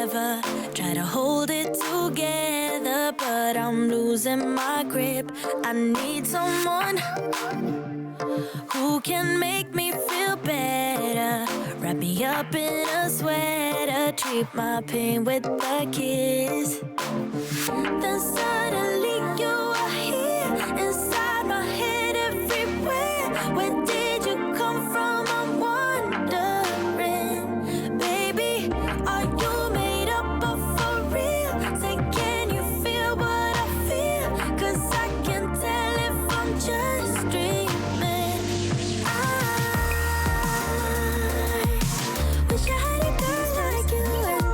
forever. Try to hold it together, but I'm losing my grip. I need someone who can make me feel better. Wrap me up in a sweater, treat my pain with a kiss. Then suddenly you are here, inside my head everywhere. Where did you come from? I'm wondering. Baby, are you made up of for real? Say, can you feel what I feel? 'Cause I can tell if I'm just dreaming. I wish I had a girl like you, and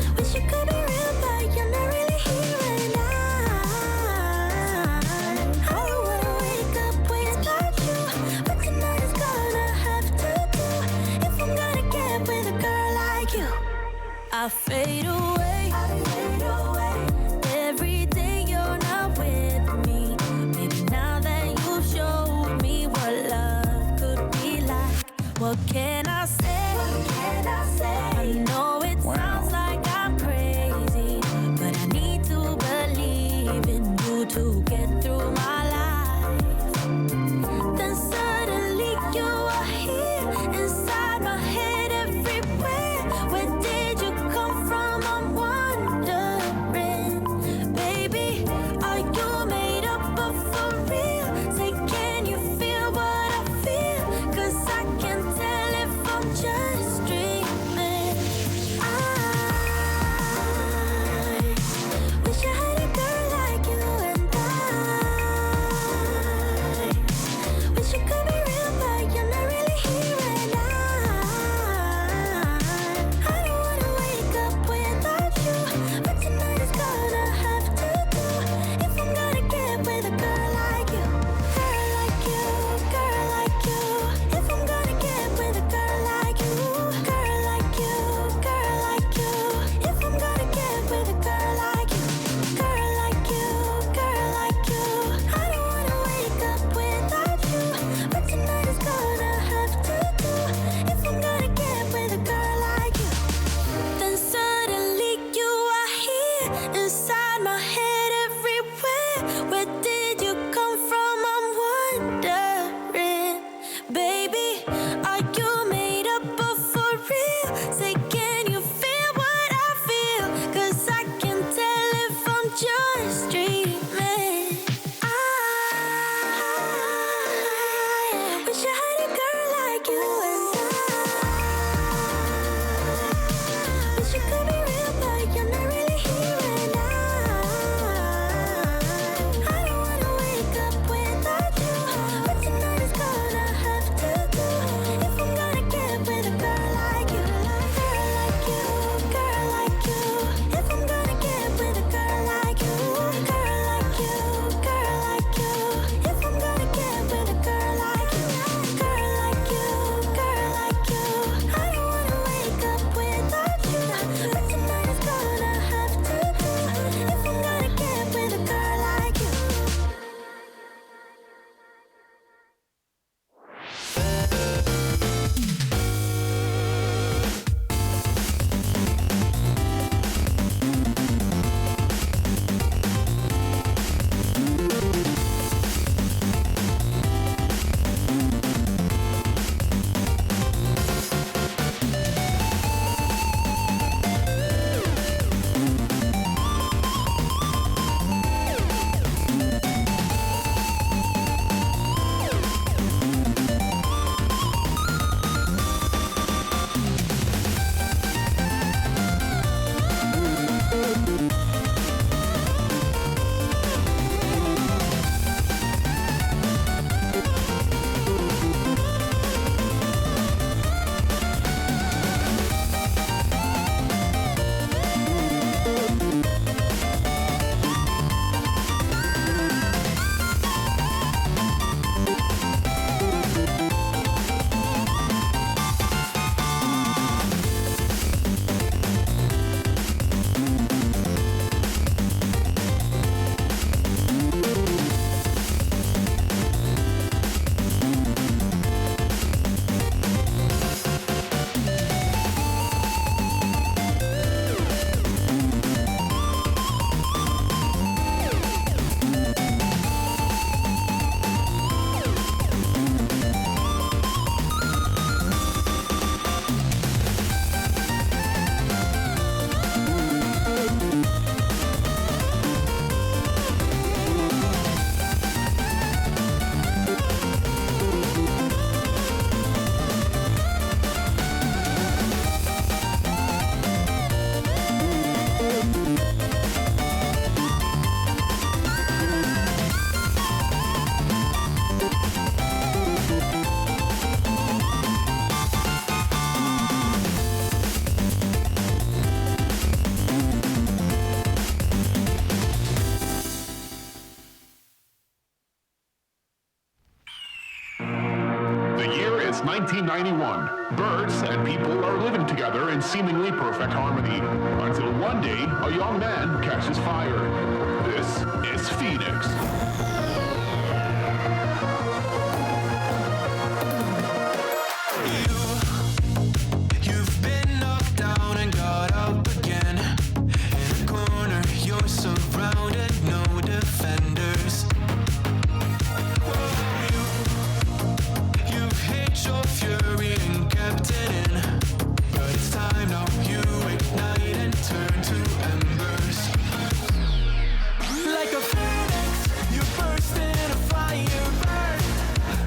I wish you could be real, but you're not really here. And I don't wanna wake up when it's about you. But tonight is gonna have to do if I'm gonna get with a girl like you. I fade away, every day you're not with me. Maybe now that you've showed me what love could be like, what can I say? I know it sounds like I'm crazy, but I need to believe in you to get through my life. Then suddenly you are here, inside my head everywhere. Where did you come from? I'm wondering. Baby, are you made up of for real? Say, can you feel what I feel? 'Cause I can tell if 1991. Birds and people are living together in seemingly perfect harmony, until one day a young man catches fire. This is Phoenix. You've been knocked down and got up again. In a corner, you're surrounded, no defenders. You've hid your fury and kept it in. But it's time now, you ignite and turn to embers. Like a phoenix, you burst in a fire burn.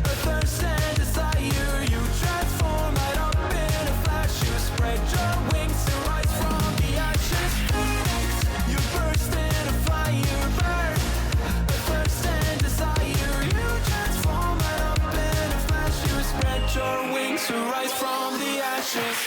A thirst and desire, you transform right up in a flash. You spread your wings to rise from the ashes. Phoenix, you burst in a fire burn. A thirst and desire, you transform right up in a flash. You spread your wings to rise from the ashes.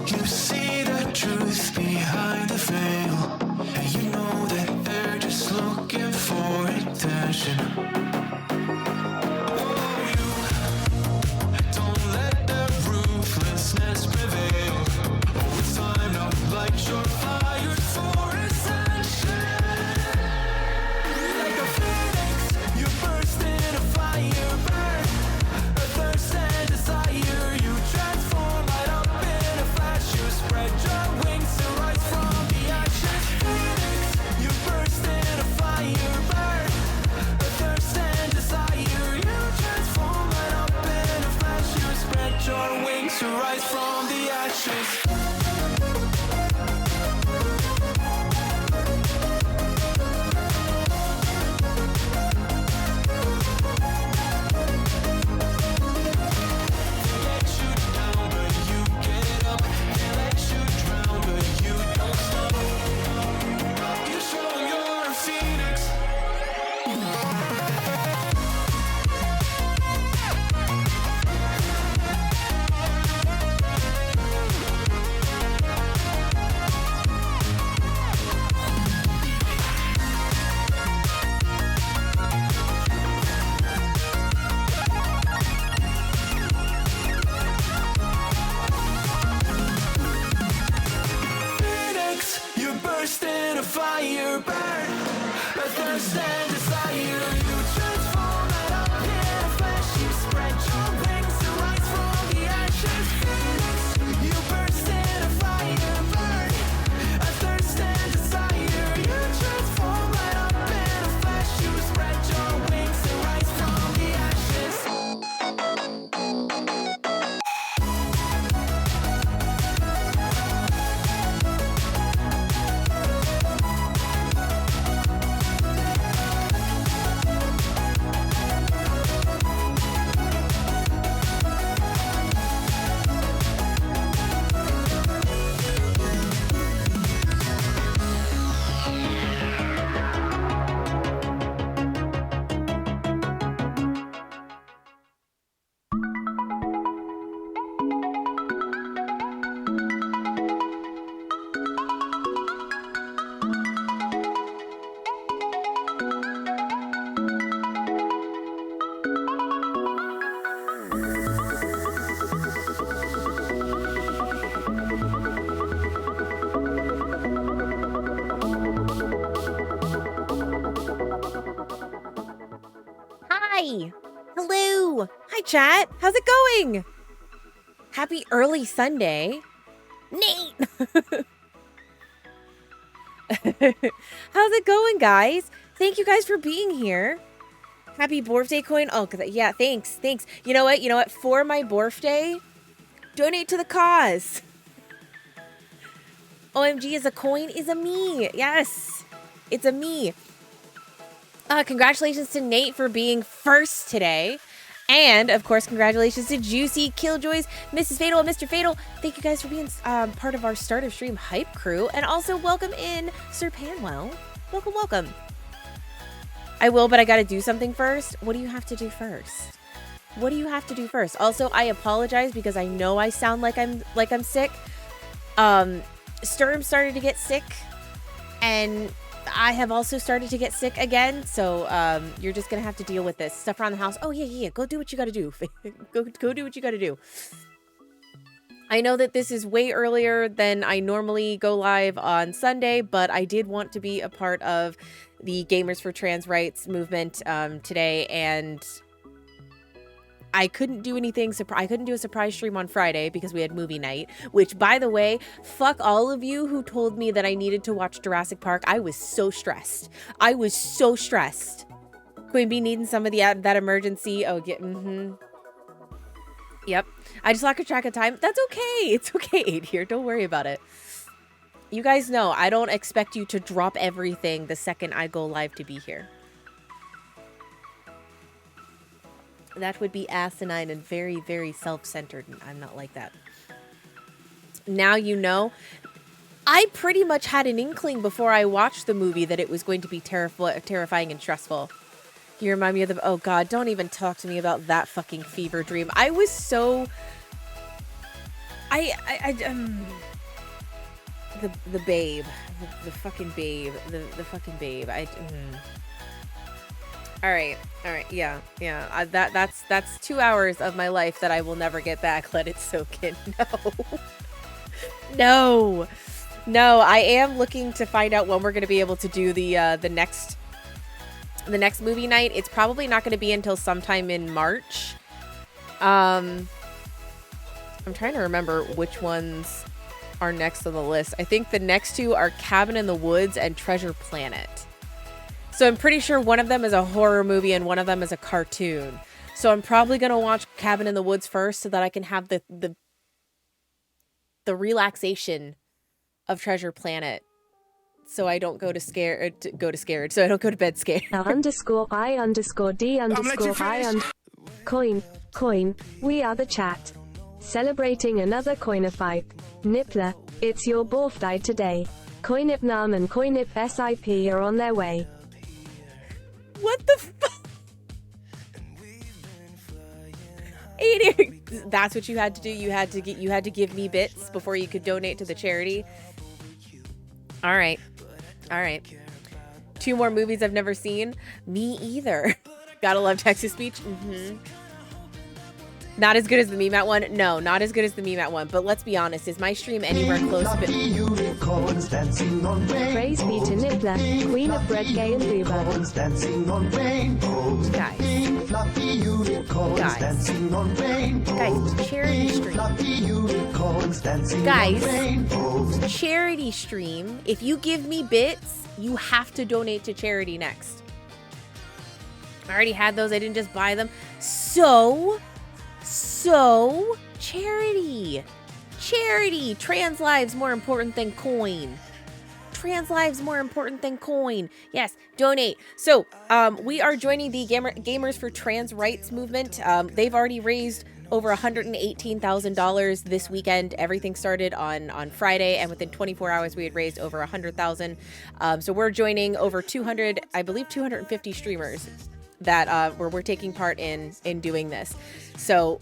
You see the truth behind the veil, and you know that they're just looking for attention. Oh, you don't let their ruthlessness prevail. Oh, it's time now, light your fires for ascension. Like a phoenix, you burst in a fire burn. A thirst and desire, you transform right up in a flash. You spread your wings to rise from the ashes. Phoenix, you burst in a fire burn. A thirst and desire, you transform right up in a flash. You spread your wings to rise from the ashes. Phoenix, you burst in a fire burn. A thirst and desire, you transform right up in a flash. You spread your wings to rise from the ashes. Phoenix, you burst in a fire burn. A thirst and desire, you transform right up in a flash. You spread your wings to rise from the ashes. Hi. Hello. Hi, chat. How's it going? Happy early Sunday. Nate. How's it going, guys? Thank you guys for being here. Happy birthday coin. Oh, yeah, thanks. You know what? For my birthday, donate to the cause. OMG is a coin is a me. Yes, it's a me. Congratulations to Nate for being first today. And, of course, congratulations to Juicy, Killjoys, Mrs. Fatal, and Mr. Fatal. Thank you guys for being part of our start of stream hype crew. And also, welcome in Sir Panwell. Welcome, welcome. I will, but I gotta do something first. What do you have to do first? What do you have to do first? Also, I apologize because I know I sound like I'm sick. Sturm started to get sick, and I have also started to get sick again, so you're just gonna have to deal with this stuff around the house. Oh yeah, go do what you gotta do. go do what you gotta do. I know that this is way earlier than I normally go live on Sunday, but I did want to be a part of the Gamers for Trans Rights movement today, and I couldn't do anything. I couldn't do a surprise stream on Friday because we had movie night, which, by the way, fuck all of you who told me that I needed to watch Jurassic Park. I was so stressed. I was so stressed. Queen Bee needing some of that emergency. Oh, Yep. I just lost track of time. That's okay. It's okay, 8 here. Don't worry about it. You guys know I don't expect you to drop everything the second I go live to be here. That would be asinine and very, very self-centered, and I'm not like that. Now you know. I pretty much had an inkling before I watched the movie that it was going to be terrifying and stressful. You remind me of the... Oh, God, don't even talk to me about that fucking fever dream. I was so... The babe. The fucking babe. The fucking babe. All right, yeah. That's 2 hours of my life that I will never get back. Let it soak in. No. I am looking to find out when we're going to be able to do the next movie night. It's probably not going to be until sometime in March. I'm trying to remember which ones are next on the list. I think the next two are Cabin in the Woods and Treasure Planet. So I'm pretty sure one of them is a horror movie and one of them is a cartoon. So I'm probably going to watch Cabin in the Woods first so that I can have the relaxation of Treasure Planet. So I don't go to scared. So I don't go to bed scared. _I_D_I coin. We are the chat. Celebrating another coinify. Nippler, it's your birthday today. Coinipnam and Coinip SIP are on their way. What the fuck? That's what you had to do. You had to give me bits before you could donate to the charity. All right. 2 more movies I've never seen. Me either. Gotta love text-to-speech. Not as good as the Memat one. No, not as good as the Memat one. But let's be honest, is my stream anywhere close to it? Praise be to Nibbler, Queen of Bread, Gay and Boober. Guys, charity stream. Guys, charity stream. If you give me bits, you have to donate to charity next. I already had those. I didn't just buy them. So, charity. Trans lives more important than coin. Yes, donate. So, we are joining the Gamers for Trans Rights movement. They've already raised over $118,000 this weekend. Everything started on Friday, and within 24 hours, we had raised over $100,000. So we're joining over 250 streamers that we're taking part in doing this. So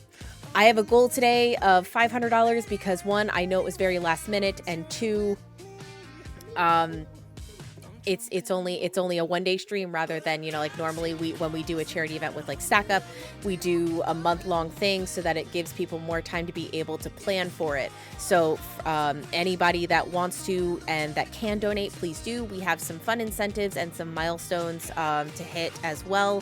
I have a goal today of $500 because 1, I know it was very last minute, and 2, it's only a 1-day stream rather than, like normally when we do a charity event with like Stack Up, we do a month-long thing so that it gives people more time to be able to plan for it. So anybody that wants to and that can donate, please do. We have some fun incentives and some milestones to hit as well.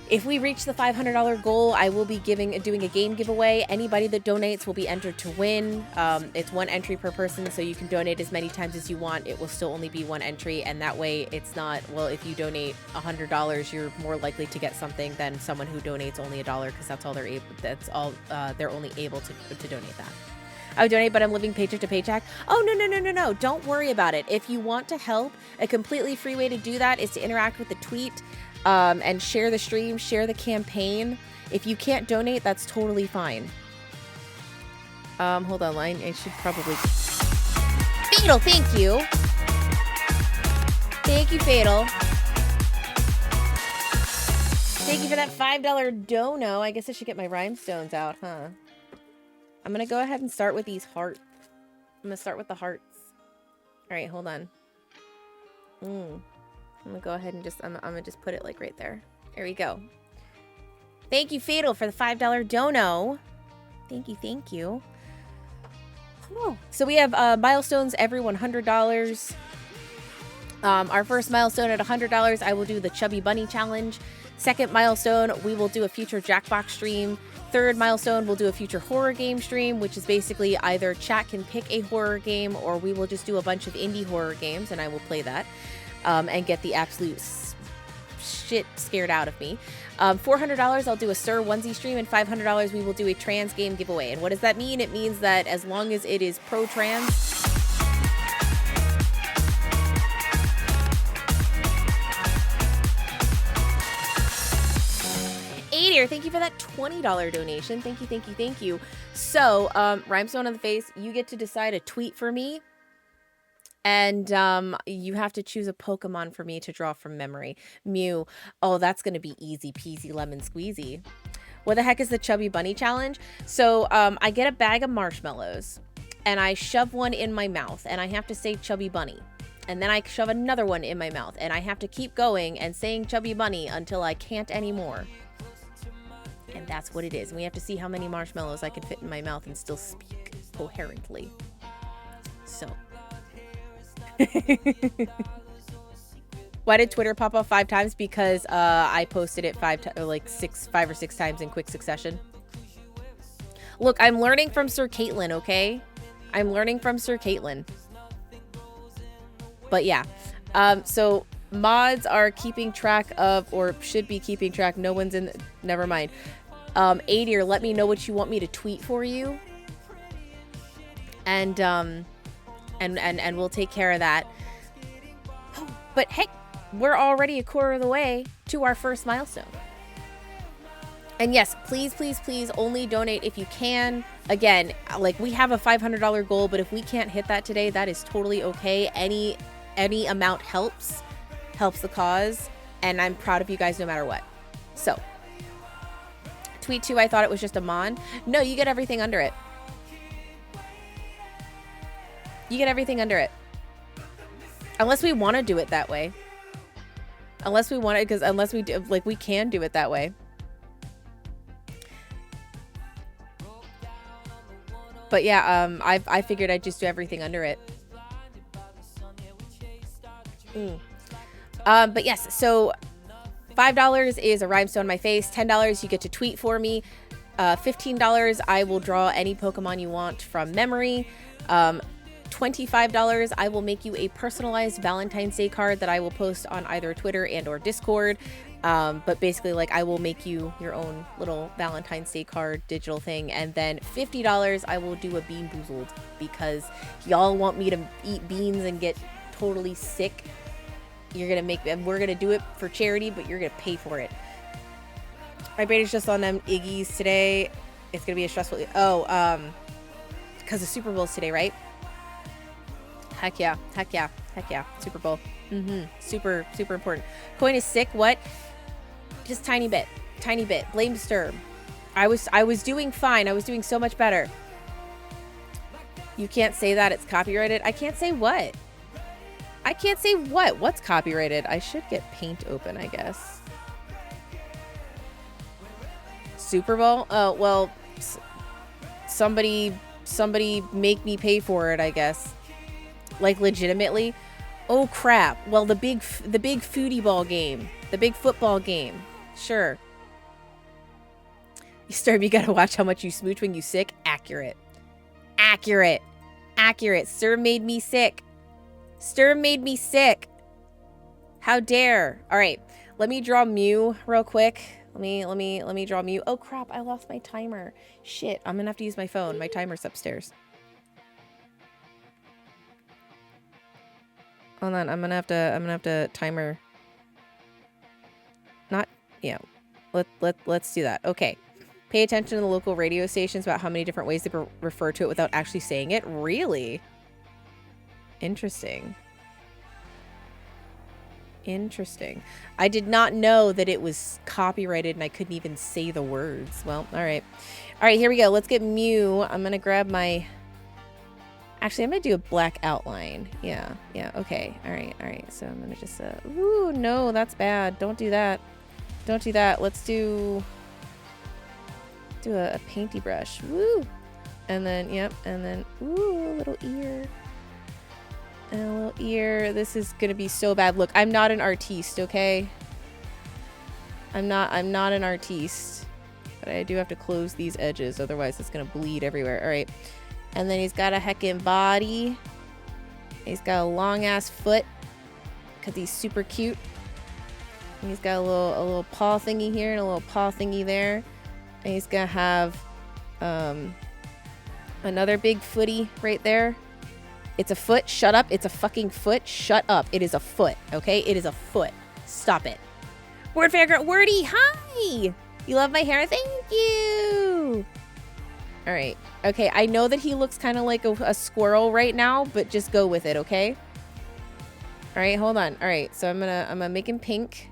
If we reach the $500 goal, I will be doing a game giveaway. Anybody that donates will be entered to win. It's 1 entry per person, so you can donate as many times as you want. It will still only be 1 entry, and that way it's not, well, if you donate $100, you're more likely to get something than someone who donates only $1 because that's all they're only able to donate that. I would donate, but I'm living paycheck to paycheck. Oh, no. Don't worry about it. If you want to help, a completely free way to do that is to interact with the tweet. and share the stream, share the campaign. If you can't donate, that's totally fine. Hold on, line. I should probably... Fatal, thank you. Thank you, Fatal. Thank you for that $5 dono. I guess I should get my rhinestones out, huh? I'm gonna go ahead and start with these hearts. I'm gonna start with the hearts. Alright, hold on. I'm gonna go ahead and just... I'm gonna just put it, like, right there. There we go. Thank you, Fatal, for the $5 dono. Thank you, thank you. Oh. So we have milestones every $100. Our first milestone at $100, I will do the Chubby Bunny Challenge. Second milestone, we will do a future Jackbox stream. Third milestone, we'll do a future horror game stream, which is basically either chat can pick a horror game or we will just do a bunch of indie horror games and I will play that and get the absolute shit scared out of me. $400, I'll do a Sir Onesie stream, and $500 we will do a trans game giveaway. And what does that mean? It means that as long as it is pro-trans, Adir, thank you for that $20 donation. Thank you, thank you, thank you. So, Rhymestone on the face, you get to decide a tweet for me. And you have to choose a Pokemon for me to draw from memory. Mew. Oh, that's going to be easy peasy lemon squeezy. What the heck is the Chubby Bunny Challenge? So I get a bag of marshmallows and I shove one in my mouth and I have to say Chubby Bunny. And then I shove another one in my mouth and I have to keep going and saying Chubby Bunny until I can't anymore. And that's what it is. And we have to see how many marshmallows I can fit in my mouth and still speak coherently. So... Why did Twitter pop off 5 times? Because I posted it 5 or 6 times in quick succession. Look, I'm learning from Sir Caitlin, okay? I'm learning from Sir Caitlin. But yeah. So mods are keeping track of, or should be keeping track. No one's in. Never mind. Adir, let me know what you want me to tweet for you. And we'll take care of that. But hey, we're already a quarter of the way to our first milestone. And yes, please, please, please only donate if you can. Again, like we have a $500 goal, but if we can't hit that today, that is totally okay. Any amount helps the cause. And I'm proud of you guys no matter what. So, tweet 2, I thought it was just a mon. No, you get everything under it. You get everything under it. Unless we want to do it that way. Unless we want it, because unless we do, like, we can do it that way. But yeah, I figured I'd just do everything under it. But yes, so $5 is a rhymestone on my face. $10 you get to tweet for me. $15 I will draw any Pokemon you want from memory. $25 I will make you a personalized Valentine's Day card that I will post on either Twitter and or Discord. But basically, like, I will make you your own little Valentine's Day card digital thing. And then $50 I will do a Bean Boozled because y'all want me to eat beans and get totally sick. You're gonna make, and we're gonna do it for charity, but you're gonna pay for it. My brain is just on them Iggy's today. It's gonna be a stressful, because the Super Bowl's today, right? Heck yeah, heck yeah, heck yeah. Super Bowl. Super, super important. Coin is sick. What? Just tiny bit. Tiny bit. Blame Disturb. I was doing fine. I was doing so much better. You can't say that. It's copyrighted. I can't say what? I can't say what? What's copyrighted? I should get Paint open, I guess. Super Bowl? Oh, well, somebody make me pay for it, I guess. Like, legitimately. Oh crap. Well, the big foodie ball game, the big football game. Sure. You gotta watch how much you smooch when you sick. Accurate. Accurate. Accurate. Sir made me sick. Stir made me sick. How dare. All right. Let me draw Mew real quick. Let me draw Mew. Oh crap, I lost my timer. Shit, I'm gonna have to use my phone. My timer's upstairs. Hold on, I'm gonna have to timer. Yeah. Let's do that. Okay. Pay attention to the local radio stations about how many different ways they refer to it without actually saying it. Really? Interesting. Interesting. I did not know that it was copyrighted and I couldn't even say the words. Well, all right. All right, here we go. Let's get Mew. I'm going to grab my... Actually, I'm going to do a black outline. Yeah, okay. All right. So I'm going to just... Ooh, no, that's bad. Don't do that. Don't do that. Let's do a painty brush. Woo! And then, yep, and then, ooh, a little ear. And a little ear. This is gonna be so bad. Look, I'm not an artiste, okay? I'm not an artiste. But I do have to close these edges, otherwise it's gonna bleed everywhere. Alright. And then he's got a heckin' body. He's got a long ass foot. Cause he's super cute. And he's got a little paw thingy here and a little paw thingy there. And he's gonna have another big footy right there. It's a foot. Shut up. It's a fucking foot. Shut up. It is a foot. Okay? It is a foot. Stop it. Word fair girl. Wordy. Hi. You love my hair? Thank you. All right. Okay. I know that he looks kind of like a squirrel right now, but just go with it. Okay? All right. Hold on. All right. So I'm gonna make him pink.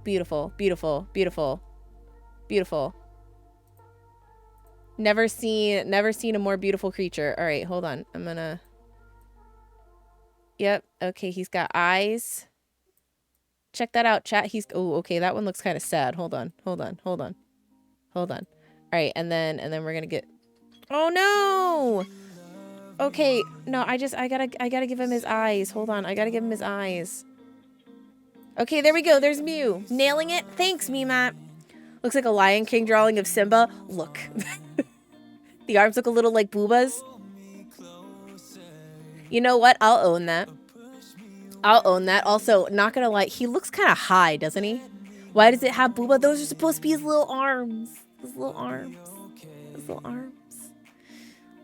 Beautiful. Beautiful. Beautiful. Beautiful. Never seen a more beautiful creature. All right, hold on. I'm gonna... Yep. Okay, he's got eyes. Check that out, chat. He's... Oh, okay, that one looks kind of sad. Hold on. All right, and then we're gonna get... Oh, no! Okay, no, I gotta give him his eyes. Hold on, I gotta give him his eyes. Okay, there we go. There's Mew. Nailing it. Thanks, Memat. Looks like a Lion King drawing of Simba. Look. The arms look a little like Booba's. You know what? I'll own that. Also, not gonna lie, he looks kind of high, doesn't he? Why does it have Booba? Those are supposed to be his little arms. His little arms.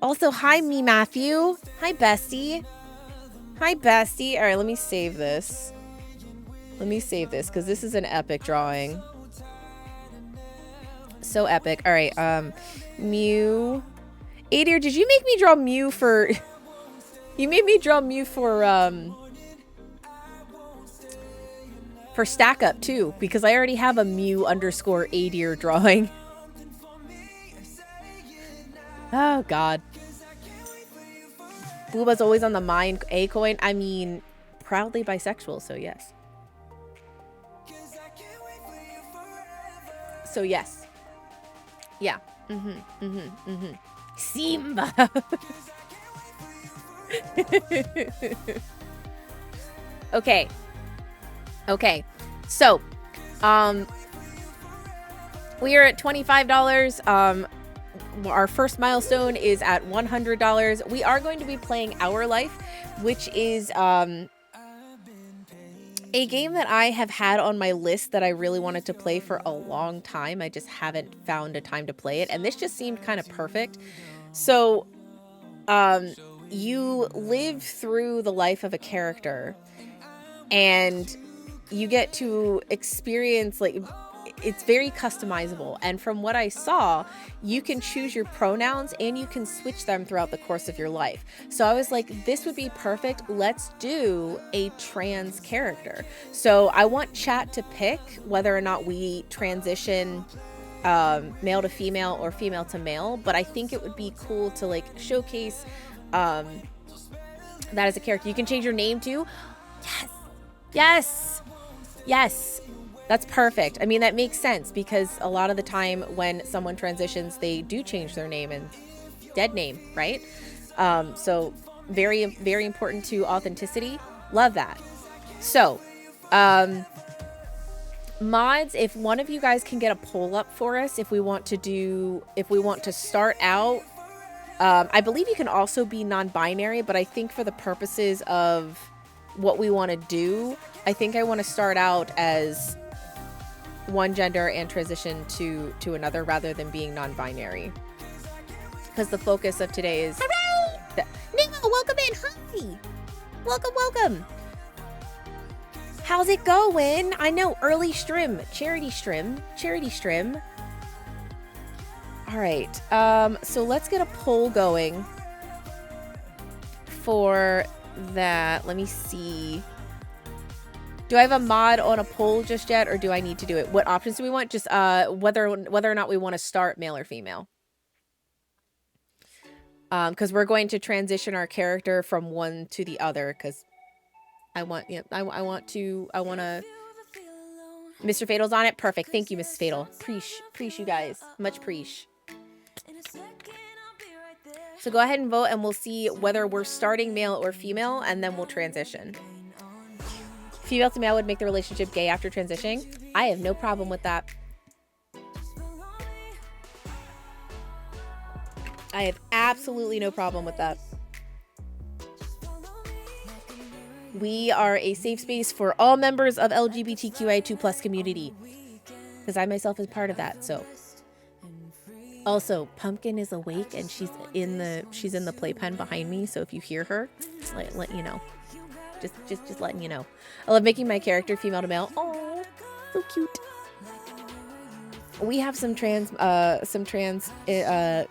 Also, hi, me Matthew. Hi, bestie. All right, let me save this. Because this is an epic drawing. So epic. All right, Mew. Adir, did you make me draw Mew for... You made me draw Mew for Stack Up, too. Because I already have a Mew _ Adir drawing. Oh, God. Booba's always on the mind. A-coin. I mean, proudly bisexual, so yes. So, yes. Yeah. Simba. Okay. So, we are at $25. Our first milestone is at $100. We are going to be playing Our Life, which is a game that I have had on my list that I really wanted to play for a long time. I just haven't found a time to play it, and this just seemed kind of perfect. So, you live through the life of a character, and you get to experience, like, it's very customizable. And from what I saw, you can choose your pronouns and you can switch them throughout the course of your life. So I was like, this would be perfect. Let's do a trans character. So I want chat to pick whether or not we transition male to female or female to male. But I think it would be cool to like showcase that as a character. You can change your name too. Yes. That's perfect. I mean, that makes sense because a lot of the time when someone transitions, they do change their name and dead name, right? So very, very important to authenticity. Love that. So, mods, if one of you guys can get a poll up for us, if we want to start out, I believe you can also be non-binary, but I think for the purposes of what we want to do, I think I want to start out as one gender and transition to another rather than being non-binary, because the focus of today is Nemo, welcome in. Hi, welcome. How's it going? I know, early stream, charity stream. All right, so let's get a poll going for that. Let me see. Do I have a mod on a poll just yet, or do I need to do it? What options do we want? Just whether or not we want to start male or female. Because we're going to transition our character from one to the other. Because I want to. Mr. Fatal's on it. Perfect. Thank you, Mrs. Fatal. Preach, you guys. Much preach. So go ahead and vote, and we'll see whether we're starting male or female, and then we'll transition. Female to male would make the relationship gay after transitioning. I have no problem with that. I have absolutely no problem with that. We are a safe space for all members of LGBTQIA2+ community. Because I myself is part of that, so. Also, Pumpkin is awake and she's in the playpen behind me, so if you hear her, let you know. Just letting you know. I love making my character female to male. Oh, so cute. We have some trans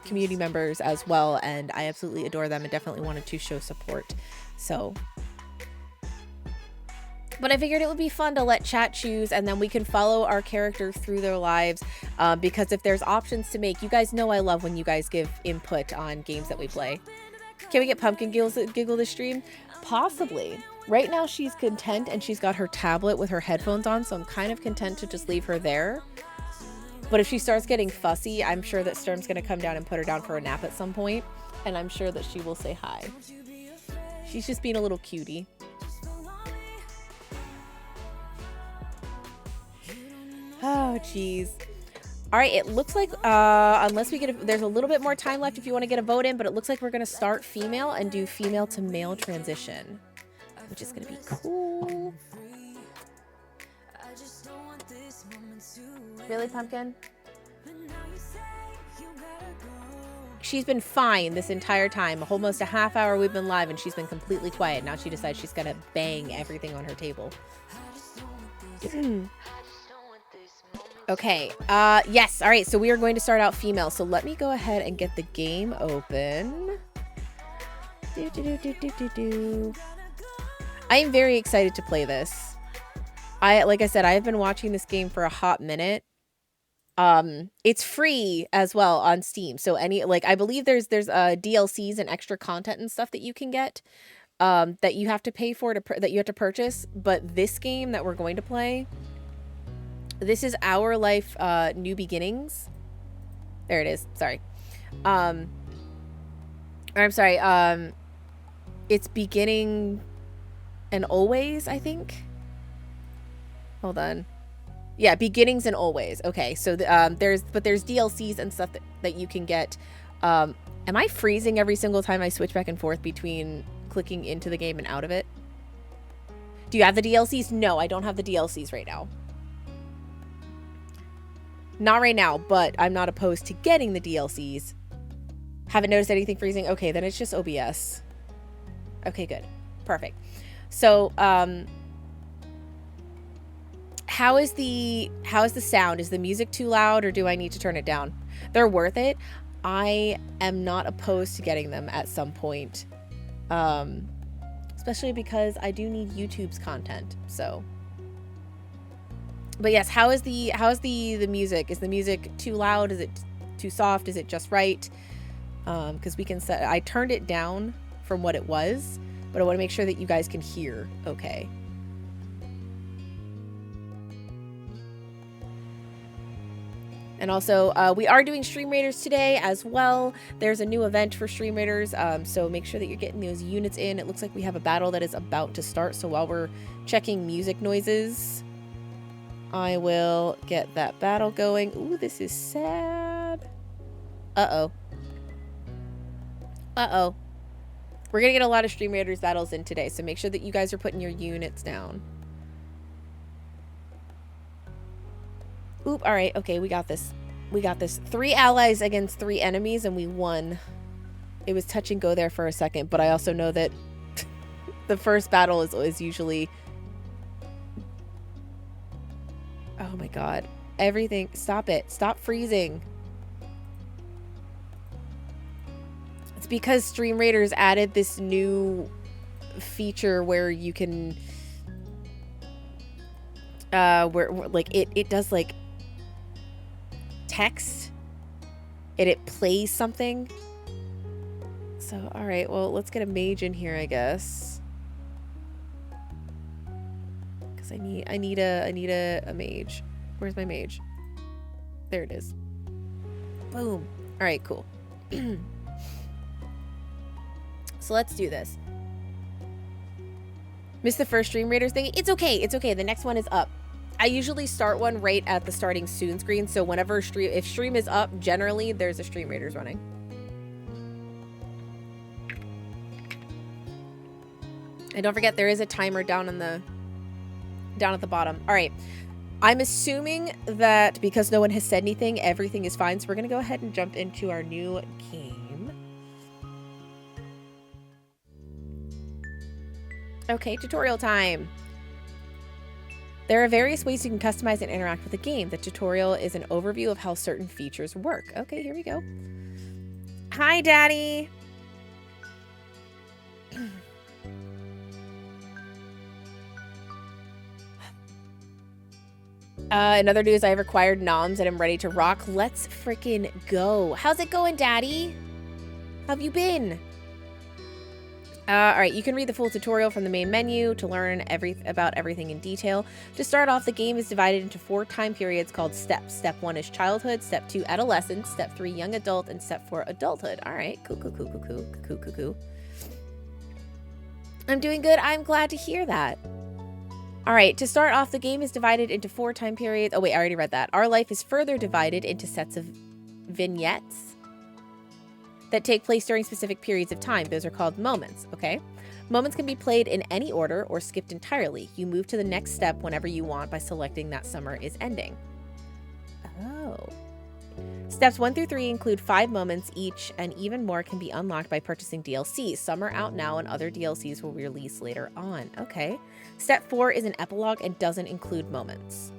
community members as well, and I absolutely adore them and definitely wanted to show support. So, but I figured it would be fun to let chat choose, and then we can follow our character through their lives. Because if there's options to make, you guys know I love when you guys give input on games that we play. Can we get Pumpkin Giggle this stream? Possibly. Right now she's content and she's got her tablet with her headphones on, so I'm kind of content to just leave her there. But if she starts getting fussy, I'm sure that Sturm's going to come down and put her down for a nap at some point, and I'm sure that she will say hi. She's just being a little cutie. Oh, jeez. All right, it looks like, unless we get there's a little bit more time left if you want to get a vote in, but it looks like we're going to start female and do female to male transition, which is going to be cool. Really, Pumpkin? She's been fine this entire time. Almost a half hour we've been live and she's been completely quiet. Now she decides she's going to bang everything on her table. Okay, yes, all right, so we are going to start out female. So let me go ahead and get the game open. I am very excited to play this. Like I said, I have been watching this game for a hot minute. It's free as well on Steam. So I believe there's DLCs and extra content and stuff that you can get, that you have to pay for, that you have to purchase. But this game that we're going to play, this is Our Life, New Beginnings. There it is. Sorry. I'm sorry. It's Beginning and Always, I think. Hold on. Yeah, Beginnings and Always. Okay, so there's DLCs and stuff that you can get. Am I freezing every single time I switch back and forth between clicking into the game and out of it? Do you have the DLCs? No, I don't have the DLCs right now. Not right now, but I'm not opposed to getting the DLCs. Haven't noticed anything freezing? Okay, then it's just OBS. Okay, good. Perfect. So, how is the sound? Is the music too loud, or do I need to turn it down? They're worth it. I am not opposed to getting them at some point. Especially because I do need YouTube's content, so. But yes, how is the music? Is the music too loud? Is it too soft? Is it just right? Because we can set. I turned it down from what it was, but I want to make sure that you guys can hear okay. And also, we are doing Stream Raiders today as well. There's a new event for Stream Raiders, so make sure that you're getting those units in. It looks like we have a battle that is about to start, so while we're checking music noises, I will get that battle going. Ooh, this is sad. Uh-oh. Uh-oh. We're going to get a lot of Stream Raiders battles in today, so make sure that you guys are putting your units down. Oop, all right. Okay, we got this. We got this. 3 allies against 3 enemies, and we won. It was touch and go there for a second, but I also know that the first battle is usually Oh my god. Everything. Stop it. Stop freezing. It's because Stream Raiders added this new feature where you can where like it does like text and it plays something. So all right, well, let's get a mage in here, I guess, because I need a mage. Where's my mage? There it is. Boom. All right, cool. So let's do this. Missed the first Stream Raiders thing. It's okay. It's okay. The next one is up. I usually start one right at the starting soon screen. So whenever if stream is up, generally there's a Stream Raiders running. And don't forget, there is a timer down at the bottom. All right. I'm assuming that because no one has said anything, everything is fine. So we're going to go ahead and jump into our new game. Okay, tutorial time. There are various ways you can customize and interact with the game. The tutorial is an overview of how certain features work. Okay, here we go. Hi, Daddy. In other news, I have acquired noms and I'm ready to rock. Let's freaking go. How's it going, Daddy? How have you been? All right, you can read the full tutorial from the main menu to learn about everything in detail. To start off, the game is divided into 4 time periods called steps. Step 1 is childhood, Step 2 adolescence, Step 3 young adult, and Step 4 adulthood. All right, cool. I'm doing good. I'm glad to hear that. All right, to start off, the game is divided into 4 time periods. Oh wait, I already read that. Our life is further divided into sets of vignettes that take place during specific periods of time. Those are called moments, okay? Moments can be played in any order or skipped entirely. You move to the next step whenever you want by selecting that summer is ending. Oh. Steps 1 through 3 include 5 moments each, and even more can be unlocked by purchasing DLCs. Some are out now and other DLCs will be released later on. Okay. Step 4 is an epilogue and doesn't include moments.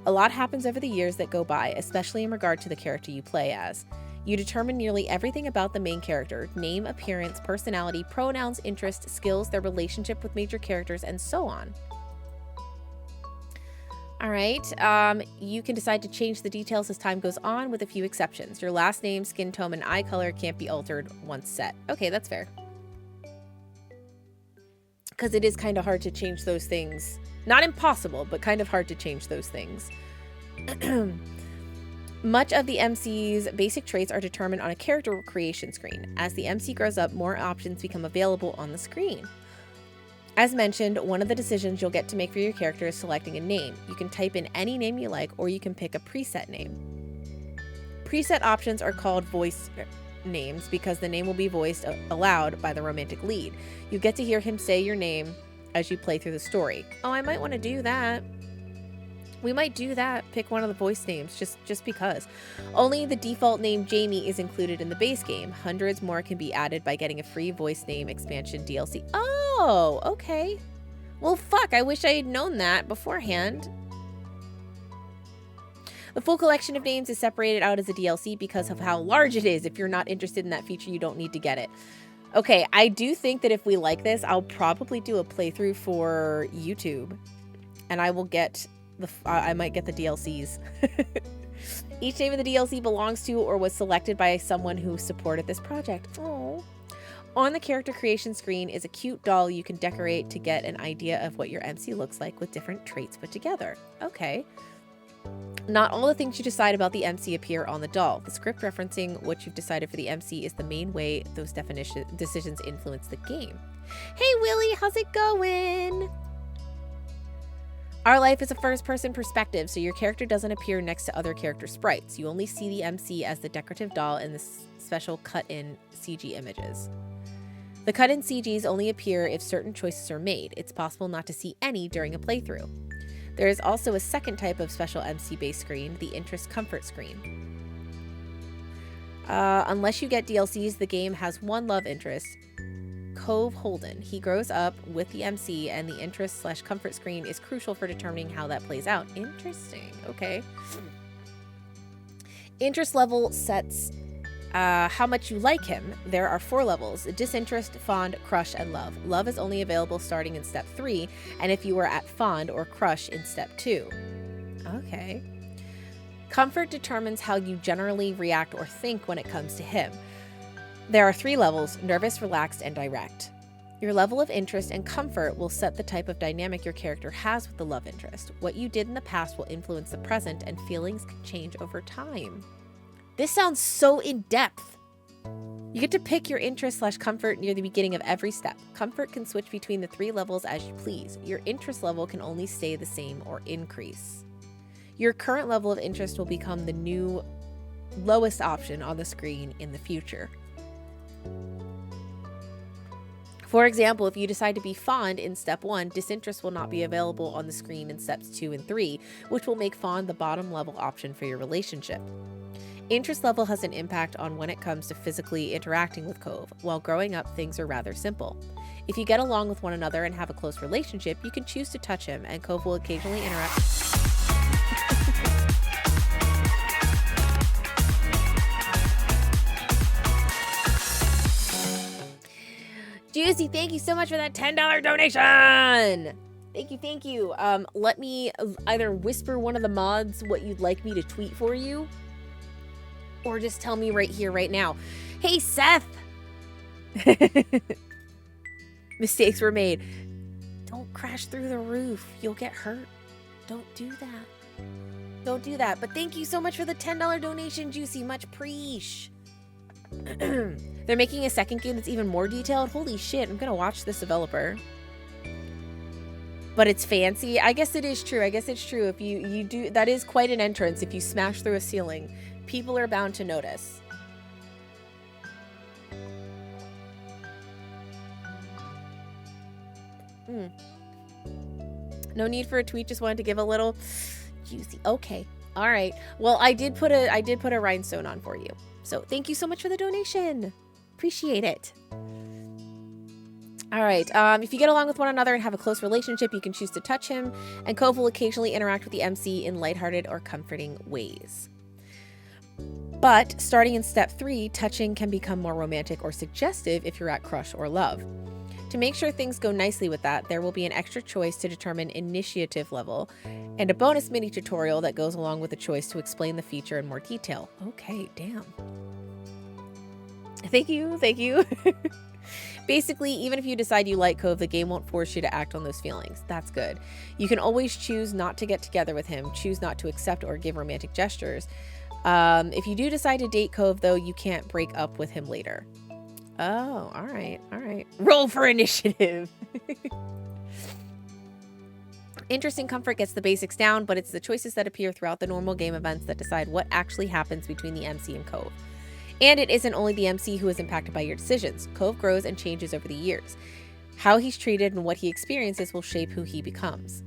A lot happens over the years that go by, especially in regard to the character you play as. You determine nearly everything about the main character: name, appearance, personality, pronouns, interests, skills, their relationship with major characters, and so on. All right, you can decide to change the details as time goes on, with a few exceptions. Your last name, skin tone, and eye color can't be altered once set. Okay, that's fair. Because it is kind of hard to change those things. Not impossible, but kind of hard to change those things. Much of the MC's basic traits are determined on a character creation screen. As the MC grows up, more options become available on the screen. As mentioned, one of the decisions you'll get to make for your character is selecting a name. You can type in any name you like, or you can pick a preset name. Preset options are called voice names because the name will be voiced aloud by the romantic lead. You get to hear him say your name as you play through the story. Oh, I might want to do that. We might do that. Pick one of the voice names, just because. Only the default name Jamie is included in the base game. Hundreds more can be added by getting a free voice name expansion DLC. Oh, okay. Well, fuck, I wish I had known that beforehand. The full collection of names is separated out as a DLC because of how large it is. If you're not interested in that feature, you don't need to get it. Okay, I do think that if we like this, I'll probably do a playthrough for YouTube. And I will get... I might get the DLCs. Each name of the DLC belongs to or was selected by someone who supported this project. Oh. On the character creation screen is a cute doll you can decorate to get an idea of what your MC looks like with different traits put together. Okay. Not all the things you decide about the MC appear on the doll. The script referencing what you've decided for the MC is the main way those decisions influence the game. Hey Willie, how's it going? Our life is a first-person perspective, so your character doesn't appear next to other character sprites. You only see the MC as the decorative doll in the special cut-in CG images. The cut-in CGs only appear if certain choices are made. It's possible not to see any during a playthrough. There is also a second type of special MC-based screen, the Interest Comfort screen. Unless you get DLCs, the game has one love interest, Cove Holden. He grows up with the MC, and the interest/comfort screen is crucial for determining how that plays out. Interesting. Okay. Interest level sets how much you like him. There are 4 levels: disinterest, fond, crush, and love. Love is only available starting in step 3, and if you are at fond or crush in step 2. Okay. Comfort determines how you generally react or think when it comes to him. There are 3 levels: nervous, relaxed, and direct. Your level of interest and comfort will set the type of dynamic your character has with the love interest. What you did in the past will influence the present, and feelings can change over time. This sounds so in-depth. You get to pick your interest/comfort near the beginning of every step. Comfort can switch between the 3 levels as you please. Your interest level can only stay the same or increase. Your current level of interest will become the new lowest option on the screen in the future. For example, if you decide to be fond in step 1, disinterest will not be available on the screen in steps 2 and 3, which will make fond the bottom level option for your relationship. Interest level has an impact on when it comes to physically interacting with Cove. While growing up, things are rather simple. If you get along with one another and have a close relationship, you can choose to touch him, and Cove will occasionally interact. Juicy, thank you so much for that $10 donation. Thank you. Let me either whisper one of the mods what you'd like me to tweet for you, or just tell me right here, right now. Hey, Seth. Mistakes were made. Don't crash through the roof. You'll get hurt. Don't do that. Don't do that. But thank you so much for the $10 donation, Juicy. Much preach. They're making a second game that's even more detailed. Holy shit, I'm gonna watch this developer. But it's fancy. I guess it is true. I guess it's true. If you do, that is quite an entrance. If you smash through a ceiling, people are bound to notice. No need for a tweet, just wanted to give a little juicy. Okay. All right. Well, I did put a rhinestone on for you. So thank you so much for the donation. Appreciate it. All right. If you get along with one another and have a close relationship, you can choose to touch him, and Cove will occasionally interact with the MC in lighthearted or comforting ways. But starting in step 3, touching can become more romantic or suggestive if you're at crush or love. To make sure things go nicely with that, there will be an extra choice to determine initiative level and a bonus mini tutorial that goes along with the choice to explain the feature in more detail. Okay, damn. Thank you. Basically, even if you decide you like Cove, the game won't force you to act on those feelings. That's good. You can always choose not to get together with him, choose not to accept or give romantic gestures. If you do decide to date Cove, though, you can't break up with him later. Oh, all right. Roll for initiative. Interesting comfort gets the basics down, but it's the choices that appear throughout the normal game events that decide what actually happens between the MC and Cove. And it isn't only the MC who is impacted by your decisions. Cove grows and changes over the years. How he's treated and what he experiences will shape who he becomes.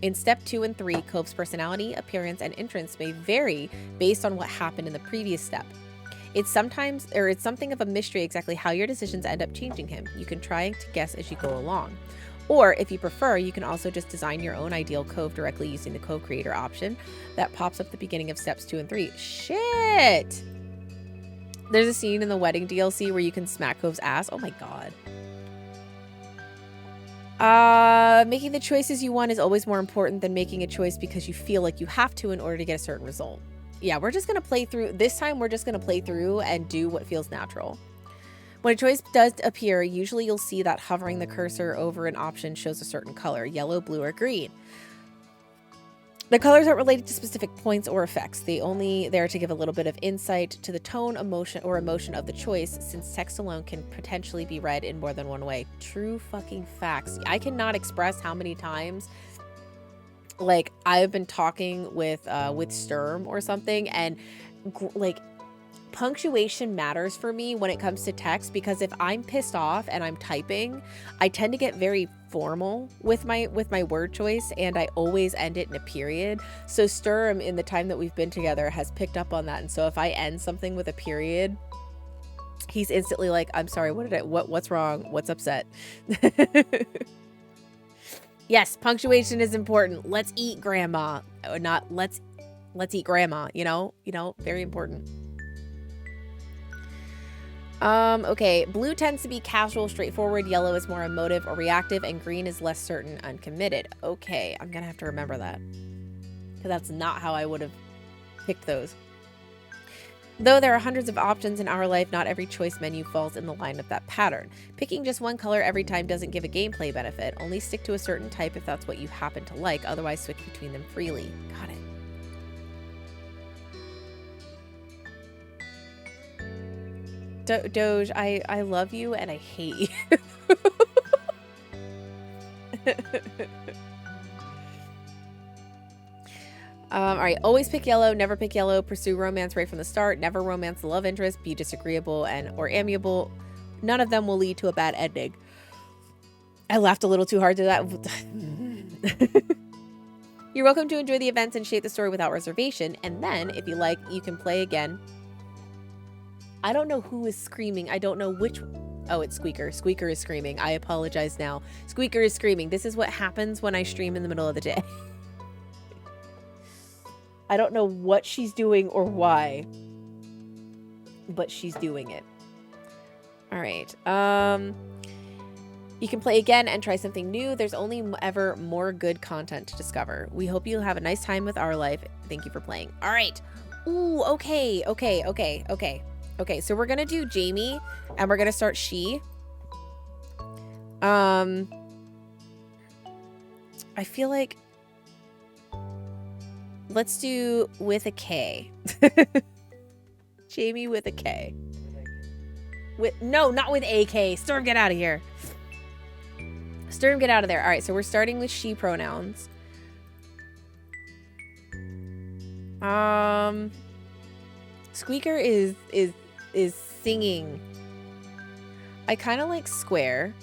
In step 2 and 3, Cove's personality, appearance, and entrance may vary based on what happened in the previous step. It's something of a mystery exactly how your decisions end up changing him. You can try to guess as you go along. Or, if you prefer, you can also just design your own ideal Cove directly using the Cove Creator option that pops up at the beginning of steps 2 and 3. Shit! There's a scene in the wedding DLC where you can smack Cove's ass. Oh my god. Making the choices you want is always more important than making a choice because you feel like you have to in order to get a certain result. Yeah, we're just going to play through. This time, we're just going to play through and do what feels natural. When a choice does appear, usually you'll see that hovering the cursor over an option shows a certain color, yellow, blue, or green. The colors aren't related to specific points or effects. They only there to give a little bit of insight to the tone, emotion of the choice, since text alone can potentially be read in more than one way. True fucking facts. I cannot express how many times like I've been talking with Sturm or something, and like punctuation matters for me when it comes to text, because if I'm pissed off and I'm typing, I tend to get very formal with my word choice, and I always end it in a period. So Sturm, in the time that we've been together, has picked up on that, and so if I end something with a period, He's instantly like, I'm sorry, what's wrong? What's upset? Yes, punctuation is important. Let's eat grandma. Or not let's eat grandma, you know, very important. Okay, blue tends to be casual, straightforward, yellow is more emotive or reactive, and green is less certain, uncommitted. Okay, I'm gonna have to remember that. Because that's not how I would have picked those. Though there are hundreds of options in our life, not every choice menu falls in the line of that pattern. Picking just one color every time doesn't give a gameplay benefit. Only stick to a certain type if that's what you happen to like, otherwise switch between them freely. Got it. Doge, I love you and I hate you. All right, always pick yellow, never pick yellow, pursue romance right from the start, never romance the love interest, be disagreeable or amiable. None of them will lead to a bad ending. I laughed a little too hard to that. You're welcome to enjoy the events and shape the story without reservation, and then, if you like, you can play again. I don't know who is screaming. I don't know which... Oh, it's Squeaker. Squeaker is screaming. I apologize now. Squeaker is screaming. This is what happens when I stream in the middle of the day. I don't know what she's doing or why, but she's doing it. All right. You can play again and try something new. There's only ever more good content to discover. We hope you'll have a nice time with our life. Thank you for playing. All right. Ooh, okay. So we're going to do Jamie and we're going to start she. I feel like let's do with a K. Jamie with a K. No, not with AK. Storm, get out of here. Storm, get out of there. All right, so we're starting with she pronouns. Squeaker is singing. I kind of like square.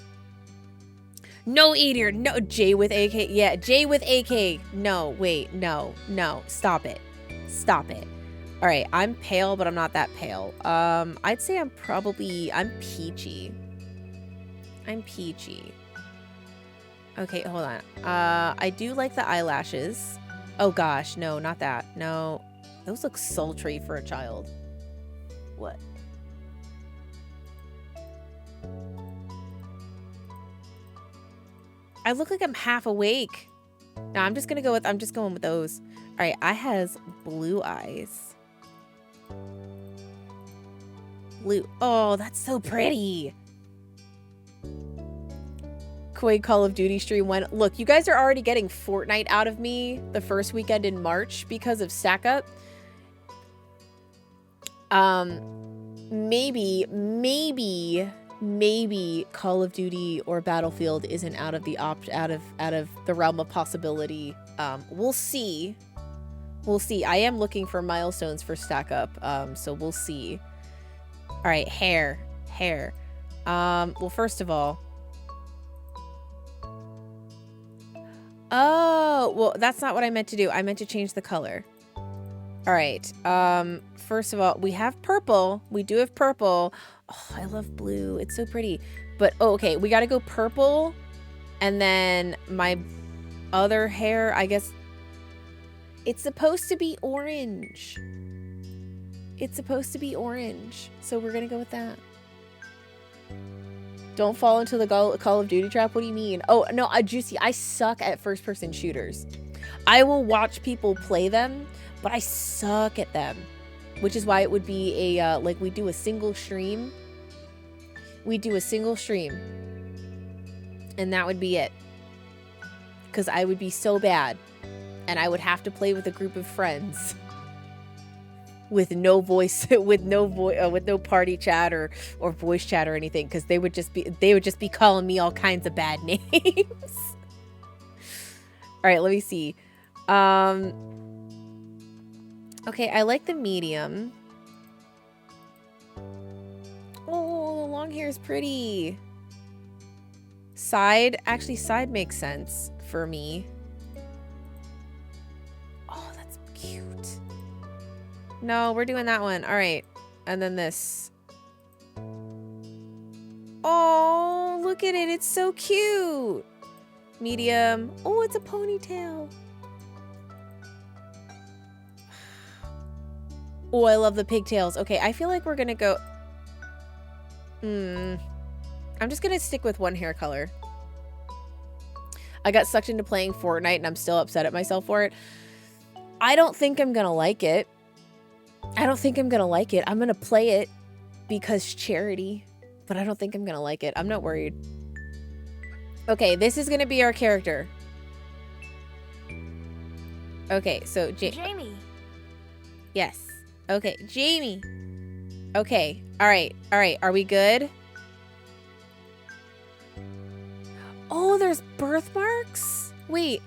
No, Eater. No, J with AK. Yeah, J with AK. No, wait. No. Stop it. All right, I'm pale, but I'm not that pale. I'd say I'm peachy. I'm peachy. Okay, hold on. I do like the eyelashes. Oh gosh, no, not that. No, those look sultry for a child. What? I look like I'm half awake. No, I'm just going with those. All right, I has blue eyes. Blue. Oh, that's so pretty. Koi Call of Duty stream went. Look, you guys are already getting Fortnite out of me the first weekend in March because of Stack Up. Maybe Call of Duty or Battlefield isn't out of the realm of possibility. We'll see. I am looking for milestones for Stack Up, so we'll see. All right, hair. Well, first of all, oh, well, that's not what I meant to do. I meant to change the color. All right. First of all, we have purple. We do have purple. Oh, I love blue. It's so pretty. But, oh, okay. We got to go purple. And then my other hair, I guess. It's supposed to be orange. So we're going to go with that. Don't fall into the Call of Duty trap. What do you mean? Oh, no, Juicy. I suck at first-person shooters. I will watch people play them, but I suck at them. Which is why it would be a, like, we do a single stream. And that would be it. Because I would be so bad. And I would have to play with a group of friends. With no voice, with no party chat or voice chat or anything. Because they would just be calling me all kinds of bad names. All right, let me see. Okay, I like the medium. Oh, the long hair is pretty. Side makes sense for me. Oh, that's cute. No, we're doing that one. All right. And then this. Oh, look at it. It's so cute. Medium. Oh, it's a ponytail. Oh, I love the pigtails. Okay, I feel like we're gonna go... I'm just gonna stick with one hair color. I got sucked into playing Fortnite and I'm still upset at myself for it. I don't think I'm gonna like it. I'm gonna play it because charity, but I don't think I'm gonna like it. I'm not worried. Okay, this is gonna be our character. Okay, so Jamie. Yes. Okay, Jamie. Okay. All right. Are we good? Oh, there's birthmarks? Wait.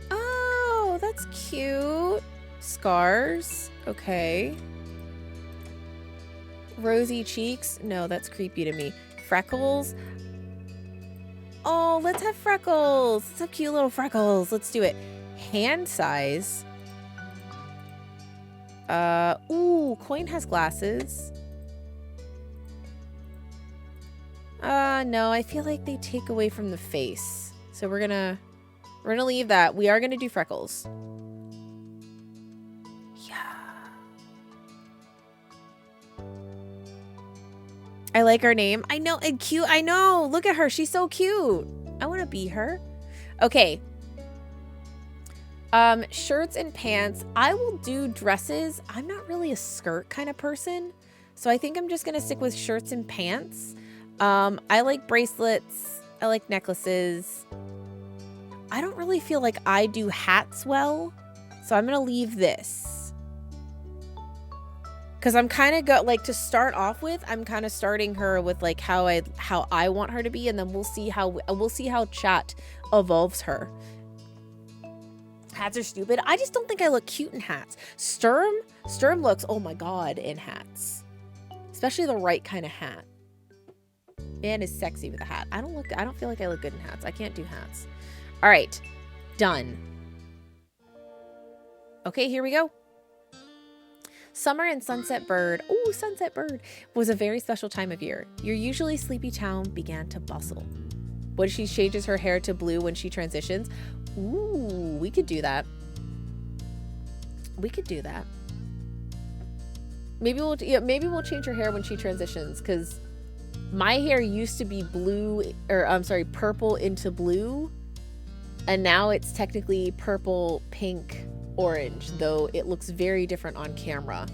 Oh, that's cute. Scars. Okay. Rosy cheeks. No, that's creepy to me. Freckles. Oh, let's have freckles. So cute little freckles. Let's do it. Hand size. Ooh, Coin has glasses. No, I feel like they take away from the face. So we're gonna leave that. We are gonna do freckles. Yeah. I like her name. I know, and cute. I know. Look at her. She's so cute. I want to be her. Okay. Shirts and pants. I will do dresses. I'm not really a skirt kind of person. So I think I'm just going to stick with shirts and pants. I like bracelets. I like necklaces. I don't really feel like I do hats well. So I'm going to leave this. Because I'm kind of like to start off with, I'm kind of starting her with like how I want her to be, and then we'll see how chat evolves her. Hats are stupid. I just don't think I look cute in hats. Sturm looks, oh my god, in hats. Especially the right kind of hat. Man is sexy with a hat. I don't feel like I look good in hats. I can't do hats. All right. Done. Okay, here we go. Summer in Sunset Bird, ooh, Sunset Bird, was a very special time of year. Your usually sleepy town began to bustle. When she changes her hair to blue when she transitions, ooh, we could do that. We could do that. Maybe we'll change her hair when she transitions, because my hair used to be blue, or I'm sorry, purple into blue, and now it's technically purple, pink, orange, though it looks very different on camera.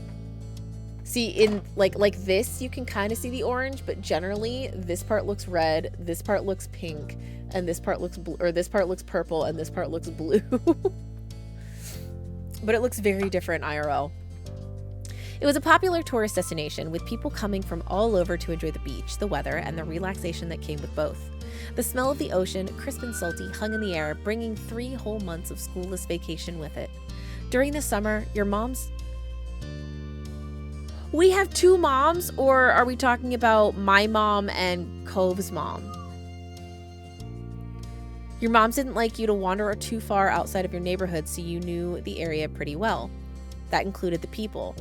See, in like this, you can kind of see the orange, but generally this part looks red, this part looks pink, and this part looks blue, or this part looks purple, and this part looks blue. But it looks very different IRL. It was a popular tourist destination, with people coming from all over to enjoy the beach, the weather, and the relaxation that came with both. The smell of the ocean, crisp and salty, hung in the air, bringing 3 whole months of schoolless vacation with it. During the summer, your mom's... We have 2 moms, or are we talking about my mom and Cove's mom? Your moms didn't like you to wander too far outside of your neighborhood, so you knew the area pretty well. That included the people.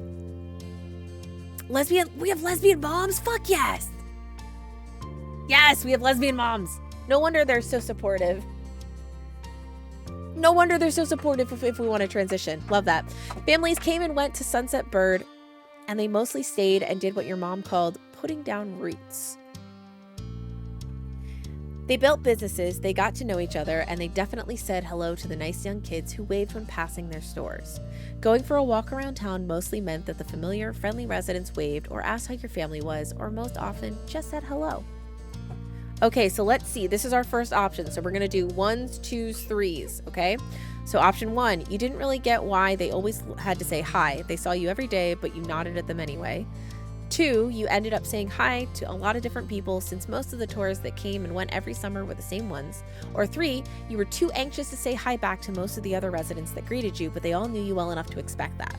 We have lesbian moms? Fuck yes! Yes, we have lesbian moms. No wonder they're so supportive. No wonder they're so supportive if we want to transition. Love that. Families came and went to Sunset Bird, and they mostly stayed and did what your mom called putting down roots. They built businesses, they got to know each other, and they definitely said hello to the nice young kids who waved when passing their stores. Going for a walk around town mostly meant that the familiar, friendly residents waved or asked how your family was, or most often just said hello. Okay, so let's see. This is our first option. So we're going to do 1s, 2s, 3s, okay? So option 1, you didn't really get why they always had to say hi. They saw you every day, but you nodded at them anyway. 2, you ended up saying hi to a lot of different people since most of the tourists that came and went every summer were the same ones. Or 3, you were too anxious to say hi back to most of the other residents that greeted you, but they all knew you well enough to expect that.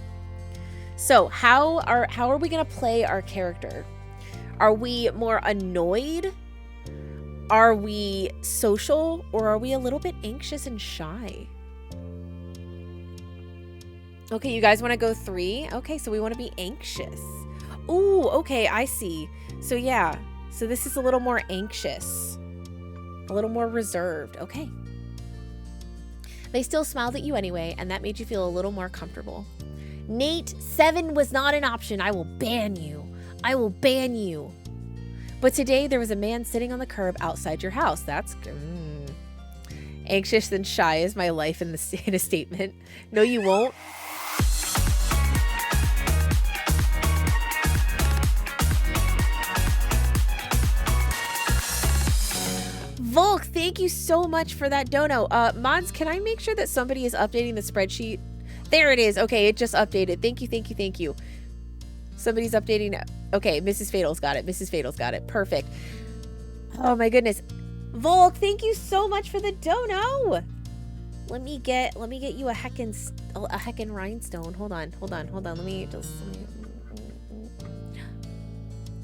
So how are we going to play our character? Are we more annoyed? Are we social, or are we a little bit anxious and shy? Okay, you guys want to go 3? Okay, so we want to be anxious. Ooh, okay, I see. So yeah, so this is a little more anxious, a little more reserved. Okay. They still smiled at you anyway, and that made you feel a little more comfortable. Nate, 7 was not an option. I will ban you. I will ban you. But today there was a man sitting on the curb outside your house. That's anxious and shy is my life in a statement. No, you won't. Volk, thank you so much for that dono. Mods, can I make sure that somebody is updating the spreadsheet? There it is. Okay, it just updated. Thank you, thank you, thank you. Somebody's updating. Okay, Mrs. Fatal's got it. Mrs. Fatal's got it. Perfect. Oh my goodness. Volk, thank you so much for the dono. Let me get you a heckin' rhinestone. Hold on. Let me just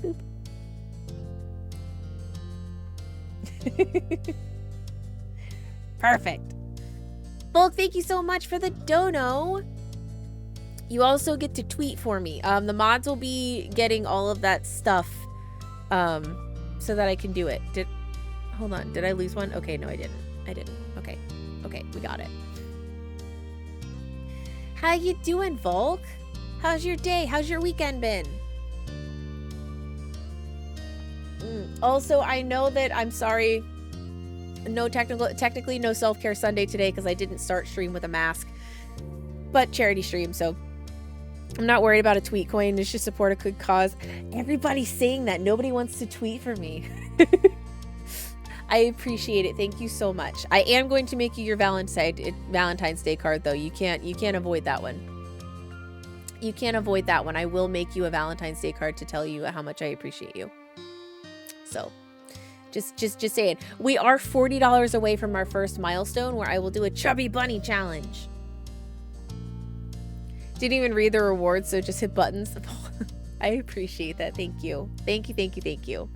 boop. Perfect. Volk, thank you so much for the dono. You also get to tweet for me. The mods will be getting all of that stuff so that I can do it. Hold on. Did I lose one? Okay, no, I didn't. Okay, we got it. How you doing, Volk? How's your day? How's your weekend been? Also, I know that I'm sorry. No technically no self-care Sunday today because I didn't start stream with a mask. But charity stream, so I'm not worried about a tweet coin. It's just support a good cause. Everybody's saying that. Nobody wants to tweet for me. I appreciate it. Thank you so much. I am going to make you your Valentine's Day card, though. You can't avoid that one. You can't avoid that one. I will make you a Valentine's Day card to tell you how much I appreciate you. So, just saying. We are $40 away from our first milestone where I will do a Chubby Bunny challenge. Didn't even read the rewards, so just hit buttons. I appreciate that. Thank you. Thank you.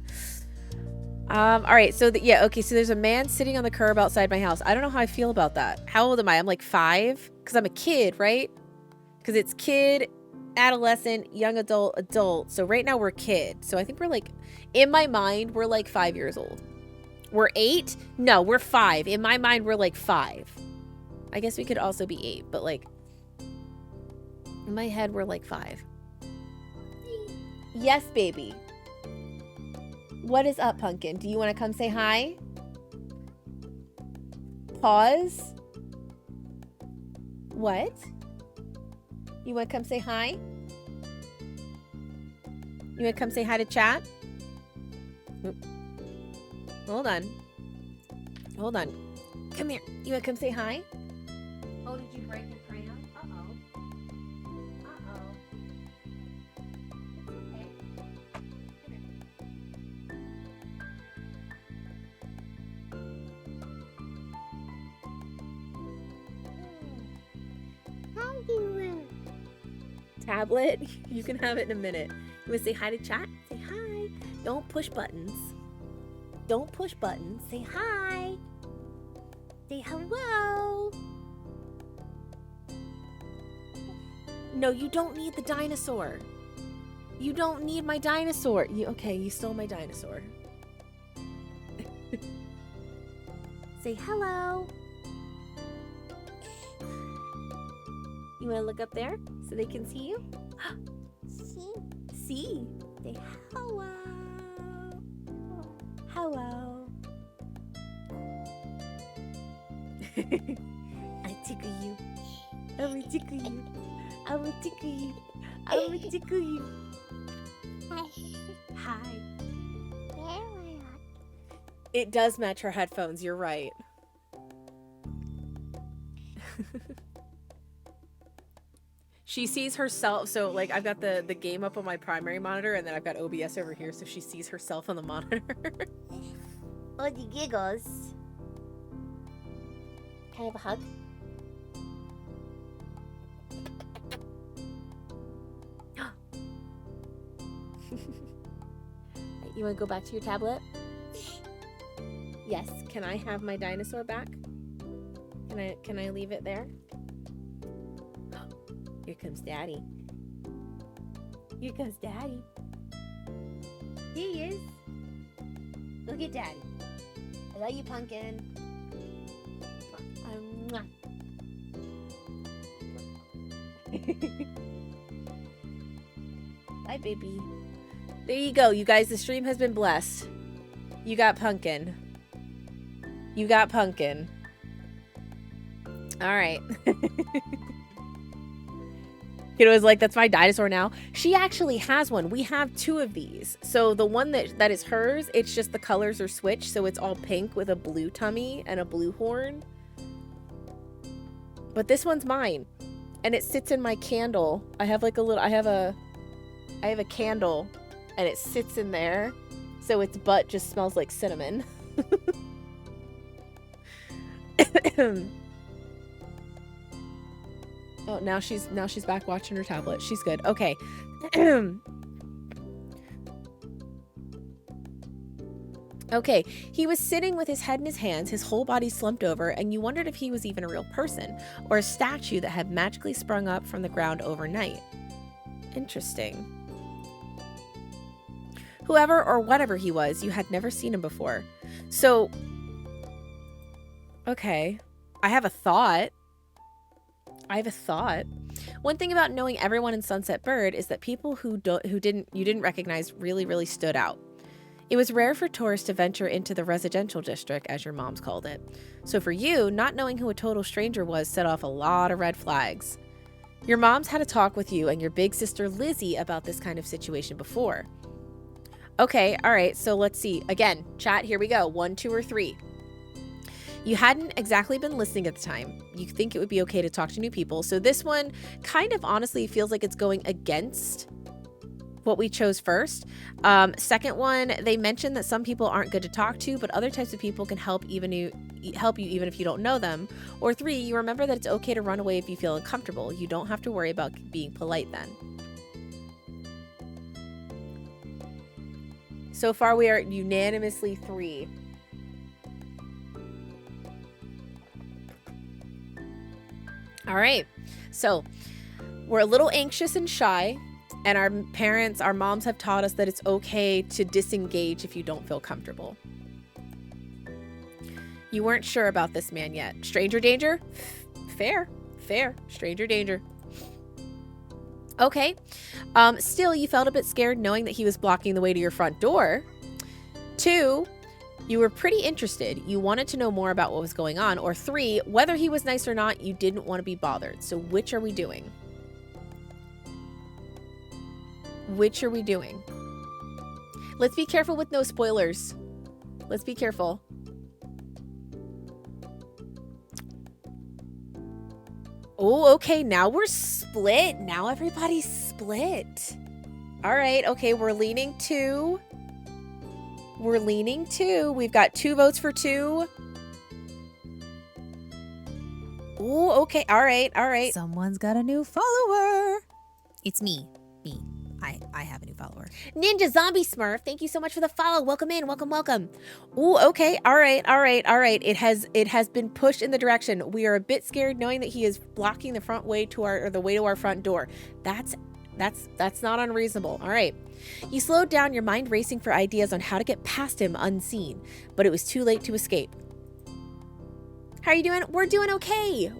All right. So okay. So there's a man sitting on the curb outside my house. I don't know how I feel about that. How old am I? I'm like 5 because I'm a kid, right? Because it's kid, adolescent, young adult, adult. So right now we're kid. So I think we're like, in my mind, we're like 5 years old. We're 8? No, we're 5. In my mind, we're like 5. I guess we could also be 8, but like in my head, we're like 5. Yes, baby. What is up, Pumpkin? Do you want to come say hi? Pause. What? You want to come say hi? You want to come say hi to chat? Oop. Hold on. Come here. You want to come say hi? Oh, did you break your crayon? Uh-oh. Tablet? You can have it in a minute. You want to say hi to chat? Say hi. Don't push buttons. Say hi. Say hello. No, you don't need the dinosaur. You don't need my dinosaur. You stole my dinosaur. Say hello. You want to look up there so they can see you? See. Say hello. Hello. I tickle you. I will tickle you. I will tickle you. I will tickle you. Hi. It does match her headphones. You're right. She sees herself, so like I've got the game up on my primary monitor and then I've got OBS over here, so she sees herself on the monitor. Oh, the giggles. Can I have a hug? You want to go back to your tablet? Yes. Can I have my dinosaur back? Can I leave it there? Here comes Daddy. Here comes Daddy. Here he is. Look at Daddy. I love you, Pumpkin. Bye, baby. There you go, you guys. The stream has been blessed. You got Pumpkin. You got Pumpkin. All right. Kiddo was like, that's my dinosaur now. She actually has one. We have 2 of these. So the one that is hers, it's just the colors are switched. So it's all pink with a blue tummy and a blue horn. But this one's mine. And it sits in my candle. I have like a little, I have a candle and it sits in there. So its butt just smells like cinnamon. Oh, now she's back watching her tablet. She's good. Okay. Okay, he was sitting with his head in his hands, his whole body slumped over, and you wondered if he was even a real person or a statue that had magically sprung up from the ground overnight. Interesting. Whoever or whatever he was, you had never seen him before. So, okay, I have a thought. One thing about knowing everyone in Sunset Bird is that people who you didn't recognize really stood out. It was rare for tourists to venture into the residential district, as your moms called it. So for you, not knowing who a total stranger was set off a lot of red flags. Your moms had a talk with you and your big sister Lizzie about this kind of situation before. Okay, all right, so let's see. Again, chat, here we go. 1, 2, or 3. You hadn't exactly been listening at the time. You think it would be okay to talk to new people. So this one kind of honestly feels like it's going against what we chose first. Second one, they mentioned that some people aren't good to talk to, but other types of people can help you even if you don't know them. Or 3, you remember that it's okay to run away if you feel uncomfortable. You don't have to worry about being polite then. So far we are unanimously 3. All right, so we're a little anxious and shy, and our moms have taught us that it's okay to disengage if you don't feel comfortable. You weren't sure about this man yet. Stranger danger? Fair. Stranger danger. Okay. Still, you felt a bit scared knowing that he was blocking the way to your front door. 2, you were pretty interested. You wanted to know more about what was going on. Or 3, whether he was nice or not, you didn't want to be bothered. So which are we doing? Which are we doing? Let's be careful with no spoilers. Let's be careful. Oh, okay. Now we're split. Now everybody's split. All right. Okay. We're leaning 2. We've got 2 votes for 2. Oh, okay. All right. Someone's got a new follower. It's me. I have a new follower. Ninja Zombie Smurf, thank you so much for the follow. Welcome in. Welcome. Oh, okay. All right. It has been pushed in the direction. We are a bit scared knowing that he is blocking the way to our front door. That's not unreasonable. All right. You slowed down, your mind racing for ideas on how to get past him unseen, but it was too late to escape. How are you doing? We're doing okay.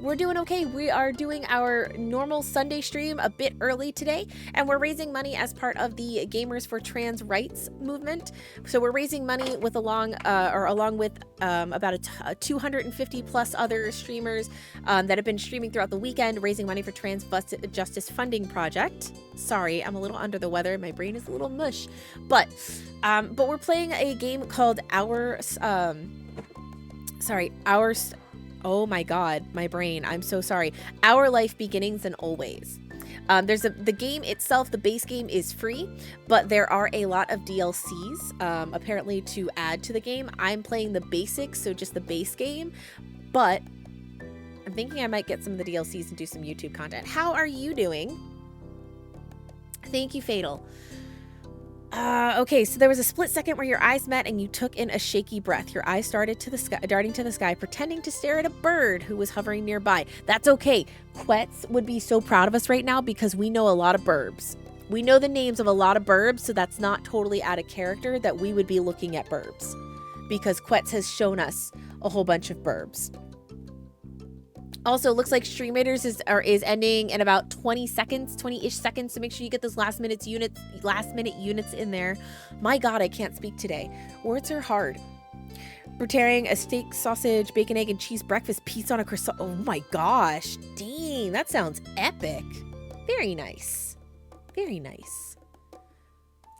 We are doing our normal Sunday stream a bit early today, and we're raising money as part of the Gamers for Trans Rights movement. So we're raising money along with about 250 plus other streamers that have been streaming throughout the weekend, raising money for Trans Justice Funding Project. Sorry, I'm a little under the weather. My brain is a little mush, but we're playing a game called Oh my God, my brain. I'm so sorry. Our Life Beginnings and Always. The game itself, the base game is free, but there are a lot of DLCs apparently to add to the game. I'm playing the basics, so just the base game, but I'm thinking I might get some of the DLCs and do some YouTube content. How are you doing? Thank you, Fatal. Okay, so there was a split second where your eyes met and you took in a shaky breath. Your eyes darting to the sky, pretending to stare at a bird who was hovering nearby. That's okay. Quetz would be so proud of us right now because we know a lot of burbs. We know the names of a lot of burbs, so that's not totally out of character that we would be looking at burbs. Because Quetz has shown us a whole bunch of burbs. Also, looks like Stream Raiders is ending in about 20 seconds, 20-ish seconds. So make sure you get those last minute units in there. My God, I can't speak today. Words are hard. Preparing a steak, sausage, bacon, egg, and cheese breakfast pizza on a croissant. Oh my gosh. Dang, that sounds epic. Very nice. Very nice.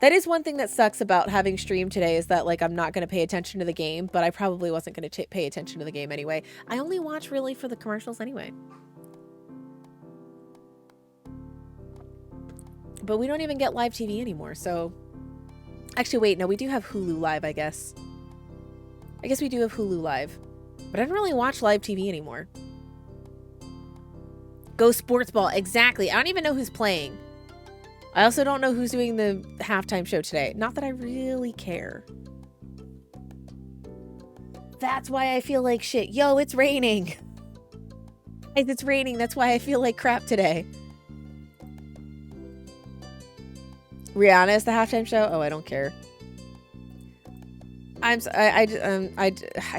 That is one thing that sucks about having stream today is that, like, I'm not going to pay attention to the game, but I probably wasn't going to pay attention to the game anyway. I only watch really for the commercials anyway. But we don't even get live TV anymore, so... Actually, wait, no, we do have Hulu Live, I guess. I guess we do have Hulu Live. But I don't really watch live TV anymore. Go Sports Ball, exactly. I don't even know who's playing. I also don't know who's doing the halftime show today. Not that I really care. That's why I feel like shit. Yo, it's raining. It's raining. That's why I feel like crap today. Rihanna is the halftime show? Oh, I don't care. I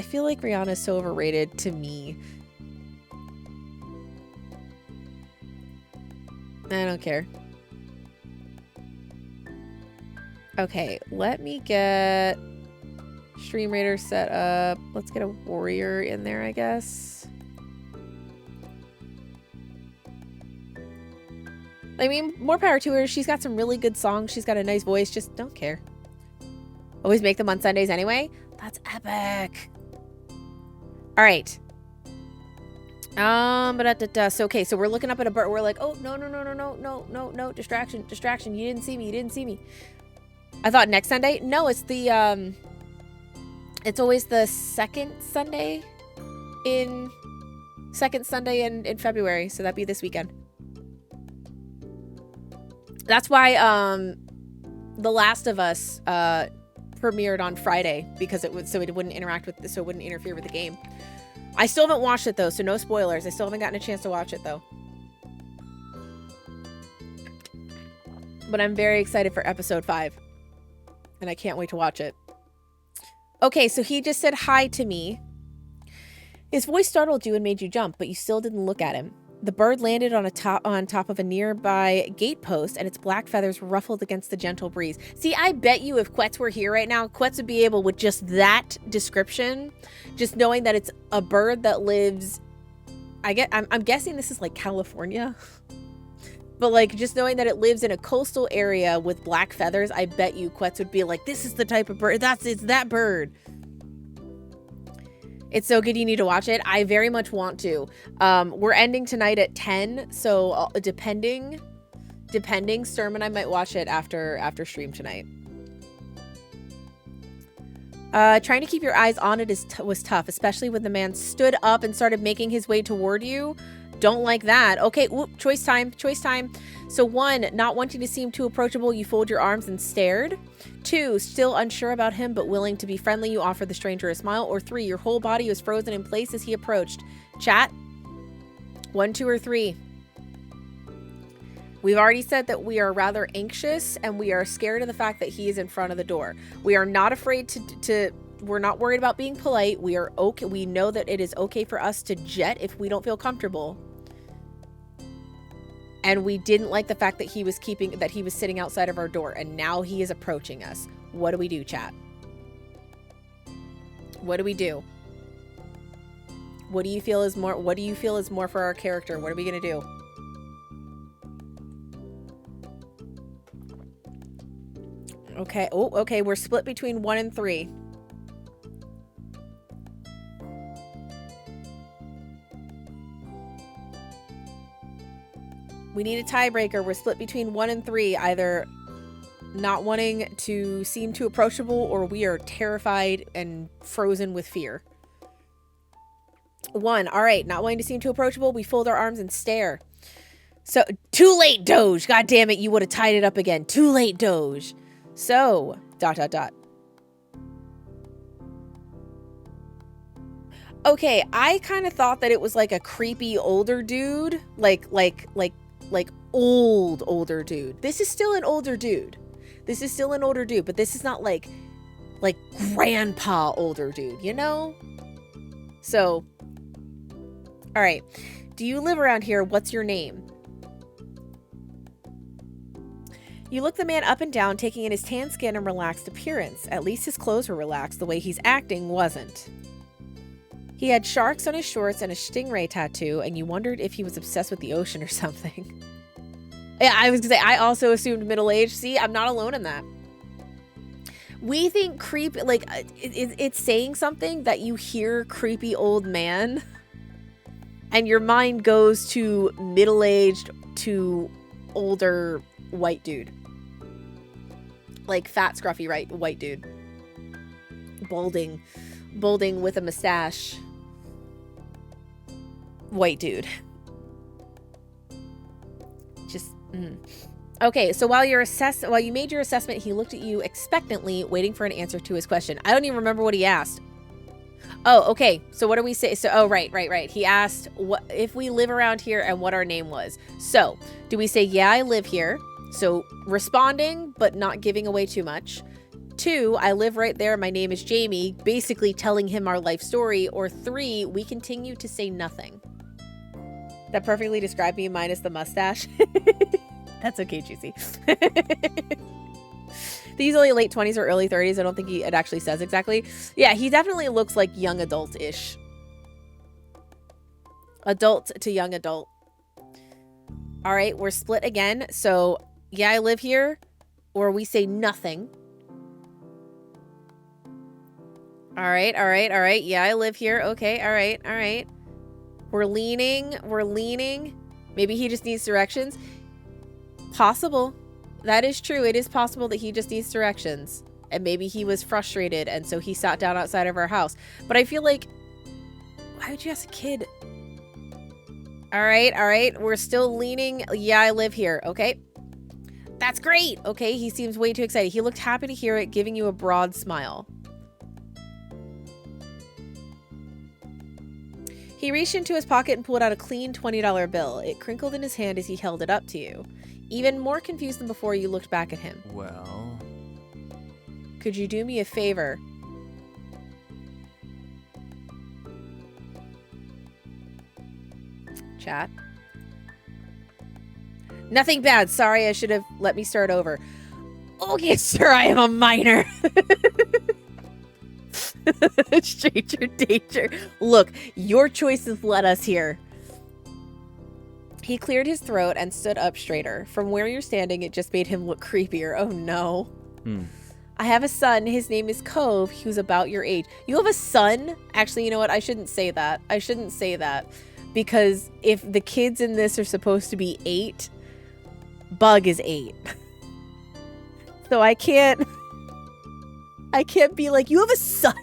feel like Rihanna is so overrated to me. I don't care. Okay, let me get Stream Raider set up. Let's get a warrior in there, I guess. I mean, more power to her. She's got some really good songs. She's got a nice voice. Just don't care. Always make them on Sundays anyway. That's epic. All right. So okay, so we're looking up at a bird. We're like, oh no, distraction. You didn't see me. I thought next Sunday. No, it's the it's always the second Sunday in February. So that'd be this weekend. That's why The Last of Us premiered on Friday, because it wouldn't interfere with the game. I still haven't watched it though, so no spoilers. I still haven't gotten a chance to watch it though. But I'm very excited for episode 5. And I can't wait to watch it. Okay, so he just said hi to me. His voice startled you and made you jump, but you still didn't look at him. The bird landed on top of a nearby gatepost, and its black feathers ruffled against the gentle breeze. See, I bet you if Quetz were here right now, Quetz would be able, with just that description, just knowing that it's a bird that lives... I'm guessing this is like California. But like, just knowing that it lives in a coastal area with black feathers, I bet you Quetz would be like, this is the type of bird. It's that bird. It's so good, you need to watch it. I very much want to. We're ending tonight at 10, so depending, Sturm and I might watch it after stream tonight. Trying to keep your eyes on it was tough, especially when the man stood up and started making his way toward you. Don't like that. Okay, whoop, choice time. So 1, not wanting to seem too approachable, you fold your arms and stared. 2, still unsure about him but willing to be friendly, you offer the stranger a smile. Or 3, your whole body was frozen in place as he approached. Chat, 1, 2, or 3. We've already said that we are rather anxious and we are scared of the fact that he is in front of the door. We are not afraid we're not worried about being polite. We are okay. We know that it is okay for us to jet if we don't feel comfortable. And we didn't like the fact that he was sitting outside of our door, and now he is approaching us. What do we do, chat? What do we do? What do you feel is more for our character? What are we gonna do? Okay. Oh, okay. We're split between 1 and 3. We need a tiebreaker. We're split between 1 and 3, either not wanting to seem too approachable or we are terrified and frozen with fear. 1, all right, not wanting to seem too approachable. We fold our arms and stare. So, too late, Doge. God damn it, you would have tied it up again. Too late, Doge. So, ... Okay, I kind of thought that it was like a creepy older dude, like older dude. This is still an older dude. This is still an older dude, but this is not like grandpa older dude, you know? So, all right. Do you live around here? What's your name? You look the man up and down, taking in his tan skin and relaxed appearance. At least his clothes were relaxed. The way he's acting wasn't. He had sharks on his shorts and a stingray tattoo, and you wondered if he was obsessed with the ocean or something. Yeah, I was gonna say, I also assumed middle-aged. See, I'm not alone in that. We think creep, like, it's saying something that you hear creepy old man, and your mind goes to middle-aged to older white dude. Like fat, scruffy, right, white dude. Balding with a mustache. White dude. Just, Okay, so while you made your assessment, he looked at you expectantly, waiting for an answer to his question. I don't even remember what he asked. Oh, okay. So what do we say? So, oh, right. He asked what if we live around here and what our name was. So, do we say, yeah, I live here? So, responding, but not giving away too much. 2, I live right there. My name is Jamie, basically telling him our life story. Or 3, we continue to say nothing. That perfectly described me, minus the mustache. That's okay, Juicy. He's only late 20s or early 30s. I don't think it actually says exactly. Yeah, he definitely looks like young adult-ish. Adult to young adult. All right, we're split again. So, yeah, I live here. Or we say nothing. All right. Yeah, I live here. Okay, all right. We're leaning. Maybe he just needs directions. Possible. That is true. It is possible that he just needs directions. And maybe he was frustrated, and so he sat down outside of our house. But I feel like, why would you ask a kid? All right. We're still leaning. Yeah, I live here. Okay. That's great. Okay, he seems way too excited. He looked happy to hear it, giving you a broad smile. He reached into his pocket and pulled out a clean $20 bill. It crinkled in his hand as he held it up to you. Even more confused than before, you looked back at him. Well... Could you do me a favor? Chat. Nothing bad. Sorry, I should have let me start over. Okay, sir, I am a minor. Stranger danger. Look, your choices led us here. He cleared his throat and stood up straighter. From where you're standing, it just made him look creepier. Oh, no. I have a son. His name is Cove. He was about your age. You have a son? Actually, you know what? I shouldn't say that. Because if the kids in this are supposed to be 8, Bug is 8. So I can't be like, you have a son.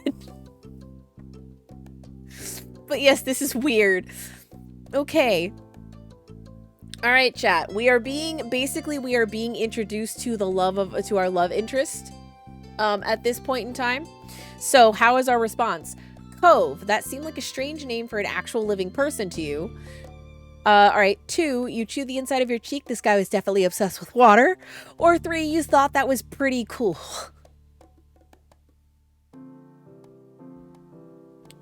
But yes, this is weird. Okay. All right, chat. We are being introduced to our love interest at this point in time. So how is our response? Cove. That seemed like a strange name for an actual living person to you. All right. 2, you chewed the inside of your cheek. This guy was definitely obsessed with water. Or 3, you thought that was pretty cool.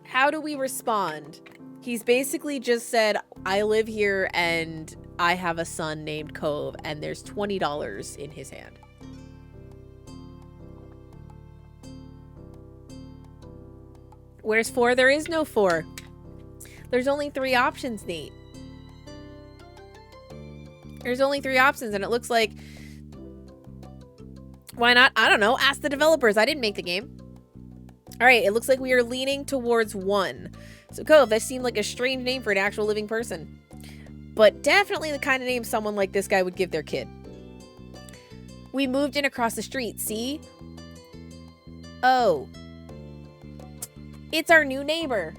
How do we respond? He's basically just said, I live here and I have a son named Cove, and there's $20 in his hand. Where's 4? There is no 4. There's only 3 options, Nate. There's only 3 options, and it looks like... Why not? I don't know. Ask the developers. I didn't make the game. All right, it looks like we are leaning towards 1. So, Cove, that seemed like a strange name for an actual living person. But definitely the kind of name someone like this guy would give their kid. We moved in across the street, see? Oh. It's our new neighbor.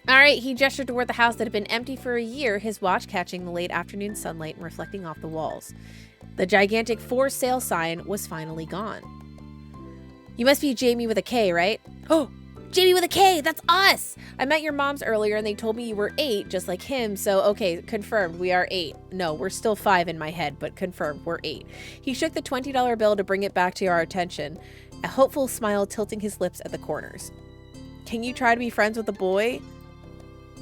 All right, he gestured toward the house that had been empty for a year, his watch catching the late afternoon sunlight and reflecting off the walls. The gigantic for sale sign was finally gone. You must be Jamie with a K, right? Oh, Jamie with a K, that's us. I met your moms earlier and they told me you were 8, just like him. So, okay, confirmed, we are 8. No, we're still 5 in my head, but confirmed, we're 8. He shook the $20 bill to bring it back to our attention, a hopeful smile tilting his lips at the corners. Can you try to be friends with the boy?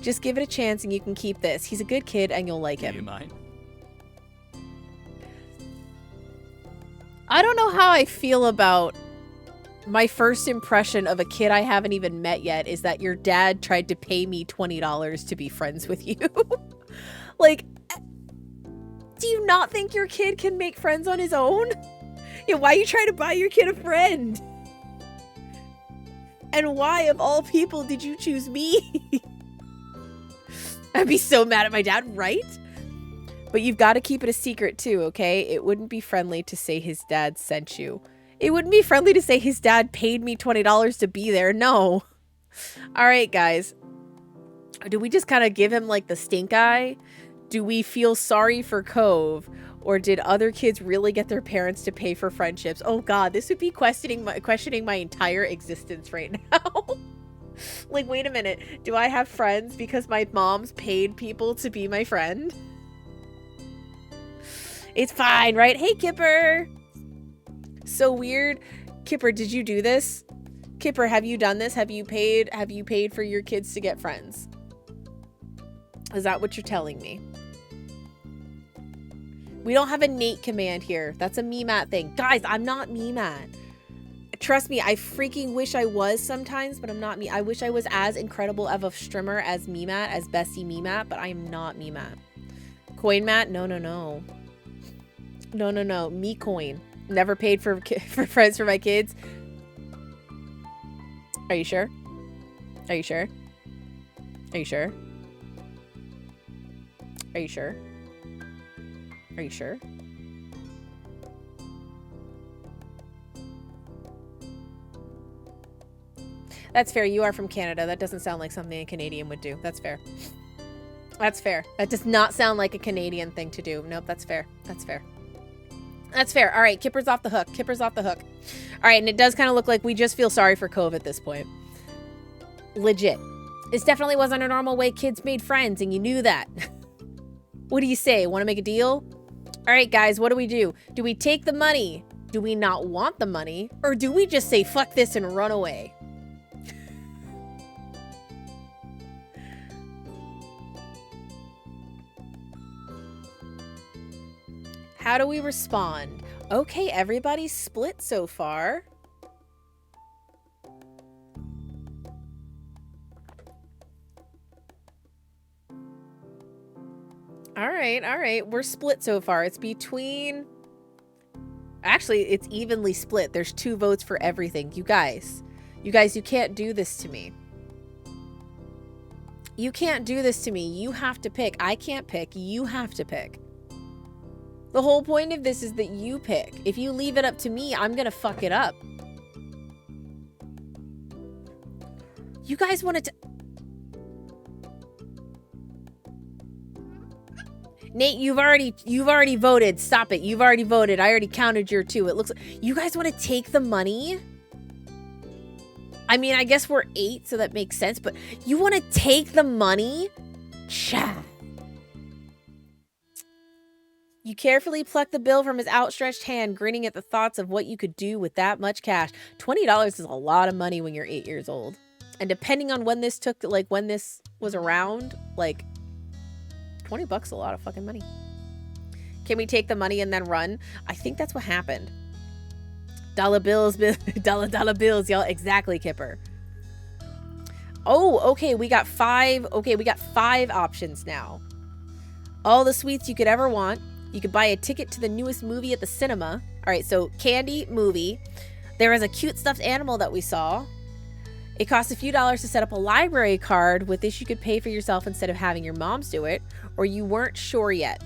Just give it a chance and you can keep this. He's a good kid and you'll like him. Do you mind? I don't know how I feel about my first impression of a kid I haven't even met yet is that your dad tried to pay me $20 to be friends with you. Like, do you not think your kid can make friends on his own? Yeah, why are you trying to buy your kid a friend? And why, of all people, did you choose me? I'd be so mad at my dad, right? But you've got to keep it a secret too, okay? It wouldn't be friendly to say his dad sent you. It wouldn't be friendly to say his dad paid me $20 to be there. No. All right, guys. Do we just kind of give him like the stink eye? Do we feel sorry for Cove? Or did other kids really get their parents to pay for friendships? Oh God, this would be questioning my entire existence right now. Like, wait a minute. Do I have friends because my mom's paid people to be my friend? It's fine, right? Hey, Kipper. So weird. Kipper, did you do this? Kipper, have you done this? Have you paid for your kids to get friends? Is that what you're telling me? We don't have a Nate command here. That's a Memat thing. Guys, I'm not Memat. Trust me, I freaking wish I was sometimes, but I'm not me. I wish I was as incredible of a streamer as Memat, as Bessie Memat, but I am not Memat. CoinMat? No, no, no. No, no, no. Me coin. Never paid for friends for my kids. Are you sure? Are you sure? Are you sure? Are you sure? Are you sure? That's fair. You are from Canada. That doesn't sound like something a Canadian would do. That's fair. That's fair. That does not sound like a Canadian thing to do. Nope, that's fair. That's fair. That's fair. All right, Kipper's off the hook. Kipper's off the hook. All right, and it does kind of look like we just feel sorry for Cove at this point. Legit. This definitely wasn't a normal way kids made friends, and you knew that. What do you say? Want to make a deal? All right, guys, what do we do? Do we take the money? Do we not want the money? Or do we just say, fuck this and run away? How do we respond? Okay, everybody's split so far. All right. We're split so far. It's between... Actually, it's evenly split. There's 2 votes for everything. You guys, you can't do this to me. You can't do this to me. You have to pick. I can't pick. You have to pick. The whole point of this is that you pick. If you leave it up to me, I'm gonna fuck it up. You guys wanted to... Nate, you've already voted. Stop it. You've already voted. I already counted your 2. It looks like you guys want to take the money? I mean, I guess we're 8, so that makes sense, but you want to take the money? Chat. You carefully plucked the bill from his outstretched hand, grinning at the thoughts of what you could do with that much cash. $20 is a lot of money when you're 8 years old. And depending on when this took, like when this was around, like $20 is a lot of fucking money. Can we take the money and then run? I think that's what happened. Dollar bills, dollar bills, y'all. Exactly, Kipper. Oh, okay, we got 5. Okay, we got 5 options now. All the sweets you could ever want. You could buy a ticket to the newest movie at the cinema. All right, so candy, movie. There was a cute stuffed animal that we saw. It costs a few dollars to set up a library card. With this, you could pay for yourself instead of having your moms do it. Or you weren't sure yet.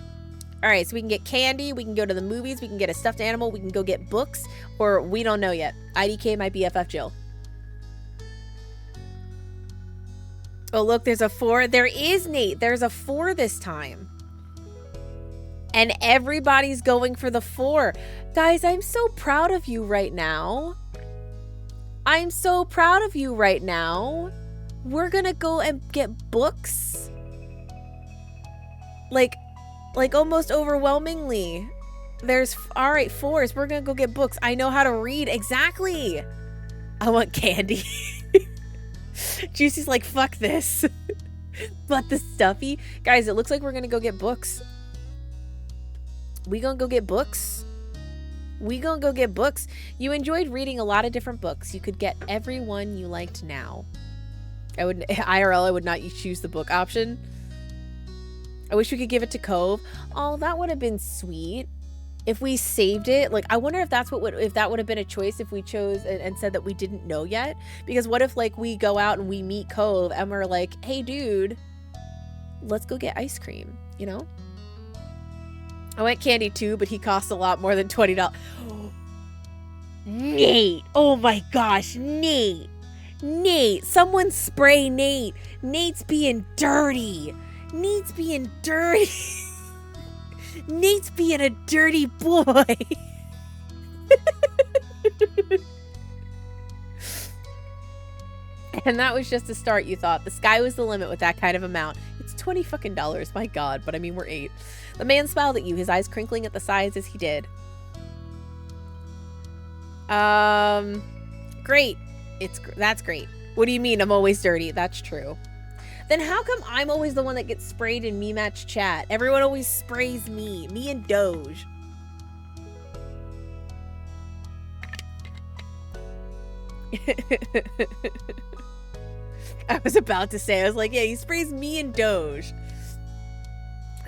All right, so we can get candy. We can go to the movies. We can get a stuffed animal. We can go get books. Or we don't know yet. IDK, my BFF Jill. Oh, look, there's a 4. There is, Nate. There's a 4 this time. And everybody's going for the 4. Guys, I'm so proud of you right now. I'm so proud of you right now. We're gonna go and get books. Like almost overwhelmingly. There's, all right, 4s. We're gonna go get books. I know how to read. Exactly. I want candy. Juicy's like, fuck this. But the stuffy. Guys, it looks like we're gonna go get books. We gonna go get books. We gonna go get books. You enjoyed reading a lot of different books. You could get every one you liked now. IRL, I would not choose the book option. I wish we could give it to Cove. Oh, that would have been sweet. If we saved it, like, I wonder if that's if that would have been a choice if we chose and said that we didn't know yet. Because what if, like, we go out and we meet Cove and we're like, hey, dude, let's go get ice cream, you know? I went candy too, but he costs a lot more than $20. Nate! Oh my gosh, Nate! Nate! Someone spray Nate! Nate's being dirty! Nate's being dirty! Nate's being a dirty boy! And that was just a start, you thought. The sky was the limit with that kind of amount. It's $20 fucking, my god, but I mean, we're 8. The man smiled at you, his eyes crinkling at the sides as he did. Great. That's great. What do you mean I'm always dirty? That's true. Then how come I'm always the one that gets sprayed in Me Match chat? Everyone always sprays me. Me and Doge. I was about to say, I was like, yeah, he sprays me and Doge.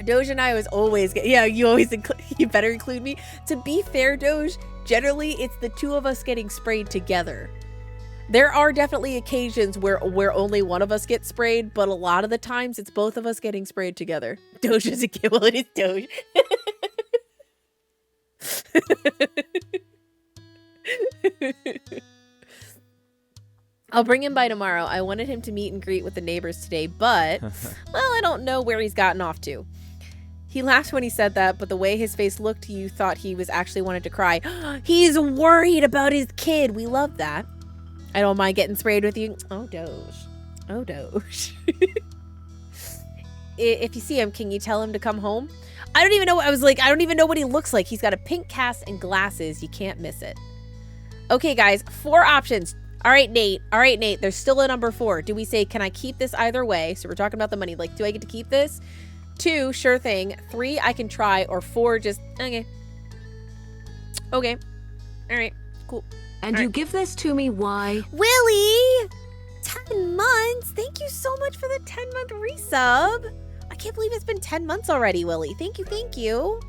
Doge and I was always, yeah, you always, you better include me. To be fair, Doge, generally it's the two of us getting sprayed together. There are definitely occasions where only one of us gets sprayed, but a lot of the times it's both of us getting sprayed together. Doge is a kid. Well, it is Doge. I'll bring him by tomorrow. I wanted him to meet and greet with the neighbors today, but, well, I don't know where he's gotten off to. He laughed when he said that, but the way his face looked, you thought he was actually wanted to cry. He's worried about his kid. We love that. I don't mind getting sprayed with you. Oh, Doge. Oh, Doge. If you see him, can you tell him to come home? I don't even know. I was like, I don't even know what he looks like. He's got a pink cast and glasses. You can't miss it. Okay, guys, 4 options. All right, Nate. All right, Nate. There's still a number 4. Do we say, can I keep this either way? So we're talking about the money. Like, do I get to keep this? 2, sure thing. 3, I can try. Or 4, just, okay. Okay. All right. Cool. And you give this to me, why? Willie! 10 months? Thank you so much for the 10-month resub. I can't believe it's been 10 months already, Willie. Thank you, thank you.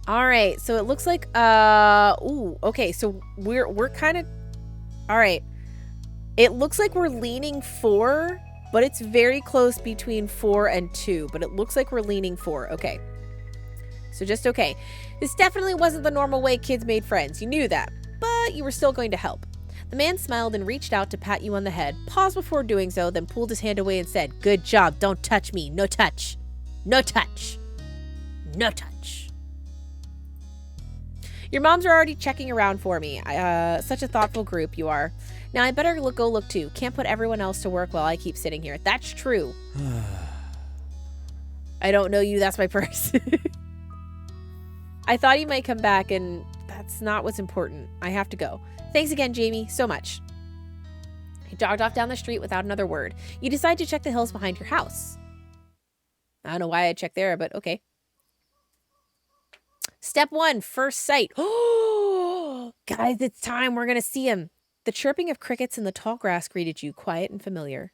All right, so it looks like, ooh, okay, so we're kind of, all right. It looks like we're leaning 4, but it's very close between 4 and 2, but it looks like we're leaning 4, okay. So just okay. This definitely wasn't the normal way kids made friends. You knew that. But you were still going to help. The man smiled and reached out to pat you on the head, paused before doing so, then pulled his hand away and said, good job, don't touch me, no touch. No touch. No touch. Your moms are already checking around for me. Such a thoughtful group you are. Now I better go look too. Can't put everyone else to work while I keep sitting here. That's true. I don't know you, that's my purse. I thought he might come back and that's not what's important. I have to go. Thanks again, Jamie, so much. He jogged off down the street without another word. You decide to check the hills behind your house. I don't know why I checked there, but okay. Step 1, first sight. Oh, guys, it's time. We're going to see him. The chirping of crickets in the tall grass greeted you, quiet and familiar.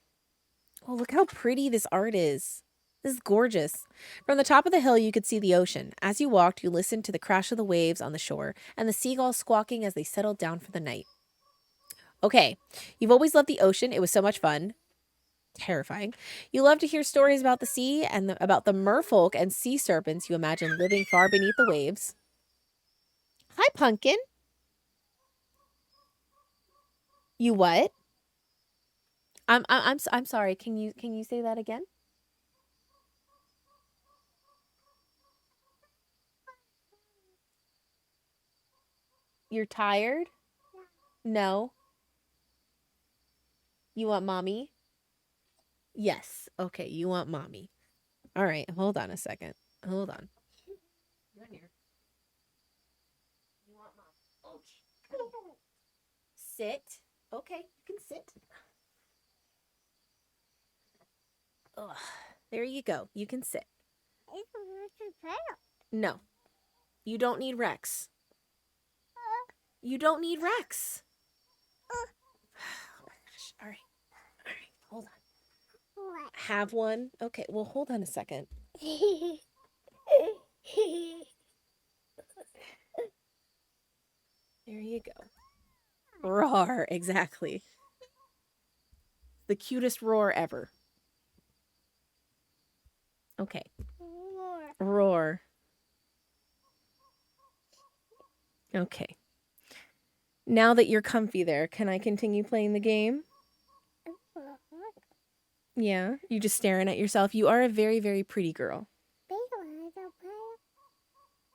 Oh, look how pretty this art is. This is gorgeous. From the top of the hill, you could see the ocean. As you walked, you listened to the crash of the waves on the shore and the seagulls squawking as they settled down for the night. Okay, you've always loved the ocean. It was so much fun. Terrifying. You love to hear stories about the sea and about the merfolk and sea serpents you imagine living far beneath the waves. Hi, Pumpkin. You what? I'm sorry. Can you say that again? You're tired? No. You want mommy? Yes. Okay, you want mommy. All right, hold on a second. Hold on. Come here. You want mom? Sit. Okay, you can sit. Ugh. There you go. You can sit. No. You don't need Rex. You don't need Rex. Oh my gosh. All right. All right. Hold on. Have one? Okay. Well, hold on a second. There you go. Roar. Exactly. The cutest roar ever. Okay. Roar. Okay. Now that you're comfy there, can I continue playing the game? Yeah, you just staring at yourself. You are a very, very pretty girl.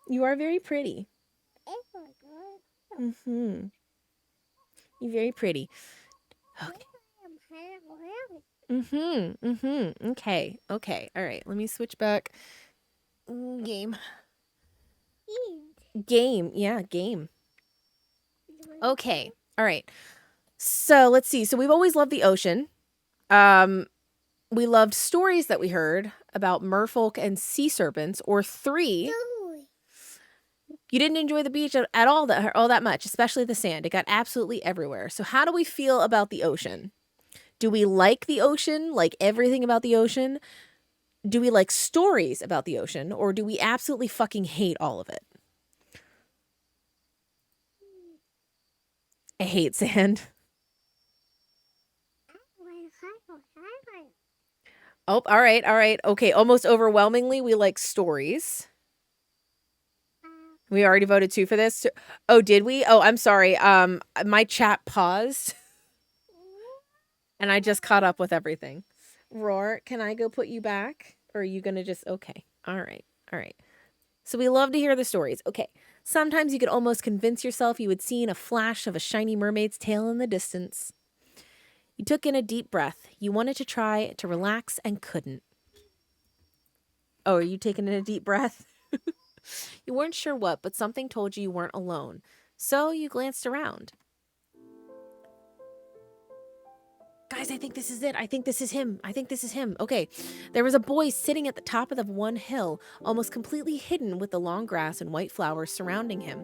You are very pretty. Mm-hmm. You're very pretty. Okay. Mm-hmm. Mm-hmm. Okay. Okay. All right. Let me switch back. Game. Game. Yeah, game. Okay. All right. So let's see. So we've always loved the ocean. We loved stories that we heard about merfolk and sea serpents, or 3. You didn't enjoy the beach at all that much, especially the sand. It got absolutely everywhere. So how do we feel about the ocean? Do we like the ocean, like everything about the ocean? Do we like stories about the ocean, or do we absolutely fucking hate all of it? I hate sand. Oh, all right, all right. Okay, almost overwhelmingly, we like stories. We already voted 2 for this. Oh, did we? Oh, I'm sorry. My chat paused. And I just caught up with everything. Roar, can I go put you back? Or are you going to just... Okay. All right. All right. So we love to hear the stories. Okay. Sometimes you could almost convince yourself you had seen a flash of a shiny mermaid's tail in the distance. You took in a deep breath. You wanted to try to relax and couldn't. Oh, are you taking in a deep breath? You weren't sure what, but something told you weren't alone. So you glanced around. Guys, I think this is it. I think this is him. I think this is him. Okay. There was a boy sitting at the top of the one hill, almost completely hidden with the long grass and white flowers surrounding him.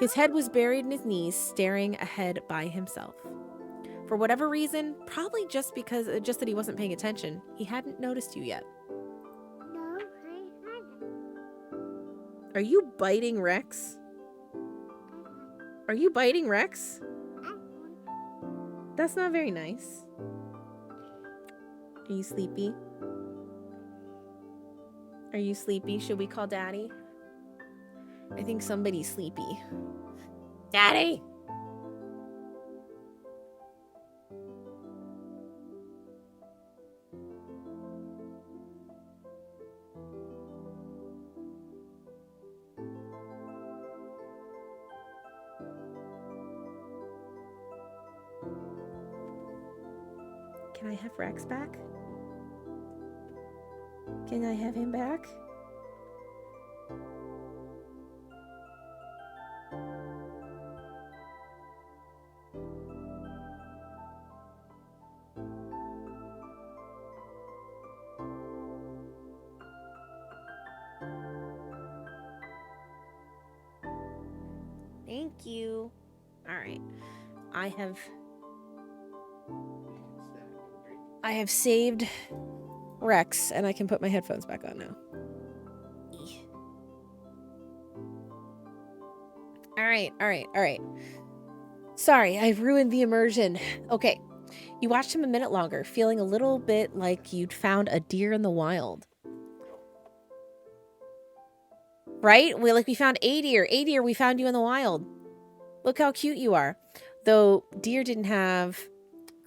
His head was buried in his knees, staring ahead by himself. For whatever reason, probably just that he wasn't paying attention, he hadn't noticed you yet. Are you biting Rex? Are you biting Rex? That's not very nice. Are you sleepy? Are you sleepy? Should we call Daddy? I think somebody's sleepy. Daddy! Can I have Rex back? Can I have him back? Thank you. All right. I have saved Rex, and I can put my headphones back on now. All right. Sorry, I've ruined the immersion. Okay. You watched him a minute longer, feeling a little bit like you'd found a deer in the wild. Right? We found a deer. A deer, we found you in the wild. Look how cute you are. Though deer didn't have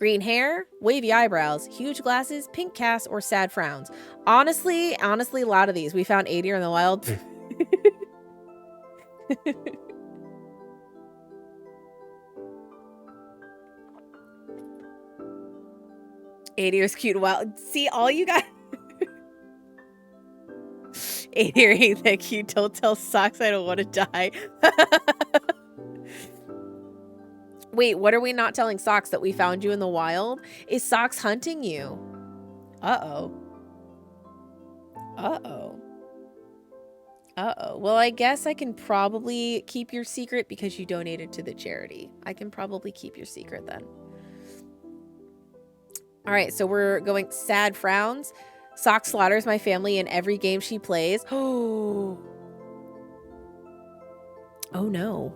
green hair, wavy eyebrows, huge glasses, pink casts, or sad frowns. Honestly, a lot of these. We found a deer in the wild. Adier's cute. Well, see, all you guys. Adier ain't that cute. Don't tell Socks I don't want to die. Wait, what are we not telling Socks? That we found you in the wild? Is Socks hunting you? Uh-oh. Uh-oh. Uh-oh. Well, I guess I can probably keep your secret because you donated to the charity. I can probably keep your secret then. All right, so we're going sad frowns. Sock slaughters my family in every game she plays. Oh. Oh no.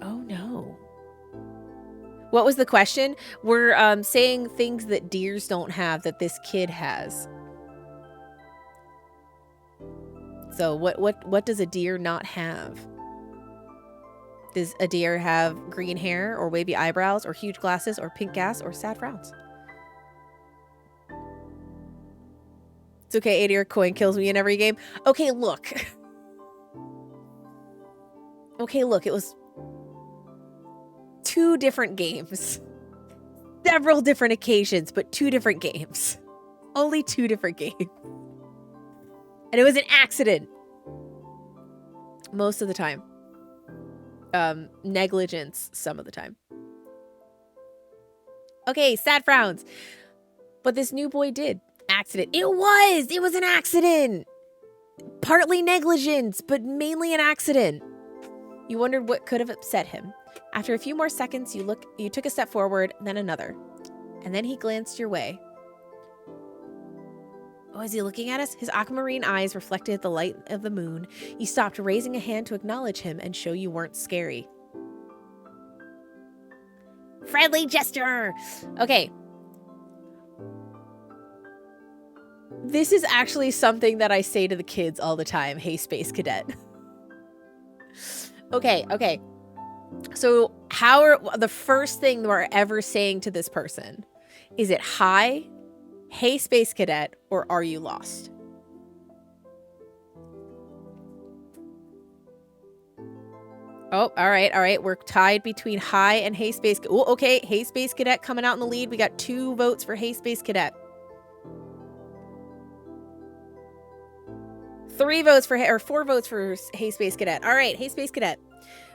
Oh no. What was the question? We're saying things that deers don't have that this kid has. So what does a deer not have? Does a deer have green hair or wavy eyebrows or huge glasses or pink gas or sad frowns? It's okay, Adier coin kills me in every game. Okay, look. Okay, look, it was 2 different games. Several different occasions, but 2 different games. Only 2 different games. And it was an accident. Most of the time. Negligence some of the time. Okay, sad frowns. But this new boy did. Accident. It was an accident. Partly negligence, but mainly an accident. You wondered what could have upset him. After a few more seconds, you took a step forward, then another. And then he glanced your way. Oh, is he looking at us? His aquamarine eyes reflected the light of the moon. You stopped, raising a hand to acknowledge him and show you weren't scary. Friendly gesture! Okay. This is actually something that I say to the kids all the time. Hey, Space Cadet. Okay. So the first thing we're ever saying to this person? Is it hi, hey Space Cadet, or are you lost? Oh, all right. We're tied between hi and hey Space Cadet. Oh, okay. Hey Space Cadet coming out in the lead. We got 2 votes for hey Space Cadet. 4 votes for hey Space Cadet. All right, hey Space Cadet.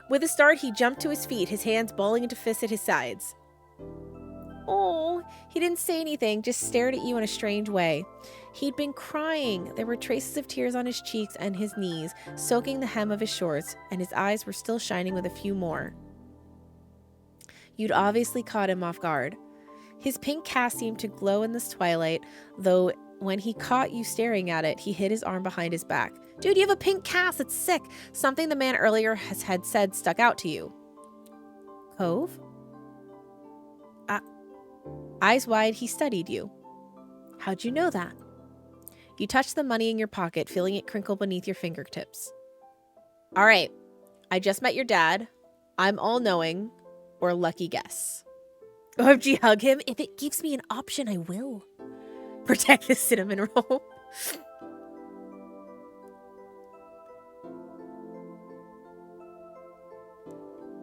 With a start, he jumped to his feet, his hands balling into fists at his sides. Oh, he didn't say anything, just stared at you in a strange way. He'd been crying. There were traces of tears on his cheeks and his knees, soaking the hem of his shorts, and his eyes were still shining with a few more. You'd obviously caught him off guard. His pink cast seemed to glow in this twilight, though when he caught you staring at it, he hid his arm behind his back. Dude, you have a pink cast. It's sick. Something the man earlier had said stuck out to you. Cove? Eyes wide, he studied you. How'd you know that? You touched the money in your pocket, feeling it crinkle beneath your fingertips. All right. I just met your dad. I'm all-knowing. Or lucky guess. OMG, hug him. If it gives me an option, I will. Protect the cinnamon roll.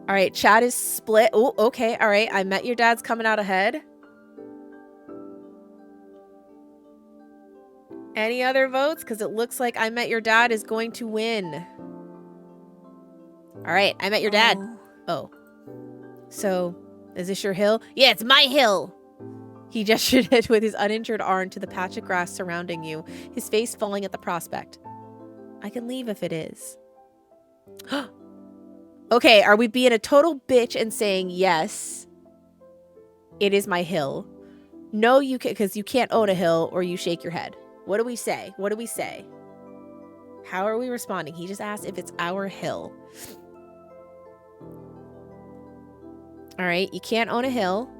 All right, chat is split. Oh, okay. All right, I met your dad's coming out ahead. Any other votes? Because it looks like I met your dad is going to win. All right, I met your dad. Oh. So, is this your hill? Yeah, it's my hill. He gestured it with his uninjured arm to the patch of grass surrounding you, his face falling at the prospect. I can leave if it is. Okay, are we being a total bitch and saying yes, it is my hill? No, you can, because you can't own a hill, or you shake your head. What do we say? What do we say? How are we responding? He just asked if it's our hill. All right, you can't own a hill.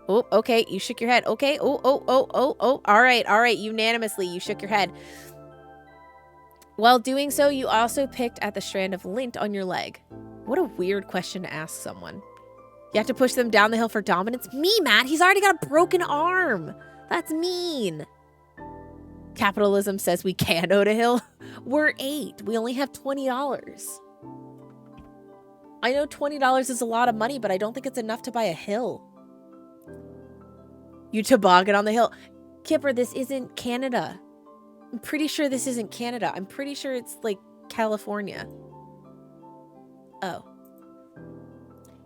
Oh, okay, you shook your head. Okay, oh. All right, unanimously, you shook your head. While doing so, you also picked at the strand of lint on your leg. What a weird question to ask someone. You have to push them down the hill for dominance? Me, Matt, he's already got a broken arm. That's mean. Capitalism says we can't own a hill. We're 8. We only have $20. I know $20 is a lot of money, but I don't think it's enough to buy a hill. You toboggan on the hill. Kipper, this isn't Canada. I'm pretty sure this isn't Canada. I'm pretty sure it's like California. Oh.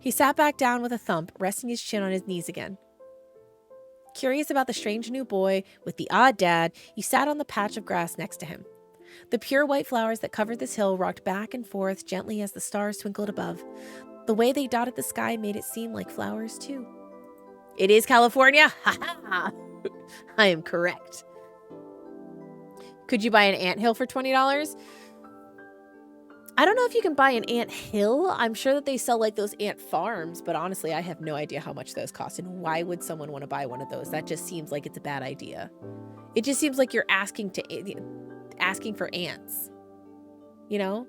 He sat back down with a thump, resting his chin on his knees again. Curious about the strange new boy with the odd dad, he sat on the patch of grass next to him. The pure white flowers that covered this hill rocked back and forth gently as the stars twinkled above. The way they dotted the sky made it seem like flowers too. It is California! Ha ha! I am correct. Could you buy an anthill for $20? I don't know if you can buy an ant hill. I'm sure that they sell like those ant farms, but honestly, I have no idea how much those cost. And why would someone want to buy one of those? That just seems like it's a bad idea. It just seems like you're asking for ants, you know?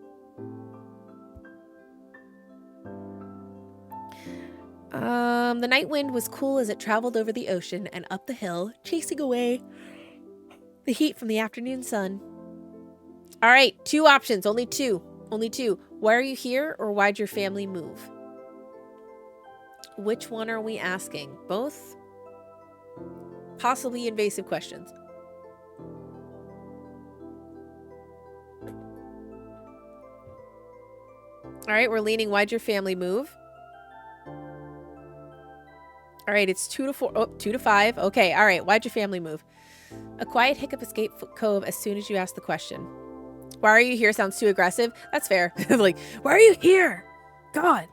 The night wind was cool as it traveled over the ocean and up the hill, chasing away the heat from the afternoon sun. All right, 2 options, only two. Only 2. Why are you here, or why'd your family move? Which one are we asking? Both? Possibly invasive questions. All right, we're leaning. Why'd your family move? All right, it's 2 to 4. Oh, 2 to 5. Okay, all right. Why'd your family move? A quiet hiccup escaped Cove as soon as you asked the question. Why are you here sounds too aggressive. That's fair. Like, why are you here? God.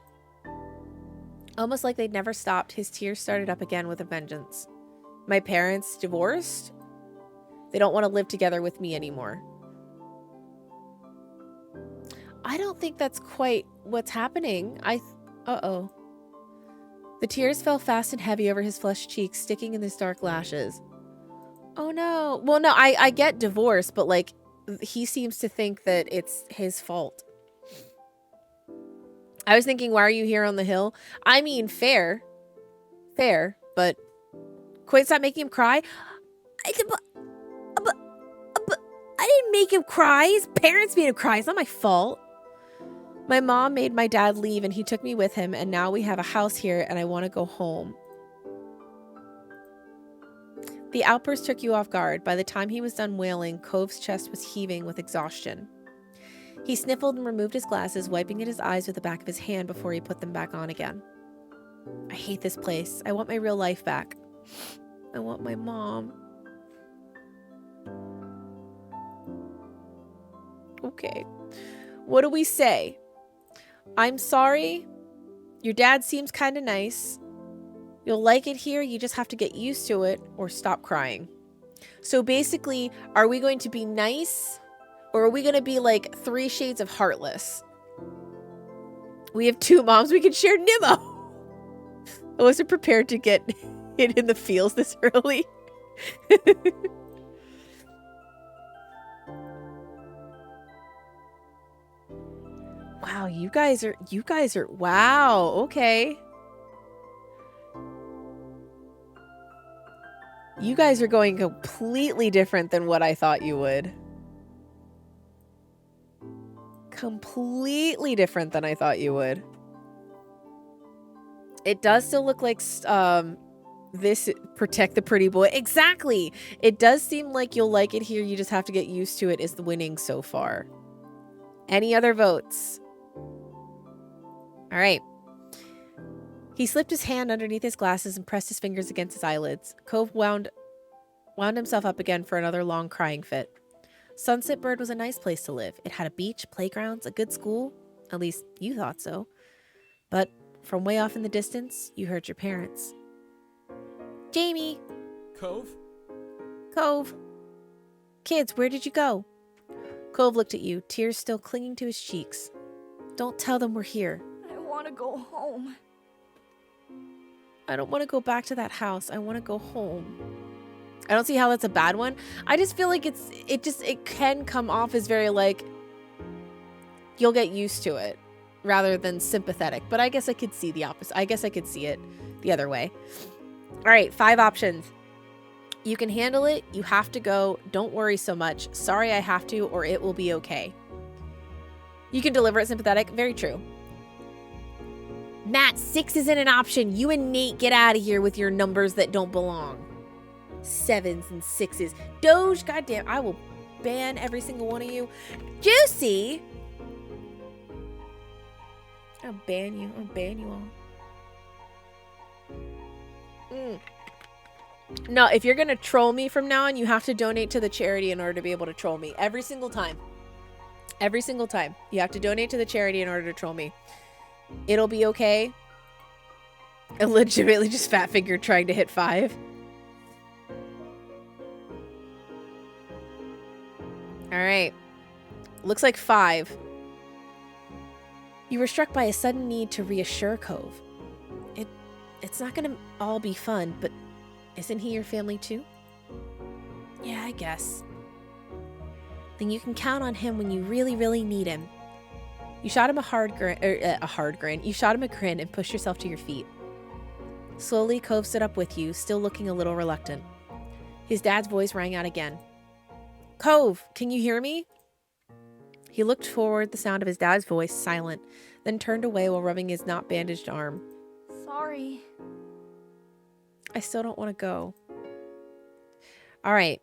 Almost like they'd never stopped, his tears started up again with a vengeance. My parents divorced? They don't want to live together with me anymore. I don't think that's quite what's happening. Uh-oh. The tears fell fast and heavy over his flushed cheeks, sticking in his dark lashes. Oh no. Well, no, I get divorce, but like, he seems to think that it's his fault. I was thinking, why are you here on the hill? I mean, fair, but quite stop making him cry. I didn't make him cry. His parents made him cry. It's not my fault. My mom made my dad leave and he took me with him, and now we have a house here and I want to go home. The outburst took you off guard. By the time he was done wailing, Cove's chest was heaving with exhaustion. He sniffled and removed his glasses, wiping at his eyes with the back of his hand before he put them back on again. I hate this place. I want my real life back. I want my mom. Okay. What do we say? I'm sorry. Your dad seems kind of nice. You'll like it here, you just have to get used to it or stop crying. So basically, are we going to be nice or are we going to be like 3 shades of heartless? We have 2 moms, we can share Nimmo. I wasn't prepared to get it in the feels this early. Wow, you guys are, wow, okay. You guys are going completely different than what I thought you would. Completely different than I thought you would. It does still look like this protect the pretty boy. Exactly. It does seem like you'll like it here. You just have to get used to it is the winning so far. Any other votes? All right. He slipped his hand underneath his glasses and pressed his fingers against his eyelids. Cove wound himself up again for another long crying fit. Sunset Bird was a nice place to live. It had a beach, playgrounds, a good school. At least you thought so. But from way off in the distance, you heard your parents. Jamie! Cove? Cove! Kids, where did you go? Cove looked at you, tears still clinging to his cheeks. Don't tell them we're here. I want to go home. I don't want to go back to that house. I want to go home. I don't see how that's a bad one. I just feel like it can come off as very like, you'll get used to it rather than sympathetic. But I guess I could see the opposite. I guess I could see it the other way. All right, 5 options. You can handle it. You have to go. Don't worry so much. Sorry I have to, or it will be okay. You can deliver it sympathetic. Very true. Matt, 6 isn't an option. You and Nate get out of here with your numbers that don't belong. 7s and 6s. Doge, goddamn, I will ban every single one of you. Juicy! I'll ban you. I'll ban you all. No, if you're going to troll me from now on, you have to donate to the charity in order to be able to troll me. Every single time. Every single time. You have to donate to the charity in order to troll me. It'll be okay. I legitimately just fat fingered trying to hit 5. Alright. Looks like 5. You were struck by a sudden need to reassure Cove. It's not gonna all be fun, but isn't he your family too? Yeah, I guess. Then you can count on him when you really, really need him. You shot him a hard grin. You shot him a grin and pushed yourself to your feet. Slowly, Cove stood up with you, still looking a little reluctant. His dad's voice rang out again. Cove, can you hear me? He looked forward, the sound of his dad's voice silent, then turned away while rubbing his not bandaged arm. Sorry. I still don't want to go. All right.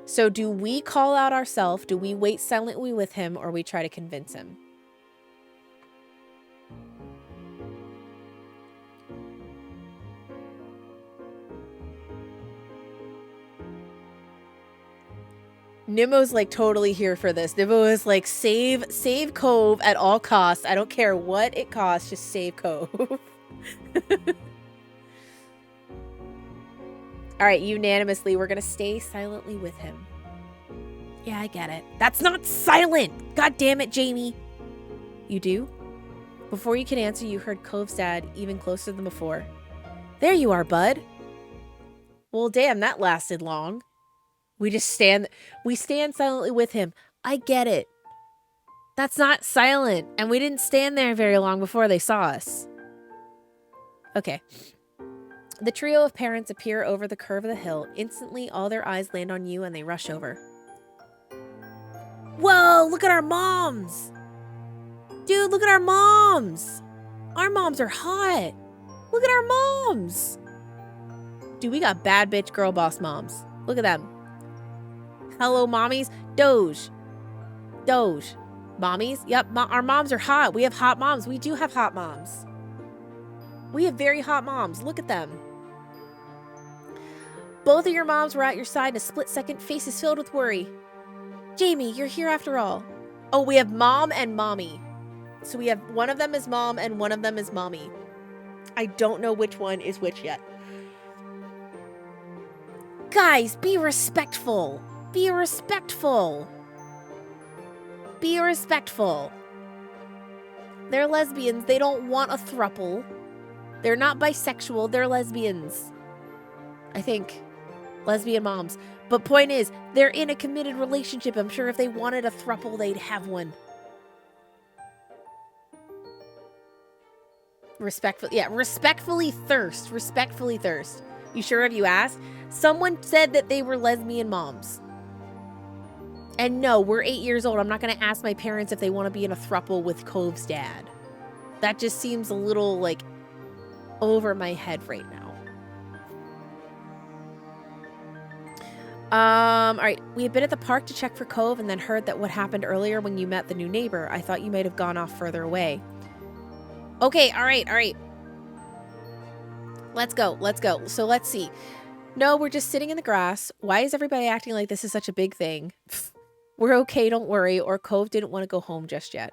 So do we call out ourselves? Do we wait silently with him, or we try to convince him? Nimmo's like totally here for this. Nimmo is like, save Cove at all costs. I don't care what it costs, just save Cove. All right, unanimously, we're going to stay silently with him. Yeah, I get it. That's not silent! God damn it, Jamie! You do? Before you could answer, you heard Cove's dad even closer than before. There you are, bud. Well, damn, that lasted long. We stand silently with him. I get it. That's not silent, and we didn't stand there very long before they saw us. Okay. The trio of parents appear over the curve of the hill. Instantly, all their eyes land on you and they rush over. Whoa, look at our moms! Dude, look at our moms! Our moms are hot! Look at our moms! Dude, we got bad bitch girl boss moms. Look at them. Hello, mommies. Doge. Mommies? Yep, our moms are hot. We have hot moms. We do have hot moms. We have very hot moms. Look at them. Both of your moms were at your side in a split second, faces filled with worry. Jamie, you're here after all. Oh, we have mom and mommy. So we have one of them is mom and one of them is mommy. I don't know which one is which yet. Guys, be respectful. Be respectful. Be respectful. They're lesbians. They don't want a throuple. They're not bisexual. They're lesbians. I think. Lesbian moms. But point is, they're in a committed relationship. I'm sure if they wanted a throuple, they'd have one. Respectfully. Yeah, respectfully thirst. Respectfully thirst. You sure have you asked? Someone said that they were lesbian moms. And no, we're 8 years old. I'm not going to ask my parents if they want to be in a throuple with Cove's dad. That just seems a little, like, over my head right now. All right. We had been at the park to check for Cove and then heard that what happened earlier when you met the new neighbor. I thought you might have gone off further away. Okay, all right. Let's go. So let's see. No, we're just sitting in the grass. Why is everybody acting like this is such a big thing? We're okay, don't worry. Or Cove didn't want to go home just yet.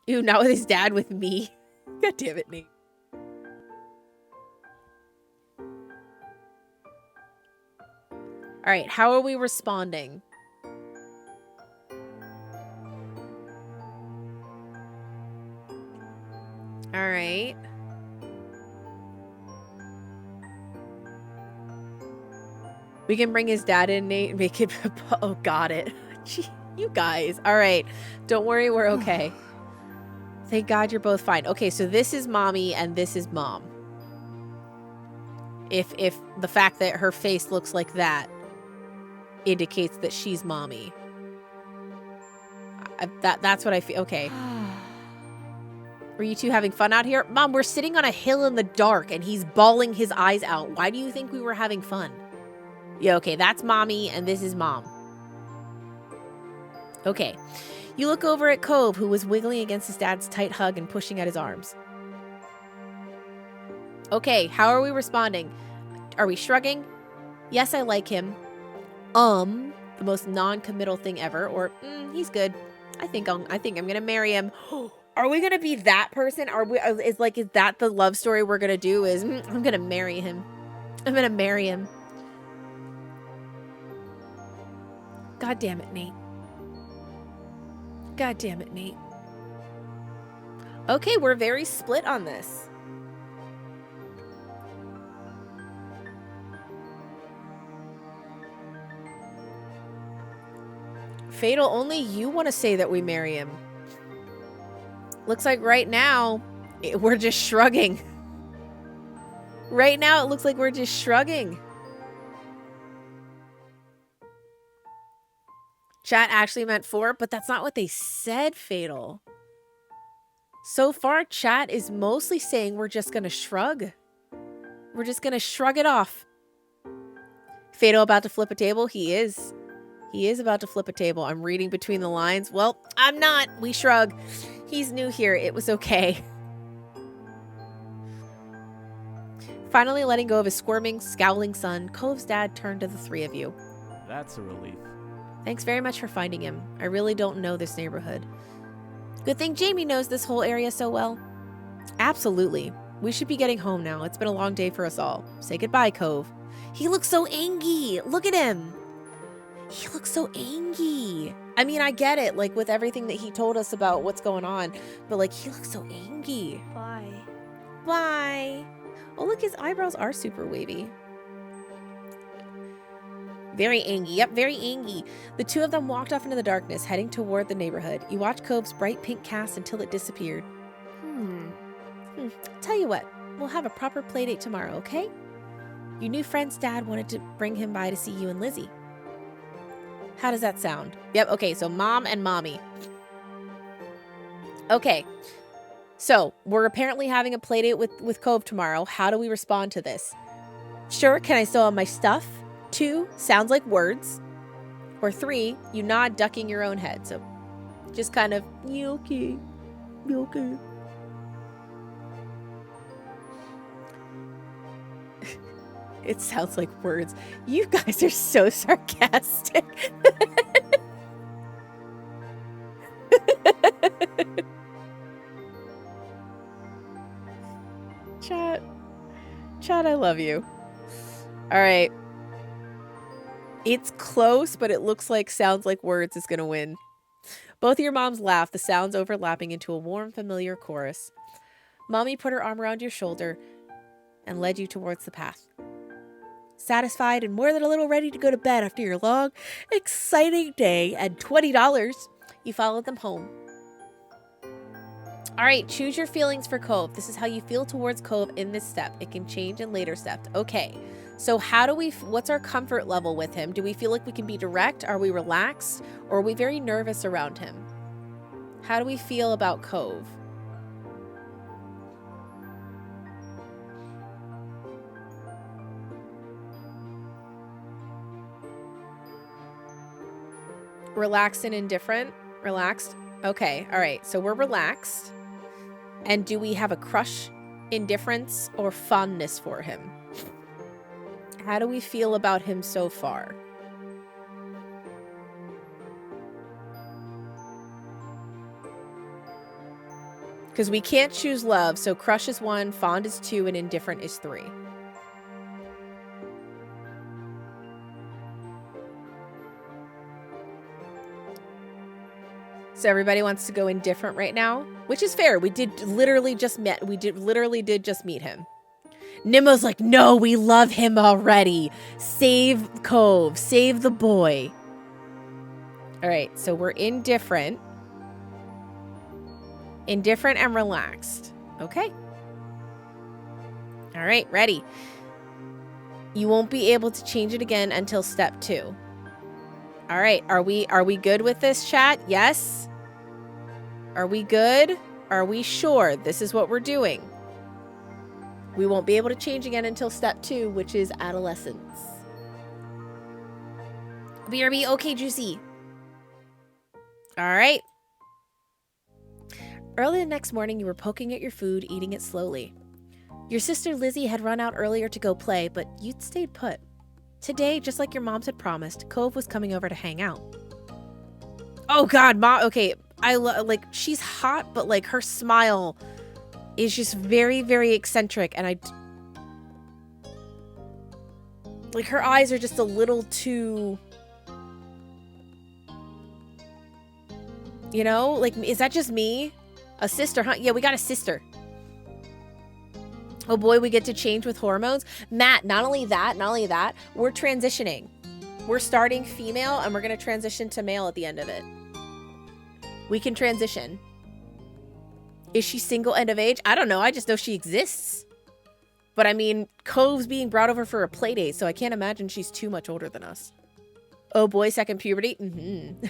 Ew, not with his dad, with me. God damn it, Nate. All right, how are we responding? All right. We can bring his dad in, Nate, and make it... Oh, got it. Gee, you guys. All right. Don't worry, we're okay. Thank God you're both fine. Okay, so this is mommy and this is mom. If the fact that her face looks like that indicates that she's mommy. That's what I feel. Okay. Are you two having fun out here? Mom, we're sitting on a hill in the dark and he's bawling his eyes out. Why do you think we were having fun? Yeah, okay, that's Mommy and this is Mom. Okay. You look over at Cove, who was wiggling against his dad's tight hug and pushing at his arms. Okay, how are we responding? Are we shrugging? Yes, I like him. The most non-committal thing ever. Or, he's good. I think I'm gonna marry him. Are we gonna be that person? Is that the love story we're gonna do? Is I'm gonna marry him. I'm gonna marry him. God damn it, Nate. God damn it, Nate. Okay, we're very split on this. Fatal, only you want to say that we marry him. Looks like right now, we're just shrugging. Right now, it looks like we're just shrugging. Chat actually meant 4, but that's not what they said, Fatal. So far, chat is mostly saying we're just going to shrug. We're just going to shrug it off. Fatal about to flip a table? He is. He is about to flip a table. I'm reading between the lines. Well, I'm not. We shrug. He's new here. It was okay. Finally letting go of his squirming, scowling son, Cove's dad turned to the three of you. That's a relief. Thanks very much for finding him. I really don't know this neighborhood. Good thing Jamie knows this whole area so well. Absolutely. We should be getting home now. It's been a long day for us all. Say goodbye, Cove. He looks so angry. Look at him. He looks so angry. I mean, I get it, like, with everything that he told us about what's going on, but, like, he looks so angry. Bye. Bye. Oh, look, his eyebrows are super wavy. Very angry. Yep, very angry. The two of them walked off into the darkness, heading toward the neighborhood. You watched Cove's bright pink cast until it disappeared. Tell you what, we'll have a proper playdate tomorrow, okay? Your new friend's dad wanted to bring him by to see you and Lizzie. How does that sound? Yep, okay, so Mom and Mommy. Okay, so we're apparently having a playdate with Cove tomorrow. How do we respond to this? Sure, can I still have my stuff? 2, sounds like words. Or 3, you nod, ducking your own head. So just kind of, you okay? You okay? It sounds like words. You guys are so sarcastic. Chat, I love you. All right. It's close, but it looks like sounds like words is going to win. Both of your moms laugh, the sounds overlapping into a warm, familiar chorus. Mommy put her arm around your shoulder and led you towards the path. Satisfied and more than a little ready to go to bed after your long, exciting day and $20, you followed them home. All right, choose your feelings for Cove. This is how you feel towards Cove in this step. It can change in later steps. Okay, so what's our comfort level with him? Do we feel like we can be direct? Are we relaxed? Or are we very nervous around him? How do we feel about Cove? Relaxed and indifferent? Relaxed? Okay, all right. So we're relaxed. And do we have a crush, indifference, or fondness for him? How do we feel about him so far? Because we can't choose love, so crush is 1, fond is 2, and indifferent is 3. So everybody wants to go indifferent right now, which is fair. We literally just meet him. Nimmo's like, no, we love him already. Save Cove, save the boy. All right, so we're indifferent. Indifferent and relaxed. Okay. All right, ready. You won't be able to change it again until step 2. All right, are we good with this, chat? Yes? Are we good? Are we sure this is what we're doing? We won't be able to change again until step 2, which is adolescence. BRB, okay, Juicy. All right. Early the next morning, you were poking at your food, eating it slowly. Your sister Lizzie had run out earlier to go play, but you'd stayed put. Today, just like your moms had promised, Cove was coming over to hang out. Oh God, Mom. Okay, like she's hot, but like her smile is just very, very eccentric, and like her eyes are just a little too, you know, like, is that just me? A sister, huh? Yeah, we got a sister. Oh boy, we get to change with hormones. Matt, not only that, we're transitioning. We're starting female and we're going to transition to male at the end of it. We can transition. Is she single, end of age? I don't know. I just know she exists. But I mean, Cove's being brought over for a play date, so I can't imagine she's too much older than us. Oh boy, second puberty? Mm-hmm.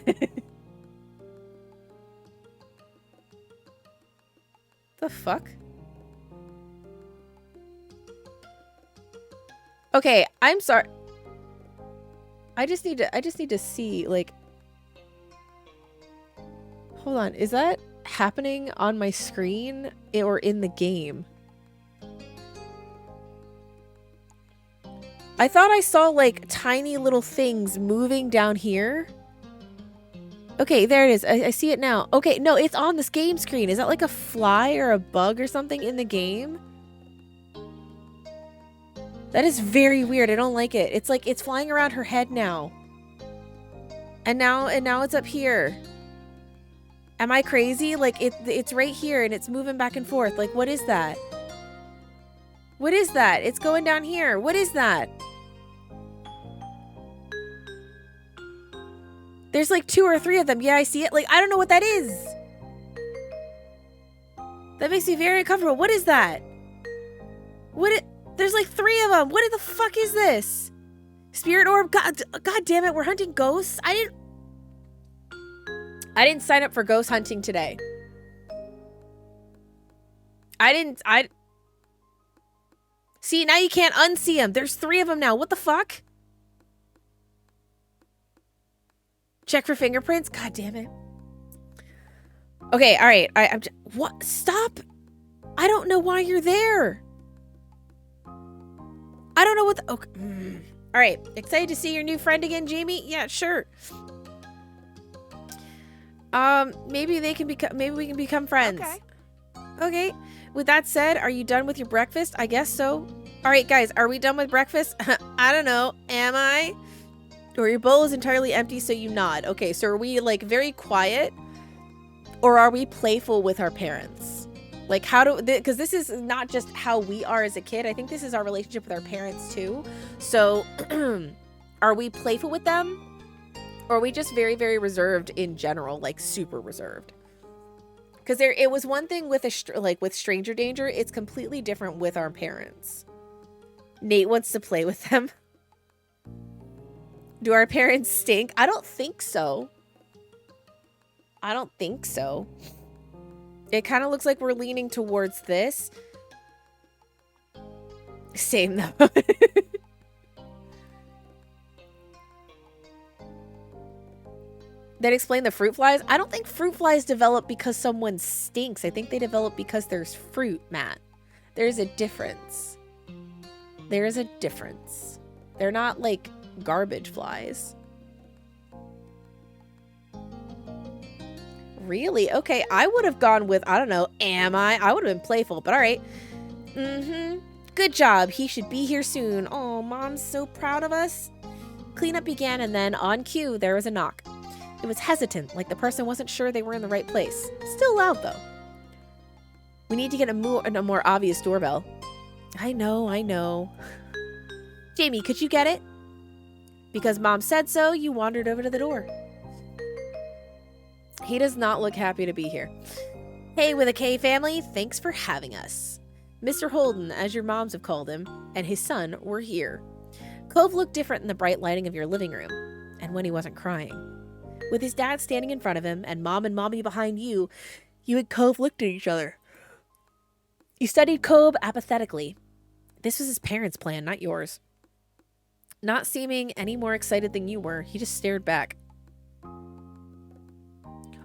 The fuck? Okay, I'm sorry. I just need to see, like, hold on, is that happening on my screen or in the game? I thought I saw like tiny little things moving down here. Okay, there it is. I see it now. Okay, no, it's on this game screen. Is that like a fly or a bug or something in the game? That is very weird. I don't like it. It's like it's flying around her head now. And now it's up here. Am I crazy? Like it's right here and it's moving back and forth. Like, what is that? What is that? It's going down here. What is that? There's like 2 or 3 of them. Yeah, I see it. Like, I don't know what that is. That makes me very uncomfortable. What is that? There's like 3 of them. What the fuck is this? Spirit orb? God damn it. We're hunting ghosts. I didn't sign up for ghost hunting today. See, now you can't unsee them. There's 3 of them now. What the fuck? Check for fingerprints? God damn it. Okay, all right. What? Stop. I don't know why you're there. I don't know what the... Okay. All right. Excited to see your new friend again, Jamie? Yeah, sure. Maybe we can become friends. Okay. Okay. With that said, are you done with your breakfast? I guess so. All right, guys, are we done with breakfast? I don't know. Am I? Or your bowl is entirely empty, so you nod. Okay, so are we like very quiet? Or are we playful with our parents? Like because this is not just how we are as a kid. I think this is our relationship with our parents too. So are we playful with them? Or are we just very, very reserved in general, like super reserved? Because it was one thing with with stranger danger. It's completely different with our parents. Nate wants to play with them. Do our parents stink? I don't think so. I don't think so. It kind of looks like we're leaning towards this. Same though. That explain the fruit flies? I don't think fruit flies develop because someone stinks. I think they develop because there's fruit, Matt. There's a difference. There is a difference. They're not like garbage flies. Really? Okay, I would have gone with, I don't know, am I? I would have been playful, but all right. Good job. He should be here soon. Oh, Mom's so proud of us. Cleanup began, and then on cue, there was a knock. It was hesitant, like the person wasn't sure they were in the right place. Still loud, though. We need to get a more obvious doorbell. I know. Jamie, could you get it? Because Mom said so, you wandered over to the door. He does not look happy to be here. Hey, with a K family, thanks for having us. Mr. Holden, as your moms have called him, and his son were here. Cove looked different in the bright lighting of your living room, and when he wasn't crying. With his dad standing in front of him, and Mom and Mommy behind you, You and Cove looked at each other. You studied Cove apathetically. This was his parents' plan, not yours. Not seeming any more excited than you were, he just stared back.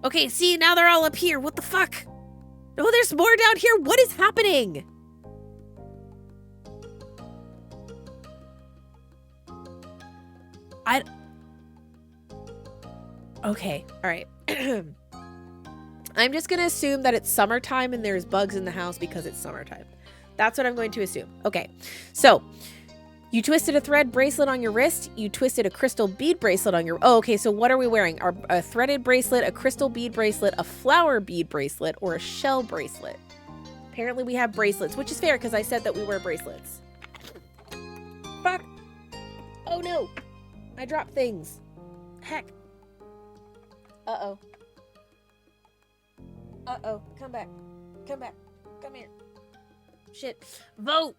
Okay, see, now they're all up here. What the fuck? Oh, there's more down here. What is happening? Okay, all right. I'm just going to assume that it's summertime and there's bugs in the house because it's summertime. That's what I'm going to assume. Okay, so you twisted a thread bracelet on your wrist. You twisted a crystal bead bracelet on your... Oh, okay, so what are we wearing? A threaded bracelet, a crystal bead bracelet, a flower bead bracelet, or a shell bracelet? Apparently we have bracelets, which is fair because I said that we wear bracelets. Fuck. Oh, no. I dropped things. Heck. Uh-oh. Uh-oh. Come back. Come back. Come here. Shit. Vote.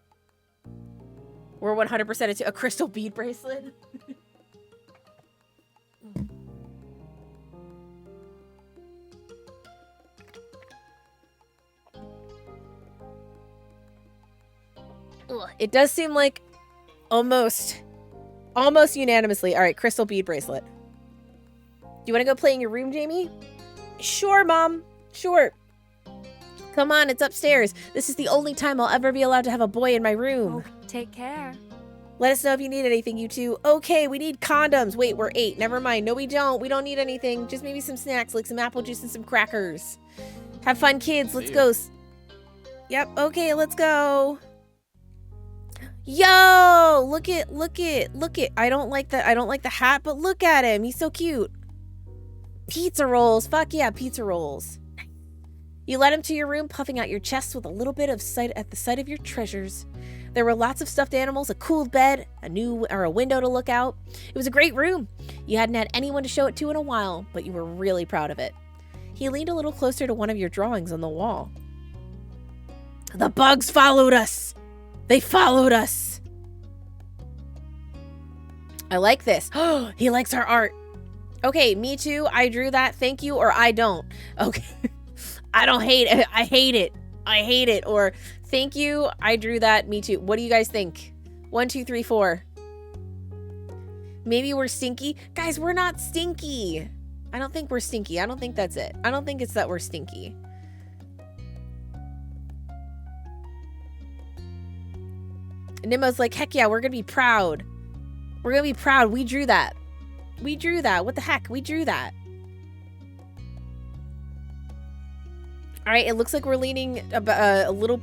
We're 100% into a crystal bead bracelet. It does seem like almost unanimously. All right, crystal bead bracelet. Do you want to go play in your room, Jamie? Sure, Mom. Sure. Come on, it's upstairs. This is the only time I'll ever be allowed to have a boy in my room. Oh, take care. Let us know if you need anything, you two. Okay, we need condoms. Wait, we're 8. Never mind. No, we don't. We don't need anything. Just maybe some snacks, like some apple juice and some crackers. Have fun, kids. Let's go. Yep. Okay, let's go. Yo, look it. I don't like the hat, but look at him. He's so cute. Pizza rolls. Fuck yeah, pizza rolls. You led him to your room, puffing out your chest with a little bit of sight at the sight of your treasures. There were lots of stuffed animals, a cool bed, a window to look out. It was a great room. You hadn't had anyone to show it to in a while, but you were really proud of it. He leaned a little closer to one of your drawings on the wall. The bugs followed us. They followed us. I like this. Oh, he likes our art. Okay, me too. I drew that. Thank you, or I don't. Okay. I don't hate it. I hate it. I hate it. Or thank you. I drew that. Me too. What do you guys think? 1, 2, 3, 4. Maybe we're stinky. Guys, we're not stinky. I don't think we're stinky. I don't think that's it. I don't think it's that we're stinky. Nimmo's like, heck yeah, we're going to be proud. We're going to be proud. We drew that. We drew that. What the heck? We drew that. All right, it looks like we're leaning a little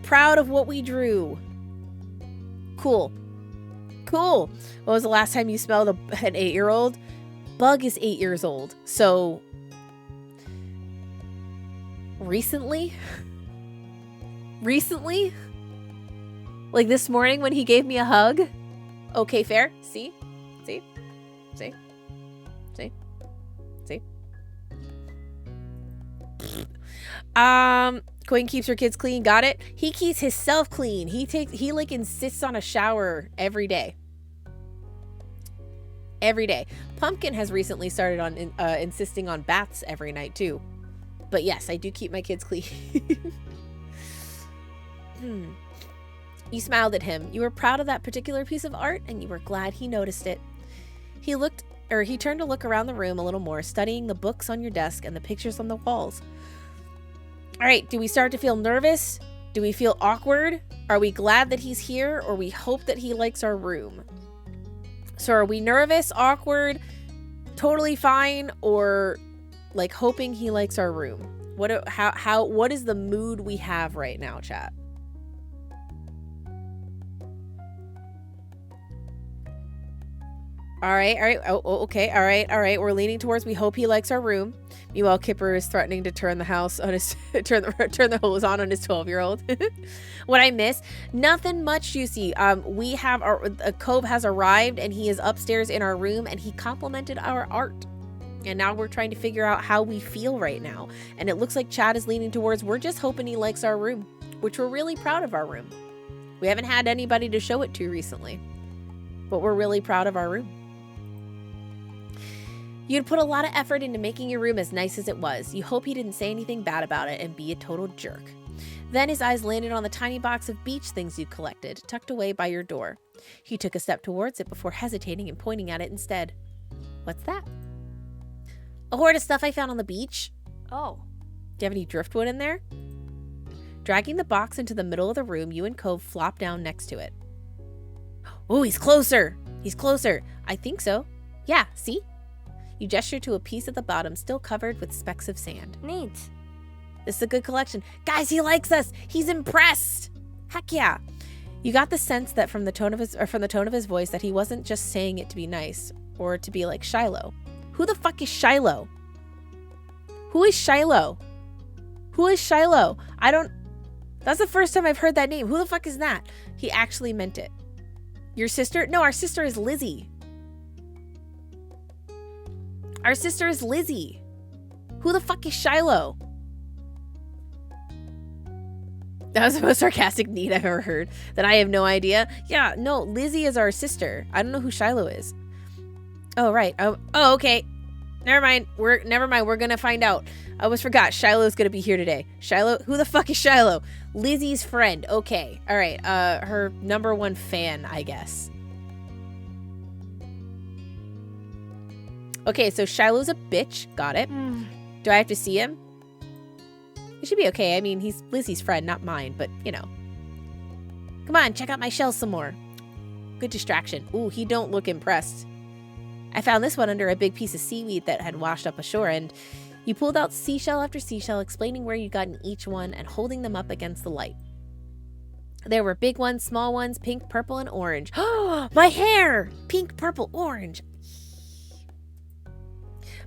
proud of what we drew. Cool. Cool. When was the last time you smelled an 8-year-old? Bug is 8 years old. So, recently? Recently? Like this morning when he gave me a hug? Okay, fair. See? See? See? See? See? Coin keeps her kids clean. Got it. He keeps himself clean. He like insists on a shower every day. Every day. Pumpkin has recently started on insisting on baths every night too. But yes, I do keep my kids clean. You smiled at him. You were proud of that particular piece of art and you were glad he noticed it. He turned to look around the room a little more, studying the books on your desk and the pictures on the walls. All right, do we start to feel nervous? Do we feel awkward? Are we glad that he's here, or we hope that he likes our room? So are we nervous, awkward, totally fine, or like hoping he likes our room? What is the mood we have right now, chat? All right. Oh, okay. All right. We're leaning towards we hope he likes our room. Meanwhile, Kipper is threatening to turn the house on his turn the hose on his 12-year-old. What I miss? Nothing much, Juicy. We have Cove has arrived and he is upstairs in our room and he complimented our art. And now we're trying to figure out how we feel right now. And it looks like Chad is leaning towards we're just hoping he likes our room, which we're really proud of our room. We haven't had anybody to show it to recently, but we're really proud of our room. You'd put a lot of effort into making your room as nice as it was. You hope he didn't say anything bad about it and be a total jerk. Then his eyes landed on the tiny box of beach things you'd collected, tucked away by your door. He took a step towards it before hesitating and pointing at it instead. What's that? A hoard of stuff I found on the beach. Oh. Do you have any driftwood in there? Dragging the box into the middle of the room, you and Cove flopped down next to it. Oh, he's closer. He's closer. I think so. Yeah, see? You gesture to a piece at the bottom still covered with specks of sand. Neat. This is a good collection. Guys, he likes us. He's impressed. Heck yeah. You got the sense that from the tone of his voice that he wasn't just saying it to be nice or to be like Shiloh. Who the fuck is Shiloh? Who is Shiloh? Who is Shiloh? That's the first time I've heard that name. Who the fuck is that? He actually meant it. Your sister? No, our sister is Lizzie. Our sister is Lizzie. Who the fuck is Shiloh? That was the most sarcastic need I've ever heard. That I have no idea. Yeah, no, Lizzie is our sister. I don't know who Shiloh is. Oh, right. Oh, okay. Never mind. We're gonna find out. I almost forgot. Shiloh's gonna be here today. Shiloh? Who the fuck is Shiloh? Lizzie's friend. Okay. All right. Her #1 fan, I guess. Okay, so Shiloh's a bitch. Got it. Do I have to see him? It should be okay. I mean, he's Lizzie's friend, not mine, but, you know. Come on, check out my shells some more. Good distraction. Ooh, he don't look impressed. I found this one under a big piece of seaweed that had washed up ashore, and you pulled out seashell after seashell, explaining where you'd gotten each one and holding them up against the light. There were big ones, small ones, pink, purple, and orange. Oh, my hair! Pink, purple, orange.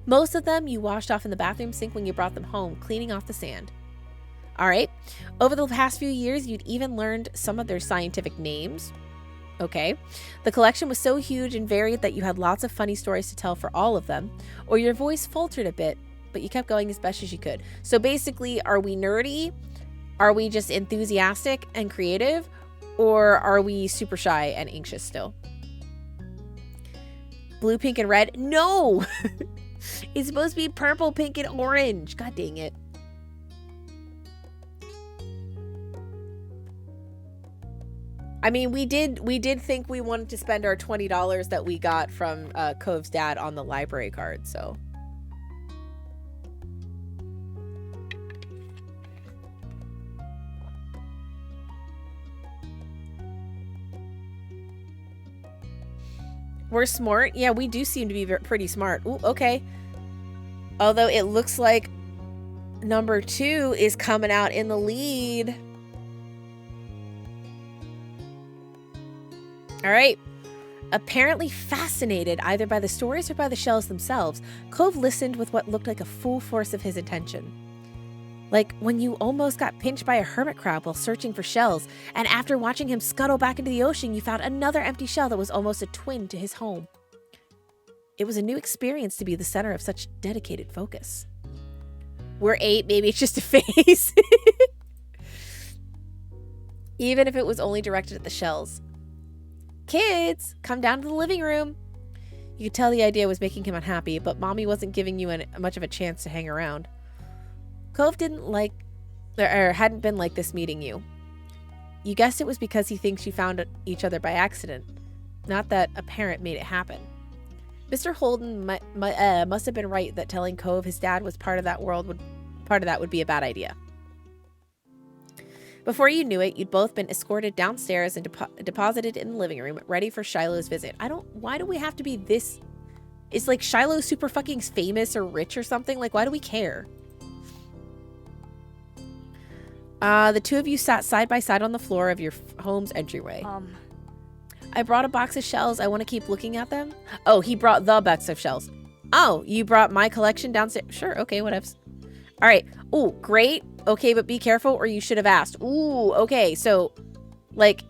Most of them you washed off in the bathroom sink when you brought them home, cleaning off the sand. All right. Over the past few years, you'd even learned some of their scientific names. Okay. The collection was so huge and varied that you had lots of funny stories to tell for all of them, or your voice faltered a bit, but you kept going as best as you could. So basically, are we nerdy? Are we just enthusiastic and creative? Or are we super shy and anxious still? Blue, pink, and red? No! It's supposed to be purple, pink, and orange. God dang it. I mean, we did think we wanted to spend our $20 that we got from Cove's dad on the library card, so. We're smart. Yeah, we do seem to be pretty smart. Ooh, okay. Although it looks like #2 is coming out in the lead. All right. Apparently fascinated either by the stories or by the shells themselves, Cove listened with what looked like a full force of his attention. Like when you almost got pinched by a hermit crab while searching for shells, and after watching him scuttle back into the ocean, you found another empty shell that was almost a twin to his home. It was a new experience to be the center of such dedicated focus. We're 8, maybe it's just a phase. Even if it was only directed at the shells. Kids, come down to the living room. You could tell the idea was making him unhappy, but Mommy wasn't giving you much of a chance to hang around. Cove didn't like, or hadn't been like this meeting you. You guessed it was because he thinks you found each other by accident, not that a parent made it happen. Mr. Holden must have been right that telling Cove his dad was part of that would be a bad idea. Before you knew it, you'd both been escorted downstairs and deposited in the living room, ready for Shiloh's visit. Why do we have to be this? Is like Shiloh super fucking famous or rich or something? Like, why do we care? The two of you sat side by side on the floor of your home's entryway. I brought a box of shells. I want to keep looking at them. Oh, he brought the box of shells. Oh, you brought my collection downstairs. Sure, okay, whatevs. All right. Oh, great. Okay, but be careful or you should have asked. Ooh, okay. So, like,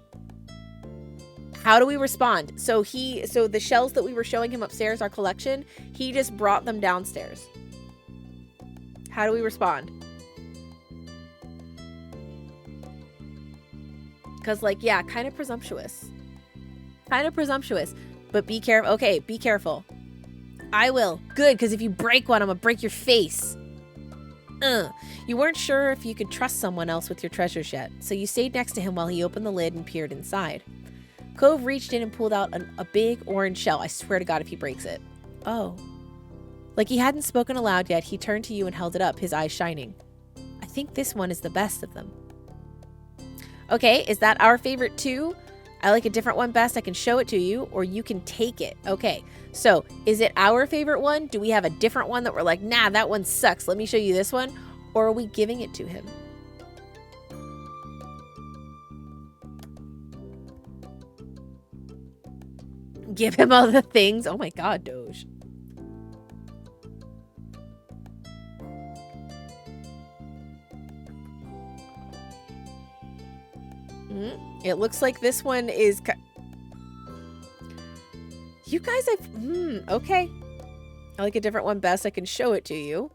how do we respond? So the shells that we were showing him upstairs, our collection, he just brought them downstairs. How do we respond? Because, like, yeah, kind of presumptuous. Kind of presumptuous. But be careful. Okay, be careful. I will. Good, because if you break one, I'm gonna break your face. You weren't sure if you could trust someone else with your treasures yet, so you stayed next to him while he opened the lid and peered inside. Cove reached in and pulled out a big orange shell. I swear to God if he breaks it. Oh. Like he hadn't spoken aloud yet, he turned to you and held it up, his eyes shining. I think this one is the best of them. Okay, is that our favorite too? I like a different one best. I can show it to you, or you can take it. Okay, so is it our favorite one? Do we have a different one that we're like, nah, that one sucks. Let me show you this one. Or are we giving it to him? Give him all the things. Oh my God, Doge. It looks like this one is... You guys, okay. I like a different one best. I can show it to you.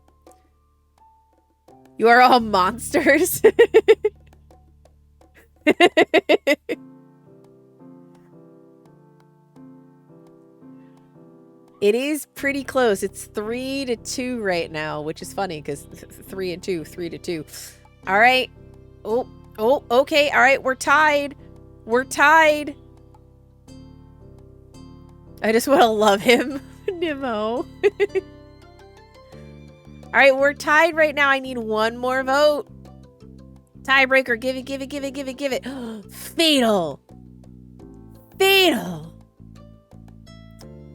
You are all monsters. It is pretty close. It's 3-2 right now, which is funny because 3 and 2, 3-2. All right. Oh, okay. All right. We're tied. We're tied. I just want to love him, Nemo. All right. We're tied right now. I need one more vote. Tiebreaker. Give it, give it, give it, give it, give it. Fatal. Fatal.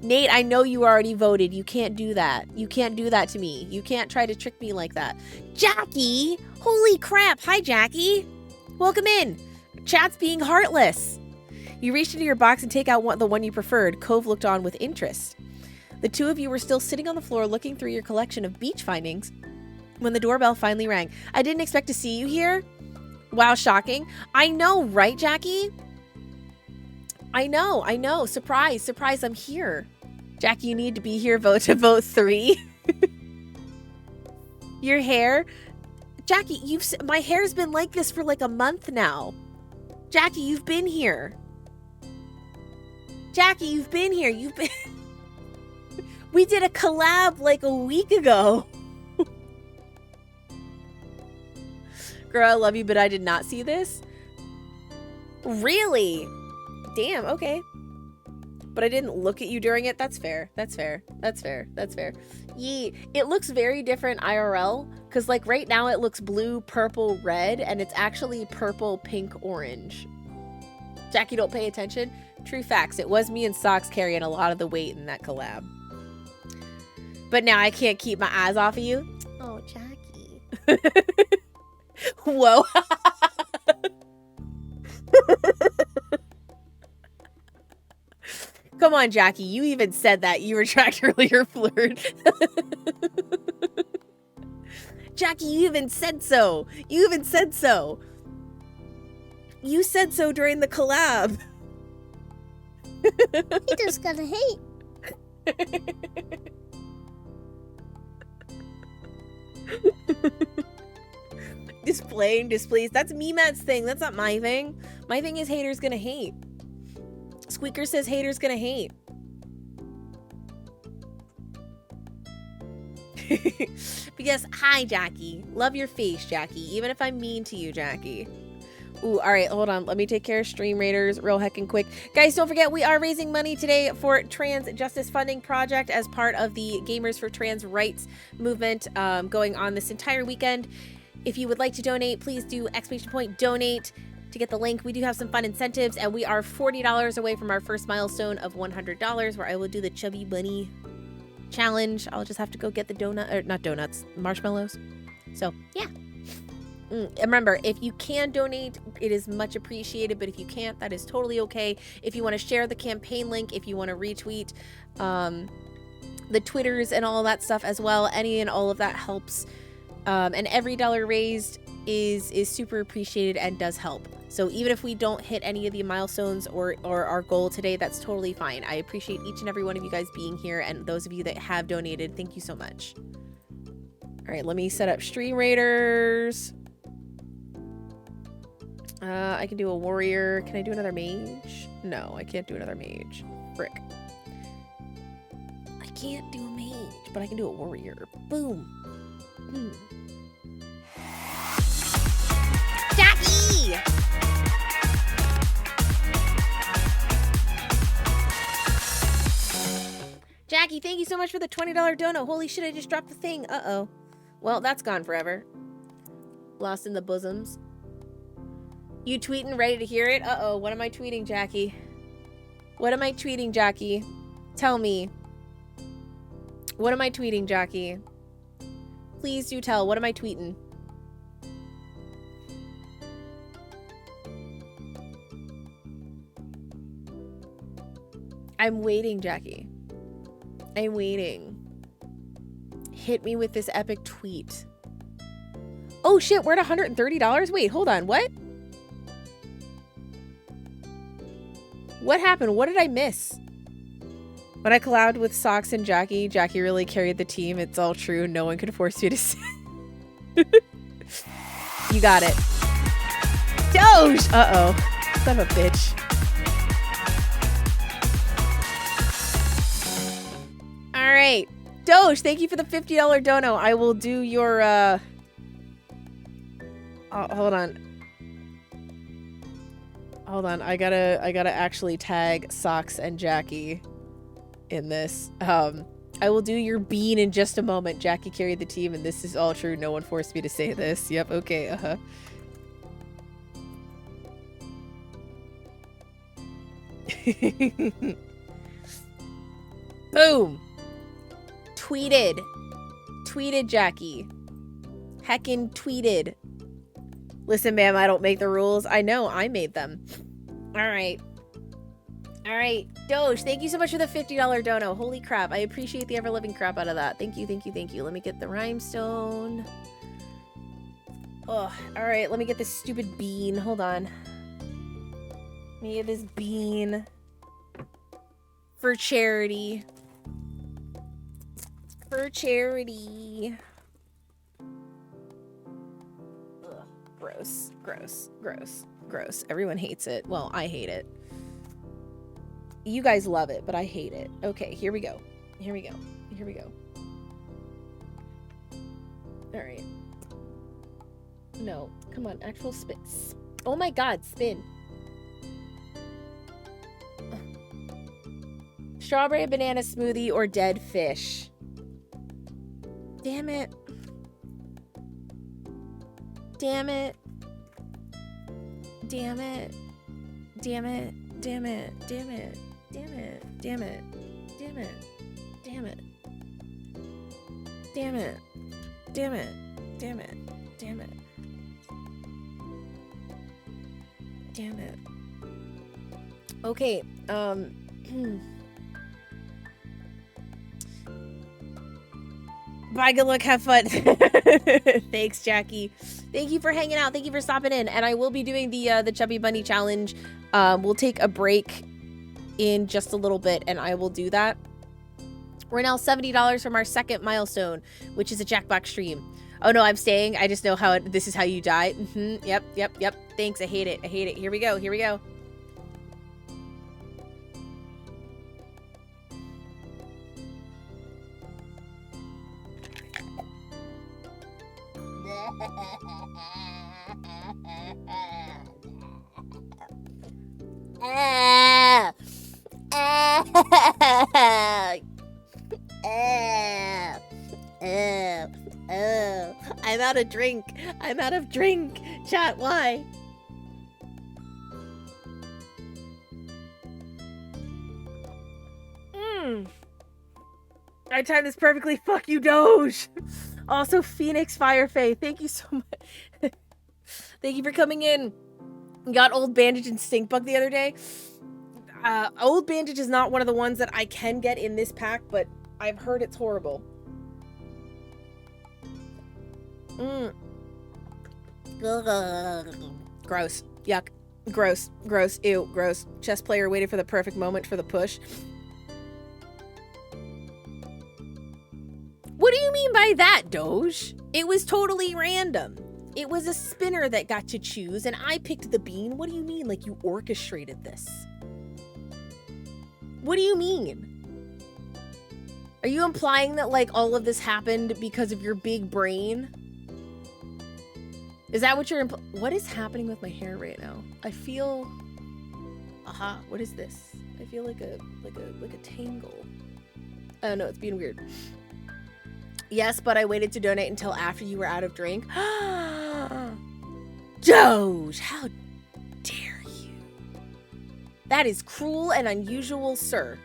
Nate, I know you already voted. You can't do that. You can't do that to me. You can't try to trick me like that. Jackie! Holy crap. Hi, Jackie. Welcome in. Chat's being heartless. You reached into your box and take out the one you preferred. Cove looked on with interest. The two of you were still sitting on the floor looking through your collection of beach findings when the doorbell finally rang. I didn't expect to see you here. Wow, shocking. I know, right, Jackie? I know. Surprise, surprise, I'm here. Jackie, you need to be here to vote 3. Your hair? Jackie, my hair's been like this for like a month now. Jackie, you've been here. Jackie, you've been here. We did a collab like a week ago. Girl, I love you, but I did not see this. Really? Damn, okay. But I didn't look at you during it. That's fair. That's fair. That's fair. That's fair. Yee. It looks very different IRL. Because like right now it looks blue, purple, red. And it's actually purple, pink, orange. Jackie, don't pay attention. True facts. It was me and Socks carrying a lot of the weight in that collab. But now I can't keep my eyes off of you. Oh, Jackie. Whoa. Come on, Jackie. You even said that. You retract earlier flirt. Jackie, you even said so. You even said so. You said so during the collab. He just gotta hate. Displeased. That's Matt's thing. That's not my thing. My thing is haters gonna hate. Squeaker says haters gonna hate. Because, hi, Jackie. Love your face, Jackie. Even if I'm mean to you, Jackie. Ooh, all right, hold on. Let me take care of Stream Raiders real heckin' quick. Guys, don't forget, we are raising money today for Trans Justice Funding Project as part of the Gamers for Trans Rights movement going on this entire weekend. If you would like to donate, please do !donate to get the link. We do have some fun incentives, and we are $40 away from our first milestone of $100, where I will do the Chubby Bunny challenge. I'll just have to go get the not donuts, marshmallows. So, yeah. And remember, if you can donate, it is much appreciated, but if you can't, that is totally okay. If you want to share the campaign link, if you want to retweet the Twitters and all that stuff as well, any and all of that helps. And every dollar raised is super appreciated and does help. So even if we don't hit any of the milestones or our goal today, that's totally fine. I appreciate each and every one of you guys being here, and those of you that have donated, thank you so much. All right, let me set up Stream Raiders. I can do a warrior. Can I do another mage? No, I can't do another mage. Frick. I can't do a mage, but I can do a warrior. Boom. Mm. Jackie! Jackie, thank you so much for the $20 dono. Holy shit, I just dropped the thing. Uh-oh. Well, that's gone forever. Lost in the bosoms. You tweeting, ready to hear it? Uh-oh, what am I tweeting, Jackie? What am I tweeting, Jackie? Tell me. What am I tweeting, Jackie? Please do tell. What am I tweeting? I'm waiting, Jackie. I'm waiting. Hit me with this epic tweet. Oh shit, we're at $130? Wait, hold on. What? What happened? What did I miss? When I collabed with Socks and Jackie, Jackie really carried the team. It's all true. No one could force you to say. You got it. Doge! Uh-oh. Son of a bitch. All right. Doge, thank you for the $50 dono. I will do your, oh, hold on. Hold on. I gotta actually tag Socks and Jackie in this. I will do your bean in just a moment. Jackie carried the team, and this is all true. No one forced me to say this. Yep, okay, uh-huh. Boom! Tweeted. Tweeted, Jackie. Heckin' tweeted. Listen, ma'am, I don't make the rules. I know, I made them. Alright. Alright. Doge, thank you so much for the $50 dono. Holy crap, I appreciate the ever-living crap out of that. Thank you, thank you, thank you. Let me get the rhinestone. Oh, alright, let me get this stupid bean. Hold on. Let me get this bean. For charity. For charity. Ugh, gross, gross, gross, gross. Everyone hates it. Well, I hate it. You guys love it, but I hate it. Okay, here we go. Here we go. Here we go. All right. No, come on, actual spin. Oh my god, spin. Strawberry banana smoothie or dead fish. Damn it. Damn it. Damn it. Damn it. Damn it. Damn it. Damn it. Damn it. Damn it. Damn it. Damn it. Damn it. Damn it. Damn it. Damn it. Okay, bye, good luck, have fun. Thanks, Jackie. Thank you for hanging out. Thank you for stopping in. And I will be doing the Chubby Bunny challenge. We'll take a break in just a little bit, and I will do that. We're now $70 from our second milestone, which is a Jackbox stream. Oh no, I'm staying. I just know how this is how you die. Yep, yep, yep. Thanks. I hate it. I hate it. Here we go. Here we go. I'm out of drink. I'm out of drink. Chat, why? I timed this perfectly. Fuck you, Doge. Also, Phoenix Fireface, thank you so much. Thank you for coming in. Got Old Bandage and Stinkbug the other day. Old Bandage is not one of the ones that I can get in this pack, but I've heard it's horrible. Gross. Yuck. Gross. Gross. Ew. Gross. Chess player waited for the perfect moment for the push. What do you mean by that, Doge? It was totally random. It was a spinner that got to choose, and I picked the bean. What do you mean, like you orchestrated this? What do you mean? Are you implying that, like, all of this happened because of your big brain? Is that what you're what is happening with my hair right now? I feel... Aha, what is this? I feel like a tangle. Oh no, it's being weird. Yes, but I waited to donate until after you were out of drink. Doge, how dare you? That is cruel and unusual, sir.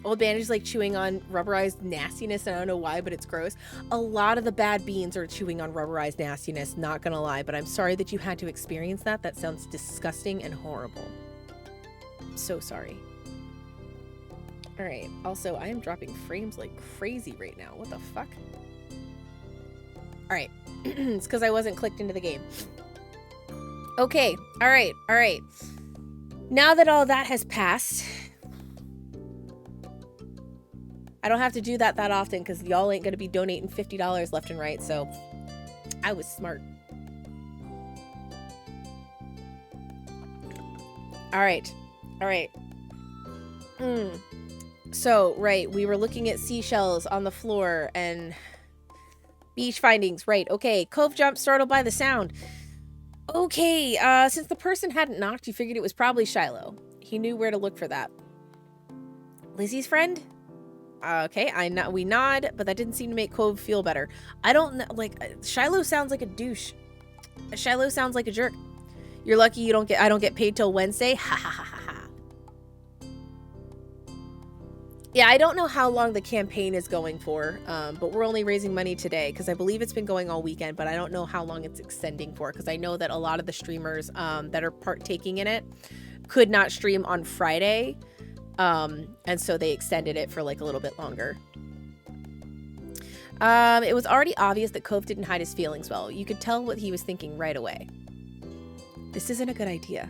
Old Bandage like chewing on rubberized nastiness, and I don't know why, but it's gross. A lot of the bad beans are chewing on rubberized nastiness, not gonna lie, but I'm sorry that you had to experience that. That sounds disgusting and horrible. I'm so sorry. Alright, also, I am dropping frames like crazy right now. What the fuck? Alright, it's because I wasn't clicked into the game. Okay, alright, alright. Now that all that has passed... I don't have to do that often because y'all ain't going to be donating $50 left and right, so I was smart. All right. All right. So, right, we were looking at seashells on the floor and beach findings. Right, okay. Cove jump startled by the sound. Okay, since the person hadn't knocked, you figured it was probably Shiloh. He knew where to look for that. Lizzie's friend? Okay, we nod, but that didn't seem to make Cove feel better. I don't know, like, Shiloh sounds like a douche. Shiloh sounds like a jerk. You're lucky I don't get paid till Wednesday. Ha ha ha ha ha. Yeah, I don't know how long the campaign is going for, but we're only raising money today because I believe it's been going all weekend, but I don't know how long it's extending for because I know that a lot of the streamers that are partaking in it could not stream on Friday. And so they extended it for like a little bit longer. It was already obvious that Cove didn't hide his feelings well. You could tell what he was thinking right away. This isn't a good idea.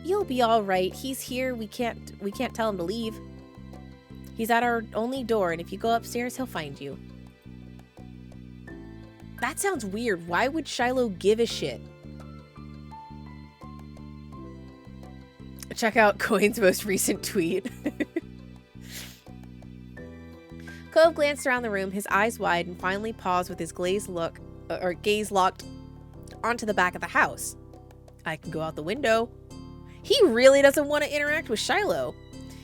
You'll be all right. He's here. We can't tell him to leave. He's at our only door, and if you go upstairs, he'll find you. That sounds weird. Why would Shiloh give a shit? Check out Coin's most recent tweet. Cove glanced around the room, his eyes wide, and finally paused with his gaze locked onto the back of the house. I can go out the window. He really doesn't want to interact with Shiloh.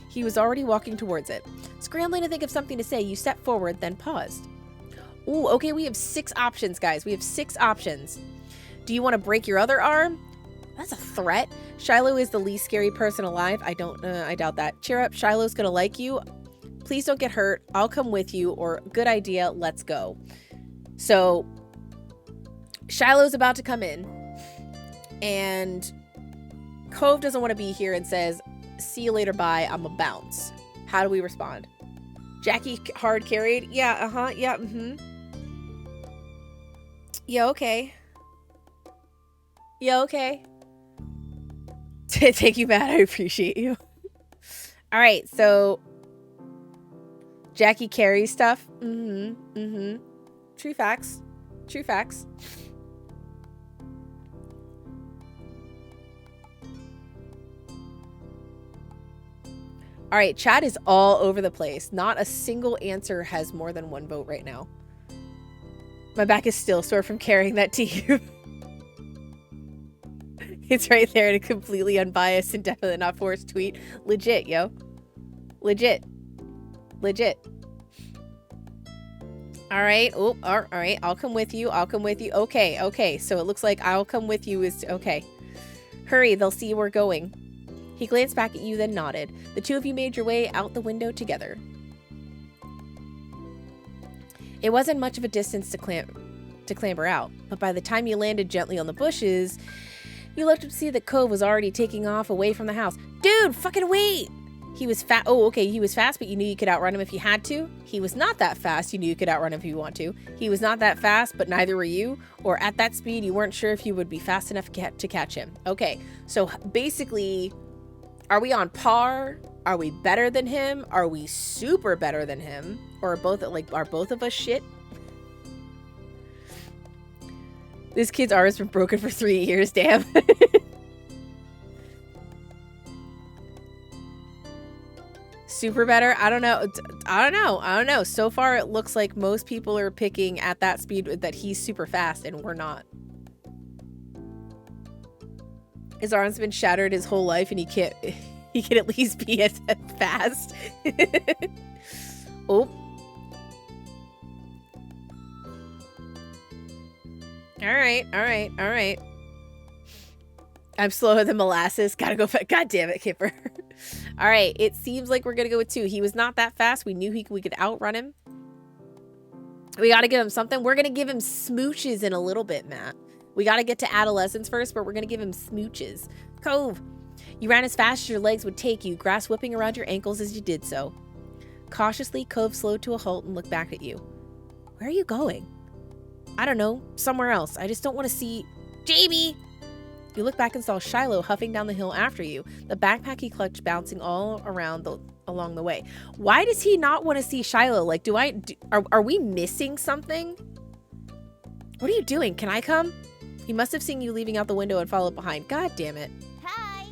He was already walking towards it. Scrambling to think of something to say, you stepped forward, then paused. Ooh, okay, we have 6 options, guys. We have 6 options. Do you want to break your other arm? That's a threat. Shiloh is the least scary person alive. I doubt that. Cheer up, Shiloh's gonna like you. Please don't get hurt. I'll come with you, or good idea, let's go. So, Shiloh's about to come in, and Cove doesn't want to be here and says, see you later, bye, I'm a bounce. How do we respond? Jackie hard carried? Yeah, yeah, Yeah, okay. Yeah, okay. Thank you, Matt. I appreciate you. All right, so Jackie carries stuff. True facts. True facts. All right, chat is all over the place. Not a single answer has more than 1 vote right now. My back is still sore from carrying that to you. It's right there in a completely unbiased and definitely not forced tweet. Legit, yo. Legit. Legit. All right. Oh, all right. I'll come with you. I'll come with you. Okay. Okay. So it looks like I'll come with you is okay. Hurry. They'll see we're going. He glanced back at you, then nodded. The two of you made your way out the window together. It wasn't much of a distance to clamber out, but by the time you landed gently on the bushes, you looked up to see that Cove was already taking off away from the house. Dude, fucking wait! He was fast. Oh, okay, he was fast, but you knew you could outrun him if you had to. He was not that fast. You knew you could outrun him if you want to. He was not that fast, but neither were you. Or at that speed, you weren't sure if you would be fast enough to catch him. Okay, so basically, are we on par? Are we better than him? Are we super better than him? Or are both of us shit? This kid's arm has been broken for 3 years, damn. super better. I don't know. So far, it looks like most people are picking at that speed that he's super fast and we're not. His arm's been shattered his whole life and he can at least be as fast. Oh. All right. I'm slower than molasses. Gotta go. God damn it, Kipper. All right. It seems like we're gonna go with 2. He was not that fast. We knew we could outrun him. We gotta give him something. We're gonna give him smooches in a little bit, Matt. We gotta get to adolescence first, but we're gonna give him smooches. Cove, you ran as fast as your legs would take you, grass whipping around your ankles as you did so. Cautiously, Cove slowed to a halt and looked back at you. Where are you going? I don't know. Somewhere else. I just don't want to see... Jamie! You look back and saw Shiloh huffing down the hill after you, the backpack he clutched bouncing all around along the way. Why does he not want to see Shiloh? Like, are we missing something? What are you doing? Can I come? He must have seen you leaving out the window and followed behind. God damn it. Hi.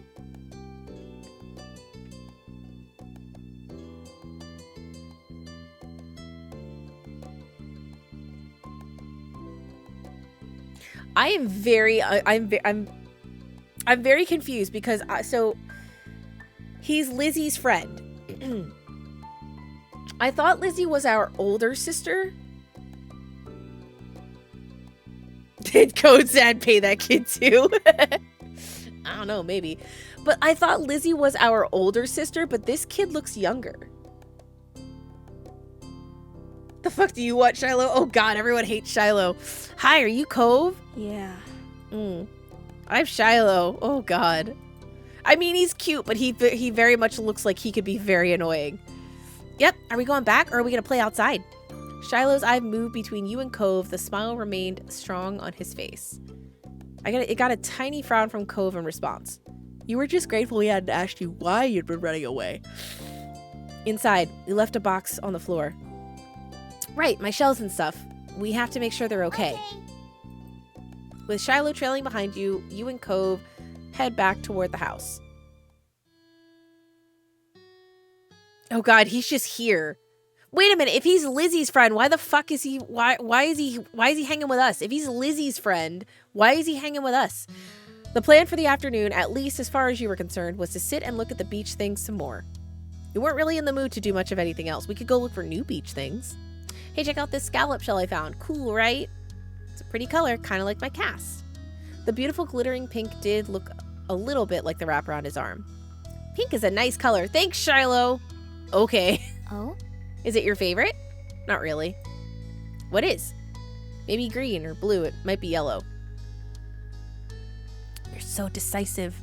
I am very, I'm very confused because so he's Lizzie's friend. I thought Lizzie was our older sister. Did Code Sad pay that kid too? I don't know, maybe. But I thought Lizzie was our older sister, but this kid looks younger. The fuck do you want, Shiloh? Oh god, everyone hates Shiloh. Hi, are you Cove? Yeah. I'm Shiloh. Oh god. I mean, he's cute, but he very much looks like he could be very annoying. Yep, are we going back or are we gonna play outside? Shiloh's eye moved between you and Cove. The smile remained strong on his face. It got a tiny frown from Cove in response. You were just grateful he hadn't asked you why you'd been running away. Inside, you left a box on the floor. Right, my shells and stuff. We have to make sure they're okay. With Shiloh trailing behind you, you and Cove head back toward the house. Oh god, he's just here. Wait a minute, if he's Lizzie's friend, why the fuck is he why is he hanging with us? If he's Lizzie's friend, why is he hanging with us? The plan for the afternoon, at least as far as you were concerned, was to sit and look at the beach things some more. You weren't really in the mood to do much of anything else. We could go look for new beach things. Hey, check out this scallop shell I found. Cool, right? It's a pretty color, kind of like my cast. The beautiful glittering pink did look a little bit like the wrap around his arm. Pink is a nice color. Thanks, Shiloh. Okay. Oh? Is it your favorite? Not really. What is? Maybe green or blue. It might be yellow. You're so decisive.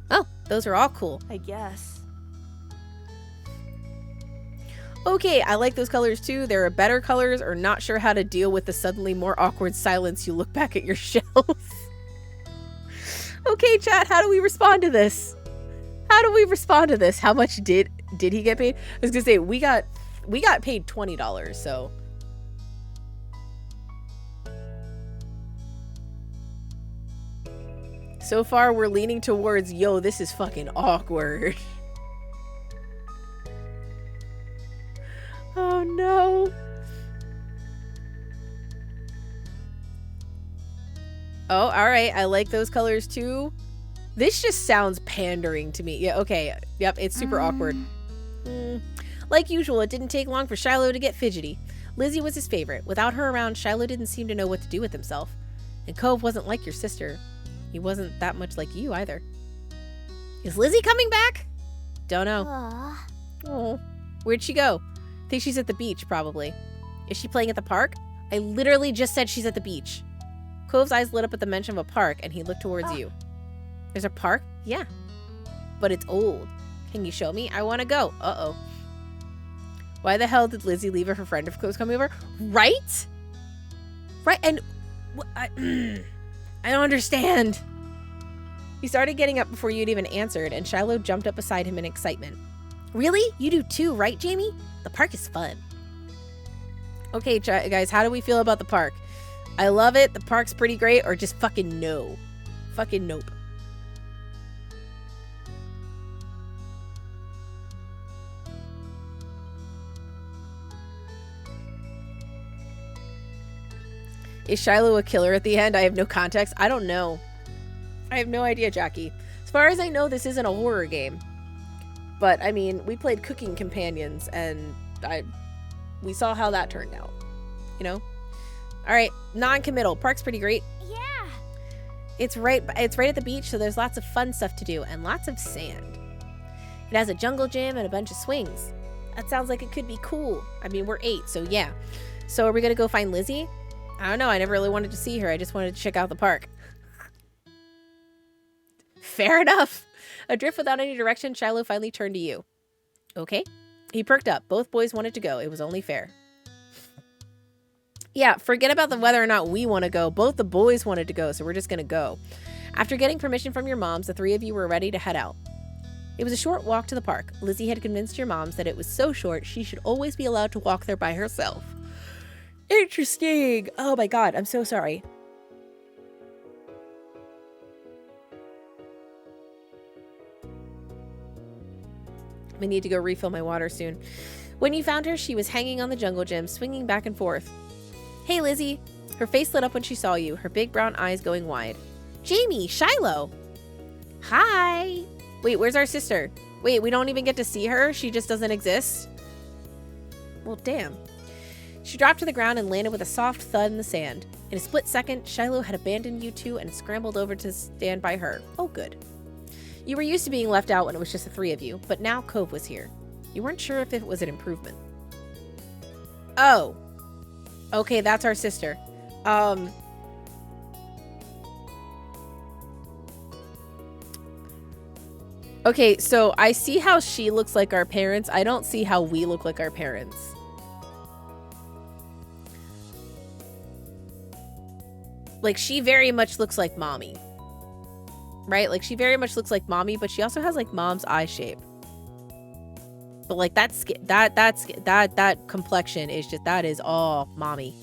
Oh, those are all cool. I guess. Okay, I like those colors too. There are better colors or not sure how to deal with the suddenly more awkward silence. You look back at your shells. Okay, chat, how do we respond to this? How do we respond to this? How much did he get paid? I was gonna say we got paid $20, so. So far we're leaning towards, yo, this is fucking awkward. Oh no. Oh, alright, I like those colors too. This just sounds pandering to me. Yeah, okay. Yep, it's super awkward. Like usual, it didn't take long for Shiloh to get fidgety. Lizzie was his favorite. Without her around, Shiloh didn't seem to know what to do with himself. And Cove wasn't like your sister. He wasn't that much like you either. Is Lizzie coming back? Don't know. Aw. Oh, where'd she go? Think she's at the beach, probably. Is she playing at the park? I literally just said she's at the beach. Cove's eyes lit up at the mention of a park, and he looked towards you. There's a park? Yeah. But it's old. Can you show me? I want to go. Uh-oh. Why the hell did Lizzie leave her friend if Cove's coming over? Right? Right, and... I don't understand. He started getting up before you'd even answered, and Shiloh jumped up beside him in excitement. Really? You do too, right, Jamie? The park is fun. Okay, guys, how do we feel about the park? I love it, the park's pretty great, or just fucking no. Fucking nope. Is Shiloh a killer at the end? I have no context. I don't know. I have no idea, Jackie. As far as I know, this isn't a horror game. But, I mean, we played Cooking Companions, and we saw how that turned out. You know? Alright, non-committal. Park's pretty great. Yeah. It's right at the beach, so there's lots of fun stuff to do, and lots of sand. It has a jungle gym and a bunch of swings. That sounds like it could be cool. I mean, we're 8, so yeah. So are we gonna go find Lizzie? I don't know, I never really wanted to see her. I just wanted to check out the park. Fair enough. Adrift without any direction, Shiloh finally turned to you. Okay. He perked up. Both boys wanted to go. It was only fair. Yeah, forget about the whether or not we want to go. Both the boys wanted to go, so we're just going to go. After getting permission from your moms, the 3 of you were ready to head out. It was a short walk to the park. Lizzie had convinced your moms that it was so short she should always be allowed to walk there by herself. Interesting. Oh my god, I'm so sorry. I need to go refill my water soon. When you found her, she was hanging on the jungle gym, swinging back and forth. Hey, Lizzie. Her face lit up when she saw you, her big brown eyes going wide. Jamie, Shiloh. Hi. Wait, where's our sister? Wait, we don't even get to see her? She just doesn't exist? Well, damn. She dropped to the ground and landed with a soft thud in the sand. In a split second, Shiloh had abandoned you two and scrambled over to stand by her. Oh, good. You were used to being left out when it was just the 3 of you, but now Cove was here. You weren't sure if it was an improvement. Oh. Okay, that's our sister. Okay, so I see how she looks like our parents. I don't see how we look like our parents. Like, she very much looks like mommy. Right? Like, she very much looks like mommy, but she also has, like, mom's eye shape. But, like, that complexion is just, that is all mommy.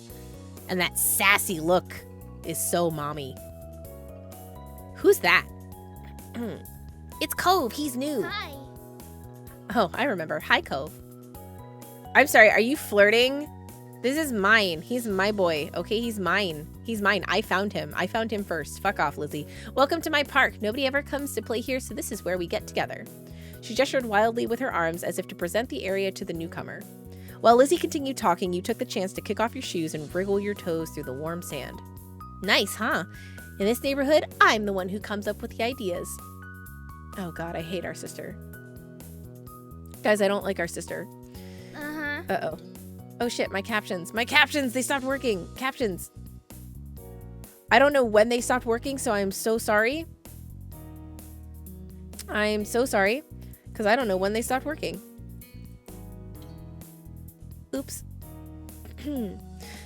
And that sassy look is so mommy. Who's that? It's Cove. He's new. Hi. Oh, I remember. Hi, Cove. I'm sorry. Are you flirting? This is mine. He's my boy. Okay, he's mine. He's mine. I found him. I found him first. Fuck off, Lizzie. Welcome to my park. Nobody ever comes to play here, so this is where we get together. She gestured wildly with her arms as if to present the area to the newcomer. While Lizzie continued talking, you took the chance to kick off your shoes and wriggle your toes through the warm sand. Nice, huh? In this neighborhood, I'm the one who comes up with the ideas. Oh god, I hate our sister. Guys, I don't like our sister. Uh-huh. Uh-oh. Oh shit, my captions. My captions! They stopped working! Captions! I don't know when they stopped working, so I'm so sorry. I'm so sorry, because I don't know when they stopped working. Oops.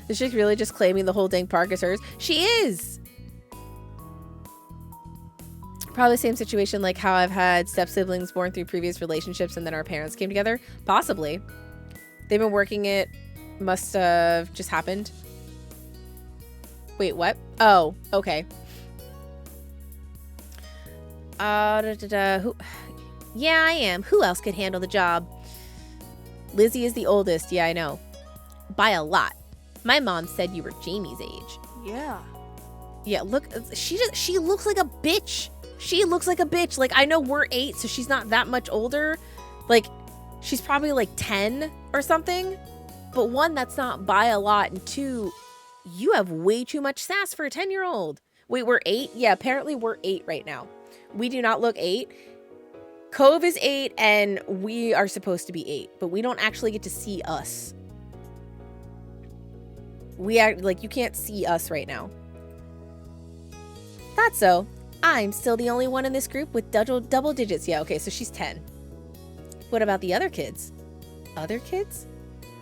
This chick really just claiming the whole dang park is hers. She is! Probably the same situation like how I've had step-siblings born through previous relationships and then our parents came together. Possibly. They've been working it. Must have just happened. Wait, what? Oh, okay. Who? Yeah, I am. Who else could handle the job? Lizzie is the oldest. Yeah, I know. By a lot. My mom said you were Jamie's age. Yeah. Yeah, look. She looks like a bitch. She looks like a bitch. Like, I know we're 8, so she's not that much older. Like, she's probably like 10 or something. But 1, that's not by a lot. And 2, you have way too much sass for a 10-year-old. Wait, we're 8? Yeah, apparently we're 8 right now. We do not look 8. Cove is 8, and we are supposed to be 8. But we don't actually get to see us. We act like you can't see us right now. Thought so. I'm still the only one in this group with double digits. Yeah, okay, so she's 10. What about the other kids? Other kids?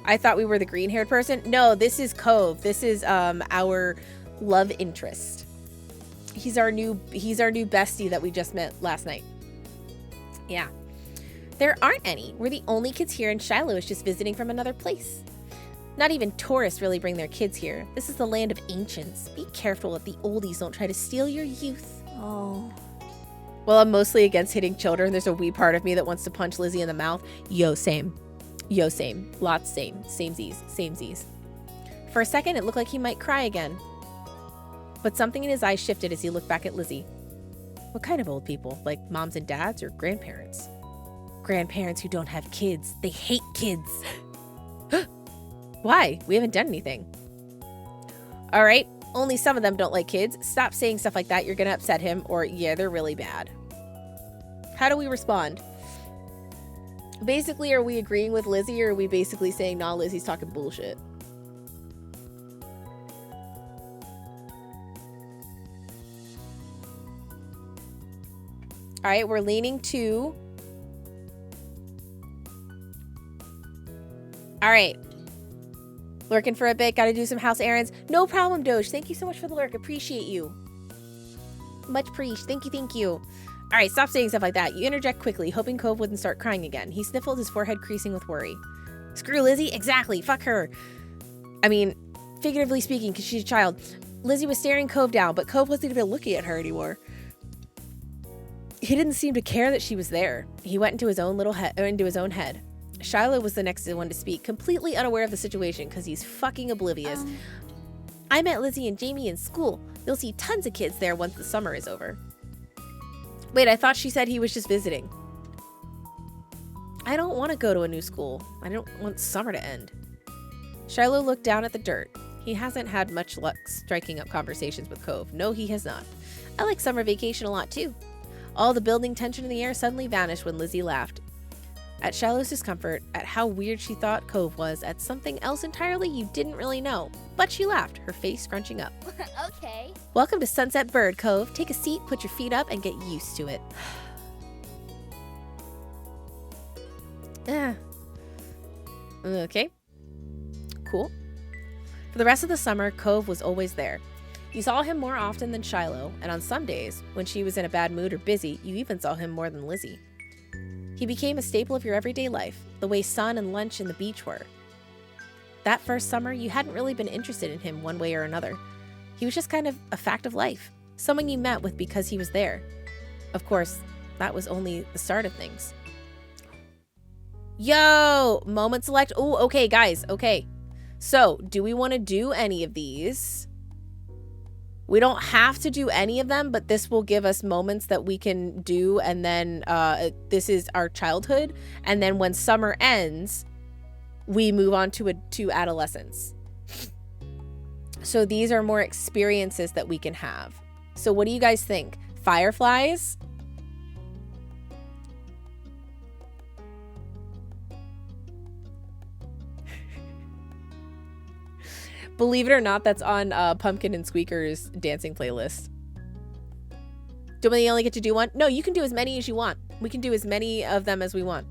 I thought we were the green-haired person. No, this is Cove. This is our love interest. He's our new bestie that we just met last night. Yeah. There aren't any. We're the only kids here, and Shiloh is just visiting from another place. Not even tourists really bring their kids here. This is the land of ancients. Be careful that the oldies don't try to steal your youth. Oh. Well, I'm mostly against hitting children. There's a wee part of me that wants to punch Lizzie in the mouth. Yo, same. Yo, same. Lots same. Samesies. Samesies. For a second, it looked like he might cry again. But something in his eyes shifted as he looked back at Lizzie. What kind of old people? Like moms and dads or grandparents? Grandparents who don't have kids. They hate kids. Why? We haven't done anything. All right. Only some of them don't like kids. Stop saying stuff like that. You're going to upset him. Or, yeah, they're really bad. How do we respond? Basically, are we agreeing with Lizzie, or are we basically saying, nah, Lizzie's talking bullshit? All right, we're leaning to... All right. Lurking for a bit. Got to do some house errands. No problem, Doge. Thank you so much for the lurk. Appreciate you. Much preach. Thank you, thank you. All right, stop saying stuff like that. You interject quickly, hoping Cove wouldn't start crying again. He sniffled, his forehead creasing with worry. Screw Lizzie? Exactly. Fuck her. I mean, figuratively speaking, because she's a child. Lizzie was staring Cove down, but Cove wasn't even looking at her anymore. He didn't seem to care that she was there. He went into his own head. Shiloh was the next one to speak, completely unaware of the situation because he's fucking oblivious. I met Lizzie and Jamie in school. You'll see tons of kids there once the summer is over. Wait, I thought she said he was just visiting. I don't want to go to a new school. I don't want summer to end. Shiloh looked down at the dirt. He hasn't had much luck striking up conversations with Cove. No, he has not. I like summer vacation a lot too. All the building tension in the air suddenly vanished when Lizzie laughed. At Shiloh's discomfort, at how weird she thought Cove was, at something else entirely you didn't really know. But she laughed, her face scrunching up. Okay. Welcome to Sunset Bird, Cove. Take a seat, put your feet up, and get used to it. Okay. Cool. For the rest of the summer, Cove was always there. You saw him more often than Shiloh, and on some days, when she was in a bad mood or busy, you even saw him more than Lizzie. He became a staple of your everyday life, the way sun and lunch and the beach were. That first summer, you hadn't really been interested in him one way or another. He was just kind of a fact of life, someone you met with because he was there. Of course, that was only the start of things. Yo! Moment select. Oh, okay, guys, okay. So, do we want to do any of these? We don't have to do any of them, but this will give us moments that we can do, and then this is our childhood, and then when summer ends, we move on to adolescence. So these are more experiences that we can have. So what do you guys think? Fireflies? Believe it or not, that's on Pumpkin and Squeaker's dancing playlist. Do we only get to do one? No, you can do as many as you want. We can do as many of them as we want.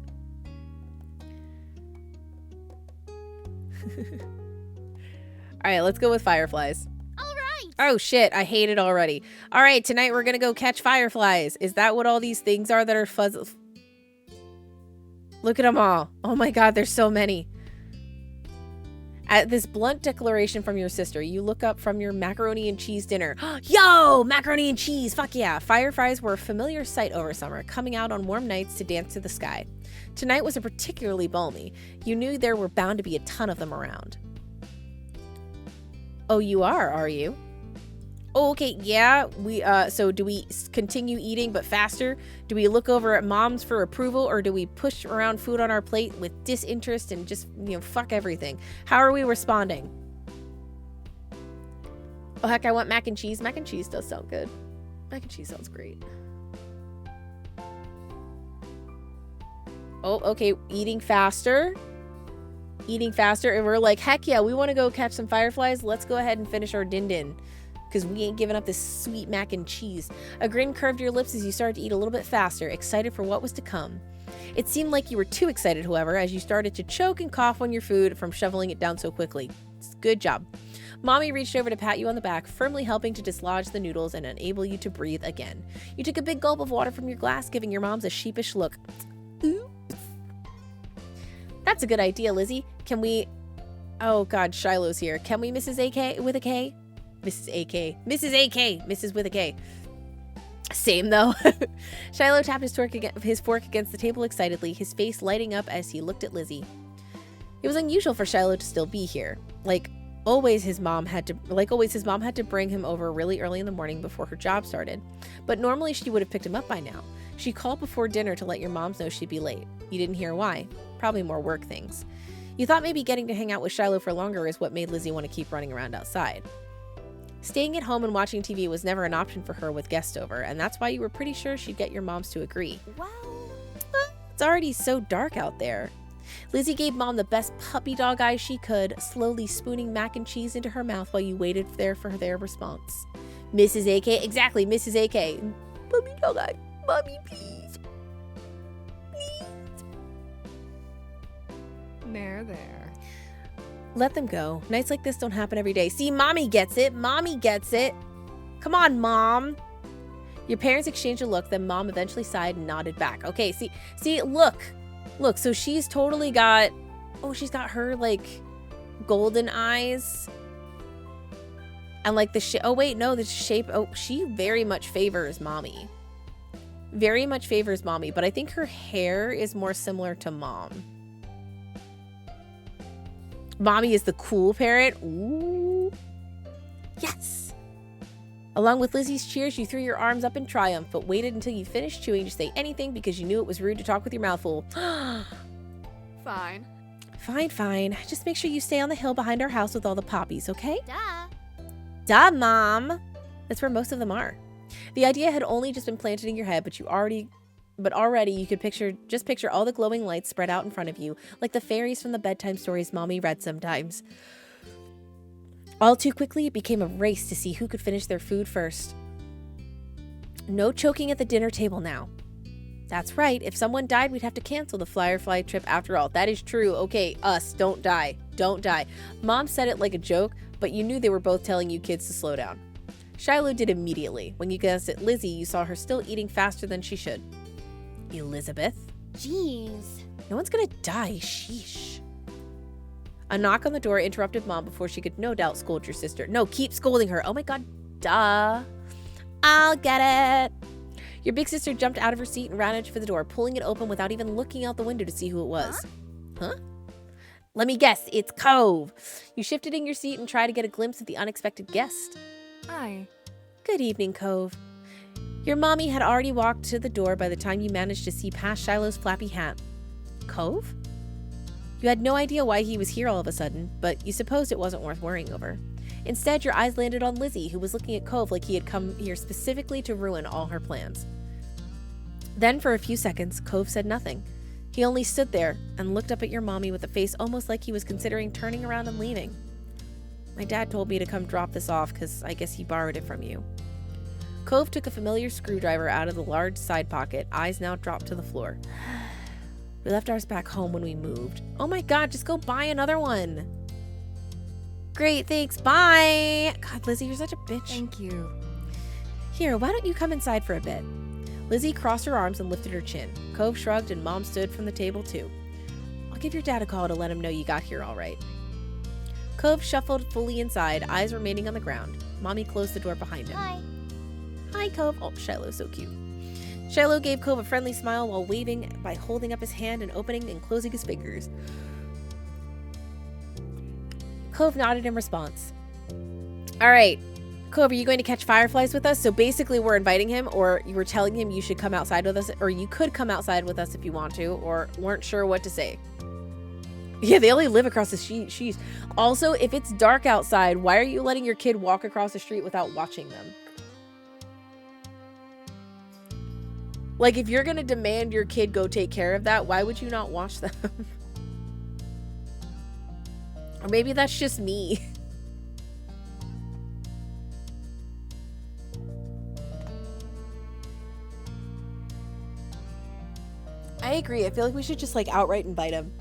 All right, let's go with fireflies. All right. Oh shit, I hate it already. All right, tonight we're gonna go catch fireflies. Is that what all these things are that are fuzz? Look at them all. Oh my god, there's so many. At this blunt declaration from your sister, you look up from your macaroni and cheese dinner. Yo, macaroni and cheese, fuck yeah. Fireflies were a familiar sight over summer, coming out on warm nights to dance to the sky. Tonight was a particularly balmy. You knew there were bound to be a ton of them around. Oh, you are you? Oh, okay, yeah. So do we continue eating but faster? Do we look over at moms for approval, or do we push around food on our plate with disinterest and just, fuck everything? How are we responding? Oh, heck, I want mac and cheese. Mac and cheese does sound good. Mac and cheese sounds great. Oh, okay, eating faster. Eating faster, and we're like, heck yeah, we want to go catch some fireflies. Let's go ahead and finish our din-din, because we ain't giving up this sweet mac and cheese. A grin curved your lips as you started to eat a little bit faster, excited for what was to come. It seemed like you were too excited, however, as you started to choke and cough on your food from shoveling it down so quickly. Good job. Mommy reached over to pat you on the back, firmly helping to dislodge the noodles and enable you to breathe again. You took a big gulp of water from your glass, giving your moms a sheepish look. Ooh. That's a good idea, Lizzie. Can we... Oh, God, Shiloh's here. Can we Mrs. AK with a K? Mrs. AK. Mrs. AK. Mrs. with a K. Same, though. Shiloh tapped his fork against the table excitedly, his face lighting up as he looked at Lizzie. It was unusual for Shiloh to still be here. Like, Always his mom had to bring him over really early in the morning before her job started. But normally she would have picked him up by now. She called before dinner to let your moms know she'd be late. You didn't hear why. Probably more work things. You thought maybe getting to hang out with Shiloh for longer is what made Lizzie want to keep running around outside. Staying at home and watching TV was never an option for her with guests over, and that's why you were pretty sure she'd get your moms to agree. Wow. It's already so dark out there. Lizzie gave Mom the best puppy dog eyes she could, slowly spooning mac and cheese into her mouth while you waited there for their response. Mrs. AK, exactly, Mrs. AK. Puppy dog eye, Mommy, please. Please. There. Let them go. Nights like this don't happen every day. See, Mommy gets it. Mommy gets it. Come on, Mom. Your parents exchanged a look, then Mom eventually sighed and nodded back. Okay, see, look, so she's totally got, she's got her, like, golden eyes. And, like, the shape, she very much favors Mommy. Very much favors Mommy, but I think her hair is more similar to Mom. Mommy is the cool parent. Ooh. Yes. Along with Lizzie's cheers, you threw your arms up in triumph, but waited until you finished chewing to say anything because you knew it was rude to talk with your mouth full. Fine. Fine. Just make sure you stay on the hill behind our house with all the poppies, okay? Duh. Mom. That's where most of them are. The idea had only just been planted in your head, but already you could picture all the glowing lights spread out in front of you, like the fairies from the bedtime stories Mommy read sometimes. All too quickly, it became a race to see who could finish their food first. No choking at the dinner table now. That's right, if someone died, we'd have to cancel the Firefly trip after all. That is true. Okay, us, don't die. Don't die. Mom said it like a joke, but you knew they were both telling you kids to slow down. Shiloh did immediately. When you glanced at Lizzie, you saw her still eating faster than she should. Elizabeth? Jeez. No one's gonna die, sheesh. A knock on the door interrupted Mom before she could no doubt scold your sister. No, keep scolding her. Oh my god, duh. I'll get it. Your big sister jumped out of her seat and ran for the door, pulling it open without even looking out the window to see who it was. Huh? Let me guess, it's Cove. You shifted in your seat and tried to get a glimpse of the unexpected guest. Hi. Good evening, Cove. Your mommy had already walked to the door by the time you managed to see past Shiloh's flappy hat. Cove? You had no idea why he was here all of a sudden, but you supposed it wasn't worth worrying over. Instead, your eyes landed on Lizzie, who was looking at Cove like he had come here specifically to ruin all her plans. Then, for a few seconds, Cove said nothing. He only stood there and looked up at your mommy with a face almost like he was considering turning around and leaving. My dad told me to come drop this off because I guess he borrowed it from you. Cove took a familiar screwdriver out of the large side pocket, eyes now dropped to the floor. We left ours back home when we moved. Oh my god, just go buy another one. Great, thanks, bye. God, Lizzie, you're such a bitch. Thank you. Here, why don't you come inside for a bit? Lizzie crossed her arms and lifted her chin. Cove shrugged and Mom stood from the table too. I'll give your dad a call to let him know you got here all right. Cove shuffled fully inside, eyes remaining on the ground. Mommy closed the door behind him. Hi. Hi, Cove. Oh, Shiloh's so cute. Shiloh gave Cove a friendly smile while waving by holding up his hand and opening and closing his fingers. Cove nodded in response. All right, Cove, are you going to catch fireflies with us? So basically we're inviting him, or you were telling him you should come outside with us, or you could come outside with us if you want to, or weren't sure what to say. Yeah, they only live across the street. Also, if it's dark outside, why are you letting your kid walk across the street without watching them? Like, if you're going to demand your kid go take care of that, why would you not watch them? Or maybe that's just me. I agree. I feel like we should just, like, outright invite him.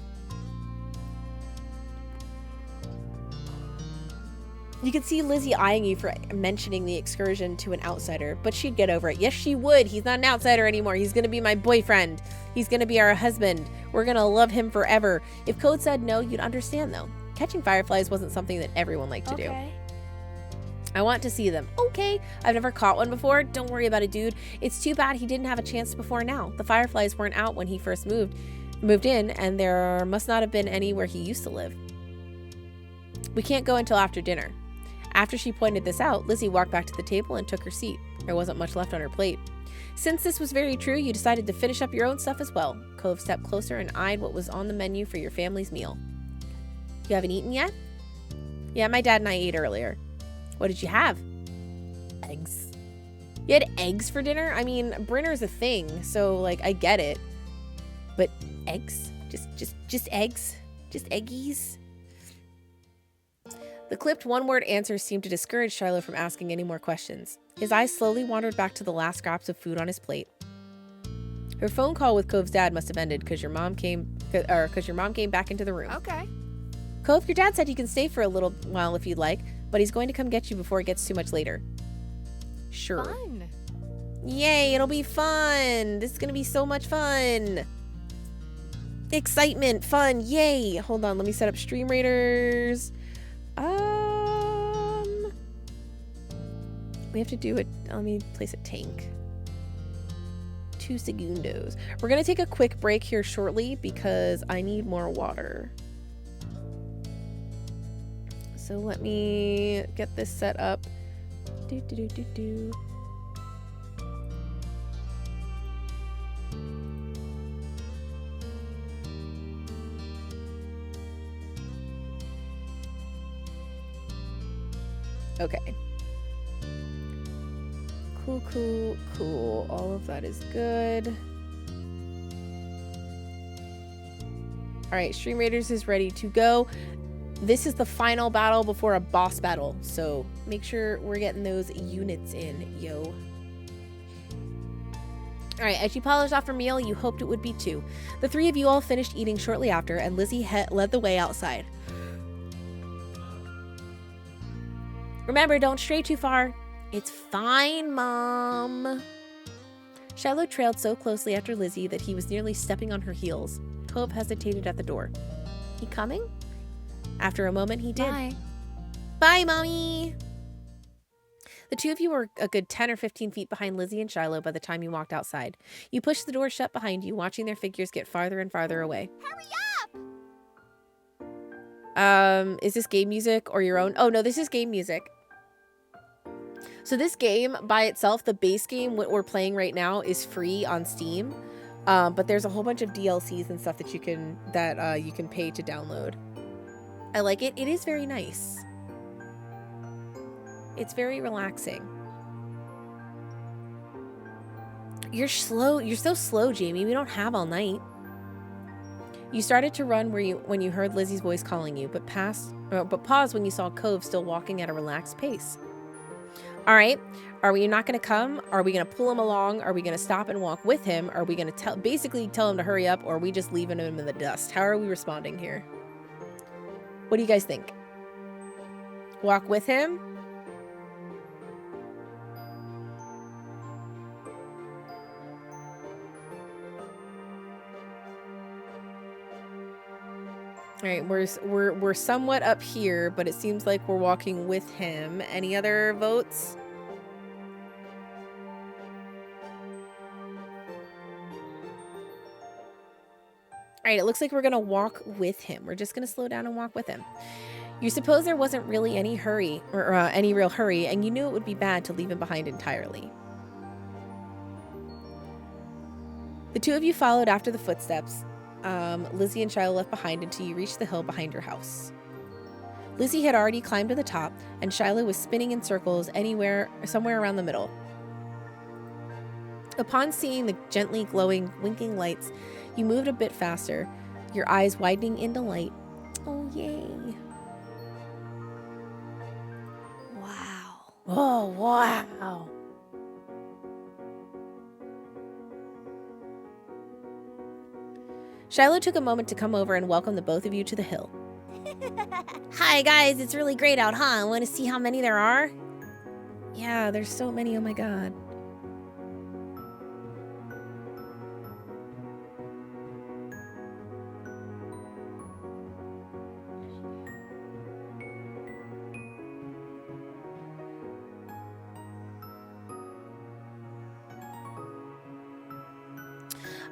You could see Lizzie eyeing you for mentioning the excursion to an outsider, but she'd get over it. Yes, she would. He's not an outsider anymore. He's going to be my boyfriend. He's going to be our husband. We're going to love him forever. If Code said no, you'd understand, though. Catching fireflies wasn't something that everyone liked to do. I want to see them. Okay, I've never caught one before. Don't worry about it, dude. It's too bad he didn't have a chance before now. The fireflies weren't out when he first moved in, and there must not have been any where he used to live. We can't go until after dinner. After she pointed this out, Lizzie walked back to the table and took her seat. There wasn't much left on her plate. Since this was very true, you decided to finish up your own stuff as well. Cove stepped closer and eyed what was on the menu for your family's meal. You haven't eaten yet? Yeah, my dad and I ate earlier. What did you have? Eggs. You had eggs for dinner? I mean, Brinner's a thing, so, like, I get it. But eggs? Just eggs? Just eggies? The clipped one-word answers seemed to discourage Shiloh from asking any more questions. His eyes slowly wandered back to the last scraps of food on his plate. Her phone call with Cove's dad must have ended because your mom came back into the room. Okay. Cove, your dad said you can stay for a little while if you'd like, but he's going to come get you before it gets too much later. Sure. Fun. Yay, it'll be fun. This is going to be so much fun. Excitement, fun, yay. Hold on, let me set up Stream Raiders. We have to do it. Let me place a tank. 2 segundos. We're going to take a quick break here shortly because I need more water. So let me get this set up. Okay. Cool. All of that is good. All right, Stream Raiders is ready to go. This is the final battle before a boss battle, so make sure we're getting those units in, yo. All right, as you polished off her meal, you hoped it would be too. The 3 of you all finished eating shortly after, and Lizzie led the way outside. Remember, don't stray too far. It's fine, Mom. Shiloh trailed so closely after Lizzie that he was nearly stepping on her heels. Cove hesitated at the door. He coming? After a moment, he did. Bye. Bye, Mommy. The 2 of you were a good 10 or 15 feet behind Lizzie and Shiloh by the time you walked outside. You pushed the door shut behind you, watching their figures get farther and farther away. Hurry up! Is this game music or your own? Oh, no, this is game music. So this game by itself, the base game, what we're playing right now, is free on Steam. But there's a whole bunch of DLCs and stuff that you can pay to download. I like it. It is very nice. It's very relaxing. You're slow. You're so slow, Jamie. We don't have all night. You started to run when you heard Lizzie's voice calling you, but paused when you saw Cove still walking at a relaxed pace. All right, are we not going to come? Are we going to pull him along? Are we going to stop and walk with him? Are we going to basically tell him to hurry up, or are we just leaving him in the dust? How are we responding here? What do you guys think? Walk with him? All right, we're somewhat up here, but it seems like we're walking with him. Any other votes? All right, it looks like we're gonna walk with him. We're just gonna slow down and walk with him. You suppose there wasn't really any hurry, or any real hurry, and you knew it would be bad to leave him behind entirely. The 2 of you followed after the footsteps. Lizzie and Shiloh left behind until you reached the hill behind your house. Lizzie had already climbed to the top, and Shiloh was spinning in circles somewhere around the middle. Upon seeing the gently glowing, winking lights, you moved a bit faster, your eyes widening in delight. Oh, yay. Wow. Oh, wow. Shiloh took a moment to come over and welcome the both of you to the hill. Hi, guys. It's really great out, huh? Want to see how many there are? Yeah, there's so many. Oh, my God.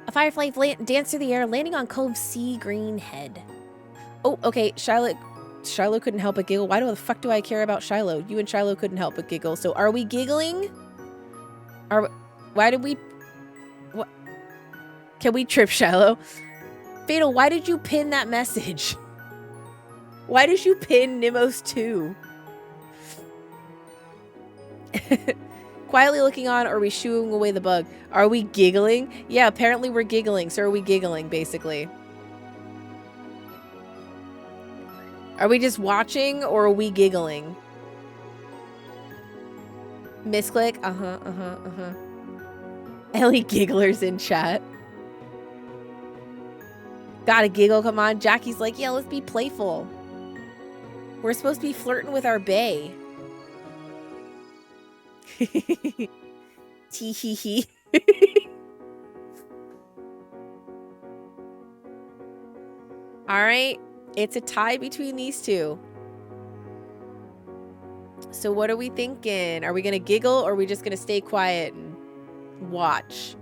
A firefly danced through the air, landing on Cove's sea green head. Oh, okay, Charlotte. Shiloh couldn't help but giggle. Why the fuck do I care about Shiloh? You and Shiloh couldn't help but giggle. So are we giggling? Why did we... What? Can we trip Shiloh? Fatal, why did you pin that message? Why did you pin Nimos 2? Quietly looking on, or are we shooing away the bug? Are we giggling? Yeah, apparently we're giggling. So are we giggling, basically? Are we just watching, or are we giggling? Misclick? Ellie gigglers in chat. Gotta giggle, come on. Jackie's like, yeah, let's be playful. We're supposed to be flirting with our bae. Tee hee hee. Alright. It's a tie between these two. So what are we thinking? Are we gonna giggle, or are we just gonna stay quiet and watch?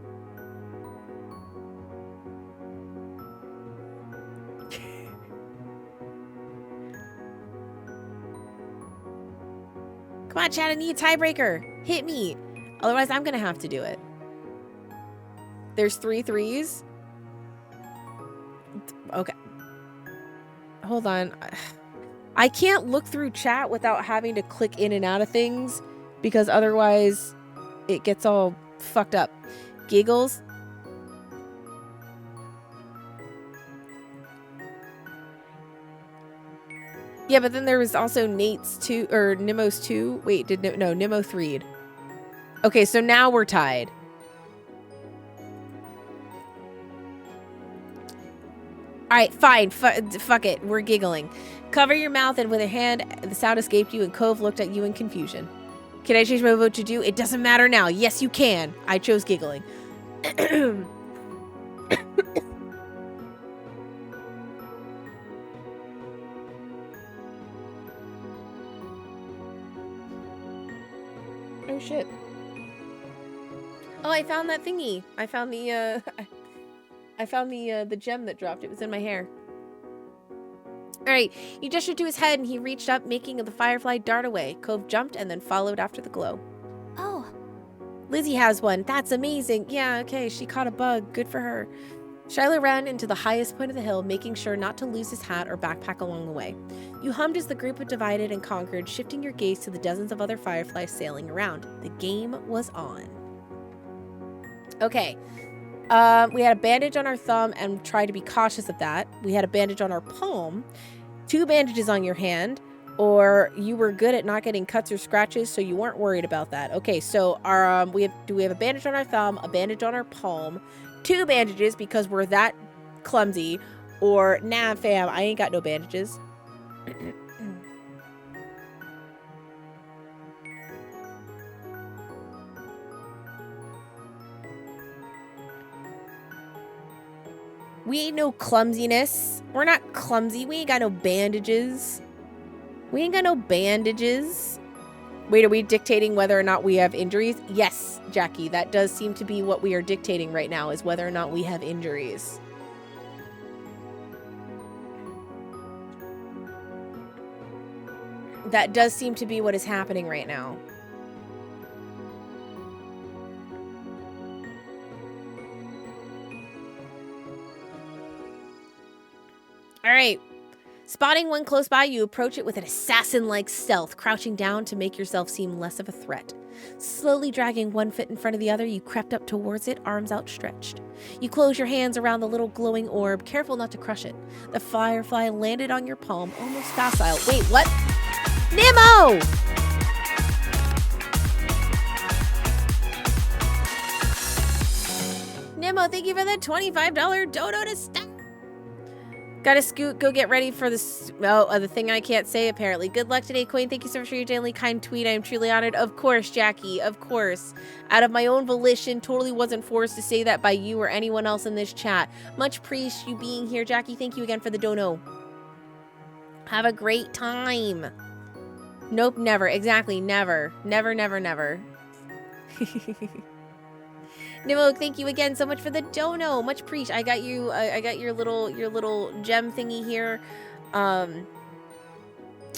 Come on, Chad, I need a tiebreaker. Hit me. Otherwise, I'm gonna have to do it. There's 3 threes. Okay. Hold on. I can't look through chat without having to click in and out of things, because otherwise it gets all fucked up. Giggles. Yeah, but then there was also Nate's 2 or Nemo's 2. Wait, no, Nemo 3'd. Okay, so now we're tied. All right, fine. Fuck it. We're giggling. Cover your mouth, and with a hand, the sound escaped you, and Cove looked at you in confusion. Can I change my vote to do? It doesn't matter now. Yes, you can. I chose giggling. Oh shit. Oh, I found that thingy. I found the the gem that dropped. It was in my hair. All right, he gestured to his head and he reached up, making the firefly dart away. Cove jumped and then followed after the glow. Oh. Lizzie has one. That's amazing. Yeah, okay, she caught a bug. Good for her. Shiloh ran into the highest point of the hill, making sure not to lose his hat or backpack along the way. You hummed as the group had divided and conquered, shifting your gaze to the dozens of other fireflies sailing around. The game was on. Okay. We had a bandage on our thumb and tried to be cautious of that. We had a bandage on our palm, 2 bandages on your hand, or you were good at not getting cuts or scratches, so you weren't worried about that. Okay, so our we have a bandage on our thumb, a bandage on our palm, 2 bandages because we're that clumsy, or nah fam, I ain't got no bandages. We ain't no clumsiness. We're not clumsy. We ain't got no bandages. We ain't got no bandages. Wait, are we dictating whether or not we have injuries? Yes, Jackie. That does seem to be what we are dictating right now, is whether or not we have injuries. That does seem to be what is happening right now. All right. Spotting one close by, you approach it with an assassin-like stealth, crouching down to make yourself seem less of a threat. Slowly dragging one foot in front of the other, you crept up towards it, arms outstretched. You close your hands around the little glowing orb, careful not to crush it. The firefly landed on your palm, almost facile. Wait, what? Nemo! Nemo, thank you for the $25 dono to stop. Gotta scoot, go get ready for this. Oh, the thing I can't say, apparently. Good luck today, Queen. Thank you so much for your daily kind tweet. I am truly honored. Of course, Jackie, of course. Out of my own volition, totally wasn't forced to say that by you or anyone else in this chat. Much appreciate you being here, Jackie. Thank you again for the dono. Have a great time. Nope, never. Exactly, never. Never, never, never. Nimo, thank you again so much for the dono. Much appreciate. I got your little gem thingy here.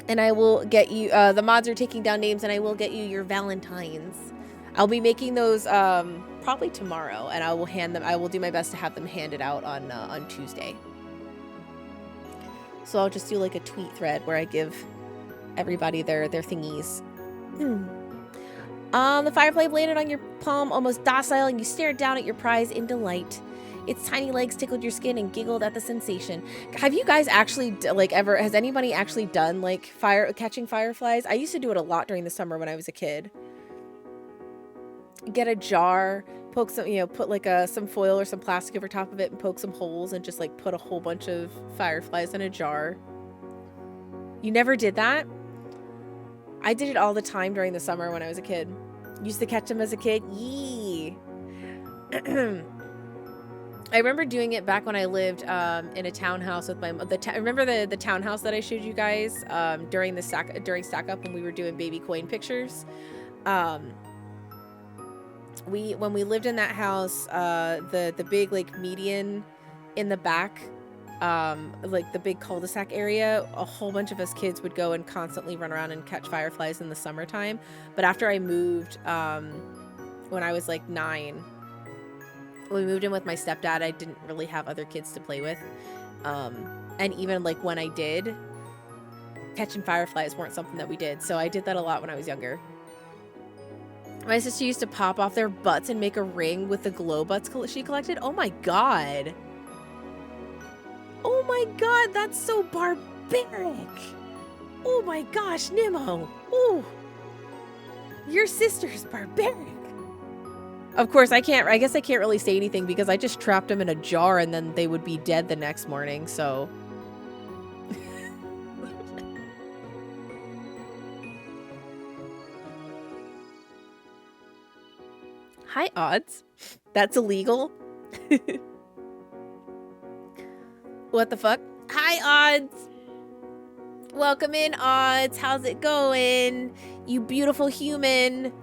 And I will get you, the mods are taking down names, and I will get you your Valentines. I'll be making those probably tomorrow, and I will hand them, I will do my best to have them handed out on Tuesday. So I'll just do like a tweet thread where I give everybody their thingies. The firefly landed on your palm, almost docile, and you stared down at your prize in delight. Its tiny legs tickled your skin and giggled at the sensation. Have you guys actually, like, ever, has anybody actually done, like, catching fireflies? I used to do it a lot during the summer when I was a kid. Get a jar, poke some, you know, put, like, some foil or some plastic over top of it and poke some holes and just, like, put a whole bunch of fireflies in a jar. You never did that? I did it all the time during the summer when I was a kid. Used to catch them as a kid. Yee! I remember doing it back when I lived in a townhouse with my remember the townhouse that I showed you guys during Stack Up when we were doing baby coin pictures. When we lived in that house, the big like median in the back, like the big cul-de-sac area, a whole bunch of us kids would go and constantly run around and catch fireflies in the summertime. But after I moved, when I was like 9. When we moved in with my stepdad, I didn't really have other kids to play with. And even like when I did, catching fireflies weren't something that we did. So I did that a lot when I was younger. My sister used to pop off their butts and make a ring with the glow butts she collected. Oh my God. Oh my God, that's so barbaric. Oh my gosh, Nemo. Ooh. Your sister's barbaric. Of course, I guess I can't really say anything because I just trapped them in a jar and then they would be dead the next morning, so. Hi, Odds. That's illegal. What the fuck? Hi, Odds. Welcome in, Odds. How's it going? You beautiful human.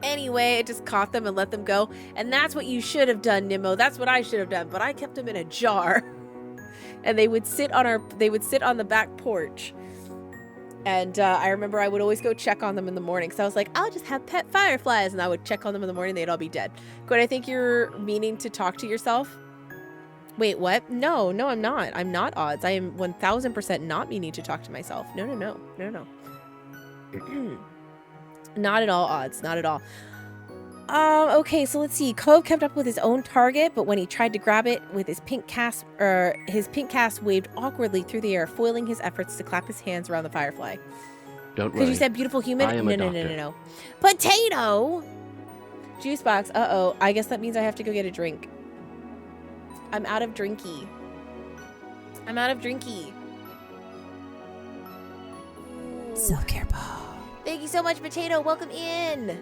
Anyway, I just caught them and let them go. And that's what you should have done, Nimmo. That's what I should have done. But I kept them in a jar. And they would sit on the back porch. And I remember I would always go check on them in the morning. So I was like, I'll just have pet fireflies. And I would check on them in the morning. They'd all be dead. Gwen, I think you're meaning to talk to yourself. Wait, what? No, I'm not. I'm not, Odds. I am 1000% not meaning to talk to myself. No. Not at all, Odds. Not at all. Okay, so let's see. Cove kept up with his own target, but when he tried to grab it with his pink cast waved awkwardly through the air, foiling his efforts to clap his hands around the firefly. Don't worry. Because you said beautiful human? I am a doctor. No. Potato! Juice box. Uh-oh. I guess that means I have to go get a drink. I'm out of drinky. Self-care ball. Thank you so much, Potato. Welcome in.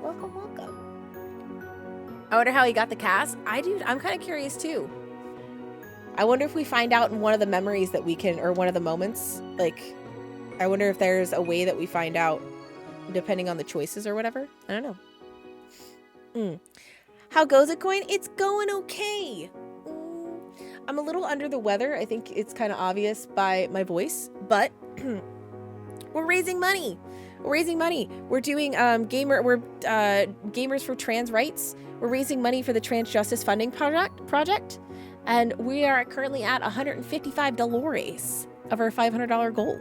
Welcome. I wonder how he got the cast. I'm kind of curious too. I wonder if we find out in one of the memories that we can, or one of the moments, like, I wonder if there's a way that we find out depending on the choices or whatever. I don't know. How goes it, Coin? It's going okay. I'm a little under the weather. I think it's kind of obvious by my voice, but we're raising money. We're doing Gamers for Trans Rights. We're raising money for the Trans Justice Funding Project, and we are currently at $155 of our $500 goal.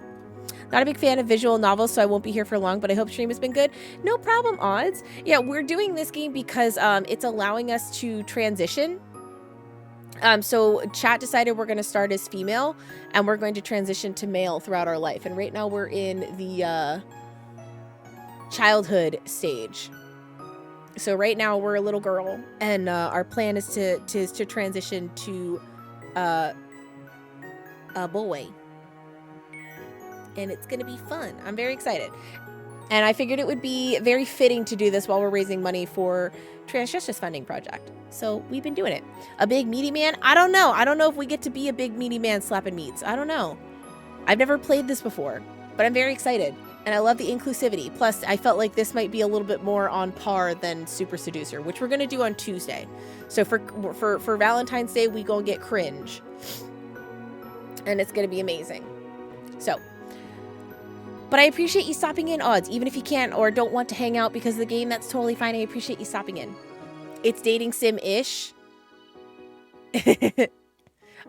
Not a big fan of visual novels, so I won't be here for long, but I hope stream has been good. No problem, Odds. Yeah, we're doing this game because it's allowing us to transition. So chat decided we're going to start as female, and we're going to transition to male throughout our life. And right now we're in the childhood stage. So right now we're a little girl, and our plan is to transition to a boy. And it's going to be fun. I'm very excited. And I figured it would be very fitting to do this while we're raising money for Trans Justice Funding Project. So we've been doing it. A big meaty man? I don't know. I don't know if we get to be a big meaty man slapping meats. I don't know. I've never played this before, but I'm very excited. And I love the inclusivity. Plus, I felt like this might be a little bit more on par than Super Seducer, which we're going to do on Tuesday. So for Valentine's Day, we gonna get cringe. And it's going to be amazing. So, but I appreciate you stopping in, Odds, even if you can't or don't want to hang out because of the game. That's totally fine. I appreciate you stopping in. It's dating sim-ish.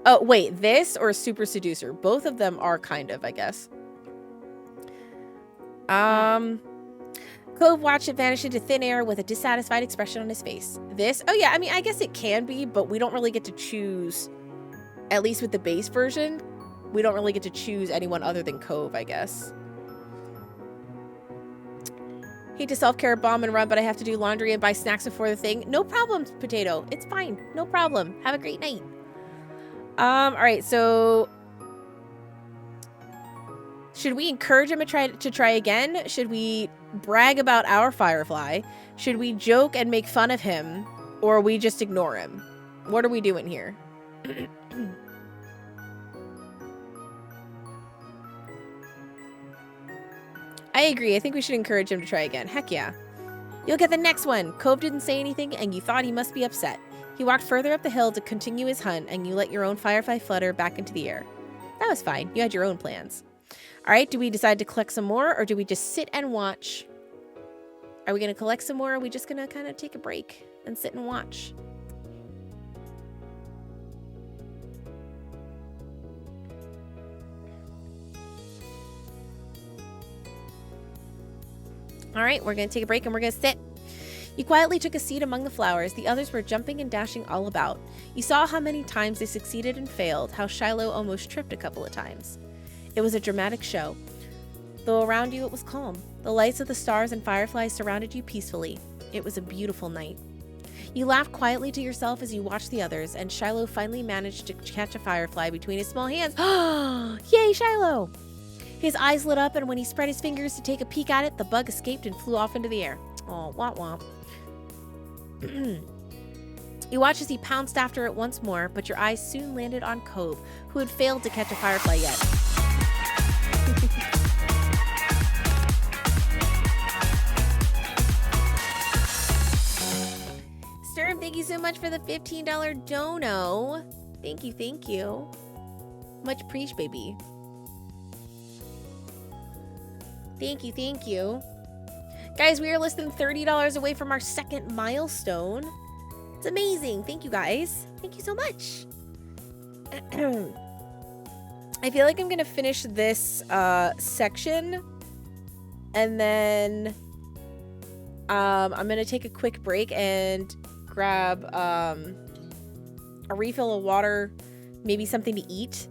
Oh, wait, this or Super Seducer? Both of them are kind of, I guess. Cove watched it vanish into thin air with a dissatisfied expression on his face. This? Oh yeah, I mean, I guess it can be, but we don't really get to choose, at least with the base version, we don't really get to choose anyone other than Cove, I guess. Hate to self-care bomb and run, but I have to do laundry and buy snacks before the thing. No problem, Potato. It's fine. No problem. Have a great night. All right, so should we encourage him to try again? Should we brag about our Firefly? Should we joke and make fun of him? Or we just ignore him? What are we doing here? I agree. I think we should encourage him to try again. Heck yeah. You'll get the next one. Cove didn't say anything, and you thought he must be upset. He walked further up the hill to continue his hunt, and you let your own Firefly flutter back into the air. That was fine. You had your own plans. All right, do we decide to collect some more, or do we just sit and watch? Are we going to collect some more, or are we just going to kind of take a break and sit and watch? All right, we're going to take a break and we're going to sit. You quietly took a seat among the flowers. The others were jumping and dashing all about. You saw how many times they succeeded and failed, how Shiloh almost tripped a couple of times. It was a dramatic show. Though around you it was calm. The lights of the stars and fireflies surrounded you peacefully. It was a beautiful night. You laughed quietly to yourself as you watched the others, and Shiloh finally managed to catch a firefly between his small hands. Yay, Shiloh! His eyes lit up, and when he spread his fingers to take a peek at it, the bug escaped and flew off into the air. Oh, womp womp. You watched as he pounced after it once more, but your eyes soon landed on Cove, who had failed to catch a firefly yet. Sturm, thank you so much for the $15 dono. Thank you, thank you. Much preach, baby. Thank you, thank you. Guys, we are less than $30 away from our second milestone. It's amazing. Thank you, guys. Thank you so much. I feel like I'm going to finish this section. And then I'm going to take a quick break and grab a refill of water, maybe something to eat.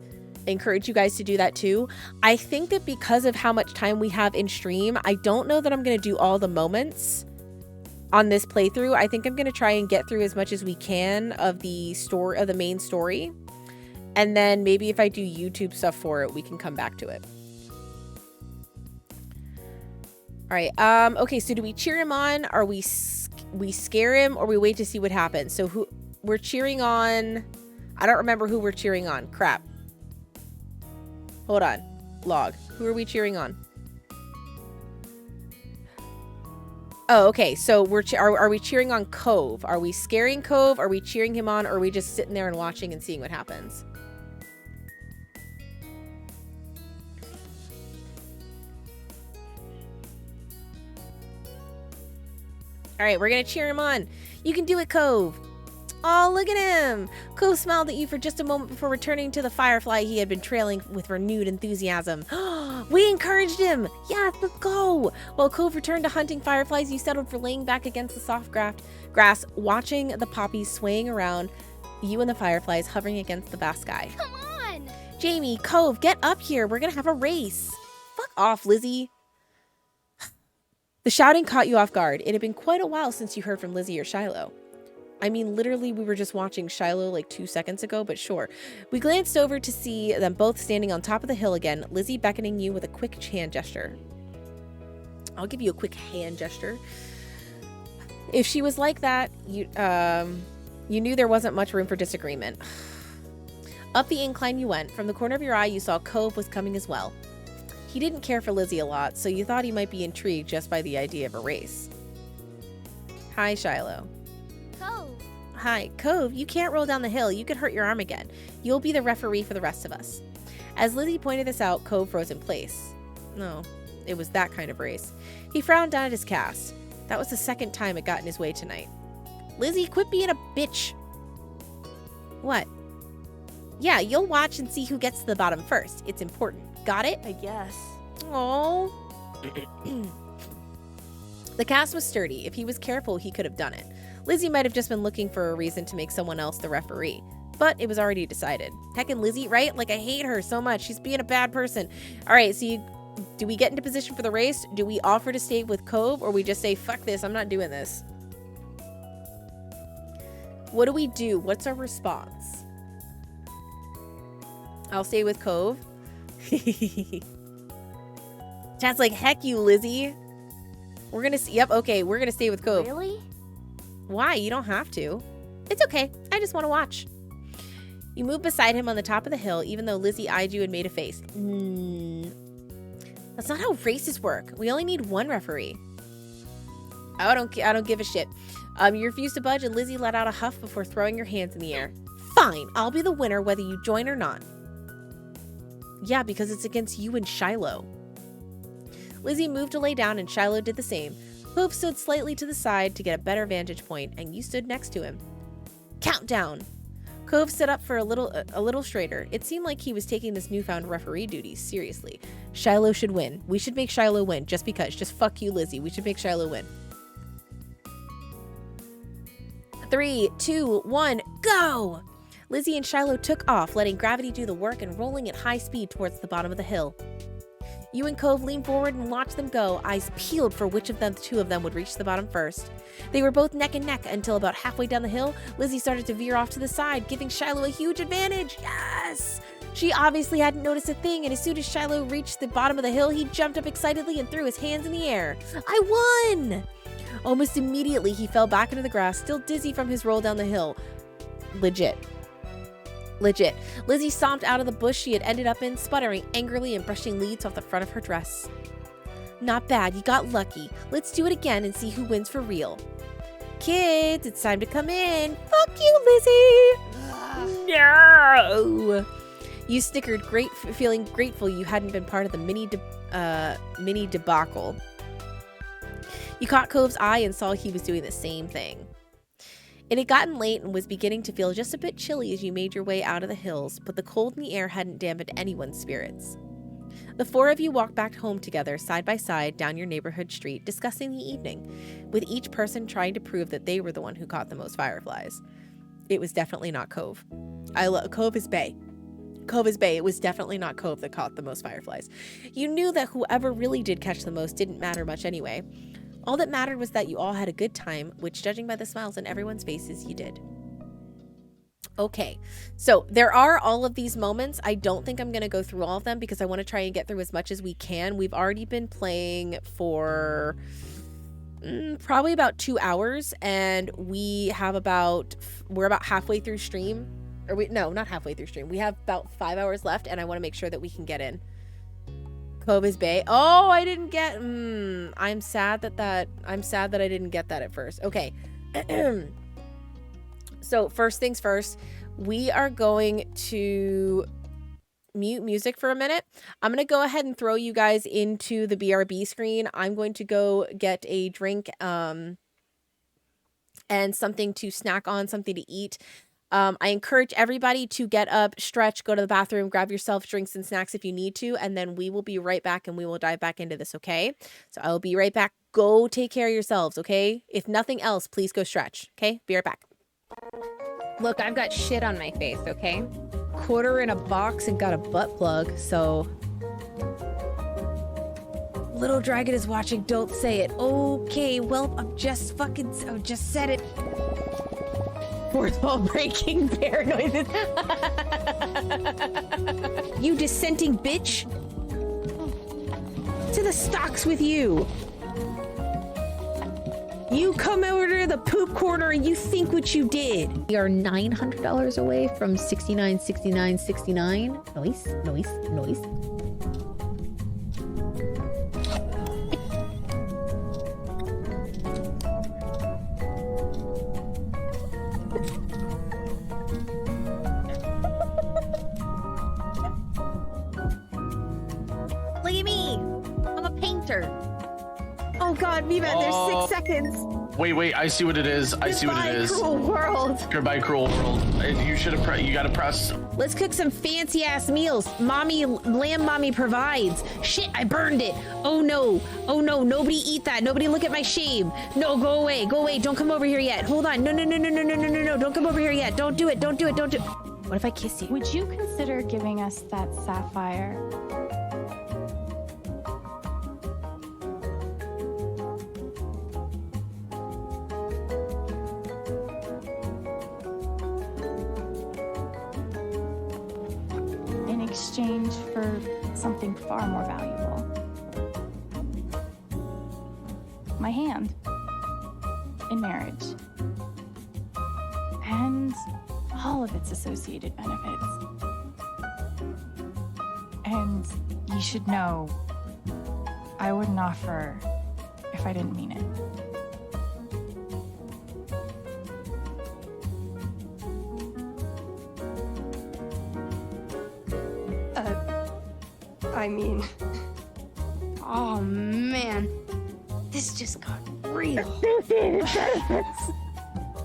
I encourage you guys to do that too. I think that because of how much time we have in stream, I don't know that I'm going to do all the moments on this playthrough. I think I'm going to try and get through as much as we can of the story, of the main story. And then maybe if I do YouTube stuff for it, we can come back to it. All right. Okay. So do we cheer him on? Or we scare him, or we wait to see what happens? So who we're cheering on? I don't remember who we're cheering on. Crap. Hold on. Log. Who are we cheering on? Oh, okay. So are we cheering on Cove? Are we scaring Cove? Are we cheering him on? Or are we just sitting there and watching and seeing what happens? All right, we're going to cheer him on. You can do it, Cove. Oh, look at him. Cove smiled at you for just a moment before returning to the firefly he had been trailing with renewed enthusiasm. We encouraged him. Yes, let's go. While Cove returned to hunting fireflies, you settled for laying back against the soft grass, watching the poppies swaying around you and the fireflies hovering against the vast sky. Come on. Jamie, Cove, get up here. We're going to have a race. Fuck off, Lizzie. The shouting caught you off guard. It had been quite a while since you heard from Lizzie or Shiloh. I mean, literally, we were just watching Shiloh like 2 seconds ago, but sure. We glanced over to see them both standing on top of the hill again, Lizzie beckoning you with a quick hand gesture. I'll give you a quick hand gesture. If she was like that, you knew there wasn't much room for disagreement. Up the incline you went. From the corner of your eye, you saw Cove was coming as well. He didn't care for Lizzie a lot, so you thought he might be intrigued just by the idea of a race. Hi, Shiloh. Cove. Hi, Cove, you can't roll down the hill. You could hurt your arm again. You'll be the referee for the rest of us. As Lizzie pointed this out, Cove froze in place. No, it was that kind of race. He frowned down at his cast. That was the second time it got in his way tonight. Lizzie, quit being a bitch. What? Yeah, you'll watch and see who gets to the bottom first. It's important. Got it? I guess. Oh. The cast was sturdy. If he was careful, he could have done it. Lizzie might have just been looking for a reason to make someone else the referee. But it was already decided. Heckin' Lizzie, right? Like, I hate her so much. She's being a bad person. All right, so do we get into position for the race? Do we offer to stay with Cove? Or we just say, fuck this, I'm not doing this? What do we do? What's our response? I'll stay with Cove. Chat's like, heck you, Lizzie. We're gonna see. Yep, okay, we're gonna stay with Cove. Really? Why? You don't have to. It's okay. I just want to watch. You moved beside him on the top of the hill, even though Lizzie eyed you and made a face. That's not how races work. We only need one referee. I don't give a shit. You refused to budge, and Lizzie let out a huff before throwing your hands in the air. Fine, I'll be the winner whether you join or not. Yeah, because it's against you and Shiloh. Lizzie moved to lay down, and Shiloh did the same. Cove stood slightly to the side to get a better vantage point, and you stood next to him. Countdown! Cove stood up for a little straighter. It seemed like he was taking this newfound referee duty seriously. Shiloh should win. We should make Shiloh win, just because. Just fuck you, Lizzie. We should make Shiloh win. 3, 2, 1, go! Lizzie and Shiloh took off, letting gravity do the work and rolling at high speed towards the bottom of the hill. You and Cove leaned forward and watched them go, eyes peeled for which of the two of them would reach the bottom first. They were both neck and neck until about halfway down the hill, Lizzie started to veer off to the side, giving Shiloh a huge advantage. Yes! She obviously hadn't noticed a thing, and as soon as Shiloh reached the bottom of the hill, he jumped up excitedly and threw his hands in the air. I won! Almost immediately, he fell back into the grass, still dizzy from his roll down the hill. Legit. Lizzie stomped out of the bush she had ended up in, sputtering angrily and brushing leaves off the front of her dress. Not bad, you got lucky. Let's do it again and see who wins for real. Kids, it's time to come in. Fuck you, Lizzie! No! You snickered, feeling grateful you hadn't been part of the mini debacle. You caught Cove's eye and saw he was doing the same thing. It had gotten late and was beginning to feel just a bit chilly as you made your way out of the hills, but the cold in the air hadn't dampened anyone's spirits. The four of you walked back home together, side by side, down your neighborhood street, discussing the evening, with each person trying to prove that they were the one who caught the most fireflies. It was definitely not Cove. Cove is bae. Cove is bae. It was definitely not Cove that caught the most fireflies. You knew that whoever really did catch the most didn't matter much anyway. All that mattered was that you all had a good time, which, judging by the smiles on everyone's faces, you did. Okay, so there are all of these moments. I don't think I'm going to go through all of them because I want to try and get through as much as we can. We've already been playing for probably about 2 hours, and we're about halfway through stream. No, not halfway through stream. We have about 5 hours left, and I want to make sure that we can get in. Cove is bae. Oh, I didn't get. I'm sad that I didn't get that at first. Okay. So first things first, we are going to mute music for a minute. I'm going to go ahead and throw you guys into the BRB screen. I'm going to go get a drink and something to snack on, something to eat. I encourage everybody to get up, stretch, go to the bathroom, grab yourself drinks and snacks if you need to, and then we will be right back and we will dive back into this, okay? So I will be right back. Go take care of yourselves, okay? If nothing else, please go stretch, okay? Be right back. Look, I've got shit on my face, okay? Quarter in a box and got a butt plug, so... Little Dragon is watching, don't say it. Okay, well, I've just said it. Fourth wall breaking bear noises. You dissenting bitch. To the stocks with you. You come over to the poop corner and you think what you did. We are $900 away from $69.69.69. Noise. enter. Oh God, Viva, there's 6 seconds. Wait, I see what it is. I see what it is. Cruel world. Goodbye, cruel world. You should have you gotta press. Let's cook some fancy ass meals. Lamb mommy provides. Shit, I burned it. Oh no, nobody eat that. Nobody look at my shame. No, go away, don't come over here yet. Hold on, no, don't come over here yet. Don't do it. What if I kiss you? Would you consider giving us that sapphire? In exchange for something far more valuable. My hand. In marriage. And all of its associated benefits. And you should know, I wouldn't offer if I didn't mean it. I mean... Oh, man. This just got real.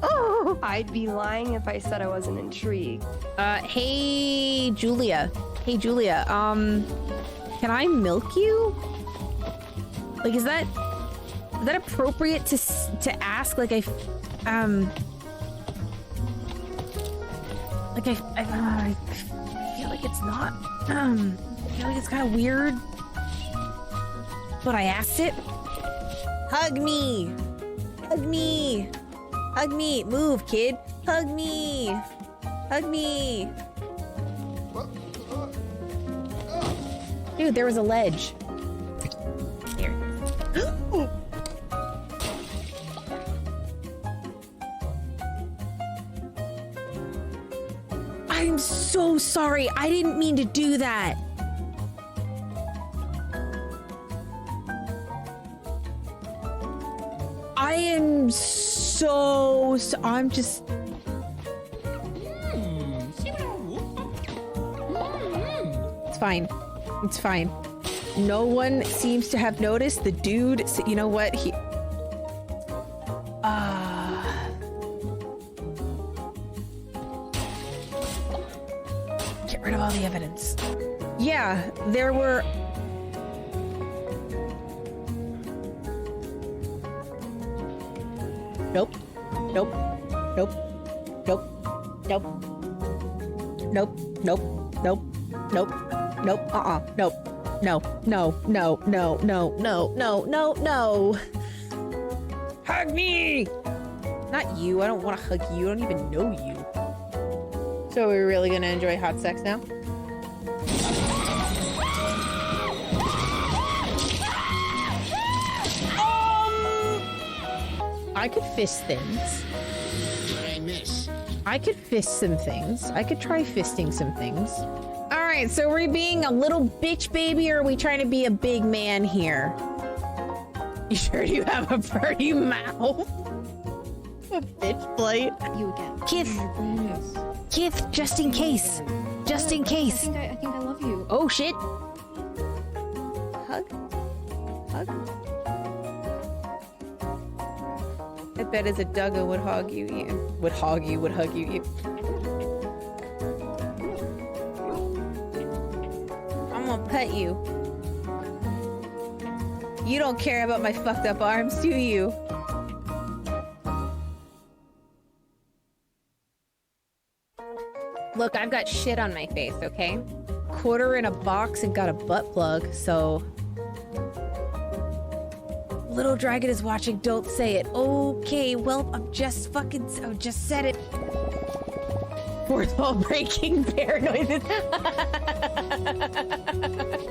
Oh, I'd be lying if I said I wasn't intrigued. Hey Julia. Can I milk you? Like, is that appropriate to ask? Like, I feel like it's not. I feel like it's kind of weird. But I asked it. Hug me. Move, kid. Hug me. Dude, there was a ledge. Here. I'm so sorry. I didn't mean to do that. I am I'm just... It's fine. No one seems to have noticed. The dude, you know what? Get rid of all the evidence. Yeah, there were... Nope. No. Hug me! Not you. I don't want to hug you. I don't even know you. So we're really gonna enjoy hot sex now? I could fist things. I could fist some things. I could try fisting some things. All right, so are we being a little bitch baby, or are we trying to be a big man here? You sure you have a pretty mouth? A bitch blight. You again. Kith, just in case. Just in case. I think I love you. Oh, shit. Hug. I bet as a Dugga would hug you. Would hug you. I'm gonna pet you. You don't care about my fucked up arms, do you? Look, I've got shit on my face, okay? Quarter in a box and got a butt plug, so... Little Dragon is watching, don't say it. Okay, well, I just said it. Fourth wall breaking bear noises.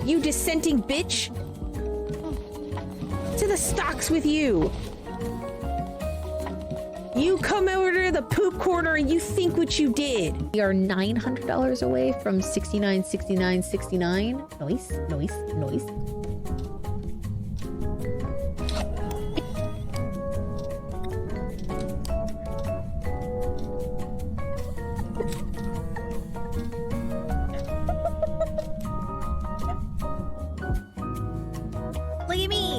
You dissenting bitch. To the stocks with you. You come over to the poop corner and you think what you did. We are $900 away from $69.69.69. Noise. Look at me.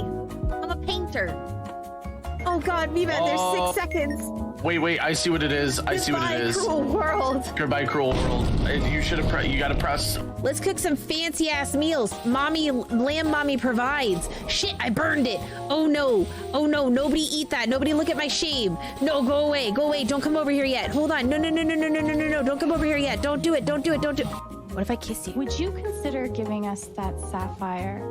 enter. Oh God, Viva, there's 6 seconds. Wait, I see what it is. I see what it is. Cruel world. Goodbye, cruel world. You should have you gotta press. Let's cook some fancy ass meals. Lamb mommy provides. Shit, I burned it. Oh no, nobody eat that. Nobody look at my shame. No, go away, don't come over here yet. Hold on, no, don't come over here yet. Don't do it. What if I kiss you? Would you consider giving us that sapphire?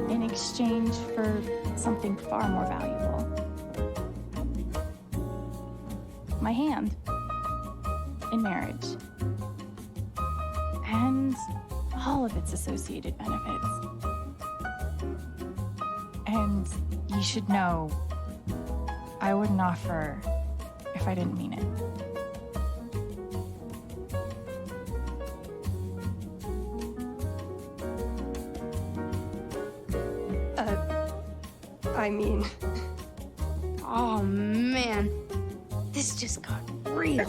In exchange for something far more valuable. My hand. In marriage. And all of its associated benefits. And you should know, I wouldn't offer if I didn't mean it. I mean, Oh man, this just got real.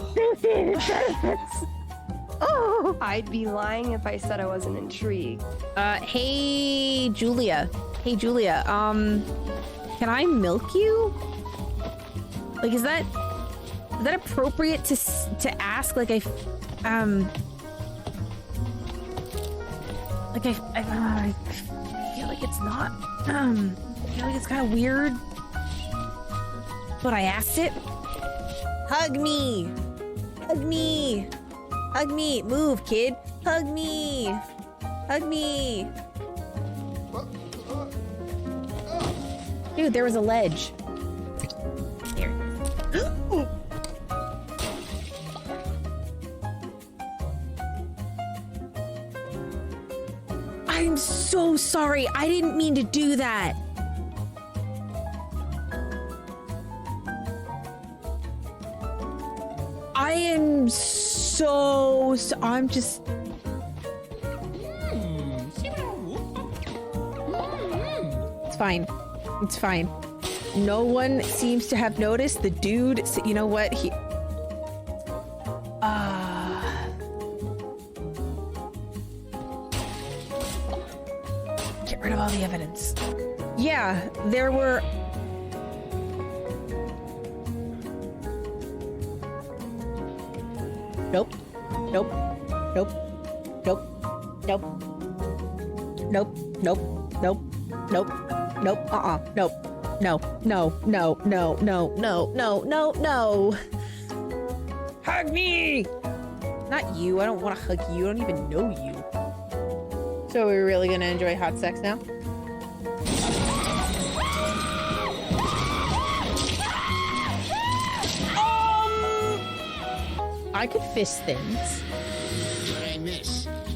oh, I'd be lying if I said I wasn't intrigued. Hey Julia, can I milk you? Like, is that appropriate to ask? Like, I feel like it's not. I feel like it's kind of weird, but I asked it. Hug me, move, kid. Hug me. Dude, there was a ledge. Here. I'm so sorry. I didn't mean to do that. I am I'm just... It's fine. No one seems to have noticed. The dude, you know what? Get rid of all the evidence. Yeah, there were... Nope. No. Hug me! Not you. I don't want to hug you. I don't even know you. So we're really gonna enjoy hot sex now? I could fist things.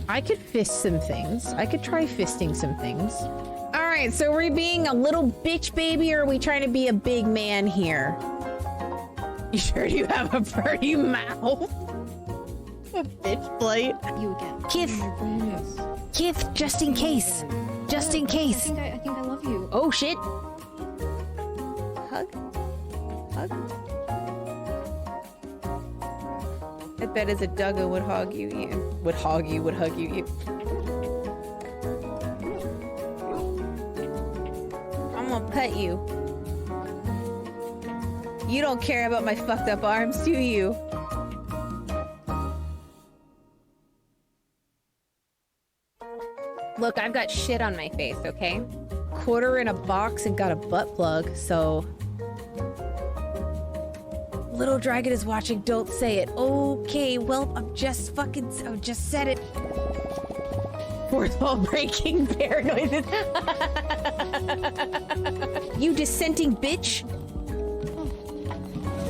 I could fist some things. I could try fisting some things. All right, so are we being a little bitch baby, or are we trying to be a big man here? You sure you have a pretty mouth? A bitch blight. You again. Kith, just in case. Just in case. I think I love you. Oh shit. Hug. I bet as a Dugga would hug you. Would hug you. I'm gonna pet you. You don't care about my fucked up arms, do you? Look, I've got shit on my face, okay? Quarter in a box and got a butt plug, so... Little Dragon is watching, don't say it. Okay, well, I just said it. Fourth wall breaking bear noises. You dissenting bitch.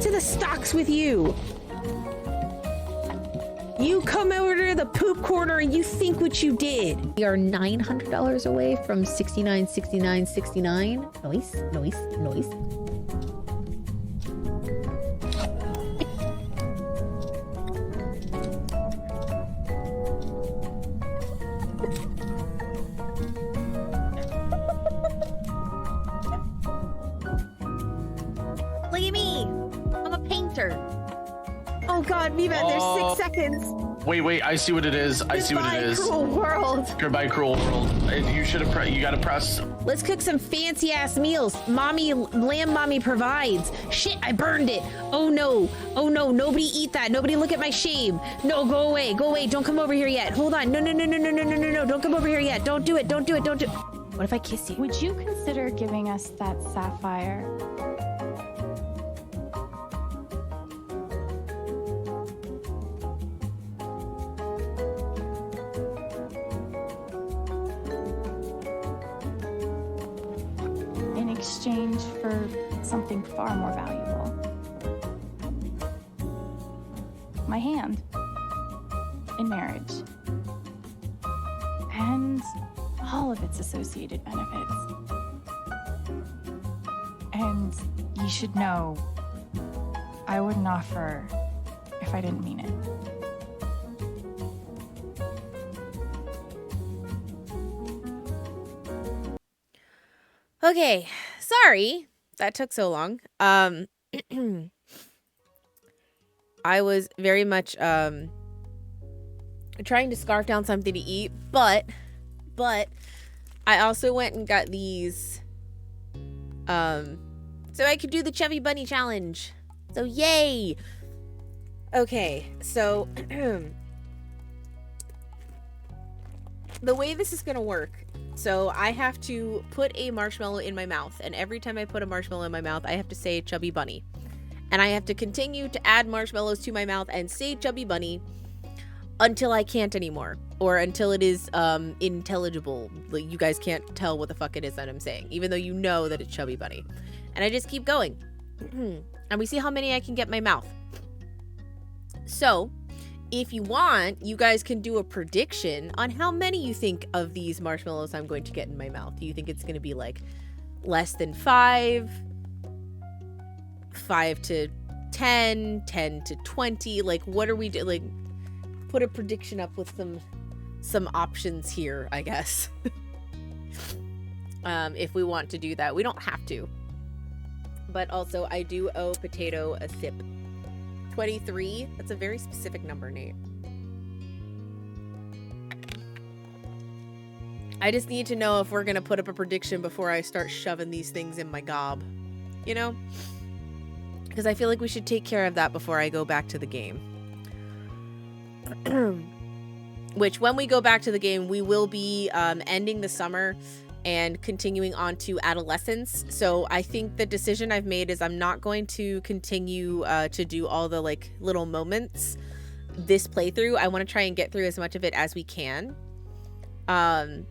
To the stocks with you. You come over to the poop corner and you think what you did. We are $900 away from $69.69.69. Noise. Look at me. Mima, there's 6 seconds. Wait, I see what it is. I see what it is. Cruel world. Goodbye, cruel world. You should have you gotta press. Let's cook some fancy ass meals. Lamb mommy provides. Shit, I burned it. Oh no, nobody eat that. Nobody look at my shame. No, go away, don't come over here yet. Hold on, no, don't come over here yet. Don't do it. What if I kiss you? Would you consider giving us that sapphire? In exchange for something far more valuable. My hand. In marriage. And all of its associated benefits. And you should know, I wouldn't offer if I didn't mean it. Okay, sorry that took so long. I was very much trying to scarf down something to eat, but I also went and got these so I could do the Chubby Bunny challenge. So yay. Okay, so the way this is gonna work, so I have to put a marshmallow in my mouth, and every time I put a marshmallow in my mouth, I have to say Chubby Bunny. And I have to continue to add marshmallows to my mouth and say Chubby Bunny until I can't anymore, or until it is intelligible. Like, you guys can't tell what the fuck it is that I'm saying, even though you know that it's Chubby Bunny. And I just keep going. And we see how many I can get in my mouth. So, if you want, you guys can do a prediction on how many you think of these marshmallows I'm going to get in my mouth. Do you think it's going to be like less than 5, 5 to 10, 10 to 20? Like, what are we doing? Like, put a prediction up with some options here, I guess. If we want to do that. We don't have to. But also, I do owe Potato a sip. 23. That's a very specific number, Nate. I just need to know if we're going to put up a prediction before I start shoving these things in my gob. You know? Because I feel like we should take care of that before I go back to the game. Which, when we go back to the game, we will be ending the summer and continuing on to adolescence. So I think the decision I've made is I'm not going to continue to do all the like little moments this playthrough. I want to try and get through as much of it as we can. But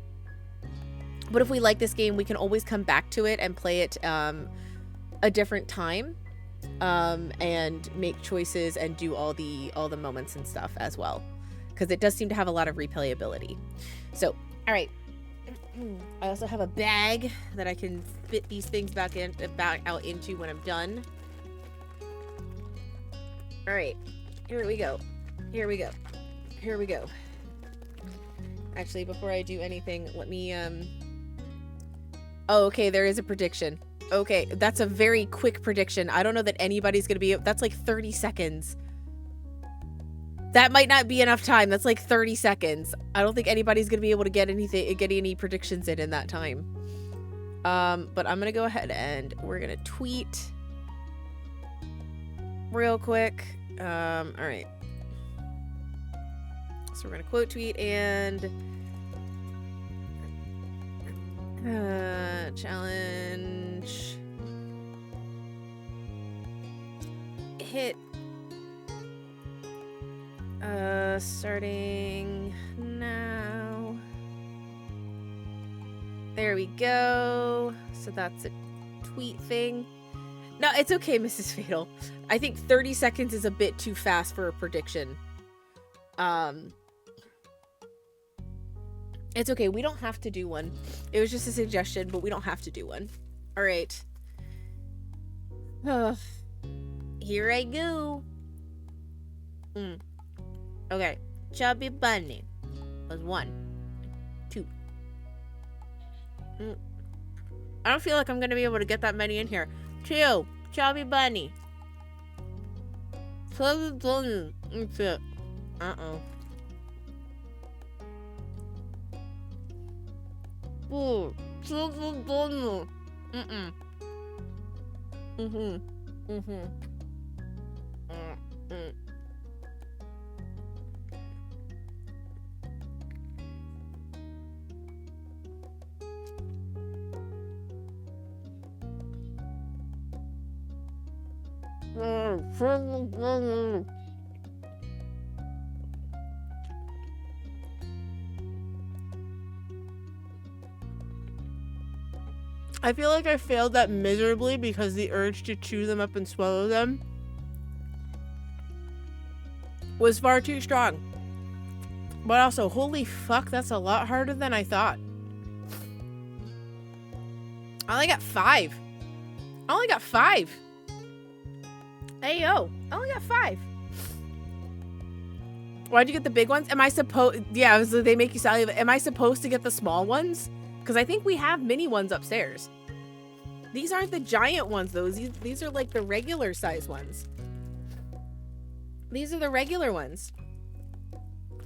if we like this game, we can always come back to it and play it a different time, and make choices and do all the moments and stuff as well, because it does seem to have a lot of replayability. So, all right. I also have a bag that I can fit these things back out into when I'm done. All right, here we go. Actually, before I do anything, let me oh, okay, there is a prediction. Okay, that's a very quick prediction. I don't know that anybody's gonna be. That's like 30 seconds. That might not be enough time. That's like 30 seconds. I don't think anybody's going to be able to get any predictions in that time. But I'm going to go ahead and we're going to tweet real quick. All right. So we're going to quote tweet and challenge hit. Starting now. There we go. So that's a tweet thing. No, it's okay, Mrs. Fatal. I think 30 seconds is a bit too fast for a prediction. It's okay. We don't have to do one. It was just a suggestion, but we don't have to do one. All right. Here I go. Okay, Chubby Bunny was 1, 2. I don't feel like I'm gonna be able to get that many in here. 2, Chubby Bunny. Uh-oh. Oh, mm-mm. Mm-hmm. Mm-hmm. Mm-mm. I feel like I failed that miserably because the urge to chew them up and swallow them was far too strong. But also, holy fuck, that's a lot harder than I thought. I only got 5. I only got 5. Hey, yo. I only got 5. Why'd you get the big ones? Am I supposed... Yeah, they make you salivate. Am I supposed to get the small ones? Because I think we have mini ones upstairs. These aren't the giant ones, though. These are like the regular size ones. These are the regular ones.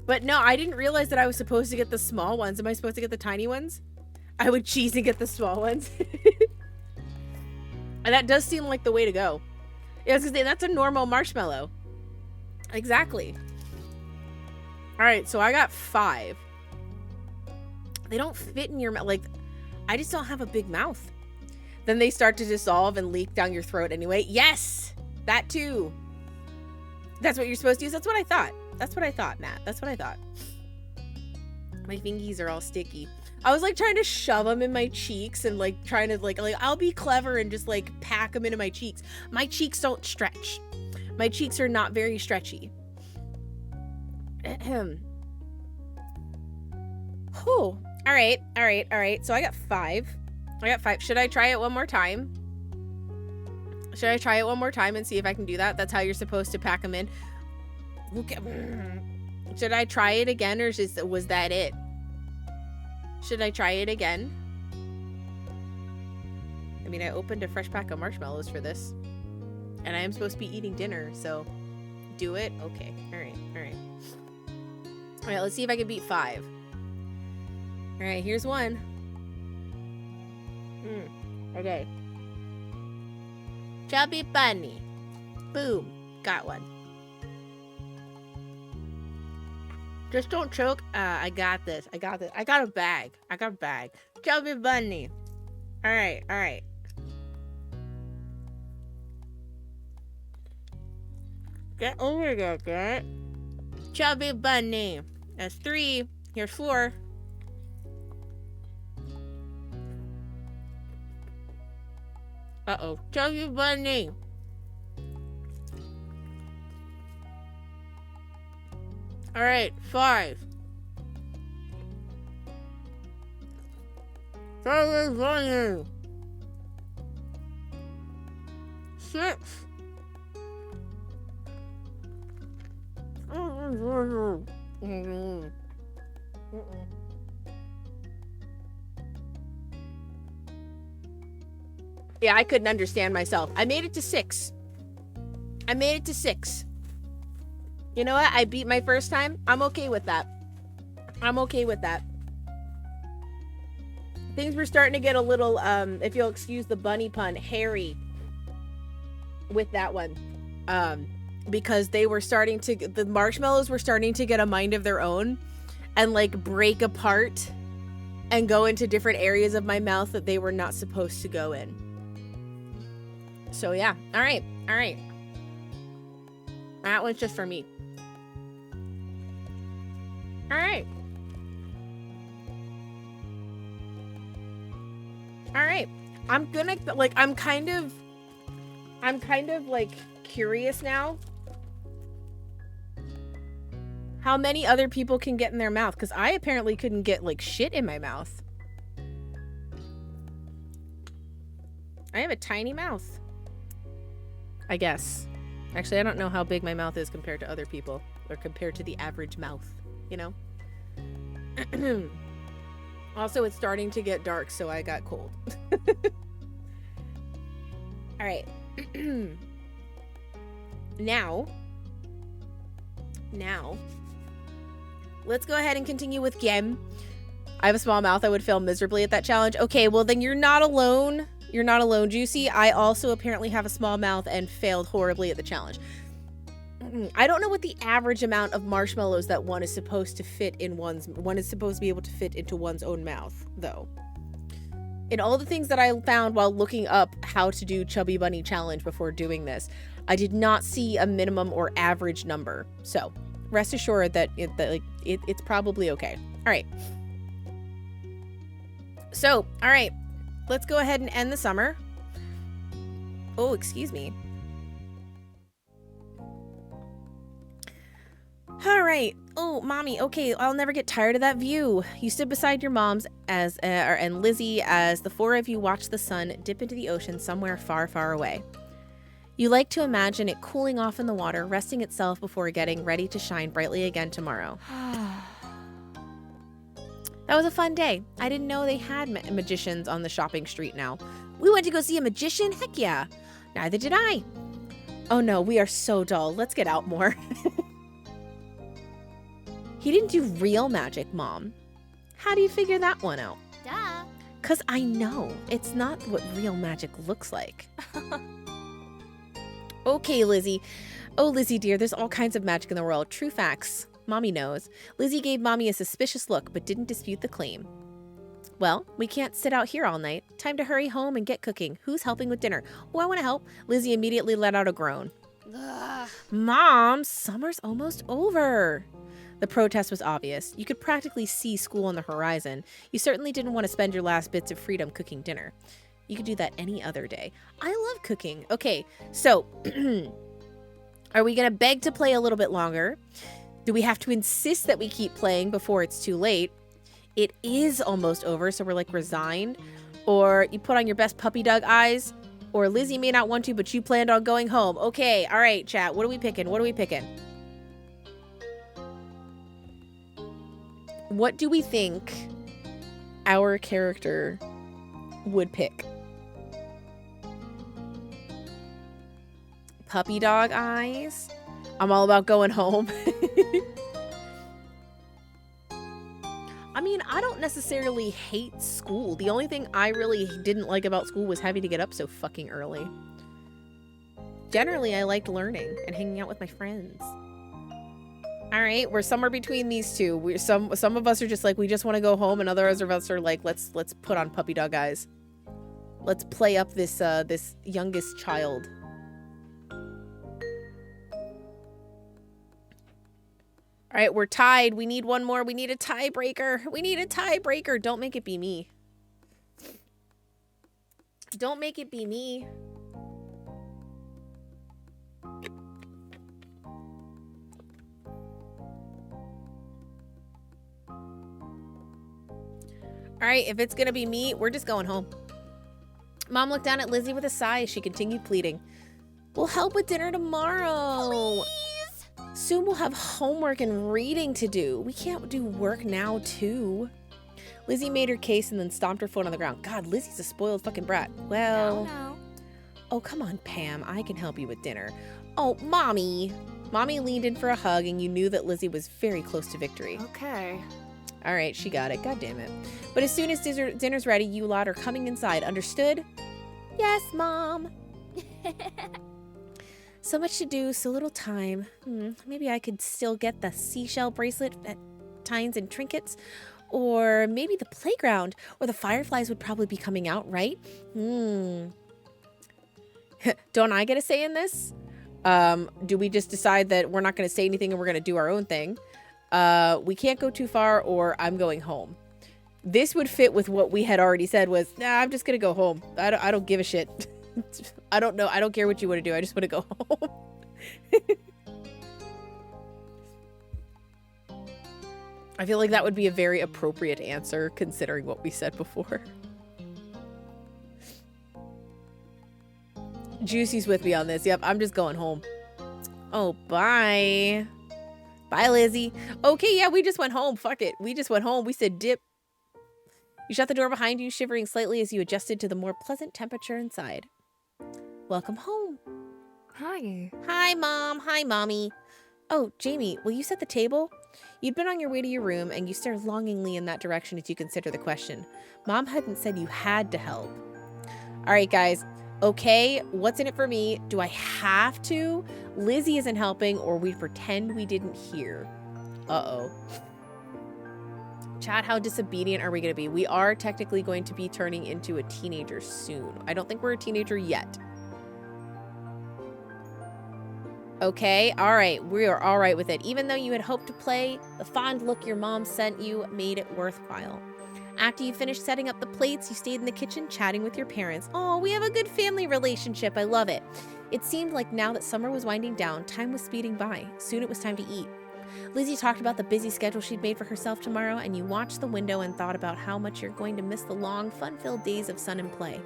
But no, I didn't realize that I was supposed to get the small ones. Am I supposed to get the tiny ones? I would cheese and get the small ones. And that does seem like the way to go. Yeah, I was gonna say, that's a normal marshmallow. Exactly. Alright, so I got 5. They don't fit in your mouth. Like, I just don't have a big mouth. Then they start to dissolve and leak down your throat anyway. Yes! That too. That's what you're supposed to use? That's what I thought. That's what I thought, Matt. That's what I thought. My fingies are all sticky. I was like trying to shove them in my cheeks and like trying to like I'll be clever and just like pack them into my cheeks. My cheeks don't stretch. My cheeks are not very stretchy. Ahem. Whew. All right. So I got 5. Should I try it one more time? Should I try it one more time and see if I can do that? That's how you're supposed to pack them in. Okay. Should I try it again, or was that it? Should I try it again? I mean, I opened a fresh pack of marshmallows for this, and I am supposed to be eating dinner, so do it? Okay. All right. All right, let's see if I can beat 5. All right, here's one. Okay. Chubby bunny. Boom. Got one. Just don't choke. I got this. I got a bag. Chubby bunny. All right. Get over there, Garrett. Chubby bunny. That's 3. Here's 4. Uh-oh. Chubby bunny. All right, 5. Chubby bunny. 6. Yeah, I couldn't understand myself. I made it to 6. You know what? I beat my first time. I'm okay with that. Things were starting to get a little, if you'll excuse the bunny pun, hairy with that one. Because the marshmallows were starting to get a mind of their own and like break apart and go into different areas of my mouth that they were not supposed to go in. So yeah. All right. That one's just for me. All right. I'm gonna like, I'm kind of like curious now how many other people can get in their mouth, because I apparently couldn't get like shit in my mouth. I have a tiny mouth, I guess. Actually, I don't know how big my mouth is compared to other people, or compared to the average mouth, you know? Also, it's starting to get dark, so I got cold. All right. Now, Now, let's go ahead and continue with game. I have a small mouth. I would fail miserably at that challenge. Okay, well then you're not alone. You're not alone, Juicy. I also apparently have a small mouth and failed horribly at the challenge. I don't know what the average amount of marshmallows that one is supposed to fit in one is supposed to be able to fit into one's own mouth, though. In all the things that I found while looking up how to do Chubby Bunny Challenge before doing this, I did not see a minimum or average number. So rest assured that it's probably okay. All right. So, all right, let's go ahead and end the summer. Oh, excuse me. All right. Oh, mommy. Okay, I'll never get tired of that view. You stood beside your mom's and Lizzie as the four of you watched the sun dip into the ocean somewhere far, far away. You like to imagine it cooling off in the water, resting itself before getting ready to shine brightly again tomorrow. That was a fun day. I didn't know they had magicians on the shopping street now. We went to go see a magician? Heck yeah. Neither did I. Oh no, we are so dull. Let's get out more. He didn't do real magic, Mom. How do you figure that one out? Duh. 'Cause I know. It's not what real magic looks like. Okay, Lizzie. Oh, Lizzie dear, there's all kinds of magic in the world. True facts. Mommy knows. Lizzie gave Mommy a suspicious look, but didn't dispute the claim. Well, we can't sit out here all night. Time to hurry home and get cooking. Who's helping with dinner? Oh, I want to help. Lizzie immediately let out a groan. Ugh. Mom, summer's almost over. The protest was obvious. You could practically see school on the horizon. You certainly didn't want to spend your last bits of freedom cooking dinner. You could do that any other day. I love cooking. Okay, so are we going to beg to play a little bit longer? Do we have to insist that we keep playing before it's too late? It is almost over, so we're like resigned. Or you put on your best puppy dog eyes. Or Lizzie may not want to, but you planned on going home. Okay, all right, chat. What are we picking? What are we picking? What do we think our character would pick? Puppy dog eyes? I'm all about going home. I mean, I don't necessarily hate school. The only thing I really didn't like about school was having to get up so fucking early. Generally, I liked learning and hanging out with my friends. All right, we're somewhere between these two. Some of us are just like, we just want to go home, and others of us are like, let's put on puppy dog eyes. Let's play up this this youngest child. All right, we're tied. We need one more. We need a tiebreaker. We need a tiebreaker. Don't make it be me. Don't make it be me. All right, if it's gonna be me, we're just going home. Mom looked down at Lizzie with a sigh as she continued pleading. We'll help with dinner tomorrow. Please. Soon we'll have homework and reading to do. We can't do work now, too. Lizzie made her case and then stomped her foot on the ground. God, Lizzie's a spoiled fucking brat. Well. No. Oh, come on, Pam. I can help you with dinner. Oh, Mommy. Mommy leaned in for a hug, and you knew that Lizzie was very close to victory. Okay. All right, she got it. God damn it. But as soon as dinner's ready, you lot are coming inside. Understood? Yes, Mom. So much to do, so little time. Maybe I could still get the seashell bracelet at Tines and Trinkets. Or maybe the playground. Or the fireflies would probably be coming out, right? Don't I get a say in this? Do we just decide that we're not going to say anything and we're going to do our own thing? We can't go too far or I'm going home. This would fit with what we had already said was, nah, I'm just going to go home. I don't give a shit. I don't know. I don't care what you want to do. I just want to go home. I feel like that would be a very appropriate answer considering what we said before. Juicy's with me on this. Yep, I'm just going home. Oh, bye. Bye, Lizzie. Okay, yeah, we just went home. Fuck it. We just went home. We said dip. You shut the door behind you, shivering slightly as you adjusted to the more pleasant temperature inside. Welcome home. Hi. Hi, Mom. Hi, Mommy. Oh, Jamie, will you set the table? You'd been on your way to your room, and you stared longingly in that direction as you consider the question. Mom hadn't said you had to help. All right, guys. Okay, what's in it for me? Do I have to? Lizzie isn't helping, or we pretend we didn't hear. Uh-oh. Chat, how disobedient are we going to be? We are technically going to be turning into a teenager soon. I don't think we're a teenager yet. Okay, all right. We are all right with it. Even though you had hoped to play, the fond look your mom sent you made it worthwhile. After you finished setting up the plates, you stayed in the kitchen chatting with your parents. Oh, we have a good family relationship. I love it. It seemed like now that summer was winding down, time was speeding by. Soon it was time to eat. Lizzie talked about the busy schedule she'd made for herself tomorrow, and you watched the window and thought about how much you're going to miss the long, fun-filled days of sun and play.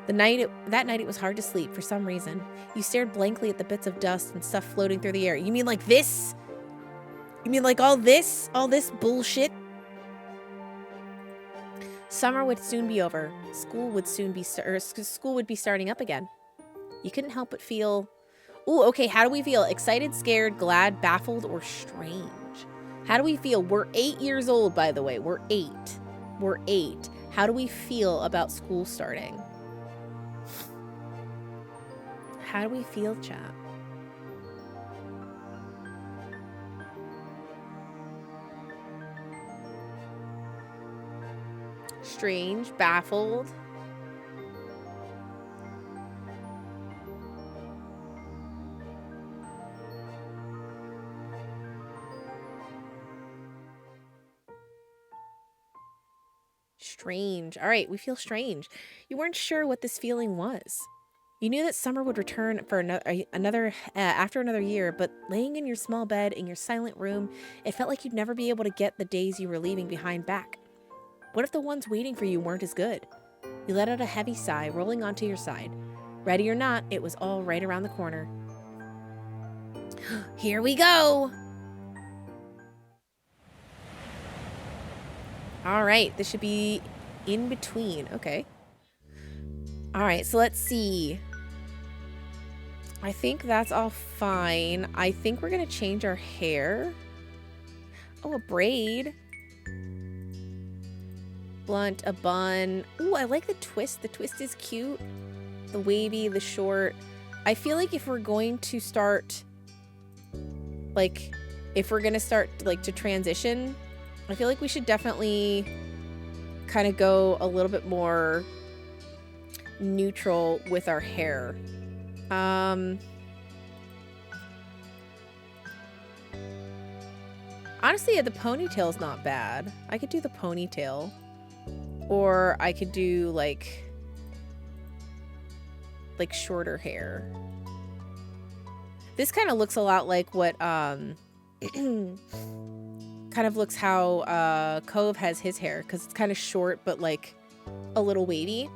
That night it was hard to sleep for some reason. You stared blankly at the bits of dust and stuff floating through the air. You mean like this? You mean like all this bullshit? Summer would soon be over. School would be starting up again. You couldn't help but feel... Ooh, okay, how do we feel? Excited, scared, glad, baffled, or strange? How do we feel? We're 8 years old, by the way. We're 8. We're 8. How do we feel about school starting? How do we feel, chat? Strange, baffled. Strange. All right, we feel strange. You weren't sure what this feeling was. You knew that summer would return for after another year, but laying in your small bed in your silent room, it felt like you'd never be able to get the days you were leaving behind back. What if the ones waiting for you weren't as good? You let out a heavy sigh, rolling onto your side. Ready or not, it was all right around the corner. Here we go! All right, this should be in between. Okay. All right, so let's see. I think that's all fine. I think we're going to change our hair. Oh, a braid. Blunt, a bun. Ooh, I like the twist. The twist is cute. The wavy, the short. I feel like if we're going to start, like, to transition, I feel like we should definitely kind of go a little bit more neutral with our hair. Honestly, yeah, the ponytail's not bad. I could do the ponytail. Or I could do like shorter hair. This kind of looks a lot like what kind of looks how Cove has his hair, because it's kind of short but like a little wavy.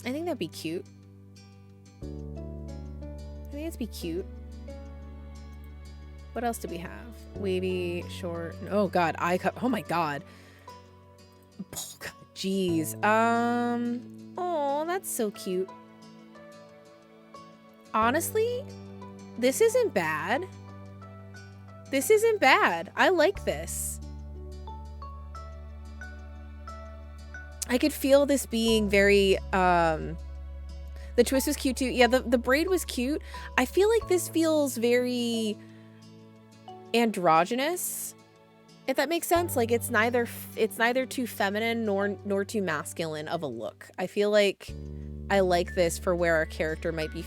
I think that'd be cute. I think it'd be cute. What else do we have? Wavy, short. Oh god, eye cut. Oh my god. Jeez. Oh, that's so cute. Honestly, this isn't bad. This isn't bad. I like this. I could feel this being very, the twist was cute too. Yeah, the braid was cute. I feel like this feels very androgynous, if that makes sense. Like it's neither too feminine nor too masculine of a look. I feel like I like this for where our character might be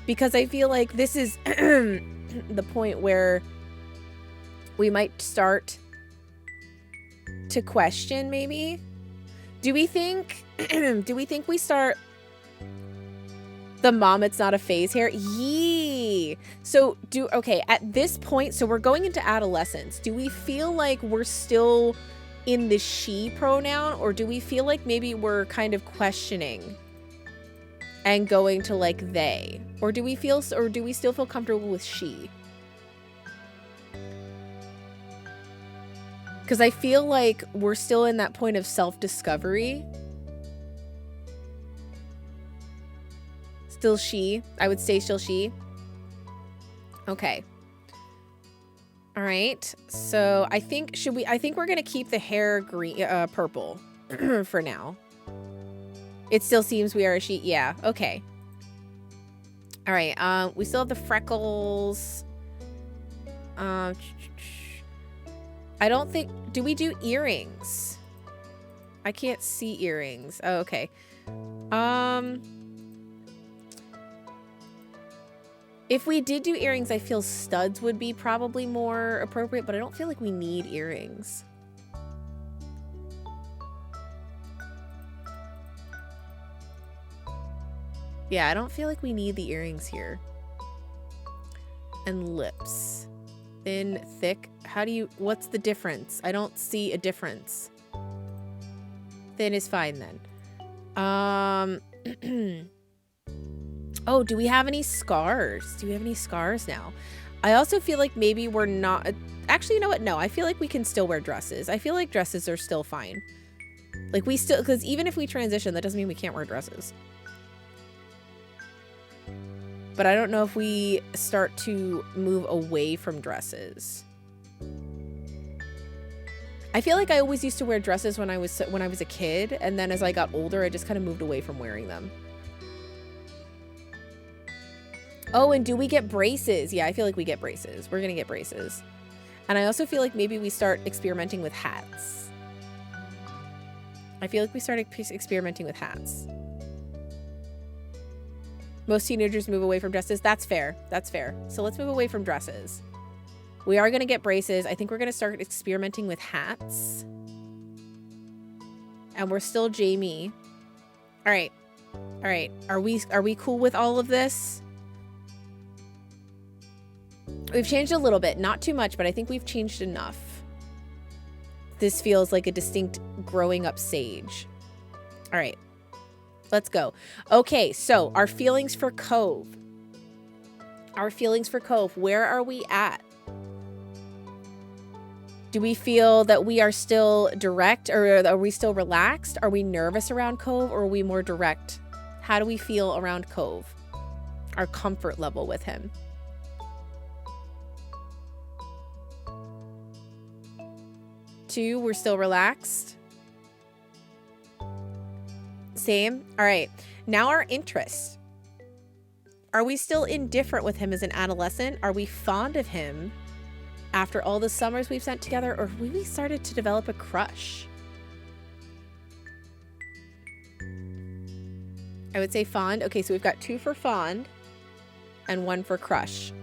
because I feel like this is the point where we might start to question maybe. Do we think we start the mom it's not a phase hair? Yee. So okay, at this point, so we're going into adolescence. Do we feel like we're still in the she pronoun, or do we feel like maybe we're kind of questioning and going to like they? Or do we still feel comfortable with she? Because I feel like we're still in that point of self-discovery. Still she. I would say still she. Okay. All right. So I think I think we're going to keep the hair green, purple for now. It still seems we are a sheet. Yeah. Okay. All right. We still have the freckles. I don't think, do we do earrings? I can't see earrings. Oh, okay. If we did do earrings, I feel studs would be probably more appropriate, but I don't feel like we need earrings. Yeah, I don't feel like we need the earrings here. And lips. Thin, thick. What's the difference? I don't see a difference. Thin is fine then. Oh, do we have any scars? Do we have any scars now? I also feel like maybe we're not... Actually, you know what? No, I feel like we can still wear dresses. I feel like dresses are still fine. Like we still... Because even if we transition, that doesn't mean we can't wear dresses. But I don't know if we start to move away from dresses. I feel like I always used to wear dresses when I was a kid, and then as I got older, I just kind of moved away from wearing them. Oh, and do we get braces? Yeah, I feel like we get braces. We're gonna get braces. And I also feel like maybe we start experimenting with hats. I feel like we started experimenting with hats. Most teenagers move away from dresses. That's fair. That's fair. So let's move away from dresses. We are going to get braces. I think we're going to start experimenting with hats. And we're still Jamie. All right. All right. Are we cool with all of this? We've changed a little bit. Not too much, but I think we've changed enough. This feels like a distinct growing up sage. All right. Let's go. Okay, so our feelings for Cove. Our feelings for Cove. Where are we at? Do we feel that we are still direct, or are we still relaxed? Are we nervous around Cove, or are we more direct? How do we feel around Cove? Our comfort level with him. Two, we're still relaxed. Same. All right. Now our interests. Are we still indifferent with him as an adolescent? Are we fond of him after all the summers we've spent together? Or have we started to develop a crush? I would say fond. Okay, so we've got 2 for fond and 1 for crush.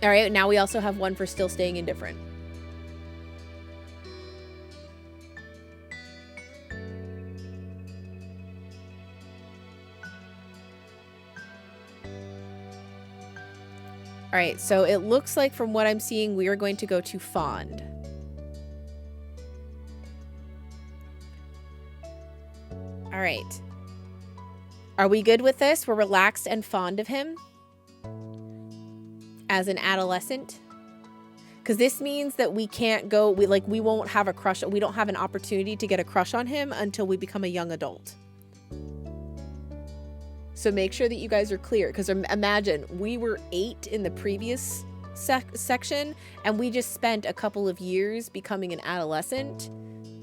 All right, now we also have 1 for still staying indifferent. All right, so it looks like from what I'm seeing, we are going to go to fond. All right. Are we good with this? We're relaxed and fond of him as an adolescent, because this means that we can't go, we won't have a crush. We don't have an opportunity to get a crush on him until we become a young adult. So make sure that you guys are clear, because imagine we were 8 in the previous section and we just spent a couple of years becoming an adolescent.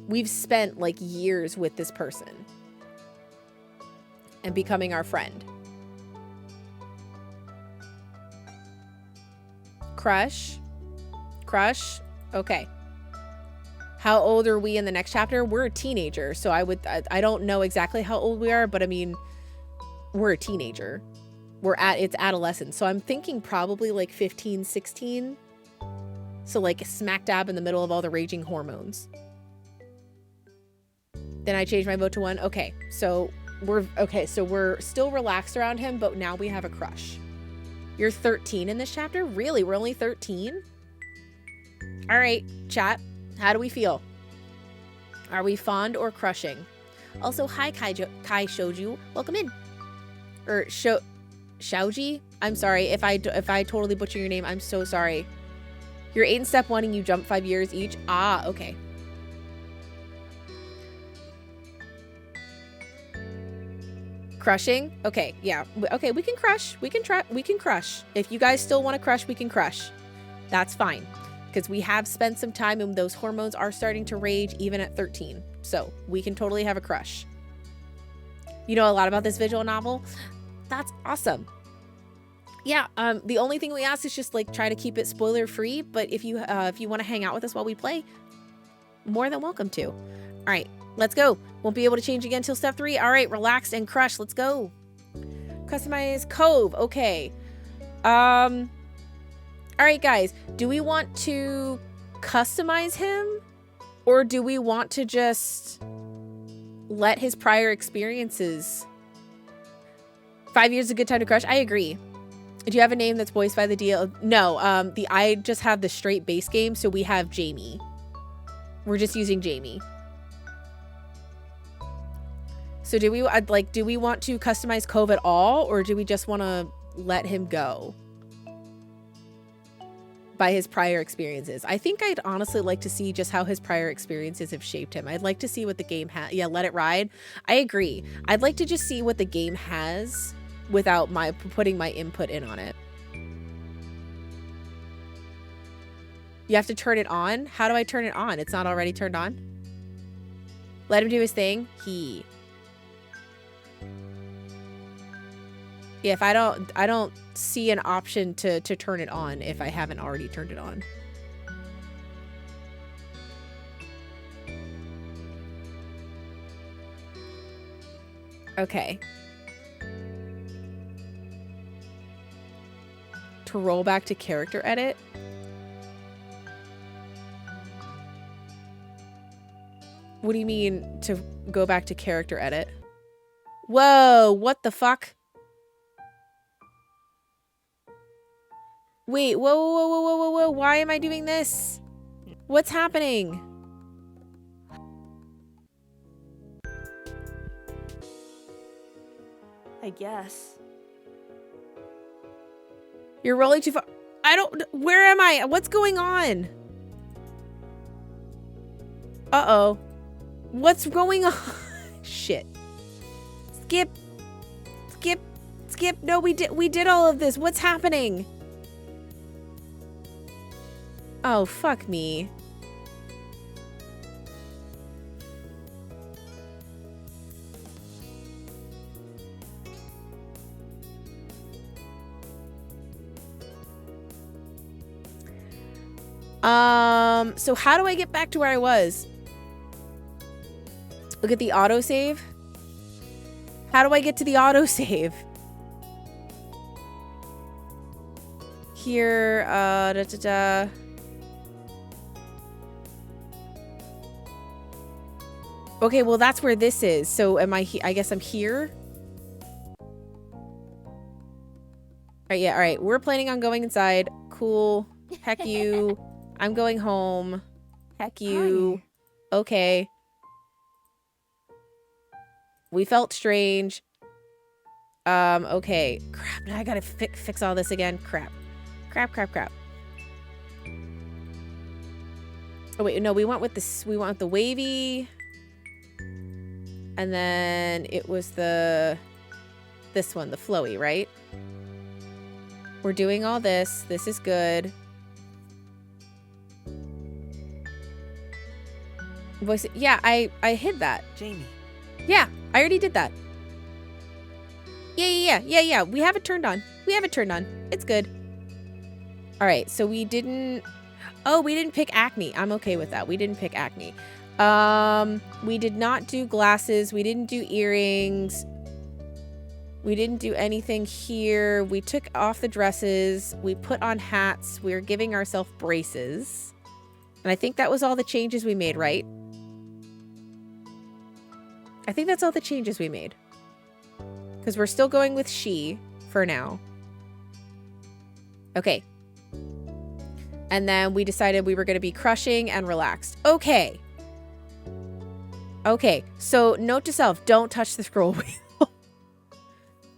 We've spent like years with this person and becoming our friend. Crush. Okay. How old are we in the next chapter? We're a teenager, so I don't know exactly how old we are, but I mean, we're a teenager. It's adolescence. So I'm thinking probably like 15, 16. So like smack dab in the middle of all the raging hormones. Then I changed my vote to 1. Okay. So we're still relaxed around him, but now we have a crush. You're 13 in this chapter? Really? We're only 13? All right, chat. How do we feel? Are we fond or crushing? Also, hi, Kai Shouju. Welcome in. Or Xiaoji? I'm sorry if I totally butcher your name. I'm so sorry. You're 8 in step 1 and you jump 5 years each? Ah, okay. Crushing? Okay, yeah. Okay, we can crush. We can try. We can crush. If you guys still want to crush, we can crush. That's fine. Because we have spent some time and those hormones are starting to rage even at 13. So we can totally have a crush. You know a lot about this visual novel? That's awesome. Yeah, the only thing we ask is just like try to keep it spoiler free. But if you want to hang out with us while we play, more than welcome to. All right, let's go. Won't be able to change again till step 3. All right, relaxed and crush. Let's go. Customize Cove. Okay. All right, guys. Do we want to customize him, or do we want to just let his prior experiences? 5 years is a good time to crush. I agree. Do you have a name that's voiced by the DL? No. I just have the straight base game, so we have Jamie. We're just using Jamie. So do we want to customize Cove at all, or do we just want to let him go by his prior experiences? I think I'd honestly like to see just how his prior experiences have shaped him. I'd like to see what the game has. Yeah, let it ride. I agree. I'd like to just see what the game has without my putting my input in on it. You have to turn it on? How do I turn it on? It's not already turned on? Let him do his thing. Yeah, if I don't see an option to turn it on if I haven't already turned it on. Okay. To roll back to character edit. What do you mean to go back to character edit? Whoa, what the fuck? Wait, whoa, why am I doing this? What's happening? I guess. You're rolling too far. Where am I? What's going on? Uh-oh. What's going on? Shit. Skip. No, we did all of this. What's happening? Oh, fuck me. So how do I get back to where I was? Look at the autosave. How do I get to the autosave? Here, Okay, well, that's where this is. So am I guess I'm here. All right, yeah, all right. We're planning on going inside. Cool. Heck you. I'm going home. Heck you. Hi. Okay. We felt strange. Okay. Crap, now I gotta fix all this again. Crap. Oh, wait, no, we went with this. We went with the wavy. And then it was this one, the flowy, right? We're doing all this. This is good. Voice, yeah, I hid that. Jamie. Yeah, I already did that. Yeah. We have it turned on. It's good. All right, so we didn't pick acne. I'm okay with that. We didn't pick acne. We did not do glasses. We didn't do earrings. We didn't do anything here. We took off the dresses. We put on hats. We were giving ourselves braces. And I think that was all the changes we made, right? I think that's all the changes we made. Because we're still going with she for now. Okay. And then we decided we were going to be crushing and relaxed. Okay. Okay. So note to self, don't touch the scroll wheel.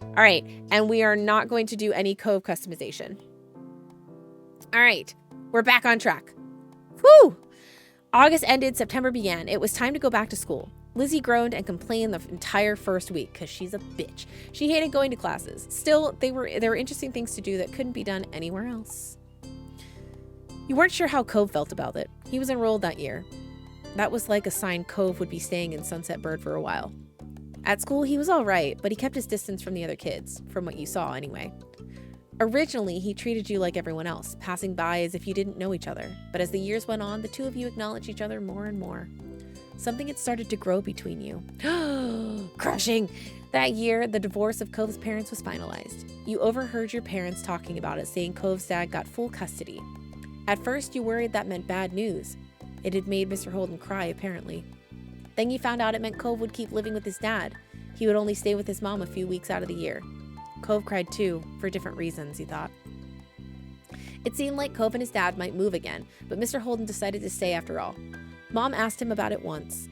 All right. And we are not going to do any Cove customization. All right. We're back on track. Whew. August ended, September began. It was time to go back to school. Lizzie groaned and complained the entire first week because she's a bitch. She hated going to classes. Still, there were interesting things to do that couldn't be done anywhere else. You weren't sure how Cove felt about it. He was enrolled that year. That was like a sign Cove would be staying in Sunset Bird for a while. At school, he was all right, but he kept his distance from the other kids, from what you saw anyway. Originally, he treated you like everyone else, passing by as if you didn't know each other. But as the years went on, the two of you acknowledged each other more and more. Something had started to grow between you. Crushing! That year, the divorce of Cove's parents was finalized. You overheard your parents talking about it, saying Cove's dad got full custody. At first, you worried that meant bad news. It had made Mr. Holden cry, apparently. Then you found out it meant Cove would keep living with his dad. He would only stay with his mom a few weeks out of the year. Cove cried too, for different reasons, he thought. It seemed like Cove and his dad might move again, but Mr. Holden decided to stay after all. Mom asked him about it once.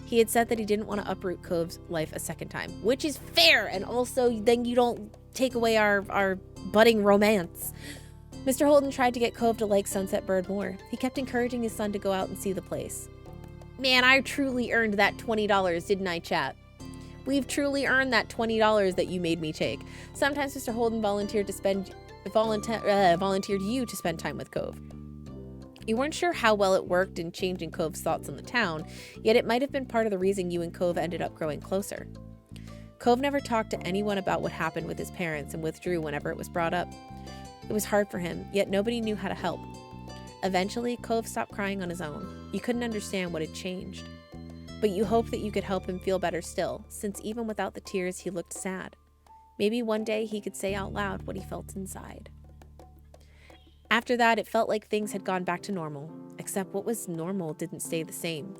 He had said that he didn't want to uproot Cove's life a second time, which is fair, and also then you don't take away our budding romance. Mr. Holden tried to get Cove to like Sunset Bird more. He kept encouraging his son to go out and see the place. Man, I truly earned that $20, didn't I, chat? We've truly earned that $20 that you made me take. Sometimes Mr. Holden volunteered you to spend time with Cove. You weren't sure how well it worked in changing Cove's thoughts on the town, yet it might have been part of the reason you and Cove ended up growing closer. Cove never talked to anyone about what happened with his parents and withdrew whenever it was brought up. It was hard for him, yet nobody knew how to help. Eventually, Cove stopped crying on his own. You couldn't understand what had changed. But you hoped that you could help him feel better still, since even without the tears, he looked sad. Maybe one day he could say out loud what he felt inside. After that, it felt like things had gone back to normal, except what was normal didn't stay the same.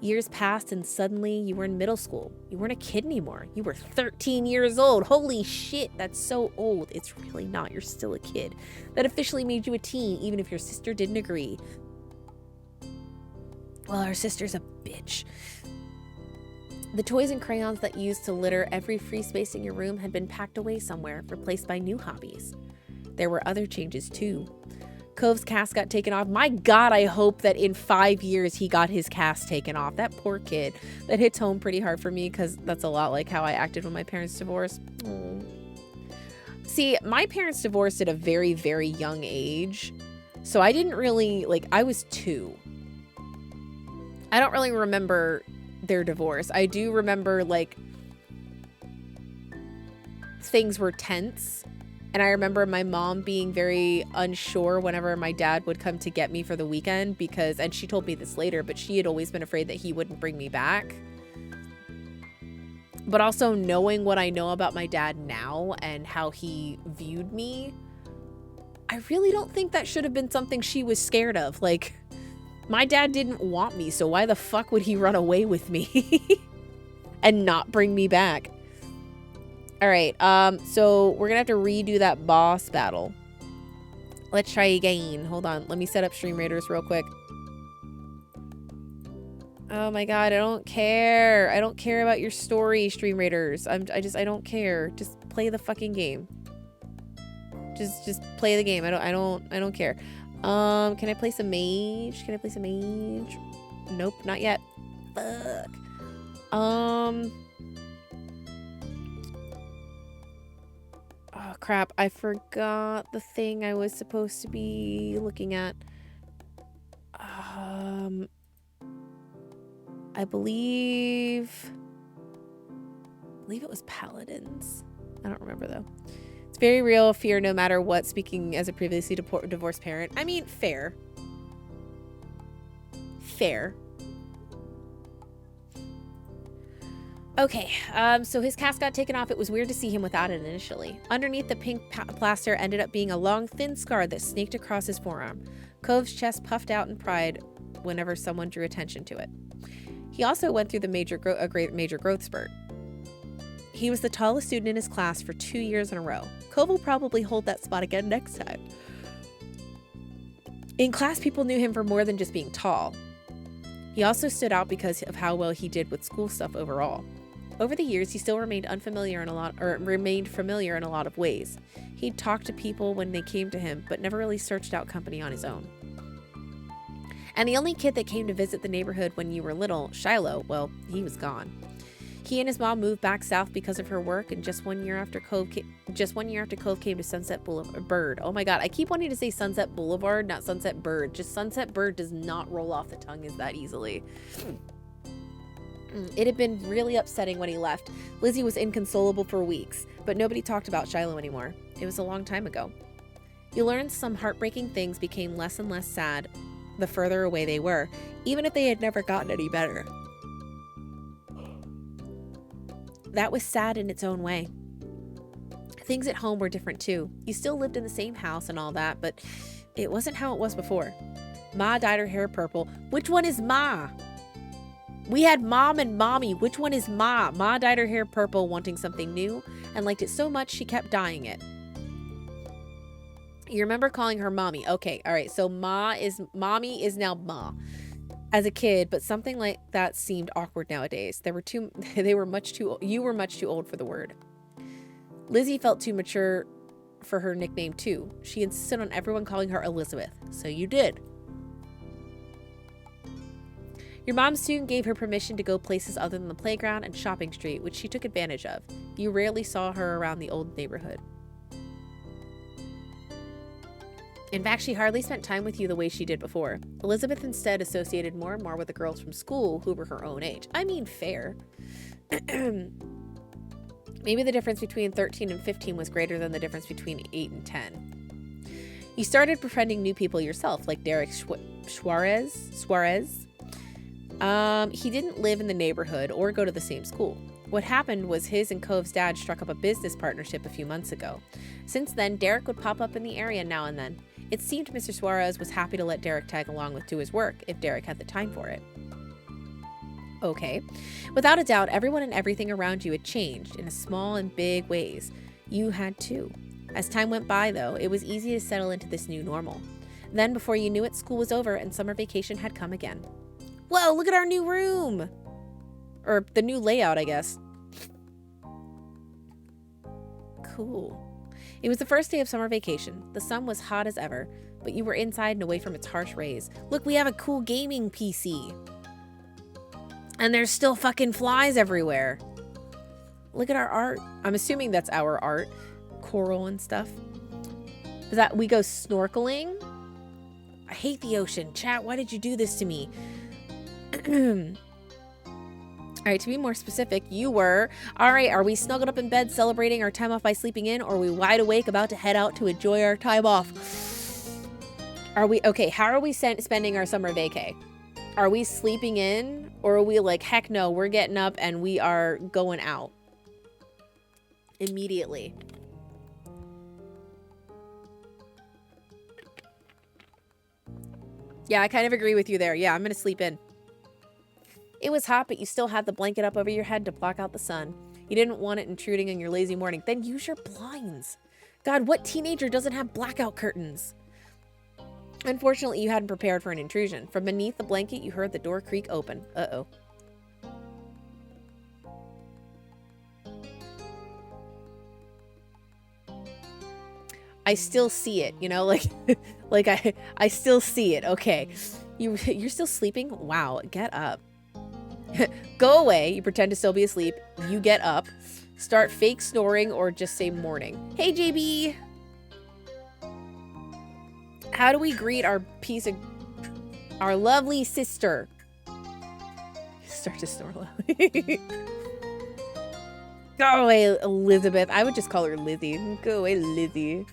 Years passed and suddenly you were in middle school. You weren't a kid anymore. You were 13 years old. Holy shit, that's so old. It's really not. You're still a kid. That officially made you a teen, even if your sister didn't agree. Well, our sister's a bitch. The toys and crayons that you used to litter every free space in your room had been packed away somewhere, replaced by new hobbies. There were other changes too. Cove's cast got taken off. My God, I hope that in 5 years he got his cast taken off. That poor kid. That hits home pretty hard for me because that's a lot like how I acted when my parents divorced. Oh. See, my parents divorced at a very, very young age. So I didn't really, I was 2. I don't really remember their divorce. I do remember, things were tense. And I remember my mom being very unsure whenever my dad would come to get me for the weekend and she told me this later, but she had always been afraid that he wouldn't bring me back. But also knowing what I know about my dad now and how he viewed me, I really don't think that should have been something she was scared of. My dad didn't want me, so why the fuck would he run away with me and not bring me back? All right, so we're gonna have to redo that boss battle. Let's try again. Hold on, let me set up Stream Raiders real quick. Oh my God, I don't care. I don't care about your story, Stream Raiders. I don't care. Just play the fucking game. Just play the game. I don't care. Can I place a mage? Nope, not yet. Fuck. Oh crap, I forgot the thing I was supposed to be looking at. I believe it was paladins. I don't remember though. It's very real fear no matter what, speaking as a previously divorced parent. I mean, fair. Okay, so his cast got taken off. It was weird to see him without it initially. Underneath the pink plaster ended up being a long, thin scar that snaked across his forearm. Cove's chest puffed out in pride whenever someone drew attention to it. He also went through a great major growth spurt. He was the tallest student in his class for 2 years in a row. Cove will probably hold that spot again next time. In class, people knew him for more than just being tall. He also stood out because of how well he did with school stuff overall. Over the years, he still remained familiar in a lot of ways. He'd talk to people when they came to him, but never really searched out company on his own. And the only kid that came to visit the neighborhood when you were little, Shiloh, well, he was gone. He and his mom moved back south because of her work, and just 1 year after Cove came to Sunset Boulevard. Oh my god, I keep wanting to say Sunset Boulevard, not Sunset Bird. Just Sunset Bird does not roll off the tongue as that easily. It had been really upsetting when he left. Lizzie was inconsolable for weeks, but nobody talked about Shiloh anymore. It was a long time ago. You learned some heartbreaking things became less and less sad the further away they were, even if they had never gotten any better. That was sad in its own way. Things at home were different too. You still lived in the same house and all that, but it wasn't how it was before. Ma dyed her hair purple. Which one is Ma? We had Mom and Mommy. Which one is Ma? Ma dyed her hair purple, wanting something new, and liked it so much she kept dyeing it. You remember calling her Mommy. Okay, all right. So Mommy is now Ma. As a kid, but something like that seemed awkward nowadays. You were much too old for the word. Lizzie felt too mature for her nickname too. She insisted on everyone calling her Elizabeth. So you did. Your mom soon gave her permission to go places other than the playground and shopping street, which she took advantage of. You rarely saw her around the old neighborhood. In fact, she hardly spent time with you the way she did before. Elizabeth instead associated more and more with the girls from school who were her own age. I mean, fair. Maybe the difference between 13 and 15 was greater than the difference between 8 and 10. You started befriending new people yourself, like Derek Suarez. He didn't live in the neighborhood or go to the same school. What happened was his and Cove's dad struck up a business partnership a few months ago. Since then, Derek would pop up in the area now and then. It seemed Mr. Suarez was happy to let Derek tag along to his work if Derek had the time for it. Okay. Without a doubt, everyone and everything around you had changed in small and big ways. You had too. As time went by, though, it was easy to settle into this new normal. Then, before you knew it, school was over and summer vacation had come again. Whoa, look at our new room! Or the new layout, I guess. Cool. It was the first day of summer vacation. The sun was hot as ever, but you were inside and away from its harsh rays. Look, we have a cool gaming PC. And there's still fucking flies everywhere. Look at our art. I'm assuming that's our art. Coral and stuff. Is that we go snorkeling? I hate the ocean. Chat, why did you do this to me? All right, to be more specific, you were, all right, are we snuggled up in bed celebrating our time off by sleeping in, or are we wide awake about to head out to enjoy our time off? Are we, okay, how are we spending our summer vacay? Are we sleeping in, or are we like, heck no, we're getting up and we are going out immediately? Yeah, I kind of agree with you there. Yeah, I'm going to sleep in. It was hot, but you still had the blanket up over your head to block out the sun. You didn't want it intruding on your lazy morning. Then use your blinds. God, what teenager doesn't have blackout curtains? Unfortunately, you hadn't prepared for an intrusion. From beneath the blanket, you heard the door creak open. Uh-oh. I still see it, you know, like I still see it. Okay. You're still sleeping? Wow, get up. Go away. You pretend to still be asleep. You get up. Start fake snoring or just say morning. Hey, JB. How do we greet our lovely sister? Start to snore loudly. Go away, Elizabeth. I would just call her Lizzie. Go away, Lizzie.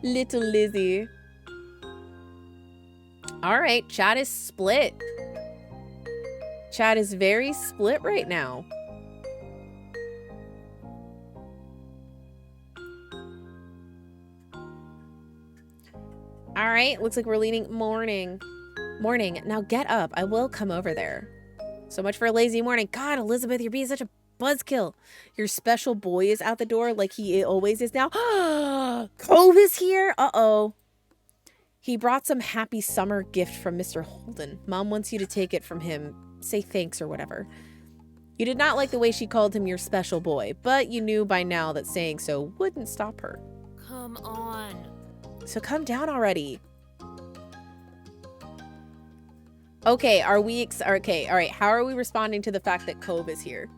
Little Lizzie. All right, chat is split. Chat is very split right now. All right, looks like we're leaning morning. Morning. Now get up. I will come over there. So much for a lazy morning. God, Elizabeth, you're being such a buzzkill. Your special boy is out the door like he always is now. Cove is here. Uh-oh. He brought some happy summer gift from Mr. Holden. Mom wants you to take it from him. Say thanks or whatever. You did not like the way she called him your special boy, but you knew by now that saying so wouldn't stop her. Come on. So come down already. Okay, are we okay, all right. How are we responding to the fact that Cove is here?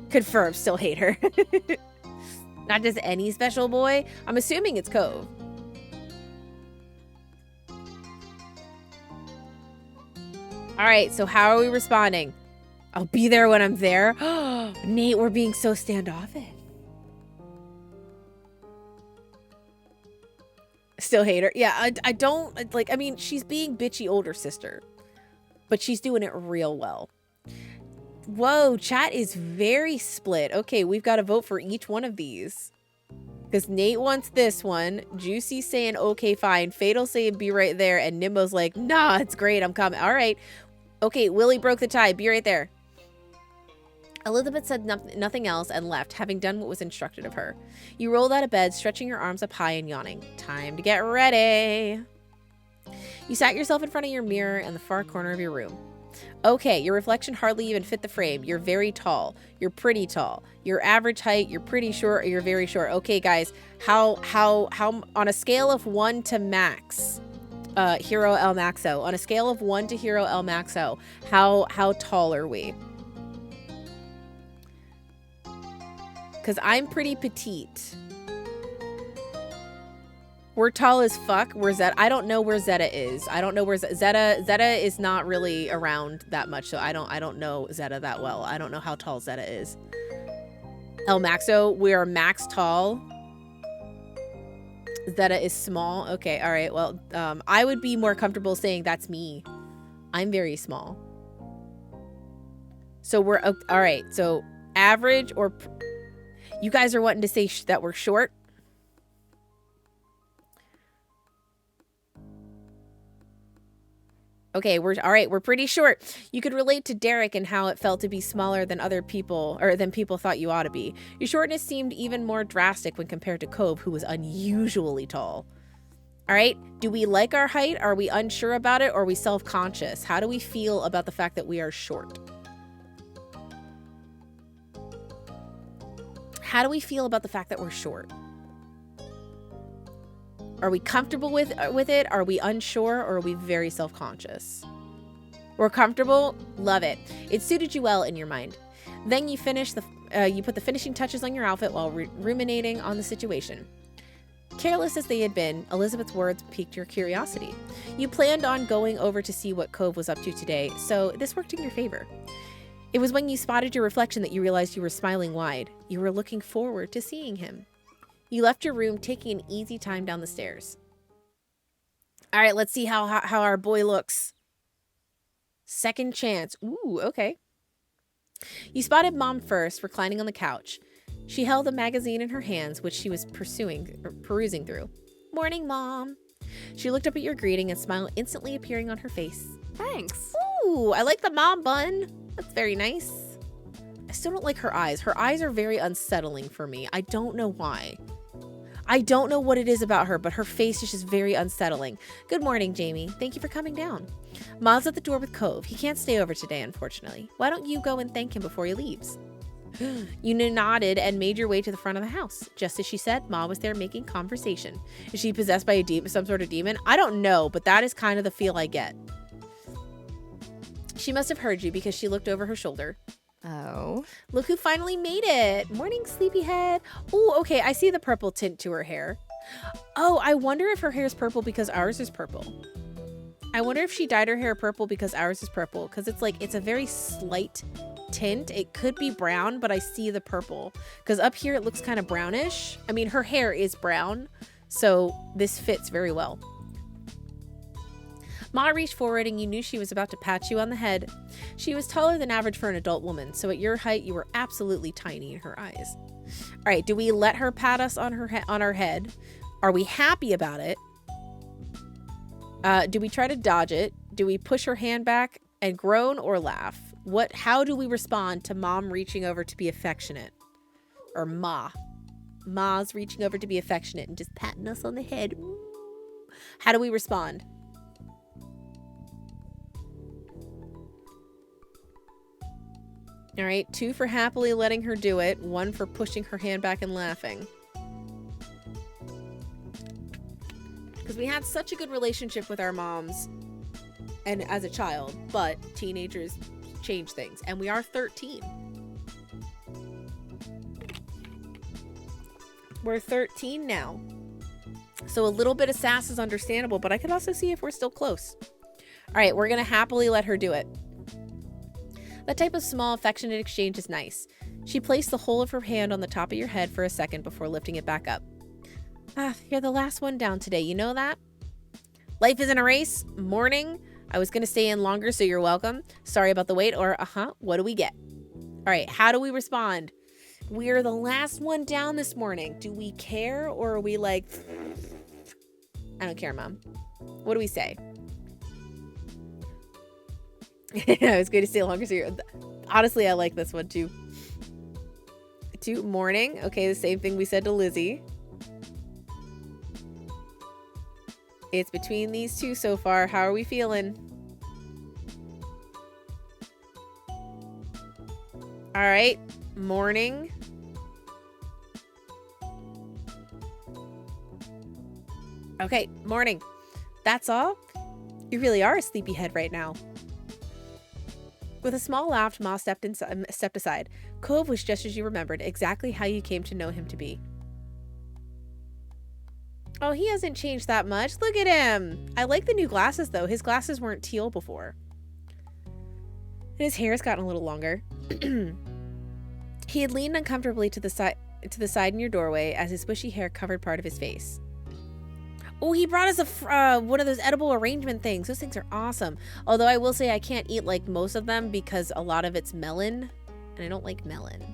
Confirmed, still hate her. Not just any special boy. I'm assuming it's Cove. All right, so how are we responding? I'll be there when I'm there. Nate, we're being so standoffish. Still hate her. Yeah, I don't, like, I mean, she's being bitchy older sister, but she's doing it real well. Whoa, chat is very split. Okay, we've got to vote for each one of these. Because Nate wants this one. Juicy's saying, okay, fine. Fatal saying, be right there. And Nimbo's like, nah, it's great. I'm coming. All right. Okay, Willie broke the tie. Be right there. Elizabeth said nothing else and left, having done what was instructed of her. You rolled out of bed, stretching your arms up high and yawning. Time to get ready. You sat yourself in front of your mirror in the far corner of your room. Okay, your reflection hardly even fit the frame. You're very tall. You're pretty tall. Your average height, you're pretty short, or you're very short. Okay, guys, how on a scale of 1 to max, Hero El Maxo, on a scale of 1 to Hero El Maxo, how tall are we? Because I'm pretty petite. We're tall as fuck. Where's Zeta? I don't know where Zeta is. I don't know where Zeta is not really around that much, so I don't know Zeta that well. I don't know how tall Zeta is. El Maxo, we are max tall. Zeta is small. Okay, all right. Well, I would be more comfortable saying that's me. I'm very small. So we're all right. So average, or you guys are wanting to say that we're short. Okay, we're all right. We're pretty short. You could relate to Derek and how it felt to be smaller than other people, or than people thought you ought to be. Your shortness seemed even more drastic when compared to Cove, who was unusually tall. All right. Do we like our height? Are we unsure about it? Or are we self-conscious? How do we feel about the fact that we are short? How do we feel about the fact that we're short? Are we comfortable with it? Are we unsure, or are we very self-conscious? We're comfortable. Love it. It suited you well in your mind. Then you you put the finishing touches on your outfit while ruminating on the situation. Careless as they had been, Elizabeth's words piqued your curiosity. You planned on going over to see what Cove was up to today, so this worked in your favor. It was when you spotted your reflection that you realized you were smiling wide. You were looking forward to seeing him. You left your room, taking an easy time down the stairs. All right, let's see how our boy looks. Second chance. Ooh, okay. You spotted Mom first, reclining on the couch. She held a magazine in her hands, which she was perusing through. Morning, Mom. She looked up at your greeting, and smile instantly appearing on her face. Thanks. Ooh, I like the mom bun. That's very nice. I still don't like her eyes. Her eyes are very unsettling for me. I don't know why. I don't know what it is about her, but her face is just very unsettling. Good morning, Jamie. Thank you for coming down. Ma's at the door with Cove. He can't stay over today, unfortunately. Why don't you go and thank him before he leaves? You nodded and made your way to the front of the house. Just as she said, Ma was there making conversation. Is she possessed by some sort of demon? I don't know, but that is kind of the feel I get. She must have heard you because she looked over her shoulder. Oh. Look who finally made it. Morning, sleepyhead. Oh, okay. I see the purple tint to her hair. Oh, I wonder if her hair is purple because ours is purple. I wonder if she dyed her hair purple because ours is purple. Because it's a very slight tint. It could be brown, but I see the purple. Because up here it looks kind of brownish. I mean, her hair is brown. So this fits very well. Ma reached forward and you knew she was about to pat you on the head. She was taller than average for an adult woman, so at your height, you were absolutely tiny in her eyes. All right, do we let her pat us on our head? Are we happy about it? Do we try to dodge it? Do we push her hand back and groan or laugh? How do we respond to Mom reaching over to be affectionate? Or Ma's reaching over to be affectionate and just patting us on the head. How do we respond? All right, 2 for happily letting her do it, 1 for pushing her hand back and laughing. Because we had such a good relationship with our moms and as a child, but teenagers change things. And we are 13. We're 13 now. So a little bit of sass is understandable, but I could also see if we're still close. All right, we're going to happily let her do it. That type of small, affectionate exchange is nice. She placed the whole of her hand on the top of your head for a second before lifting it back up. Ah, you're the last one down today. You know that? Life isn't a race. Morning. I was going to stay in longer, so you're welcome. Sorry about the wait. Or, what do we get? All right, how do we respond? We're the last one down this morning. Do we care, or are we like, I don't care, Mom? What do we say? I was going to stay longer, so you're... Honestly, I like this one, too. Morning. Okay, the same thing we said to Lizzie. It's between these two so far. How are we feeling? All right. Morning. Okay, morning. That's all? You really are a sleepyhead right now. With a small laugh, Ma stepped aside. Cove was just as you remembered, exactly how you came to know him to be. Oh, he hasn't changed that much. Look at him. I like the new glasses, though. His glasses weren't teal before. And his hair's gotten a little longer. He had leaned uncomfortably to the side in your doorway as his bushy hair covered part of his face. Oh, he brought us one of those edible arrangement things. Those things are awesome. Although I will say I can't eat like most of them because a lot of it's melon. And I don't like melon.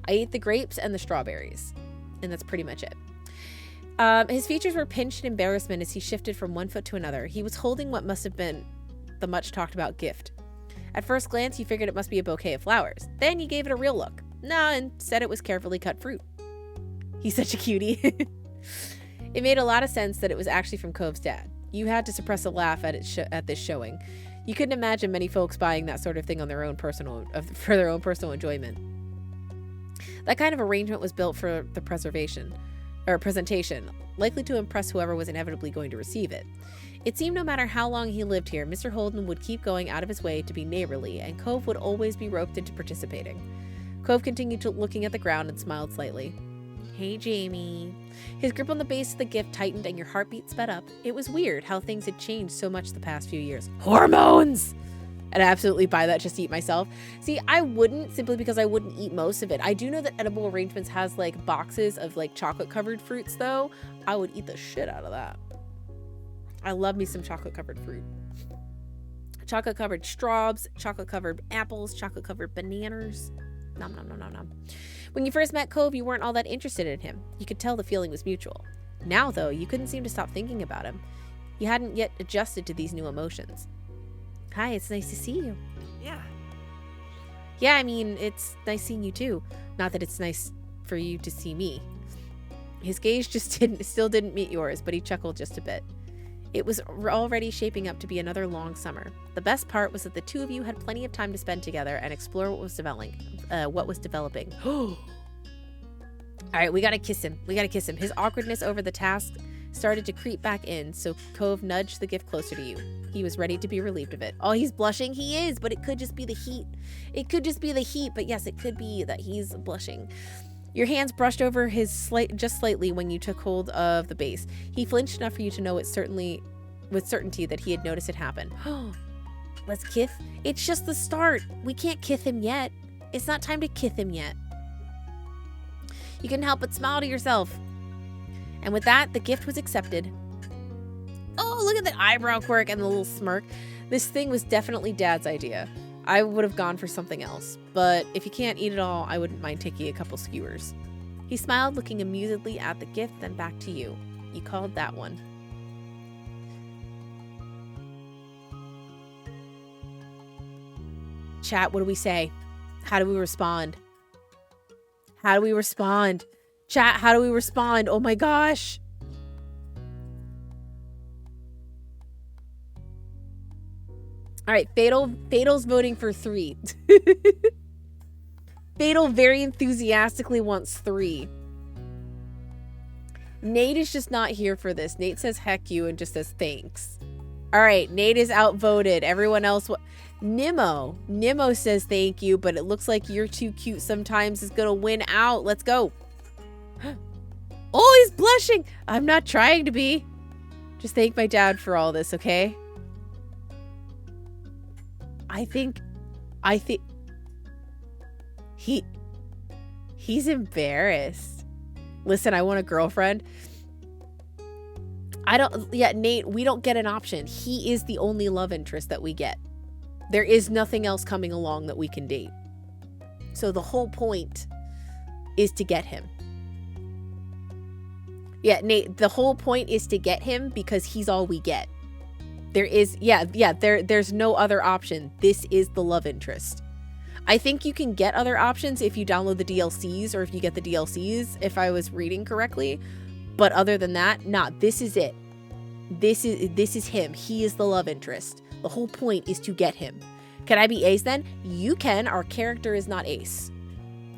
I eat the grapes and the strawberries. And that's pretty much it. His features were pinched in embarrassment as he shifted from one foot to another. He was holding what must have been the much talked about gift. At first glance, you figured it must be a bouquet of flowers. Then you gave it a real look. No, and said it was carefully cut fruit. He's such a cutie. It made a lot of sense that it was actually from Cove's dad. You had to suppress a laugh at this showing. You couldn't imagine many folks buying that sort of thing on their own for their own personal enjoyment. That kind of arrangement was built for the presentation, likely to impress whoever was inevitably going to receive it. It seemed no matter how long he lived here, Mr. Holden would keep going out of his way to be neighborly, and Cove would always be roped into participating. Cove continued looking at the ground and smiled slightly. Hey, Jamie. His grip on the base of the gift tightened and your heartbeat sped up. It was weird how things had changed so much the past few years. Hormones! And I absolutely buy that just to eat myself. See, I wouldn't, simply because I wouldn't eat most of it. I do know that Edible Arrangements has like boxes of like chocolate covered fruits though. I would eat the shit out of that. I love me some chocolate covered fruit. Chocolate covered straws, chocolate covered apples, chocolate covered bananas. Nom nom nom nom nom. When you first met Cove, you weren't all that interested in him. You could tell the feeling was mutual. Now, though, you couldn't seem to stop thinking about him. You hadn't yet adjusted to these new emotions. Hi, it's nice to see you. Yeah, I mean, it's nice seeing you too. Not that it's nice for you to see me. His gaze still didn't meet yours, but he chuckled just a bit. It was already shaping up to be another long summer. The best part was that the two of you had plenty of time to spend together and explore what was developing. All right, we gotta kiss him. His awkwardness over the task started to creep back in, so Cove nudged the gift closer to you. He was ready to be relieved of it. Oh, he's blushing? He is, but it could just be the heat. But yes, it could be that he's blushing. Your hands brushed over his just slightly when you took hold of the base. He flinched enough for you to know with certainty that he had noticed it happen. Let's kiss? It's just the start. We can't kiss him yet. It's not time to kiss him yet. You couldn't help but smile to yourself. And with that, the gift was accepted. Oh, look at the eyebrow quirk and the little smirk. This thing was definitely Dad's idea. I would have gone for something else, but if you can't eat it all, I wouldn't mind taking a couple skewers. He smiled, looking amusedly at the gift, then back to you. You called that one. Chat, what do we say? How do we respond? Chat, how do we respond? Oh my gosh. All right, Fatal's voting for 3. Fatal very enthusiastically wants 3. Nate is just not here for this. Nate says heck you and just says thanks. All right, Nate is outvoted. Everyone else, Nimmo says thank you, but it looks like you're too cute sometimes is gonna win out. Let's go. Oh, he's blushing. I'm not trying to be. Just thank my dad for all this, okay? I think he's embarrassed. Listen, I want a girlfriend. Nate, we don't get an option. He is the only love interest that we get. There is nothing else coming along that we can date. So the whole point is to get him. Yeah, Nate, the whole point is to get him because he's all we get. There's no other option. This is the love interest. I think you can get other options if you download the DLCs or if you get the DLCs, if I was reading correctly. But other than that, this is it. This is him. He is the love interest. The whole point is to get him. Can I be Ace then? You can. Our character is not Ace.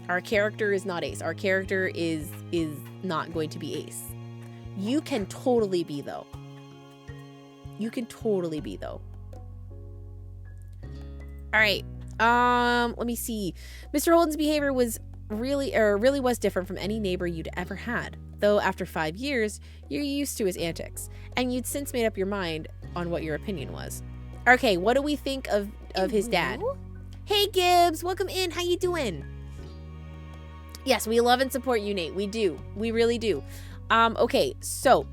Our character is not Ace. Our character is not going to be Ace. You can totally be though. You can totally be though. All right. Let me see. Mr. Holden's behavior was really was different from any neighbor you'd ever had. Though after 5 years, you're used to his antics, and you'd since made up your mind on what your opinion was. Okay, what do we think of his dad? Hey Gibbs, welcome in. How you doing? Yes, we love and support you, Nate. We do. We really do. Okay, so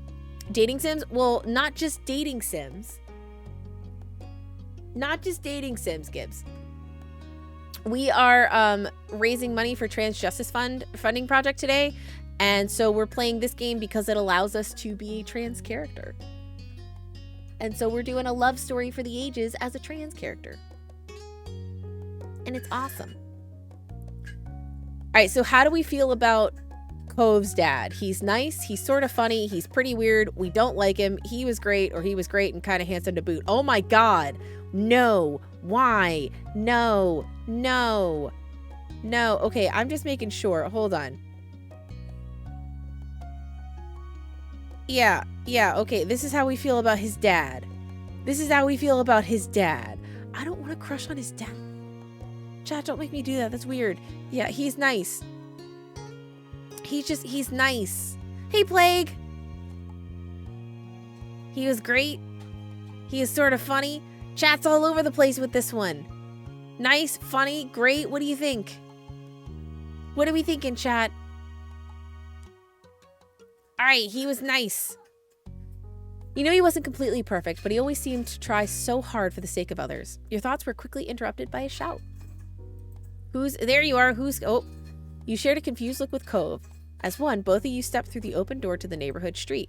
dating sims. Well, not just dating sims. Not just dating sims, Gibbs. We are raising money for Trans Justice funding project today. And so we're playing this game because it allows us to be a trans character. And so we're doing a love story for the ages as a trans character. And it's awesome. All right, so how do we feel about Cove's dad? He's nice. He's sort of funny. He's pretty weird. We don't like him. He was great and kind of handsome to boot. Oh my God. No. Why? No. No. No. Okay, I'm just making sure. Hold on. Yeah, okay. This is how we feel about his dad. This is how we feel about his dad. I don't want to crush on his dad. Chat, don't make me do that. That's weird. Yeah, he's nice. He's nice. Hey, Plague. He was great. He is sort of funny. Chat's all over the place with this one. Nice, funny, great. What do you think? What are we thinking, chat? All right, he was nice. You know he wasn't completely perfect, but he always seemed to try so hard for the sake of others. Your thoughts were quickly interrupted by a shout. There you are. Oh, you shared a confused look with Cove. As one, both of you stepped through the open door to the neighborhood street.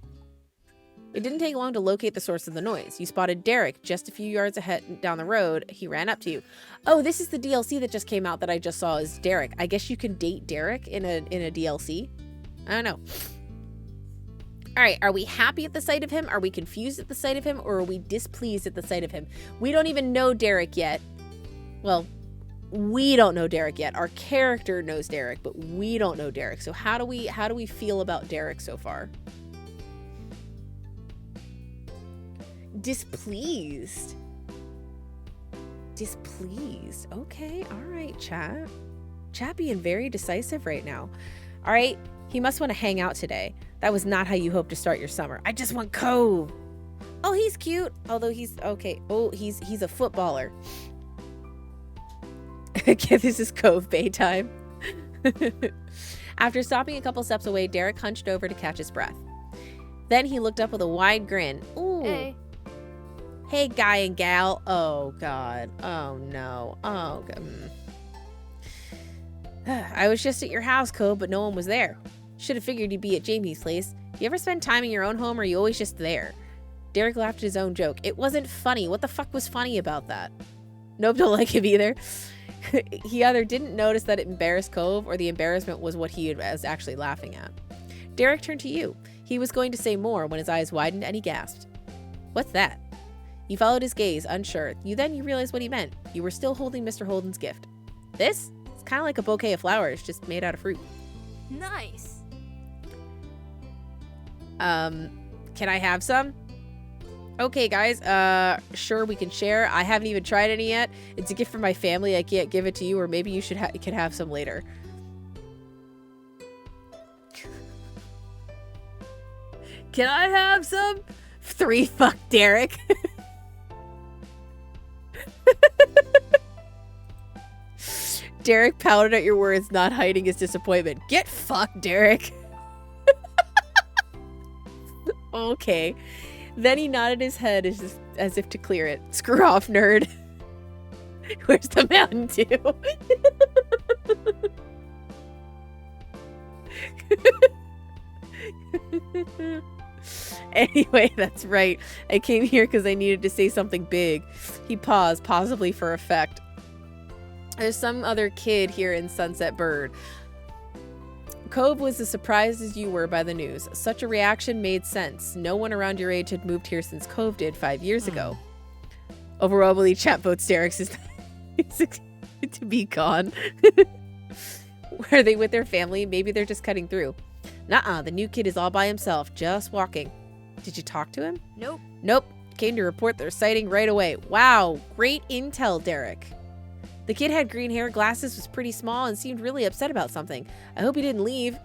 It didn't take long to locate the source of the noise. You spotted Derek just a few yards ahead down the road. He ran up to you. Oh, this is the DLC that just came out that I just saw is Derek. I guess you can date Derek in a DLC. I don't know. All right, are we happy at the sight of him? Are we confused at the sight of him? Or are we displeased at the sight of him? We don't even know Derek yet. Well, we don't know Derek yet. Our character knows Derek, but we don't know Derek. So how do we feel about Derek so far? Displeased. Displeased. Okay, all right, chat. Chat being very decisive right now. All right, he must want to hang out today. That was not how you hoped to start your summer. I just want Cove. Oh, he's cute. Although he's okay. Oh, he's a footballer. Okay, this is Cove Bay time. After stopping a couple steps away, Derek hunched over to catch his breath. Then he looked up with a wide grin. Ooh. Hey. Hey, guy and gal. Oh, God. Oh, no. Oh, God. I was just at your house, Cove, but no one was there. Should have figured you'd be at Jamie's place. Do you ever spend time in your own home, or are you always just there? Derek laughed at his own joke. It wasn't funny. What the fuck was funny about that? Nope, don't like him either. He either didn't notice that it embarrassed Cove, or the embarrassment was what he was actually laughing at. Derek turned to you. He was going to say more when his eyes widened and he gasped. What's that? You followed his gaze, unsure. You realized what he meant. You were still holding Mr. Holden's gift. This? It's kind of like a bouquet of flowers, just made out of fruit. Nice. Can I have some? Okay, guys. Sure, we can share. I haven't even tried any yet. It's a gift from my family. I can't give it to you, or maybe you can have some later. Can I have some? 3 fuck Derek. Derek pouted at your words, not hiding his disappointment. Get fucked, Derek. Okay. Then he nodded his head as if to clear it. Screw off, nerd. Where's the Mountain Dew? Anyway, that's right. I came here because I needed to say something big. He paused, possibly for effect. There's some other kid here in Sunset Bird. Cove was as surprised as you were by the news. Such a reaction made sense. No one around your age had moved here since Cove did 5 years ago. Overwhelmingly, chat votes Derek's is to be gone. Are they with their family? Maybe they're just cutting through. Nuh-uh, the new kid is all by himself, just walking. Did you talk to him? Nope. Nope. Came to report their sighting right away. Wow, great intel, Derek. The kid had green hair, glasses, was pretty small, and seemed really upset about something. I hope he didn't leave.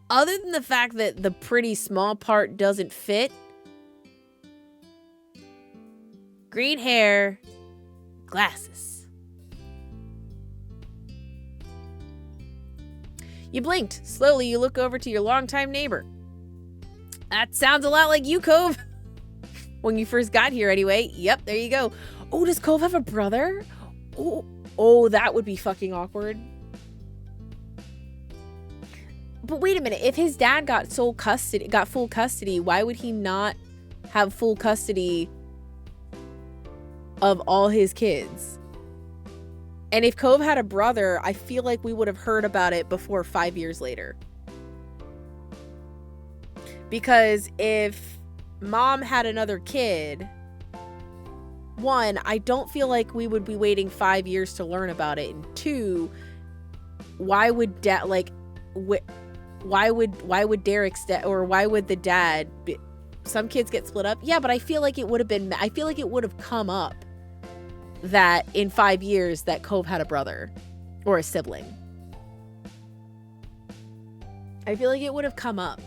Other than the fact that the pretty small part doesn't fit. Green hair, glasses. You blinked. Slowly, you look over to your longtime neighbor. That sounds a lot like you, Cove. When you first got here, anyway. Yep, there you go. Oh, does Cove have a brother? Oh, that would be fucking awkward. But wait a minute. If his dad got full custody, why would he not have full custody of all his kids? And if Cove had a brother, I feel like we would have heard about it before 5 years later. Because if mom had another kid, one, I don't feel like we would be waiting 5 years to learn about it. And two, why would why would Derek's dad, or why would the dad some kids get split up? Yeah, but I feel like it would have come up that in 5 years that Cove had a brother or a sibling. I feel like it would have come up.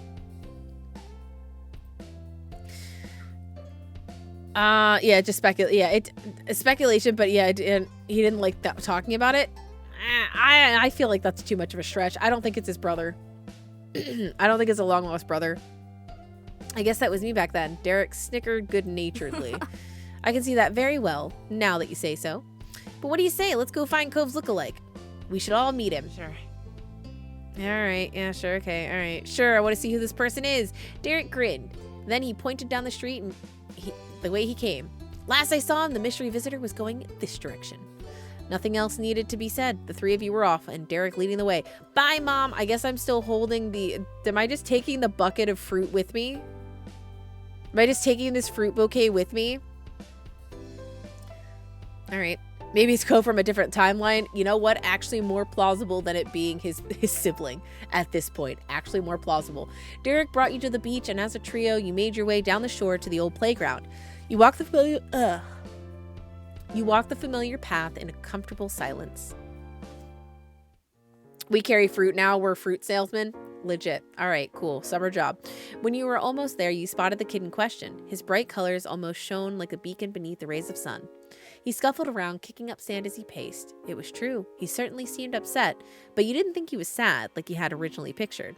Yeah, just speculation, but yeah, he didn't like that, talking about it. I feel like that's too much of a stretch. I don't think it's his brother. I don't think it's a long lost brother. I guess that was me back then. Derek snickered good-naturedly. I can see that very well, now that you say so. But what do you say? Let's go find Cove's lookalike. We should all meet him. Sure. Alright, yeah, sure, okay, alright. Sure, I want to see who this person is. Derek grinned. Then he pointed down the street and the way he came. Last I saw him, the mystery visitor was going this direction. Nothing else needed to be said. The three of you were off, and Derek leading the way. Bye, Mom. I guess I'm still holding am I just taking the bucket of fruit with me? Am I just taking this fruit bouquet with me? Alright. Maybe it's Cove from a different timeline. You know what? Actually more plausible than it being his sibling at this point. Actually more plausible. Derek brought you to the beach, and as a trio, you made your way down the shore to the old playground. You walked the familiar path in a comfortable silence. We carry fruit now. We're fruit salesmen. Legit. All right, cool. Summer job. When you were almost there, you spotted the kid in question. His bright colors almost shone like a beacon beneath the rays of sun. He scuffled around, kicking up sand as he paced. It was true. He certainly seemed upset, but you didn't think he was sad like you had originally pictured.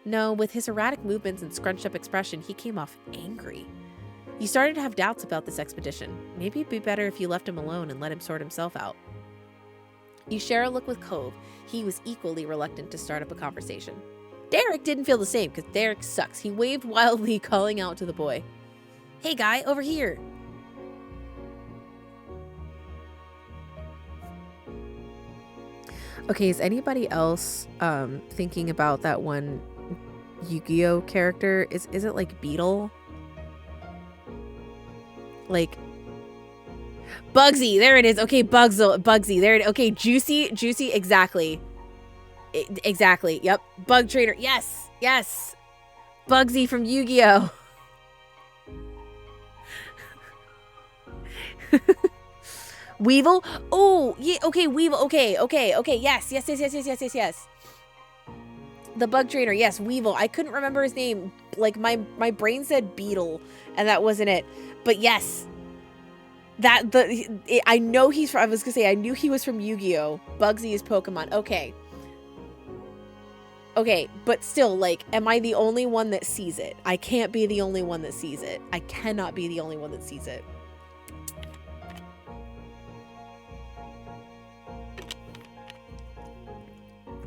No, with his erratic movements and scrunched up expression, he came off angry. You started to have doubts about this expedition. Maybe it'd be better if you left him alone and let him sort himself out. You share a look with Cove. He was equally reluctant to start up a conversation. Derek didn't feel the same, because Derek sucks. He waved wildly, calling out to the boy. Hey guy, over here. Okay, is anybody else thinking about that one Yu-Gi-Oh character? Is it like Beetle? Like, Bugsy, there it is. Okay, Bugsy, there it is. Okay, Juicy, exactly. Exactly, yep. Bug Trainer, yes, yes. Bugsy from Yu-Gi-Oh! Weevil? Oh, yeah, okay, Weevil, okay, yes. The Bug Trainer, yes, Weevil. I couldn't remember his name. Like, my brain said Beetle, and that wasn't it. But yes. I know he's from, I was gonna say, I knew he was from Yu-Gi-Oh! Bugsy is Pokemon. Okay. Okay, but still, like, am I the only one that sees it? I can't be the only one that sees it. I cannot be the only one that sees it.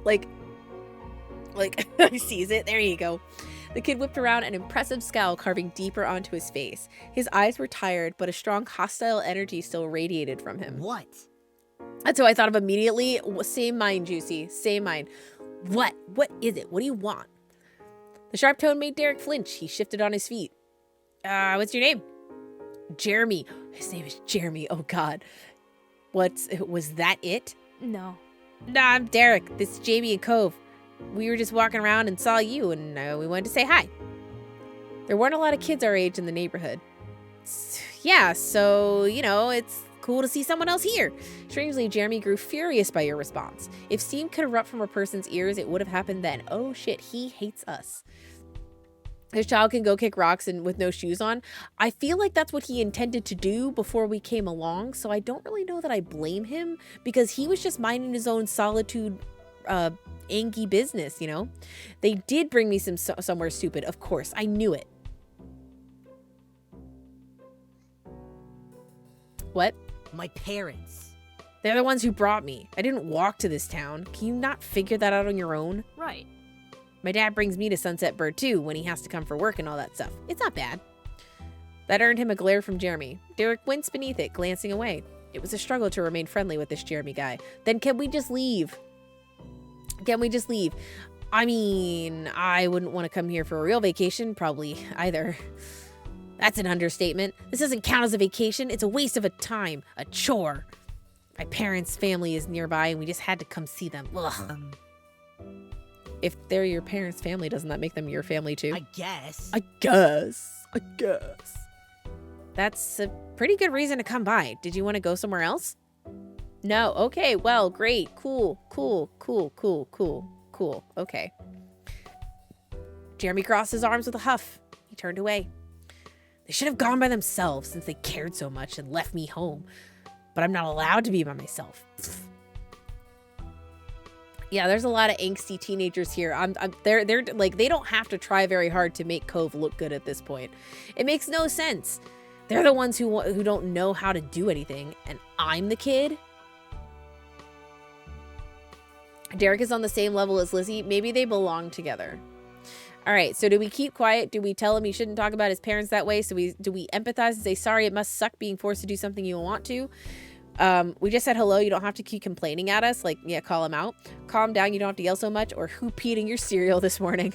Like, he sees it. There you go. The kid whipped around, an impressive scowl carving deeper onto his face. His eyes were tired, but a strong hostile energy still radiated from him. What? That's what I thought of immediately. Same mind, Juicy. Same mind. What? What is it? What do you want? The sharp tone made Derek flinch. He shifted on his feet. What's your name? Jeremy. His name is Jeremy. Oh, God. Was that it? No. Nah, I'm Derek. This is Jamie and Cove. We were just walking around and saw you, and we wanted to say hi. There weren't a lot of kids our age in the neighborhood. Yeah, so, you know, it's cool to see someone else here. Strangely, Jeremy grew furious by your response. If steam could erupt from a person's ears, it would have happened then. Oh shit, he hates us. His child can go kick rocks and with no shoes on. I feel like that's what he intended to do before we came along, so I don't really know that I blame him, because he was just minding his own solitude, angy business, you know? They did bring me somewhere stupid, of course. I knew it. What? My parents. They're the ones who brought me. I didn't walk to this town. Can you not figure that out on your own? Right. My dad brings me to Sunset Bird too when he has to come for work and all that stuff. It's not bad. That earned him a glare from Jeremy. Derek winced beneath it, glancing away. It was a struggle to remain friendly with this Jeremy guy. Then can we just leave? Can we just leave? I mean, I wouldn't want to come here for a real vacation, probably either. That's an understatement. This doesn't count as a vacation. It's a waste of a time, a chore. My parents' family is nearby and we just had to come see them. Ugh. If they're your parents' family, doesn't that make them your family too? I guess. I guess. That's a pretty good reason to come by. Did you want to go somewhere else? No. Okay, well, great. Cool. Okay. Jeremy crossed his arms with a huff. He turned away. They should have gone by themselves since they cared so much and left me home. But I'm not allowed to be by myself. Yeah, there's a lot of angsty teenagers here. They're like, they don't have to try very hard to make Cove look good at this point. It makes no sense. They're the ones who don't know how to do anything, and I'm the kid. Derek is on the same level as Lizzie. Maybe they belong together. All right, so do we keep quiet? Do we tell him he shouldn't talk about his parents that way? So do we empathize and say, sorry, it must suck being forced to do something you want to? We just said hello. You don't have to keep complaining at us. Like, yeah, call him out. Calm down. You don't have to yell so much. Or who peed in your cereal this morning?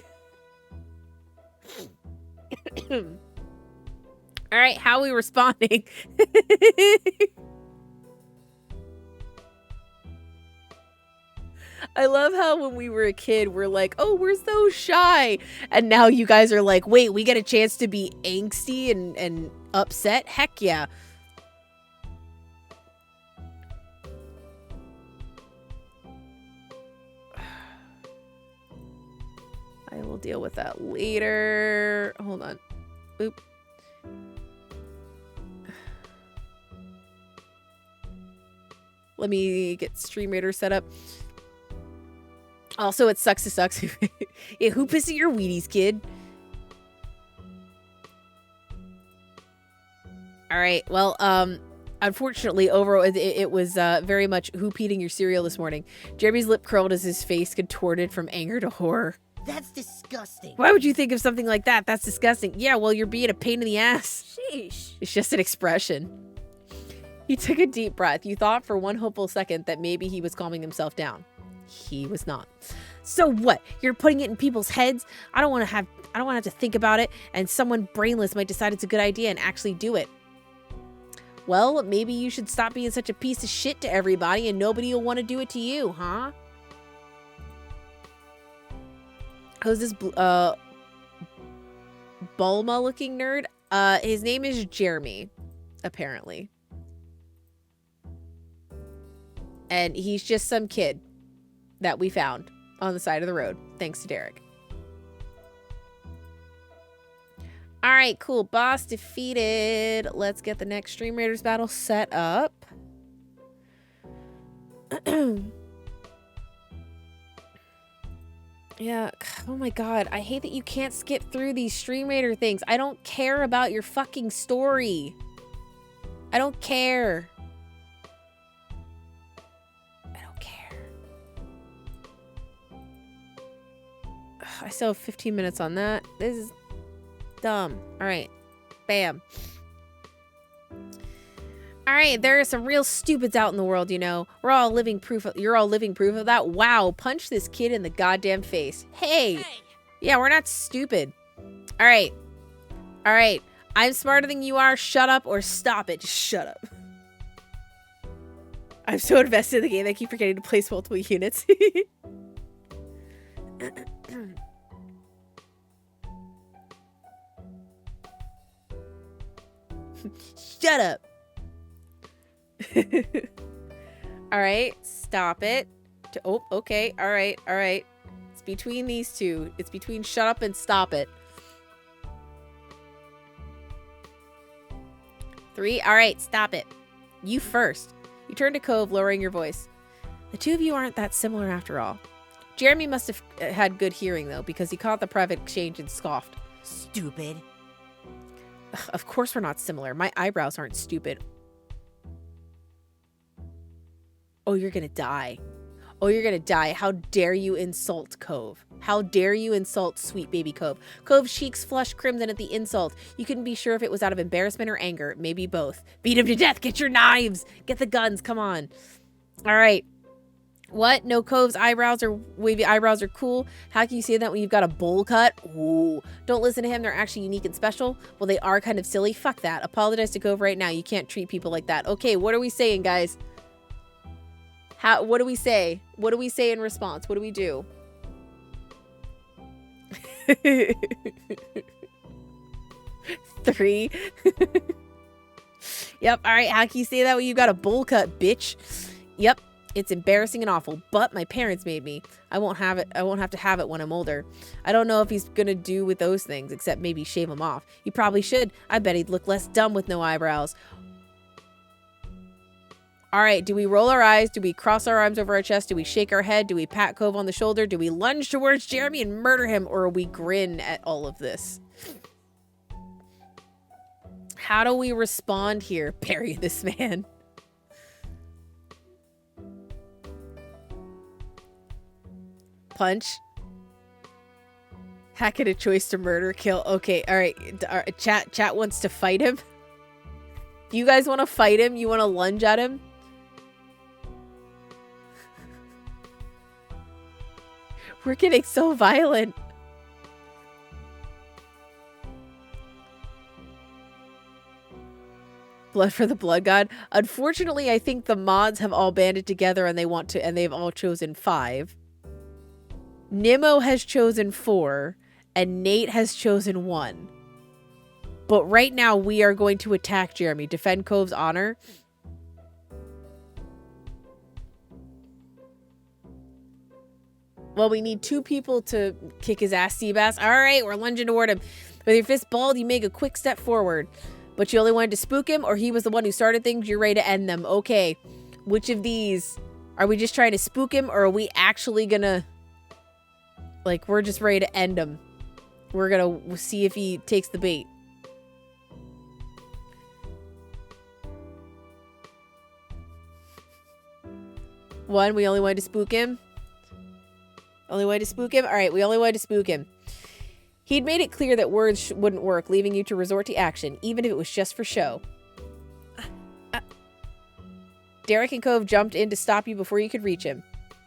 All right, how are we responding? I love how when we were a kid, we're like, oh, we're so shy. And now you guys are like, wait, we get a chance to be angsty and upset? Heck yeah. I will deal with that later. Hold on. Oop. Let me get Stream Raider set up. Also, it sucks. Yeah, who pissed at your Wheaties, kid? All right. Well, unfortunately, overall, it was very much who peed in your cereal this morning. Jeremy's lip curled as his face contorted from anger to horror. That's disgusting. Why would you think of something like that? That's disgusting. Yeah, well, you're being a pain in the ass. Sheesh. It's just an expression. He took a deep breath. You thought for one hopeful second that maybe he was calming himself down. He was not. So what? You're putting it in people's heads? I don't want to have to think about it, and someone brainless might decide it's a good idea and actually do it. Well, maybe you should stop being such a piece of shit to everybody and nobody will want to do it to you, huh? Who's this Bulma looking nerd? His name is Jeremy, apparently. And he's just some kid that we found on the side of the road, thanks to Derek. All right, cool. Boss defeated. Let's get the next Stream Raiders battle set up. Yeah. Oh my god. I hate that you can't skip through these Stream Raider things. I don't care about your fucking story. I don't care. I don't care. Ugh, I still have 15 minutes on that. This is dumb. All right. Bam. All right, there are some real stupids out in the world, you know. We're all living proof of, you're all living proof of that. Wow, punch this kid in the goddamn face. Hey. Yeah, we're not stupid. All right. All right. I'm smarter than you are. Shut up or stop it. Just shut up. I'm so invested in the game that I keep forgetting to place multiple units. Shut up. All right, stop it. Oh, okay. All right, all right. It's between these two. It's between shut up and stop it. 3. All right, stop it. You first. You turn to Cove, lowering your voice. The two of you aren't that similar after all. Jeremy must have had good hearing, though, because he caught the private exchange and scoffed. Stupid. Ugh, of course we're not similar. My eyebrows aren't stupid. Oh, you're gonna die. Oh, you're gonna die. How dare you insult Cove? How dare you insult sweet baby Cove? Cove's cheeks flushed crimson at the insult. You couldn't be sure if it was out of embarrassment or anger. Maybe both. Beat him to death. Get your knives. Get the guns. Come on. All right. What? No, Cove's eyebrows or wavy eyebrows are cool? How can you say that when you've got a bowl cut? Ooh. Don't listen to him. They're actually unique and special. Well, they are kind of silly. Fuck that. Apologize to Cove right now. You can't treat people like that. Okay, what are we saying, guys? What do we say? What do we say in response? What do we do? 3. Yep. All right. How can you say that when you got a bowl cut, bitch? Yep. It's embarrassing and awful, but my parents made me. I won't have it. I won't have to have it when I'm older. I don't know if he's gonna do with those things, except maybe shave them off. He probably should. I bet he'd look less dumb with no eyebrows. All right, do we roll our eyes? Do we cross our arms over our chest? Do we shake our head? Do we pat Cove on the shoulder? Do we lunge towards Jeremy and murder him? Or we grin at all of this? How do we respond here? Bury this man. Punch. Hack it a choice to murder, kill. Okay, all right. Chat wants to fight him. Do you guys want to fight him? You want to lunge at him? We're getting so violent. Blood for the Blood God. Unfortunately, I think the mods have all banded together and they've all chosen 5. Nimmo has chosen 4 and Nate has chosen 1. But right now we are going to attack Jeremy. Defend Cove's honor. Well, we need 2 people to kick his ass, Seabass. All right, we're lunging toward him. With your fist balled, you make a quick step forward. But you only wanted to spook him, or he was the one who started things, you're ready to end them. Okay, which of these? Are we just trying to spook him, or are we actually gonna... Like, we're just ready to end him. We're gonna see if he takes the bait. One, we only wanted to spook him. Only way to spook him? All right, we only wanted to spook him. He'd made it clear that words wouldn't work, leaving you to resort to action, even if it was just for show. Derek and Cove jumped in to stop you before you could reach him.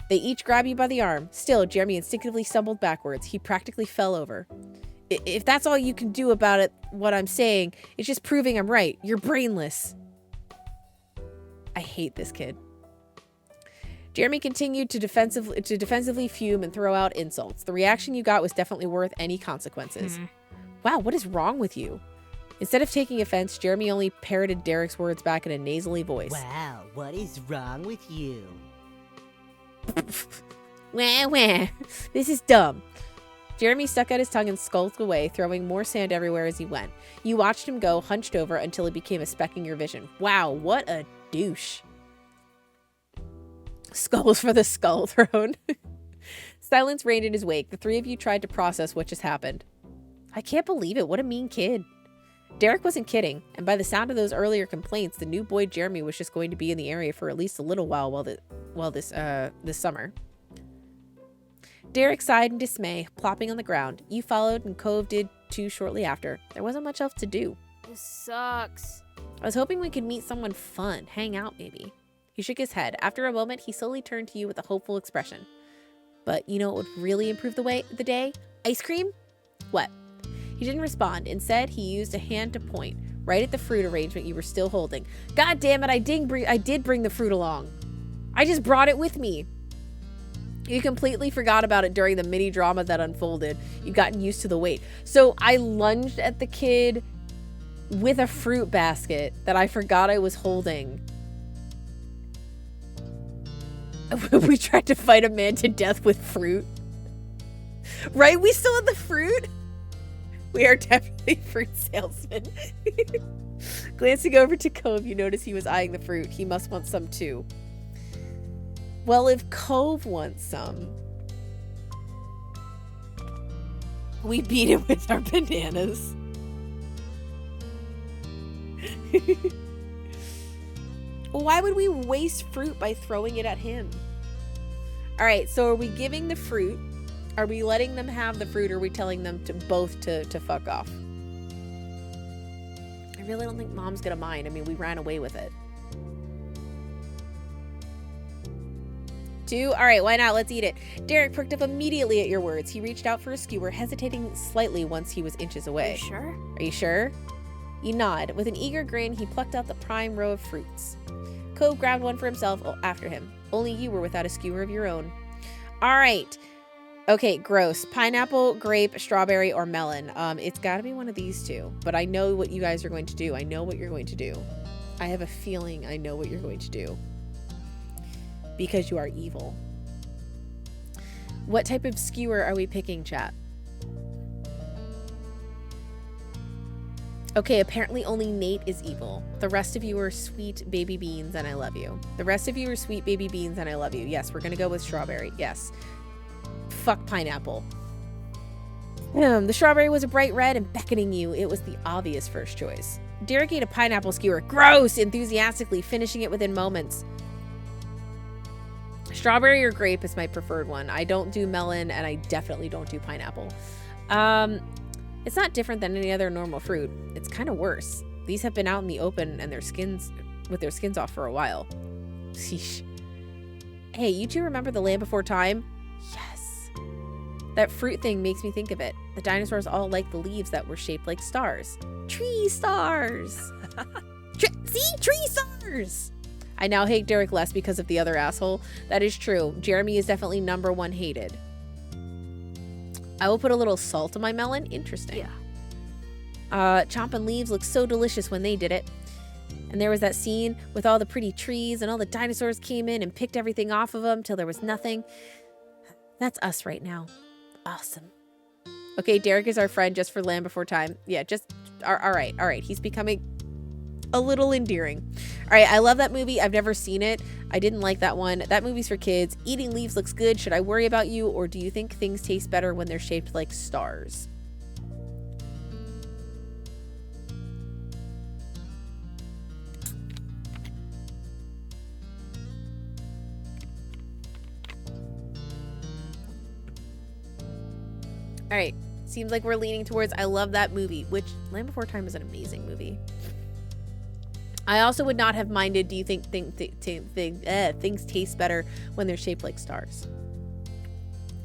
They each grab you by the arm. Still, Jeremy instinctively stumbled backwards. He practically fell over. If that's all you can do about it, what I'm saying, it's just proving I'm right. You're brainless. I hate this kid. Jeremy continued to defensively fume and throw out insults. The reaction you got was definitely worth any consequences. Wow, what is wrong with you? Instead of taking offense, Jeremy only parroted Derek's words back in a nasally voice. Wow, what is wrong with you? Wah, wah. This is dumb. Jeremy stuck out his tongue and skulked away, throwing more sand everywhere as he went. You watched him go, hunched over, until he became a speck in your vision. Wow, what a douche. Skulls for the skull throne. Silence reigned in his wake. The three of you tried to process what just happened. I can't believe it. What a mean kid. Derek wasn't kidding, and by the sound of those earlier complaints, the new boy Jeremy was just going to be in the area for at least a little while this summer. Derek sighed in dismay, plopping on the ground. You followed, and Cove did too shortly after. There wasn't much else to do. This sucks. I was hoping we could meet someone fun, hang out maybe. He shook his head. After a moment, he slowly turned to you with a hopeful expression. But you know what would really improve the day? Ice cream? What? He didn't respond. Instead, he used a hand to point, right at the fruit arrangement you were still holding. God damn it, I did bring the fruit along. I just brought it with me. You completely forgot about it during the mini drama that unfolded. You'd gotten used to the weight. So I lunged at the kid with a fruit basket that I forgot I was holding. We tried to fight a man to death with fruit. Right? We still had the fruit? We are definitely fruit salesmen. Glancing over to Cove, you notice he was eyeing the fruit. He must want some too. Well, if Cove wants some, we beat him with our bananas. Why would we waste fruit by throwing it at him? All right, so are we giving the fruit? Are we letting them have the fruit, or are we telling them to both to fuck off? I really don't think Mom's gonna mind. I mean, we ran away with it. 2? All right, why not? Let's eat it. Derek pricked up immediately at your words. He reached out for a skewer, hesitating slightly once he was inches away. Are you sure? Are you sure? You nod. With an eager grin, he plucked out the prime row of fruits. Cove grabbed one for himself after him. Only you were without a skewer of your own. All right. Okay, gross. Pineapple, grape, strawberry, or melon. It's got to be one of these two. But I know what you guys are going to do. I know what you're going to do. I have a feeling I know what you're going to do. Because you are evil. What type of skewer are we picking, chat? Okay, apparently only Nate is evil. The rest of you are sweet baby beans and I love you. The rest of you are sweet baby beans and I love you. Yes, we're gonna go with strawberry. Yes. Fuck pineapple. The strawberry was a bright red and beckoning you. It was the obvious first choice. Derek ate a pineapple skewer. Gross! Enthusiastically, finishing it within moments. Strawberry or grape is my preferred one. I don't do melon and I definitely don't do pineapple. It's not different than any other normal fruit. It's kind of worse. These have been out in the open and their skins off for a while. Sheesh. Hey, you two remember the Land Before Time? Yes. That fruit thing makes me think of it. The dinosaurs all liked the leaves that were shaped like stars. Tree stars. Tree stars. I now hate Derek less because of the other asshole. That is true. Jeremy is definitely #1 hated. I will put a little salt on my melon. Interesting. Yeah. Chomping leaves looked so delicious when they did it. And there was that scene with all the pretty trees and all the dinosaurs came in and picked everything off of them till there was nothing. That's us right now. Awesome. Okay, Derek is our friend just for Land Before Time. Yeah, just, all right. He's becoming a little endearing. All right, I love that movie. I've never seen it. I didn't like that one. That movie's for kids. Eating leaves looks good. Should I worry about you, or do you think things taste better when they're shaped like stars? All right, seems like we're leaning towards I love that movie, which Land Before Time is an amazing movie. I also would not have minded, do you think things taste better when they're shaped like stars?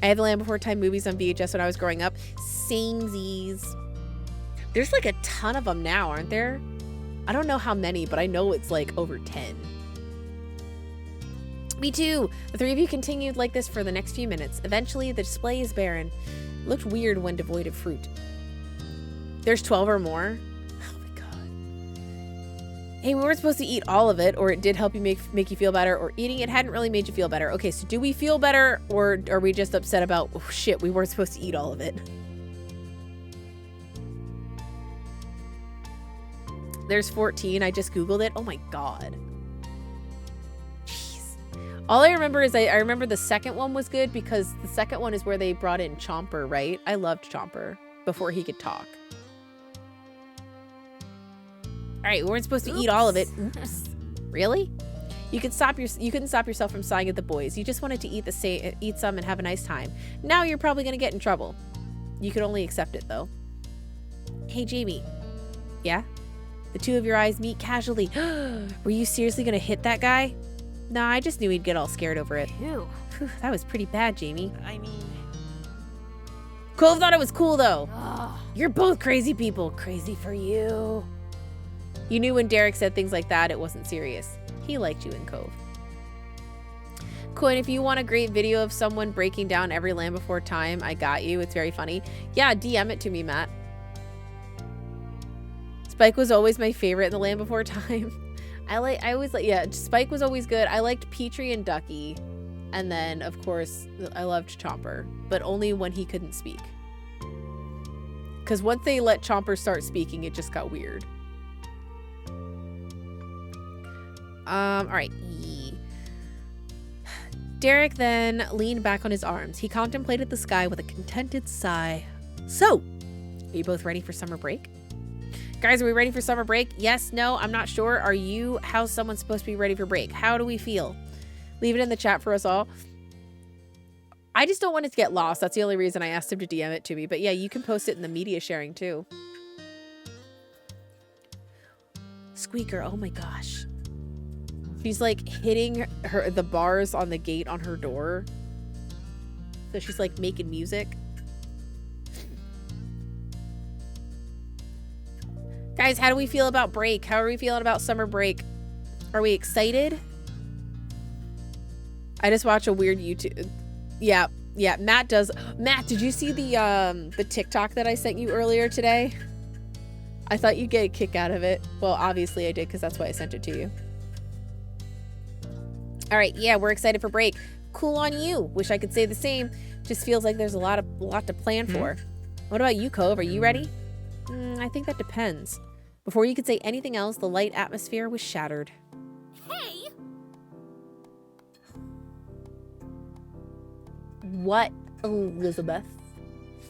I had the Land Before Time movies on VHS when I was growing up. Samesies. There's like a ton of them now, aren't there? I don't know how many, but I know it's like over 10. Me too. The three of you continued like this for the next few minutes. Eventually, the display is barren. It looked weird when devoid of fruit. There's 12 or more? Oh my god. Hey, we weren't supposed to eat all of it, or it did help you make you feel better, or eating it hadn't really made you feel better. Okay, so do we feel better, or are we just upset about, oh shit, we weren't supposed to eat all of it? There's 14. I just Googled it. Oh my god. Jeez. All I remember is I remember the second one was good because the second one is where they brought in Chomper, right? I loved Chomper before he could talk. All right, we weren't supposed to eat all of it. Oops. Really? You couldn't stop yourself from sighing at the boys. You just wanted to eat some and have a nice time. Now you're probably going to get in trouble. You could only accept it though. Hey, Jamie. Yeah? The two of your eyes meet casually. Were you seriously going to hit that guy? Nah, I just knew he'd get all scared over it. Ew. Whew, that was pretty bad, Jamie. I mean... Cove thought it was cool, though. Ugh. You're both crazy people. Crazy for you. You knew when Derek said things like that, it wasn't serious. He liked you in Cove. Coin, if you want a great video of someone breaking down every Land Before Time, I got you. It's very funny. Yeah, DM it to me, Matt. Spike was always my favorite in the Land Before Time. Yeah, Spike was always good. I liked Petrie and Ducky. And then, of course, I loved Chomper, but only when he couldn't speak. Because once they let Chomper start speaking, it just got weird. All right. Derek then leaned back on his arms. He contemplated the sky with a contented sigh. So, are you both ready for summer break? Guys, are we ready for summer break? Yes, no, I'm not sure. Are you? How's someone supposed to be ready for break? How do we feel? Leave it in the chat for us all. I just don't want it to get lost. That's the only reason I asked him to DM it to me. But yeah, you can post it in the media sharing too. Squeaker, oh my gosh. She's like hitting the bars on the gate on her door. So she's like making music. Guys, how do we feel about break? How are we feeling about summer break? Are we excited? I just watch a weird YouTube. Yeah, Matt does. Matt, did you see the TikTok that I sent you earlier today? I thought you'd get a kick out of it. Well, obviously I did because that's why I sent it to you. All right, yeah, we're excited for break. Cool on you. Wish I could say the same. Just feels like there's a lot to plan for. What about you, Cove? Are you ready? I think that depends. Before you could say anything else, the light atmosphere was shattered. Hey! What, Elizabeth?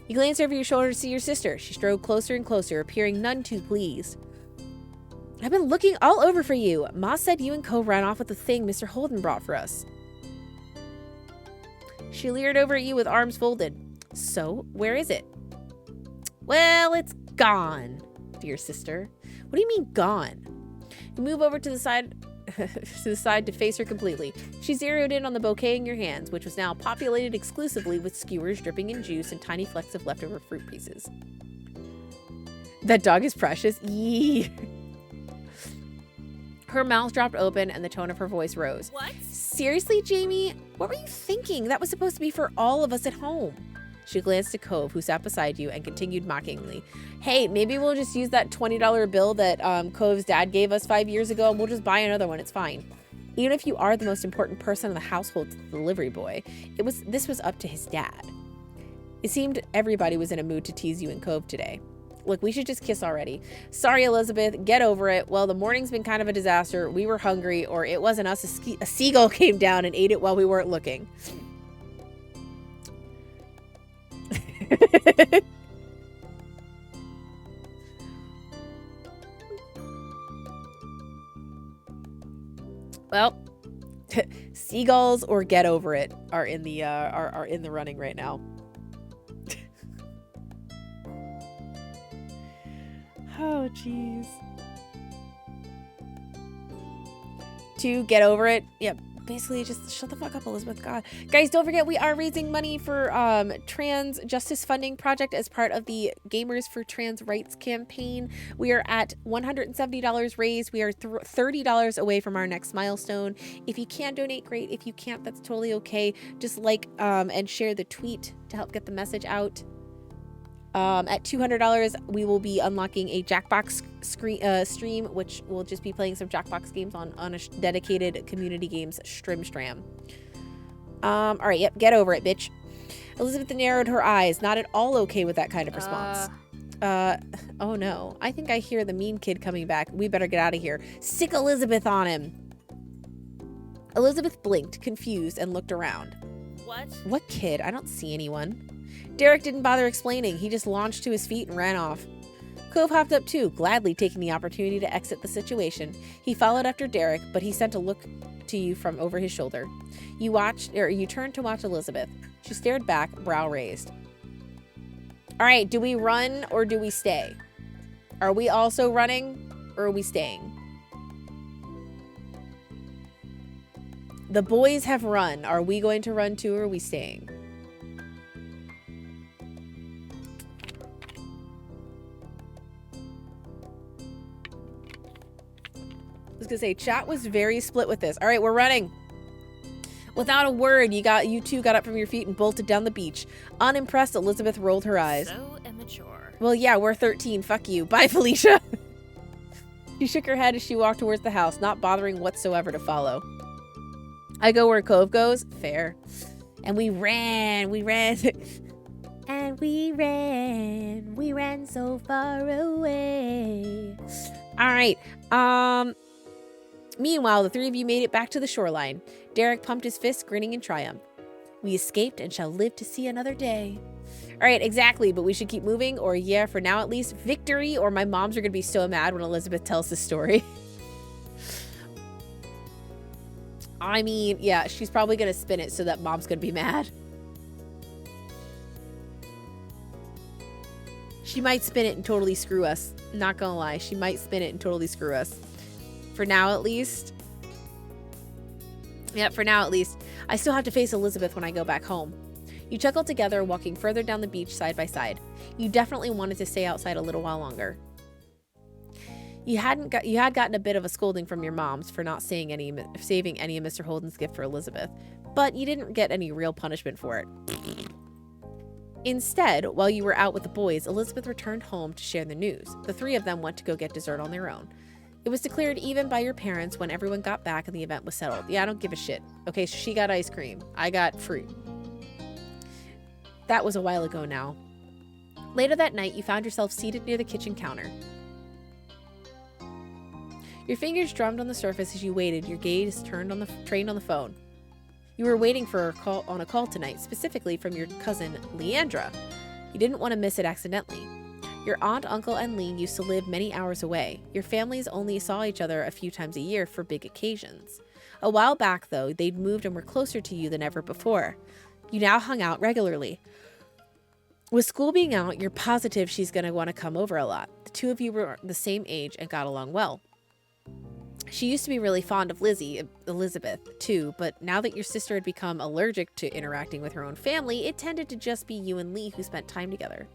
You glanced over your shoulder to see your sister. She strode closer and closer, appearing none too pleased. I've been looking all over for you. Ma said you and Cove ran off with the thing Mr. Holden brought for us. She leered over at you with arms folded. So, where is it? Well, it's gone, dear sister. What do you mean gone? You move over to the side to face her completely. She zeroed in on the bouquet in your hands, which was now populated exclusively with skewers dripping in juice and tiny flecks of leftover fruit pieces. That dog is precious. Yee. Her mouth dropped open and the tone of her voice rose. What? Seriously, Jamie? What were you thinking? That was supposed to be for all of us at home. She glanced at Cove, who sat beside you, and continued mockingly. Hey, maybe we'll just use that $20 bill that Cove's dad gave us 5 years ago, and we'll just buy another one. It's fine. Even if you are the most important person in the household to the delivery boy, this was up to his dad. It seemed everybody was in a mood to tease you and Cove today. Look, we should just kiss already. Sorry, Elizabeth. Get over it. Well, the morning's been kind of a disaster. We were hungry, or it wasn't us. A seagull came down and ate it while we weren't looking. Well, seagulls or get over it are in the running right now. Oh, jeez. To get over it. Yep. basically just shut the fuck up, Elizabeth. God. Guys, don't forget we are raising money for trans justice funding project as part of the Gamers for Trans Rights campaign. We are at $170 raised. We are $30 away from our next milestone. If you can donate, great. If you can't, that's totally okay. Just like and share the tweet to help get the message out. At $200, we will be unlocking a Jackbox stream, which will just be playing some Jackbox games on a dedicated community games stram. All right, yep, get over it, bitch. Elizabeth narrowed her eyes, not at all okay with that kind of response. Oh no, I think I hear the mean kid coming back. We better get out of here. Sick Elizabeth on him. Elizabeth blinked, confused, and looked around. What kid? I don't see anyone. Derek didn't bother explaining. He just launched to his feet and ran off. Cove hopped up too, gladly taking the opportunity to exit the situation. He followed after Derek, but he sent a look to you from over his shoulder. You turned to watch Elizabeth. She stared back, brow raised. All right, do we run or do we stay? Are we also running or are we staying? The boys have run. Are we going to run too or are we staying? I was gonna say chat was very split with this. All right, we're running. Without a word, you two got up from your feet and bolted down the beach. Unimpressed, Elizabeth rolled her eyes. So immature. Well, yeah, we're 13. Fuck you. Bye, Felicia. She shook her head as she walked towards the house, not bothering whatsoever to follow. I go where Cove goes. Fair. And we ran. And we ran so far away. All right. Meanwhile, the three of you made it back to the shoreline. Derek pumped his fist, grinning in triumph. We escaped and shall live to see another day. All right, exactly, but we should keep moving, or yeah, for now at least, victory, or my moms are going to be so mad when Elizabeth tells the story. I mean, yeah, she's probably going to spin it so that mom's going to be mad. She might spin it and totally screw us. Not gonna lie, she might spin it and totally screw us. For now, at least. Yeah, for now, at least. I still have to face Elizabeth when I go back home. You chuckled together, walking further down the beach side by side. You definitely wanted to stay outside a little while longer. You had gotten a bit of a scolding from your moms for not saving any of Mr. Holden's gift for Elizabeth, but you didn't get any real punishment for it. Instead, while you were out with the boys, Elizabeth returned home to share the news. The three of them went to go get dessert on their own. It was declared even by your parents when everyone got back and the event was settled. Yeah, I don't give a shit. Okay, so she got ice cream. I got fruit. That was a while ago now. Later that night, you found yourself seated near the kitchen counter. Your fingers drummed on the surface as you waited, your gaze trained on the phone. You were waiting for a call tonight, specifically from your cousin, Leandra. You didn't want to miss it accidentally. Your aunt, uncle, and Lee used to live many hours away. Your families only saw each other a few times a year for big occasions. A while back, though, they'd moved and were closer to you than ever before. You now hung out regularly. With school being out, you're positive she's going to want to come over a lot. The two of you were the same age and got along well. She used to be really fond of Elizabeth, too, but now that your sister had become allergic to interacting with her own family, it tended to just be you and Lee who spent time together.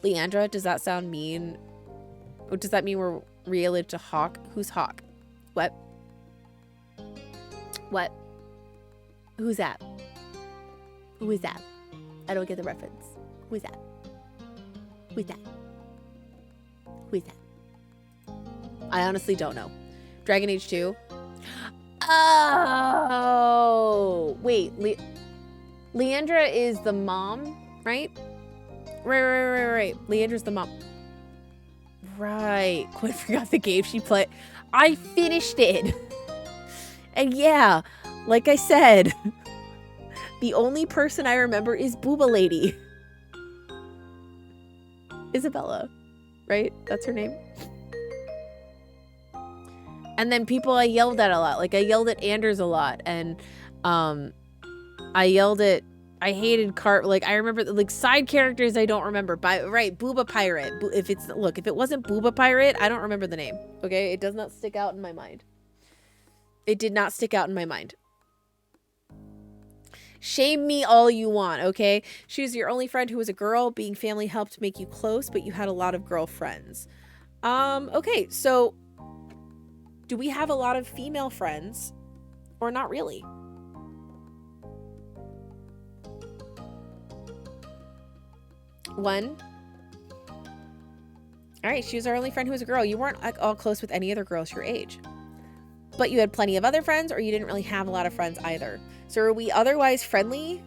Leandra, does that sound mean? Or does that mean we're related to Hawk? Who's Hawk? What? What? Who's that? Who is that? I don't get the reference. Who is that? Who is that? Who is that? I honestly don't know. Dragon Age 2? Oh! Wait, Leandra is the mom, right? Right. Leandra's the mom. Right. Quite forgot the game she played. I finished it. And yeah, like I said, the only person I remember is Booba Lady. Isabella, right? That's her name. And then people I yelled at a lot. Like I yelled at Anders a lot. And I hated like I remember like side characters I don't remember. Right, Booba Pirate. If it wasn't Booba Pirate, I don't remember the name. Okay, it does not stick out in my mind. It did not stick out in my mind. Shame me all you want, okay? She was your only friend who was a girl. Being family helped make you close, but you had a lot of girlfriends. Okay, so do we have a lot of female friends or not really? One. All right, she was our only friend who was a girl. You weren't like all close with any other girls your age. But you had plenty of other friends, or you didn't really have a lot of friends either. So are we otherwise friendly?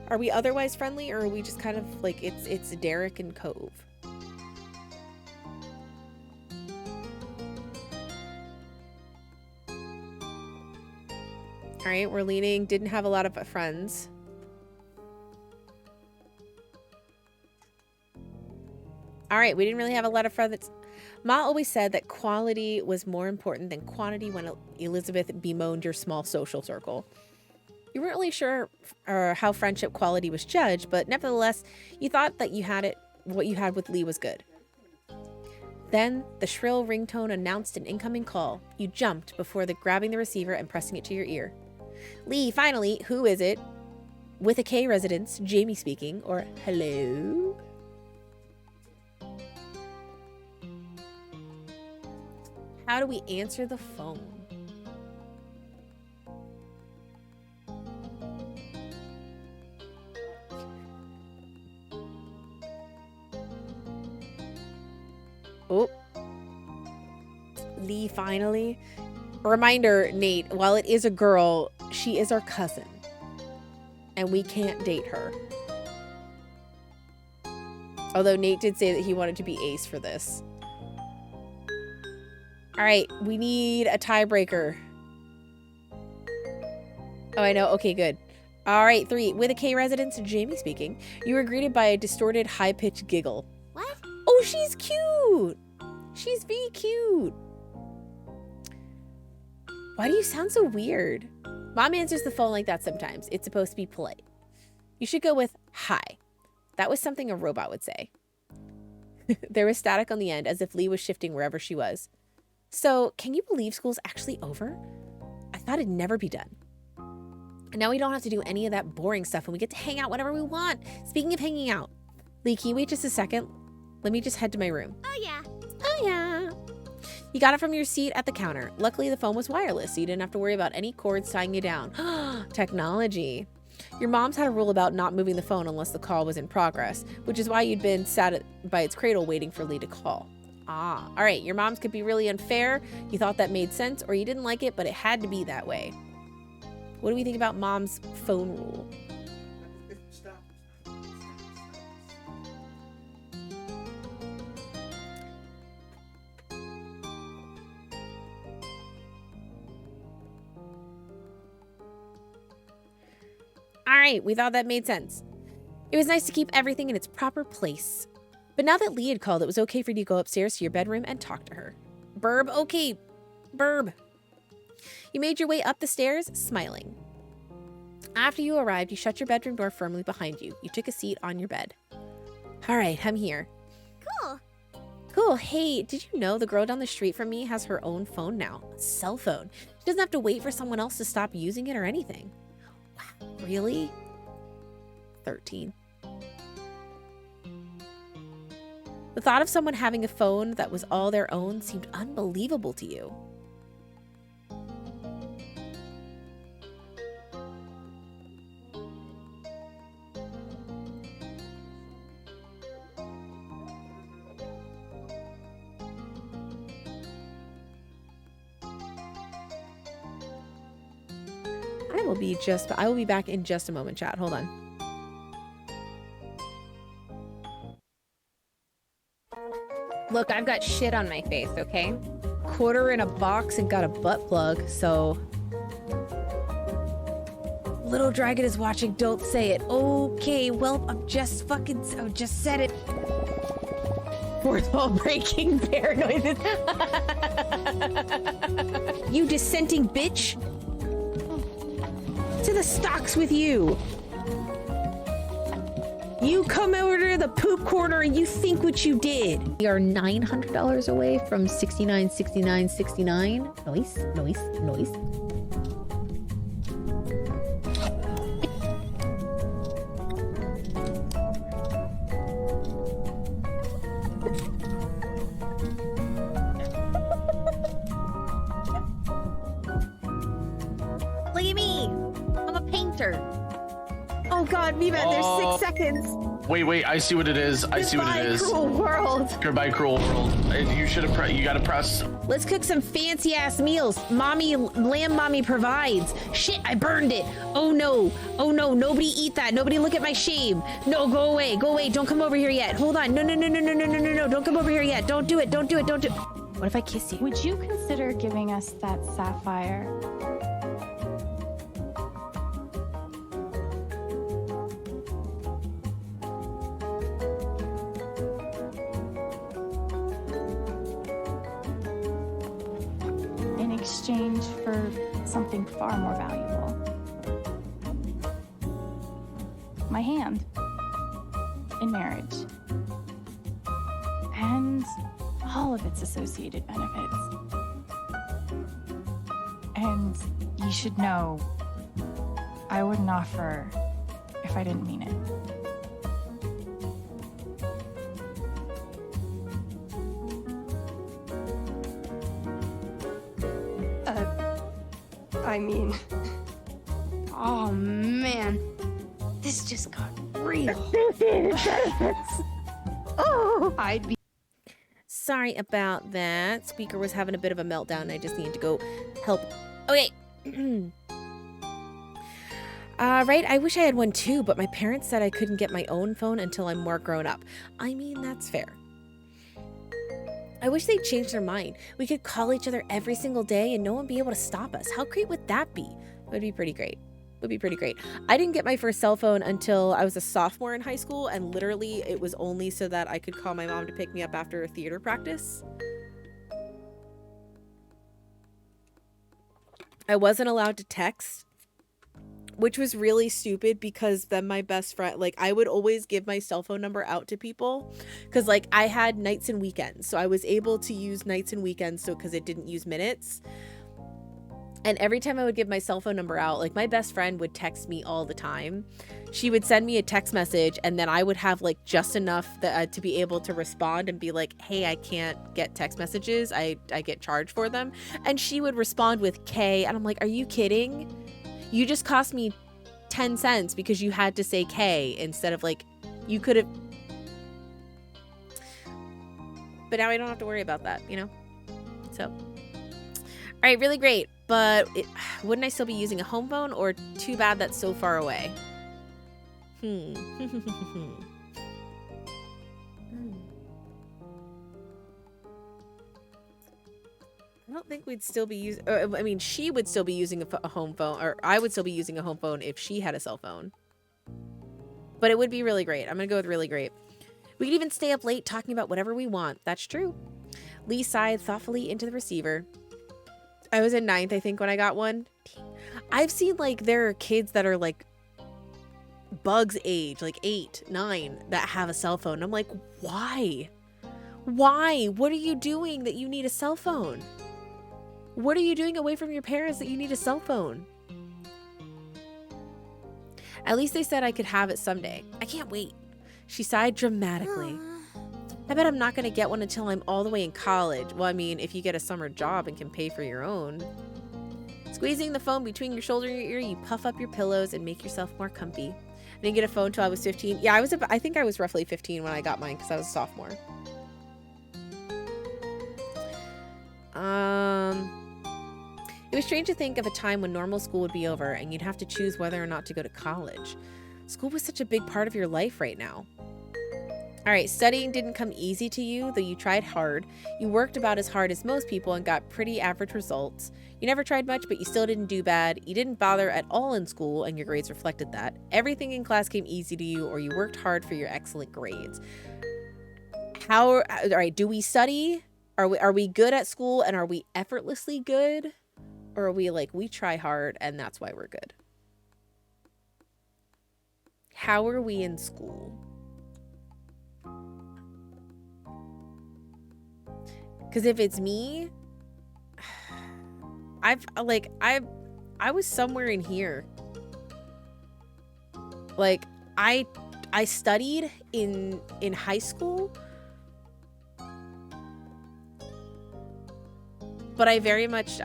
Are we otherwise friendly, or are we just kind of like it's Derek and Cove? All right, we're leaning. Didn't have a lot of friends. All right, we didn't really have a lot of friends. Ma always said that quality was more important than quantity when Elizabeth bemoaned your small social circle. You weren't really sure how friendship quality was judged, but nevertheless, you thought that you had it. What you had with Lee was good. Then the shrill ringtone announced an incoming call. You jumped before grabbing the receiver and pressing it to your ear. Lee, finally, who is it? With a K residence, Jamie speaking, or hello? How do we answer the phone? Oh. Lee, finally. A reminder, Nate, while it is a girl, she is our cousin. And we can't date her. Although Nate did say that he wanted to be ace for this. All right, we need a tiebreaker. Oh, I know. Okay, good. All right, 3. With a K residence, Jamie speaking. You were greeted by a distorted, high-pitched giggle. What? Oh, she's cute. She's very cute. Why do you sound so weird? Mom answers the phone like that sometimes. It's supposed to be polite. You should go with hi. That was something a robot would say. There was static on the end, as if Lee was shifting wherever she was. So, can you believe school's actually over? I thought it'd never be done. And now we don't have to do any of that boring stuff and we get to hang out whenever we want. Speaking of hanging out, Lee, can you wait just a second? Let me just head to my room. Oh, yeah. Oh, yeah. You got it from your seat at the counter. Luckily, the phone was wireless, so you didn't have to worry about any cords tying you down. Technology. Your mom's had a rule about not moving the phone unless the call was in progress, which is why you'd been sat by its cradle waiting for Lee to call. Ah, all right. Your mom's could be really unfair. You thought that made sense, or you didn't like it, but it had to be that way. What do we think about mom's phone rule? All right, we thought that made sense. It was nice to keep everything in its proper place. But now that Lee had called, it was okay for you to go upstairs to your bedroom and talk to her. Burb, okay. Burb. You made your way up the stairs, smiling. After you arrived, you shut your bedroom door firmly behind you. You took a seat on your bed. All right, I'm here. Cool. Cool. Hey, did you know the girl down the street from me has her own phone now? A cell phone. She doesn't have to wait for someone else to stop using it or anything. Wow, really? 13. The thought of someone having a phone that was all their own seemed unbelievable to you. I will be back in just a moment, chat. Hold on. Look, I've got shit on my face, okay? Quarter in a box and got a butt plug, so... Little Dragon is watching, don't say it. Okay, well, I just said it. Fourth wall breaking bear noises. You dissenting bitch! To the stocks with you! You come over to the poop corner and you think what you did. We are $900 away from 69.69.69. Noise, noise, noise. Look at me. I'm a painter. Oh God, Viva, there's 6 seconds. Wait, I see what it is. I see what it is. Cruel world. Goodbye, cruel world. You should have you gotta press. Let's cook some fancy ass meals. Lamb mommy provides. Shit, I burned it. Oh no, nobody eat that. Nobody look at my shame. No, go away, don't come over here yet. Hold on, no, don't come over here yet. Don't do it. What if I kiss you? Would you consider giving us that sapphire? In exchange for something far more valuable. My hand. In marriage. And all of its associated benefits. And you should know, I wouldn't offer if I didn't mean it. I mean... Oh, man. This just got real. Oh! I'd be... Sorry about that. Speaker was having a bit of a meltdown. I just needed to go help. Okay. Right, I wish I had one too, but my parents said I couldn't get my own phone until I'm more grown up. I mean, that's fair. I wish they'd change their mind. We could call each other every single day and no one be able to stop us. How great would that be? It would be pretty great. Would be pretty great. I didn't get my first cell phone until I was a sophomore in high school, and literally it was only so that I could call my mom to pick me up after a theater practice. I wasn't allowed to text, which was really stupid because then my best friend, like, I would always give my cell phone number out to people because, like, I had nights and weekends, so I was able to use nights and weekends because it didn't use minutes. And every time I would give my cell phone number out, like, my best friend would text me all the time. She would send me a text message, and then I would have, like, just enough that, to be able to respond and be like, hey, I can't get text messages. I get charged for them. And she would respond with K, and I'm like, are you kidding? You just cost me 10 cents because you had to say K instead of, like, you could have. But now I don't have to worry about that, you know? So, all right, really great. But wouldn't I still be using a home phone, or too bad that's so far away? I don't think we'd still be using, I mean, she would still be using a home phone, or I would still be using a home phone if she had a cell phone. But it would be really great. I'm going to go with really great. We could even stay up late talking about whatever we want. That's true. Lee sighed thoughtfully into the receiver. I was in 9th, I think, when I got one. I've seen, like, there are kids that are, like, Bug's age, like 8, 9, that have a cell phone. I'm like, why? Why? What are you doing that you need a cell phone? What are you doing away from your parents that you need a cell phone? At least they said I could have it someday. I can't wait. She sighed dramatically. I bet I'm not going to get one until I'm all the way in college. Well, I mean, if you get a summer job and can pay for your own. Squeezing the phone between your shoulder and your ear, you puff up your pillows and make yourself more comfy. I didn't get a phone till I was 15. Yeah, I think I was roughly 15 when I got mine because I was a sophomore. It was strange to think of a time when normal school would be over and you'd have to choose whether or not to go to college. School was such a big part of your life right now. All right, studying didn't come easy to you, though you tried hard. You worked about as hard as most people and got pretty average results. You never tried much, but you still didn't do bad. You didn't bother at all in school, and your grades reflected that. Everything in class came easy to you, or you worked hard for your excellent grades. All right, do we study? Are we good at school, and are we effortlessly good? Or are we like, we try hard, and that's why we're good? How are we in school? Because if it's me, I was somewhere in here. Like, I studied in high school, but I very much,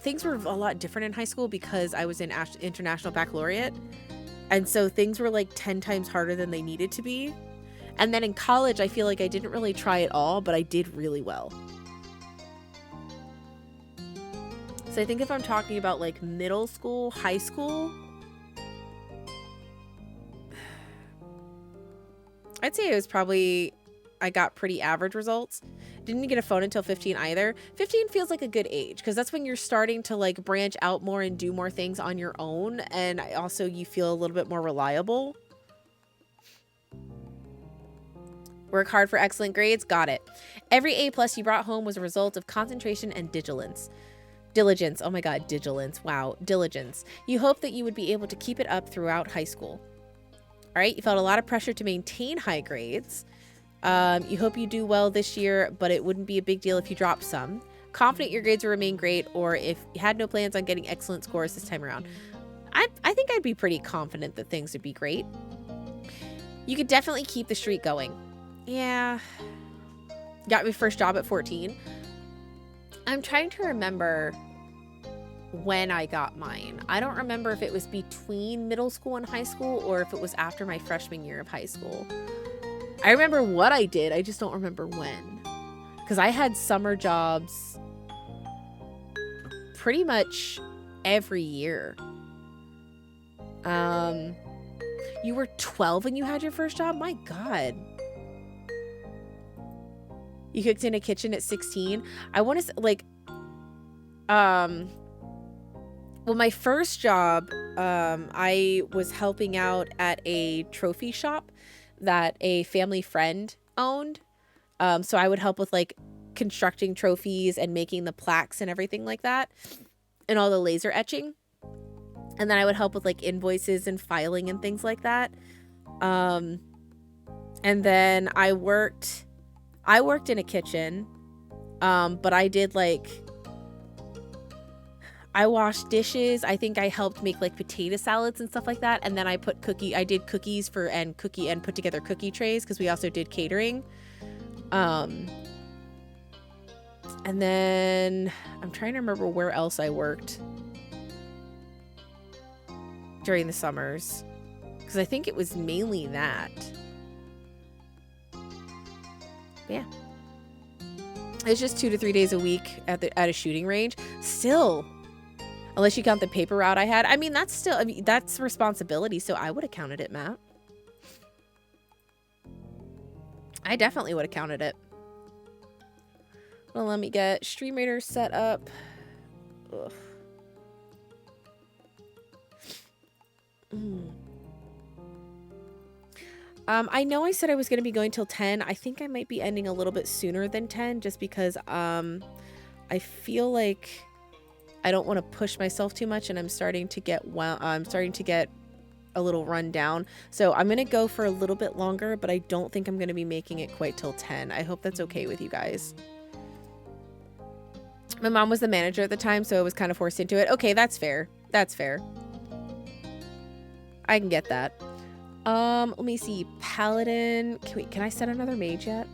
things were a lot different in high school because I was in International Baccalaureate. And so things were like 10 times harder than they needed to be. And then in college, I feel like I didn't really try it all, but I did really well. So I think if I'm talking about like middle school, high school, I'd say it was probably, I got pretty average results. Didn't get a phone until 15 either. 15 feels like a good age because that's when you're starting to like branch out more and do more things on your own. And also you feel a little bit more reliable. Work hard for excellent grades. Got it. Every A+ you brought home was a result of concentration and diligence. Diligence. Oh my God. Diligence. Wow. Diligence. You hope that you would be able to keep it up throughout high school. All right. You felt a lot of pressure to maintain high grades. You hope you do well this year, but it wouldn't be a big deal if you dropped some. Confident your grades will remain great, or if you had no plans on getting excellent scores this time around. I think I'd be pretty confident that things would be great. You could definitely keep the streak going. Yeah. Got my first job at 14. I'm trying to remember when I got mine. I don't remember if it was between middle school and high school or if it was after my freshman year of high school. I remember what I did. I just don't remember when. Because I had summer jobs pretty much every year. You were 12 when you had your first job? My God. You cooked in a kitchen at 16. I want to say, like, well, my first job, I was helping out at a trophy shop that a family friend owned. So I would help with like constructing trophies and making the plaques and everything like that, and all the laser etching. And then I would help with like invoices and filing and things like that. And then I worked in a kitchen, but I did like, I washed dishes. I think I helped make like potato salads and stuff like that. And then I did cookies and put together cookie trays because we also did catering. And then I'm trying to remember where else I worked during the summers, because I think it was mainly that. Yeah. It's just 2 to 3 days a week at a shooting range. Still, unless you count the paper route I had. I mean, that's responsibility, so I would have counted it, Matt. I definitely would have counted it. Well, let me get StreamRaider set up. Ugh. I know I said I was going to be going till 10. I think I might be ending a little bit sooner than 10 just because I feel like I don't want to push myself too much, and I'm starting to get a little run down. So I'm going to go for a little bit longer, but I don't think I'm going to be making it quite till 10. I hope that's okay with you guys. My mom was the manager at the time, so I was kind of forced into it. Okay, that's fair. That's fair. I can get that. Let me see. Paladin. Can I set another mage yet?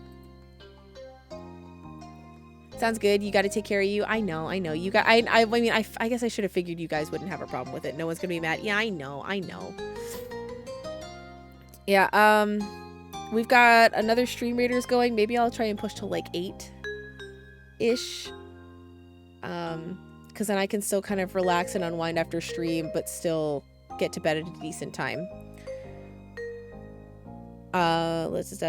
Sounds good. You got to take care of you. I know. You got. I mean, I guess I should have figured you guys wouldn't have a problem with it. No one's gonna be mad. Yeah, I know. Yeah. We've got another stream raiders going. Maybe I'll try and push to like 8-ish. Because then I can still kind of relax and unwind after stream, but still get to bed at a decent time. Let's just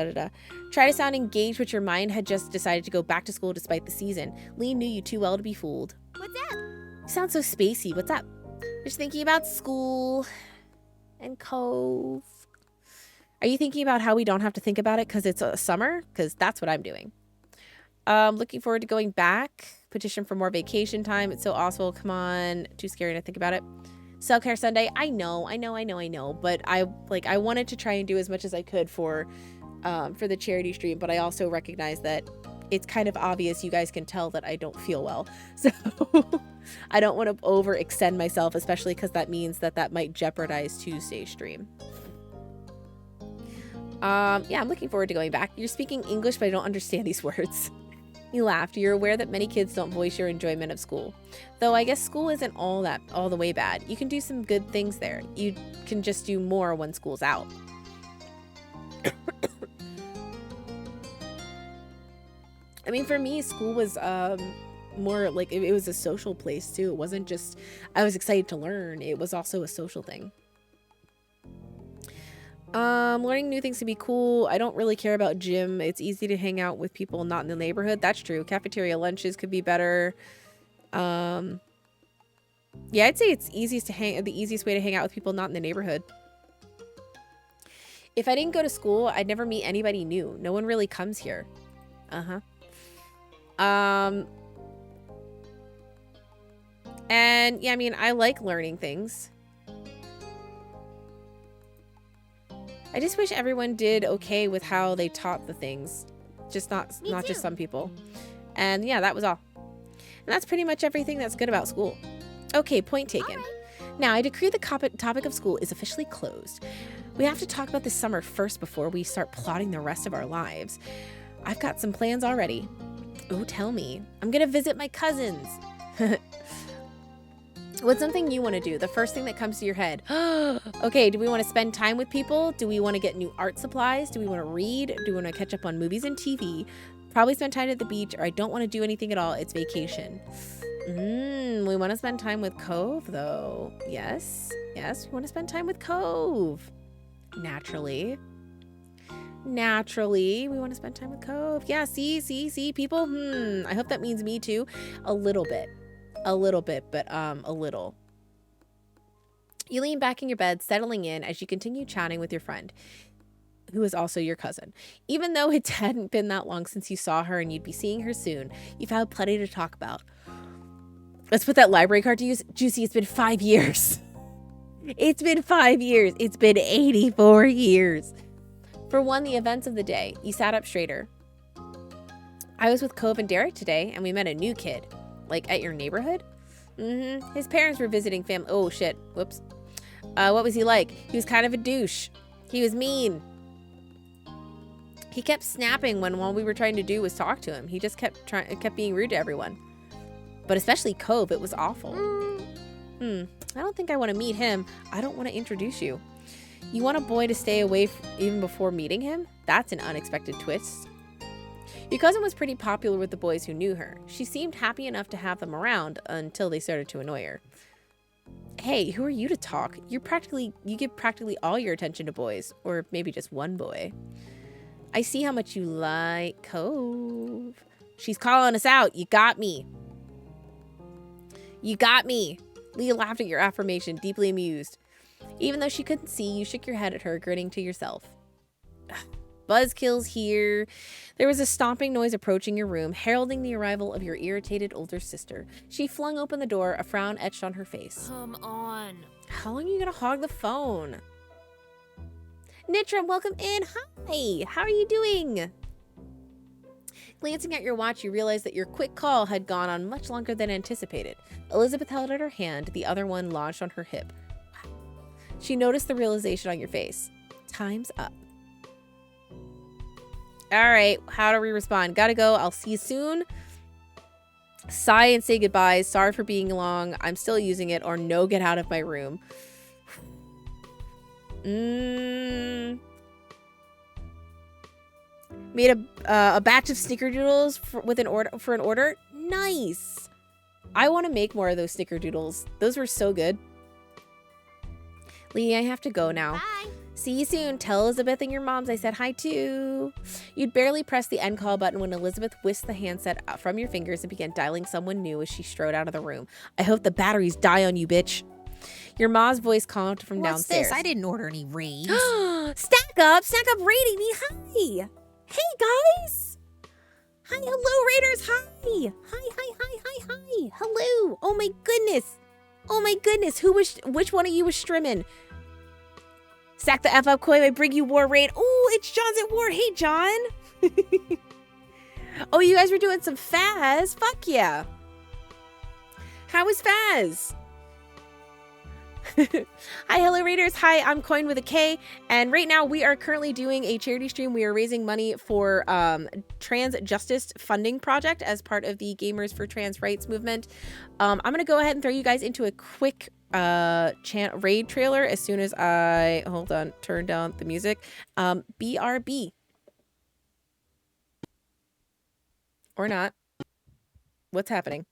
Try to sound engaged, but your mind had just decided to go back to school despite the season. Lee knew you too well to be fooled. What's up? You sound so spacey. What's up? Just thinking about school and Cove. Are you thinking about how we don't have to think about it because it's a summer? Because that's what I'm doing. Looking forward to going back. Petition for more vacation time. It's so awful. Come on. Too scary to think about it. Self-care Sunday. I know. But I wanted to try and do as much as I could for for the charity stream, but I also recognize that it's kind of obvious you guys can tell that I don't feel well. So I don't want to overextend myself, especially because that means that might jeopardize Tuesday's stream. Yeah, I'm looking forward to going back. You're speaking English, but I don't understand these words. You laughed. You're aware that many kids don't voice your enjoyment of school. Though I guess school isn't all the way bad. You can do some good things there. You can just do more when school's out. I mean, for me, school was more like it was a social place too. It wasn't just I was excited to learn. It was also a social thing. Learning new things can be cool. I don't really care about gym. It's easy to hang out with people not in the neighborhood. That's true. Cafeteria lunches could be better. Yeah, I'd say it's the easiest way to hang out with people not in the neighborhood. If I didn't go to school, I'd never meet anybody new. No one really comes here. And yeah, I mean, I like learning things. I just wish everyone did okay with how they taught the things. Just not just some people. And yeah, that was all. And that's pretty much everything that's good about school. Okay, point taken. Now, I decree the topic of school is officially closed. We have to talk about this summer first before we start plotting the rest of our lives. I've got some plans already. Oh, tell me. I'm gonna visit my cousins. What's something you want to do? The first thing that comes to your head. Okay, do we want to spend time with people? Do we want to get new art supplies? Do we want to read? Do we want to catch up on movies and TV? Probably spend time at the beach, or I don't want to do anything at all. It's vacation. We want to spend time with Cove, though. Yes, we want to spend time with Cove. Naturally, we want to spend time with Cove. Yeah, see, people. I hope that means me too. A little bit, but a little. You lean back in your bed, settling in as you continue chatting with your friend, who is also your cousin. Even though it hadn't been that long since you saw her and you'd be seeing her soon, you've had plenty to talk about. Let's put that library card to use. Juicy, it's been 5 years. It's been 5 years. It's been 84 years. For one, the events of the day. You sat up straighter. I was with Cove and Derek today, and we met a new kid. Like, at your neighborhood? His parents were visiting family. Oh, shit. Whoops. What was he like? He was kind of a douche. He was mean. He kept snapping when all we were trying to do was talk to him. He just kept being rude to everyone. But especially Cove. It was awful. I don't think I want to meet him. I don't want to introduce you. You want a boy to stay away even before meeting him? That's an unexpected twist. Your cousin was pretty popular with the boys who knew her. She seemed happy enough to have them around until they started to annoy her. Hey, who are you to talk? You give practically all your attention to boys, or maybe just one boy. I see how much you like Cove. She's calling us out. You got me. You got me. Leah laughed at your affirmation, deeply amused. Even though she couldn't see, you shook your head at her, grinning to yourself. Buzzkills here. There was a stomping noise approaching your room, heralding the arrival of your irritated older sister. She flung open the door, a frown etched on her face. Come on. How long are you gonna hog the phone? Nitram, welcome in. Hi. How are you doing? Glancing at your watch, you realized that your quick call had gone on much longer than anticipated. Elizabeth held out her hand, the other one lodged on her hip. She noticed the realization on your face. Time's up. All right, how do we respond? Gotta go. I'll see you soon. Sigh and say goodbyes. Sorry for being long. I'm still using it. Or no, get out of my room. Made a batch of snickerdoodles for an order. Nice. I want to make more of those snickerdoodles. Those were so good. Lee, I have to go now. Bye. See you soon. Tell Elizabeth and your moms I said hi too. You'd barely pressed the end call button when Elizabeth whisked the handset from your fingers and began dialing someone new as she strode out of the room. I hope the batteries die on you, bitch. Your mom's voice called from downstairs. What's this? I didn't order any raids. Stack up raiding me. Hi. Hey guys. Hi, hello raiders. Hi. Hi. Hello. Oh my goodness. Which one of you was streaming? Stack the F up, Koi. I bring you war raid. Oh, it's John's at war. Hey, John. Oh, you guys were doing some Faz. Fuck yeah. How was Faz? Hi, hello Raiders. Hi, I'm Coin with a K, and right now we are currently doing a charity stream. We are raising money for trans justice funding project as part of the Gamers for Trans Rights movement. I'm gonna go ahead and throw you guys into a quick raid trailer as soon as I turn down the music. BRB or not. What's happening?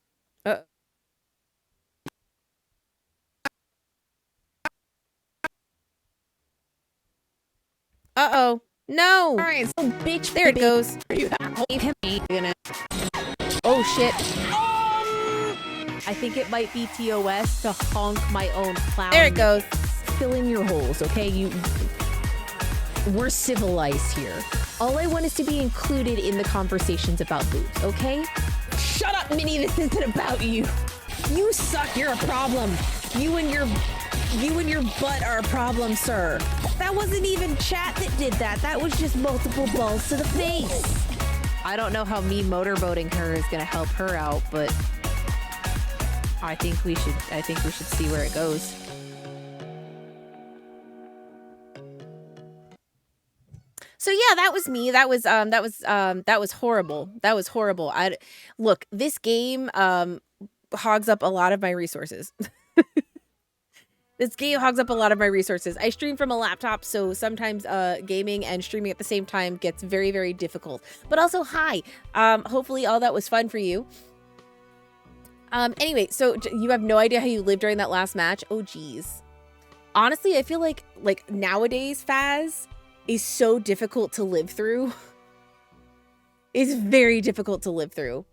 Uh-oh. No. All right, so bitch. There it goes. Oh, shit. I think it might be TOS to honk my own clown. There it goes. Fill in your holes, okay? We're civilized here. All I want is to be included in the conversations about boobs, okay? Shut up, Minnie. This isn't about you. You suck. You're a problem. You and your butt are a problem, sir. That wasn't even chat that did that. That was just multiple balls to the face. I don't know how me motorboating her is gonna help her out, but I think we should see where it goes. So yeah, that was me. That was horrible. That was horrible. Look, this game hogs up a lot of my resources. This game hogs up a lot of my resources. I stream from a laptop, so sometimes gaming and streaming at the same time gets very, very difficult. But also, hi. Hopefully all that was fun for you. Anyway, so you have no idea how you lived during that last match? Oh, geez. Honestly, I feel like nowadays, Faz is so difficult to live through. It's very difficult to live through.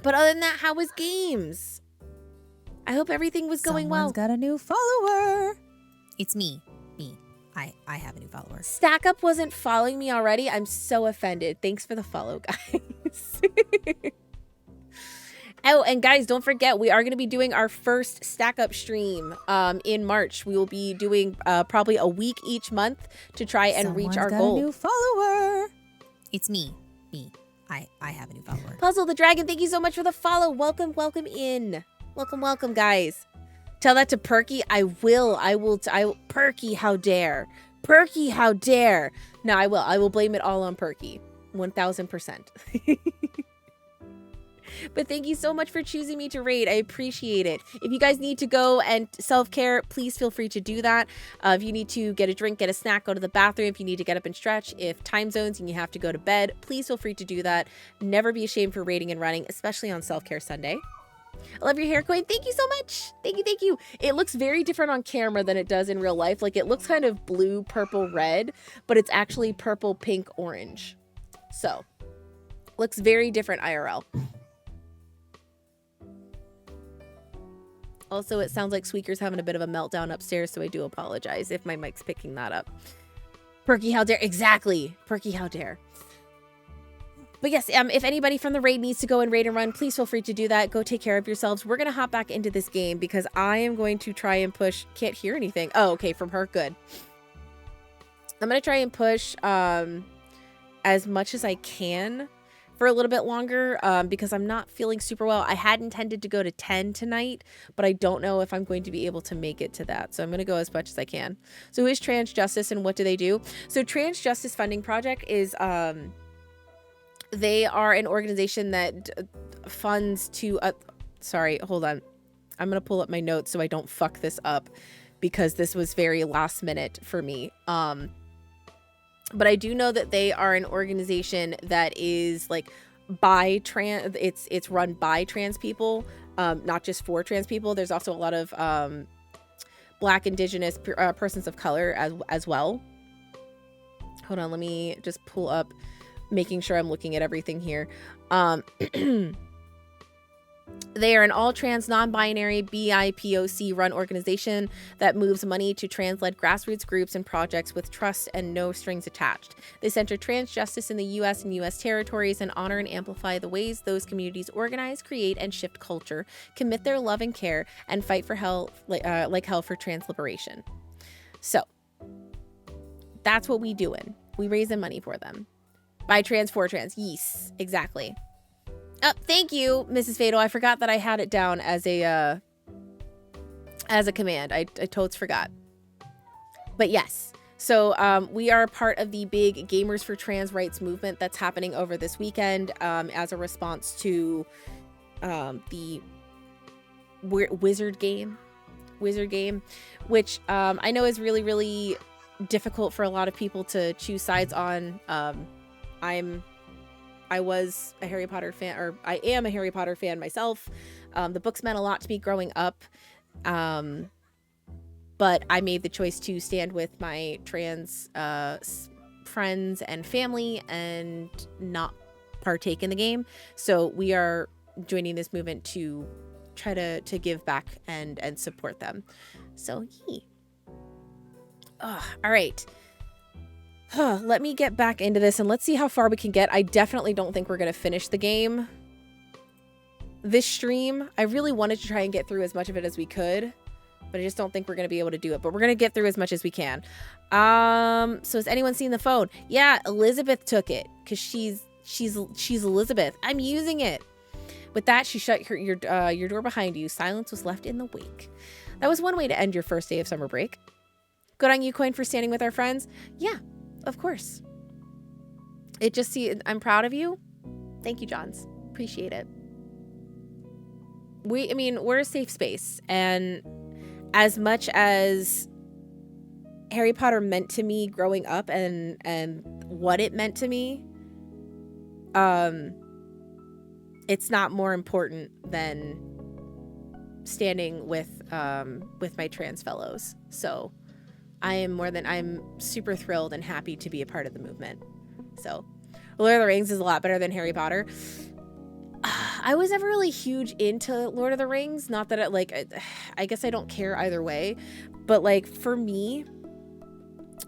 But other than that, how was games? I hope everything was going well. Someone's got a new follower. It's me. I have a new follower. Stack Up wasn't following me already. I'm so offended. Thanks for the follow, guys. Oh, and guys, don't forget, we are going to be doing our first Stack Up stream in March. We will be doing probably a week each month to try and reach our goal. Someone's got a new follower. It's me. I have a new follower. Puzzle the Dragon, thank you so much for the follow. Welcome in. Welcome, guys. Tell that to Perky. I will. Perky, how dare. Perky, how dare. No, I will. I will blame it all on Perky. 1000%. But thank you so much for choosing me to raid. I appreciate it. If you guys need to go and self-care, please feel free to do that. If you need to get a drink, get a snack, go to the bathroom. If you need to get up and stretch, if time zones and you have to go to bed, please feel free to do that. Never be ashamed for raiding and running, especially on Self-Care Sunday. I love your hair, Coin. Thank you so much. Thank you. It looks very different on camera than it does in real life. Like, it looks kind of blue, purple, red, but it's actually purple, pink, orange. So, looks very different IRL. Also, it sounds like Squeaker's having a bit of a meltdown upstairs, so I do apologize if my mic's picking that up. Perky, how dare. Exactly. Perky, how dare. But yes, if anybody from the raid needs to go and raid and run, please feel free to do that. Go take care of yourselves. We're going to hop back into this game because I am going to try and push. Can't hear anything. Oh, okay. From her. Good. I'm going to try and push as much as I can for a little bit longer because I'm not feeling super well. I had intended to go to 10 tonight, but I don't know if I'm going to be able to make it to that. So I'm going to go as much as I can. So who is Trans Justice and what do they do? So Trans Justice Funding Project is... they are an organization that funds to... sorry, hold on. I'm going to pull up my notes so I don't fuck this up because this was very last minute for me. But I do know that they are an organization that is like by trans... It's run by trans people, not just for trans people. There's also a lot of Black, Indigenous persons of color as well. Hold on, let me just pull up... making sure I'm looking at everything here. They are an all-trans, non-binary, BIPOC-run organization that moves money to trans-led grassroots groups and projects with trust and no strings attached. They center trans justice in the U.S. and U.S. territories and honor and amplify the ways those communities organize, create, and shift culture, commit their love and care, and fight for hell like hell for trans liberation. So, That's what we doing. We raising money for them. By trans for trans. Yes, exactly. Oh, thank you, Mrs. Fatal. I forgot that I had it down as a command. I totes forgot. But yes. So we are part of the big Gamers for Trans Rights movement that's happening over this weekend as a response to the Wizard game, which I know is really, really difficult for a lot of people to choose sides on. I was a Harry Potter fan, or I am a Harry Potter fan myself. The books meant a lot to me growing up. But I made the choice to stand with my trans friends and family and not partake in the game. So we are joining this movement to try to give back and support them. So yee. All right. Let me get back into this and let's see how far we can get. I definitely don't think we're going to finish the game this stream. I really wanted to try and get through as much of it as we could, but I just don't think we're going to be able to do it. But we're going to get through as much as we can. So has anyone seen the phone? Yeah, Elizabeth took it because she's Elizabeth. I'm using it. With that, she shut your door behind you. Silence was left in the wake. That was one way to end your first day of summer break. Good on you, Coin, for standing with our friends. Yeah, of course. I'm proud of you. Thank you, Johns. Appreciate it. We're a safe space, and as much as Harry Potter meant to me growing up and what it meant to me, it's not more important than standing with my trans fellows. So I'm super thrilled and happy to be a part of the movement. So Lord of the Rings is a lot better than Harry Potter. I was never really huge into Lord of the Rings. Not that I guess I don't care either way. But like for me,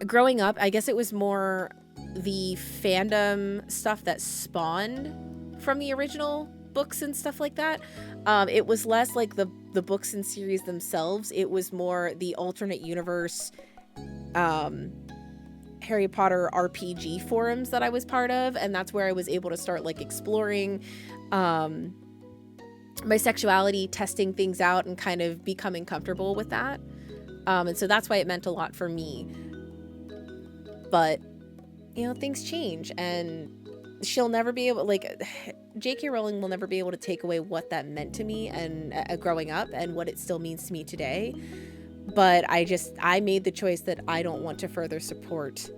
growing up, I guess it was more the fandom stuff that spawned from the original books and stuff like that. It was less like the books and series themselves. It was more the alternate universe Harry Potter RPG forums that I was part of, and that's where I was able to start like exploring my sexuality, testing things out, and kind of becoming comfortable with that. And so that's why it meant a lot for me. But things change, and she'll never be able, J.K. Rowling will never be able to take away what that meant to me and growing up and what it still means to me today. But I made the choice that I don't want to further support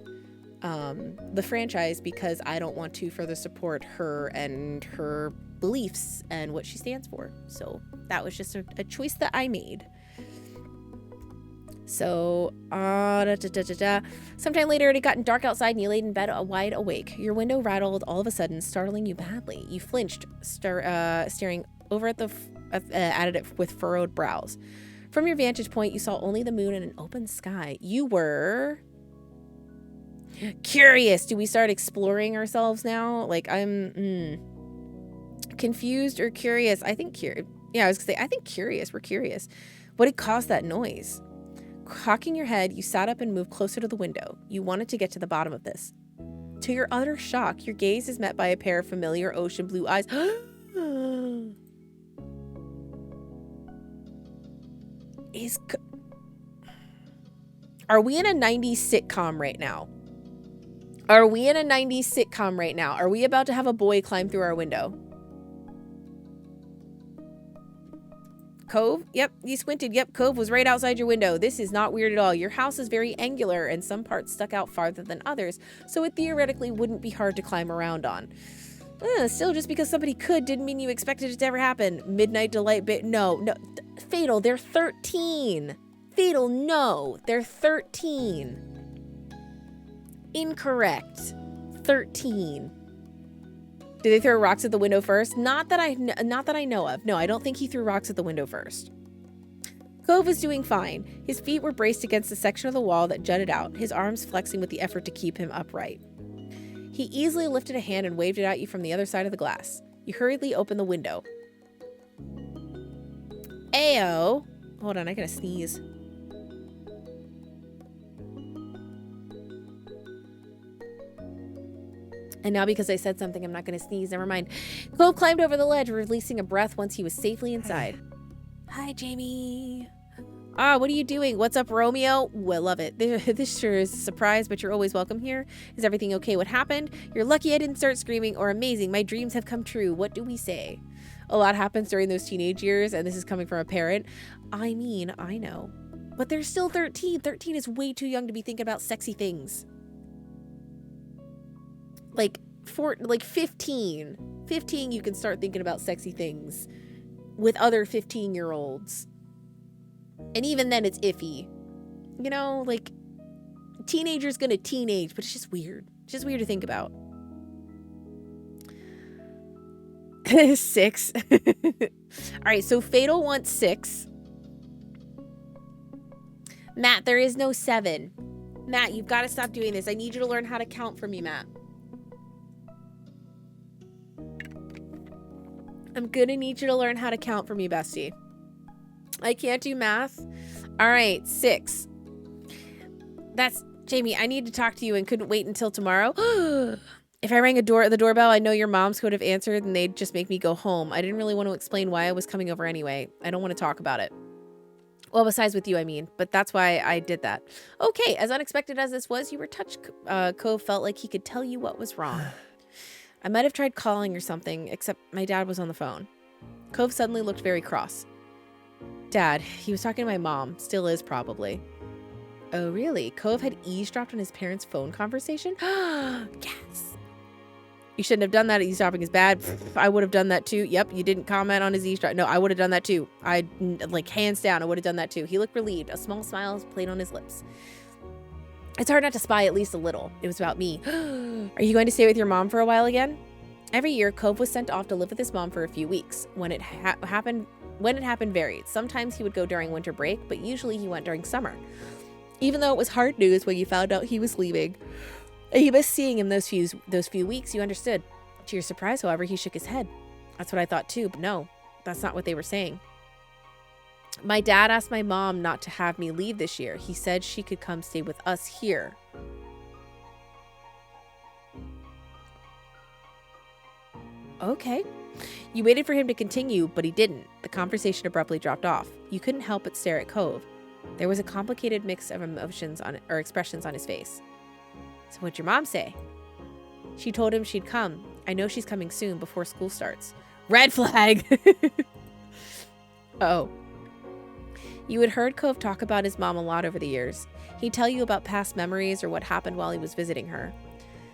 the franchise because I don't want to further support her and her beliefs and what she stands for. So that was just a choice that I made. So, sometime later, it had gotten dark outside and you laid in bed wide awake. Your window rattled all of a sudden, startling you badly. You flinched, staring over at it with furrowed brows. From your vantage point, you saw only the moon and an open sky. You were curious. Do we start exploring ourselves now? I'm confused or curious? I think curious. Yeah, I was gonna say, I think curious. We're curious. What had caused that noise? Cocking your head, you sat up and moved closer to the window. You wanted to get to the bottom of this. To your utter shock, your gaze is met by a pair of familiar ocean blue eyes. Are we in a 90s sitcom right now? Are we about to have a boy climb through our window? Cove? Yep, you squinted. Yep, Cove was right outside your window. This is not weird at all. Your house is very angular and some parts stuck out farther than others, so it theoretically wouldn't be hard to climb around on. Still, just because somebody could didn't mean you expected it to ever happen. Midnight Delight no. Fatal, they're 13. Fatal, no. They're 13. Incorrect. 13. Did they throw rocks at the window first? Not that I know of. No, I don't think he threw rocks at the window first. Cove was doing fine. His feet were braced against the section of the wall that jutted out, his arms flexing with the effort to keep him upright. He easily lifted a hand and waved it at you from the other side of the glass. You hurriedly opened the window. Ayo. Hold on, I gotta sneeze. And now because I said something, I'm not going to sneeze. Never mind. Clove climbed over the ledge, releasing a breath once he was safely inside. Hi, Jamie. Ah, what are you doing? What's up, Romeo? Ooh, I love it. This sure is a surprise, but you're always welcome here. Is everything okay? What happened? You're lucky I didn't start screaming, or amazing. My dreams have come true. What do we say? A lot happens during those teenage years, and this is coming from a parent. I mean, I know. But they're still 13. 13 is way too young to be thinking about sexy things. Like 15. 15, you can start thinking about sexy things with other 15-year-olds. And even then, it's iffy. You know, like, teenager's gonna teenage, but it's just weird. It's just weird to think about. 6. All right, so Fatal wants 6. Matt, there is no 7. Matt, you've got to stop doing this. I need you to learn how to count for me, Matt. I'm gonna need you to learn how to count for me, bestie. I can't do math. All right, 6. That's Jamie. I need to talk to you and couldn't wait until tomorrow. If I rang the doorbell, I know your moms could have answered and they'd just make me go home. I didn't really want to explain why I was coming over anyway. I don't want to talk about it. Well, besides with you, I mean, but that's why I did that. Okay, as unexpected as this was, you were touched. Cove felt like he could tell you what was wrong. I might have tried calling or something, except my dad was on the phone. Cove suddenly looked very cross. Dad, he was talking to my mom. Still is, probably. Oh, really? Cove had eavesdropped on his parents' phone conversation? Yes. You shouldn't have done that. Eavesdropping is bad. I would have done that too. Yep, you didn't comment on his eavesdrop. No, I would have done that too. Like, hands down, I would have done that too. He looked relieved. A small smile played on his lips. It's hard not to spy at least a little. It was about me. Are you going to stay with your mom for a while again? Every year, Cove was sent off to live with his mom for a few weeks. When it happened varied. Sometimes he would go during winter break, but usually he went during summer. Even though it was hard news when you found out he was leaving, and you missed seeing him those few weeks, you understood. To your surprise, however, he shook his head. That's what I thought too, but no, that's not what they were saying. My dad asked my mom not to have me leave this year. He said she could come stay with us here. Okay. You waited for him to continue, but he didn't. The conversation abruptly dropped off. You couldn't help but stare at Cove. There was a complicated mix of emotions or expressions on his face. So what'd your mom say? She told him she'd come. I know she's coming soon before school starts. Red flag! Oh. You had heard Cove talk about his mom a lot over the years. He'd tell you about past memories or what happened while he was visiting her.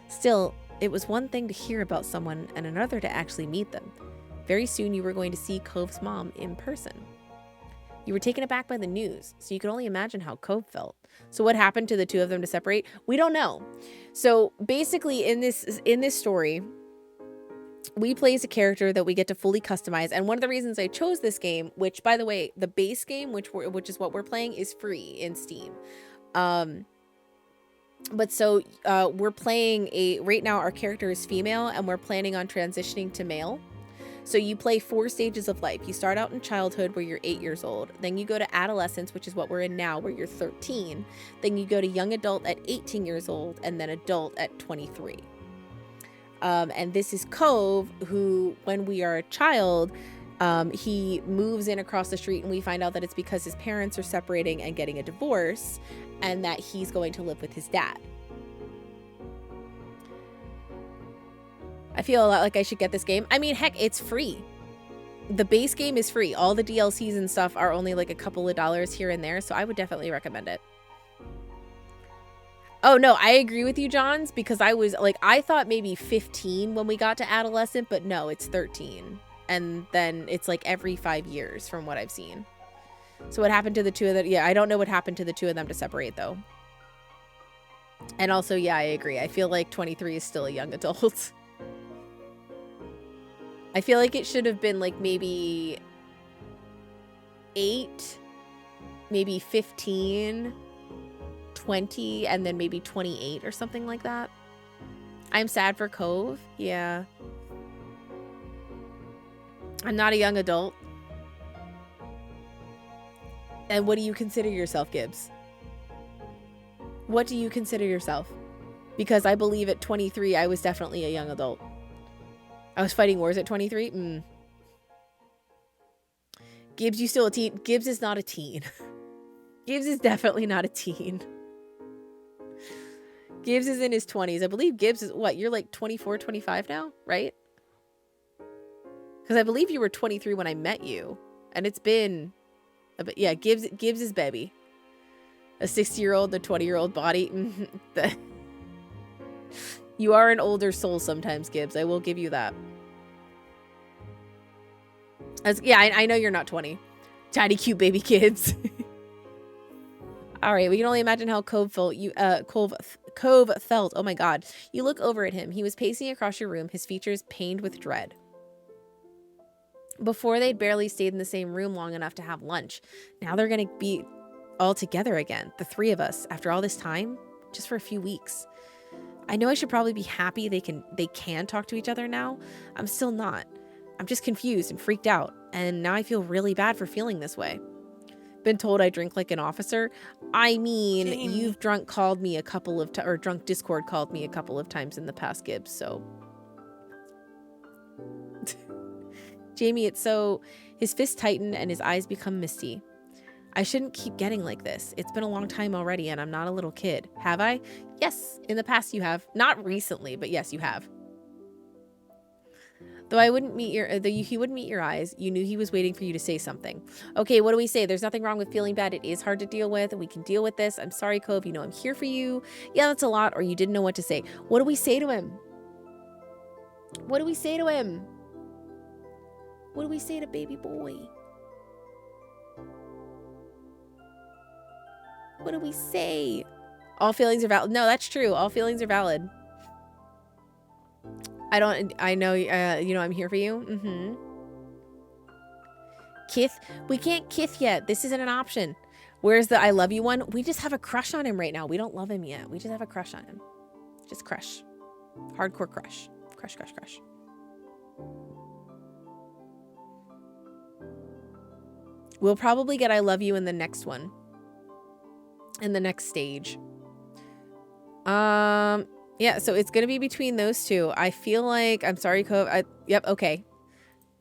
Still, it was one thing to hear about someone and another to actually meet them. Very soon you were going to see Cove's mom in person. You were taken aback by the news, so you could only imagine how Cove felt. So what happened to the two of them to separate? We don't know. So basically in this story, we play as a character that we get to fully customize. And one of the reasons I chose this game, which by the way, the base game, which is what we're playing, is free in Steam. But so we're playing right now our character is female and we're planning on transitioning to male. So you play 4 stages of life. You start out in childhood where you're 8 years old. Then you go to adolescence, which is what we're in now, where you're 13. Then you go to young adult at 18 years old and then adult at 23. And this is Cove, who, when we are a child, he moves in across the street and we find out that it's because his parents are separating and getting a divorce and that he's going to live with his dad. I feel a lot like I should get this game. I mean, heck, it's free. The base game is free. All the DLCs and stuff are only like a couple of dollars here and there, so I would definitely recommend it. Oh, no, I agree with you, Johns, because I was like, I thought maybe 15 when we got to adolescent, but no, it's 13. And then it's like every 5 years from what I've seen. So what happened to the two of them? Yeah, I don't know what happened to the two of them to separate, though. And also, yeah, I agree. I feel like 23 is still a young adult. I feel like it should have been like maybe 8, maybe 15, 20, and then maybe 28 or something like that. I'm sad for Cove. Yeah. I'm not a young adult. And what do you consider yourself, Gibbs? What do you consider yourself? Because I believe at 23, I was definitely a young adult. I was fighting wars at 23? Gibbs, you still a teen? Gibbs is not a teen. Gibbs is definitely not a teen. Gibbs is in his 20s. I believe Gibbs is, what, you're like 24, 25 now, right? Because I believe you were 23 when I met you. And it's been a bit, yeah, Gibbs is baby. A 60-year-old, a 20-year-old body. You are an older soul sometimes, Gibbs. I will give you that. Yeah, I know you're not 20. Tiny, cute baby kids. All right, we can only imagine how Cove felt. Cove felt. Oh my God. You look over at him. He was pacing across your room, his features pained with dread. Before, they'd barely stayed in the same room long enough to have lunch. Now they're going to be all together again, the three of us, after all this time, just for a few weeks. I know I should probably be happy they can talk to each other now. I'm still not. I'm just confused and freaked out, and now I feel really bad for feeling this way. Been told I drink like an officer. I mean, Jamie. You've drunk called me a couple of or drunk Discord called me a couple of times in the past, Gibbs, so. Jamie, it's so, his fists tighten and his eyes become misty. I shouldn't keep getting like this. It's been a long time already and I'm not a little kid. Have I? Yes, in the past you have. Not recently, but yes, you have. Though he wouldn't meet your eyes, you knew he was waiting for you to say something. Okay, what do we say? There's nothing wrong with feeling bad. It is hard to deal with, and we can deal with this. I'm sorry, Cove. You know I'm here for you. Yeah, that's a lot, or you didn't know what to say. What do we say to him? What do we say to him? What do we say to baby boy? What do we say? All feelings are valid. No, that's true. All feelings are valid. I know, you know I'm here for you. Kith? We can't kith yet. This isn't an option. Where's the I love you one? We just have a crush on him right now. We don't love him yet. We just have a crush on him. Just crush. Hardcore crush. Crush, crush, crush. We'll probably get I love you in the next one. In the next stage. Yeah, so it's going to be between those two. I feel like, I'm sorry, Cove. Yep, okay.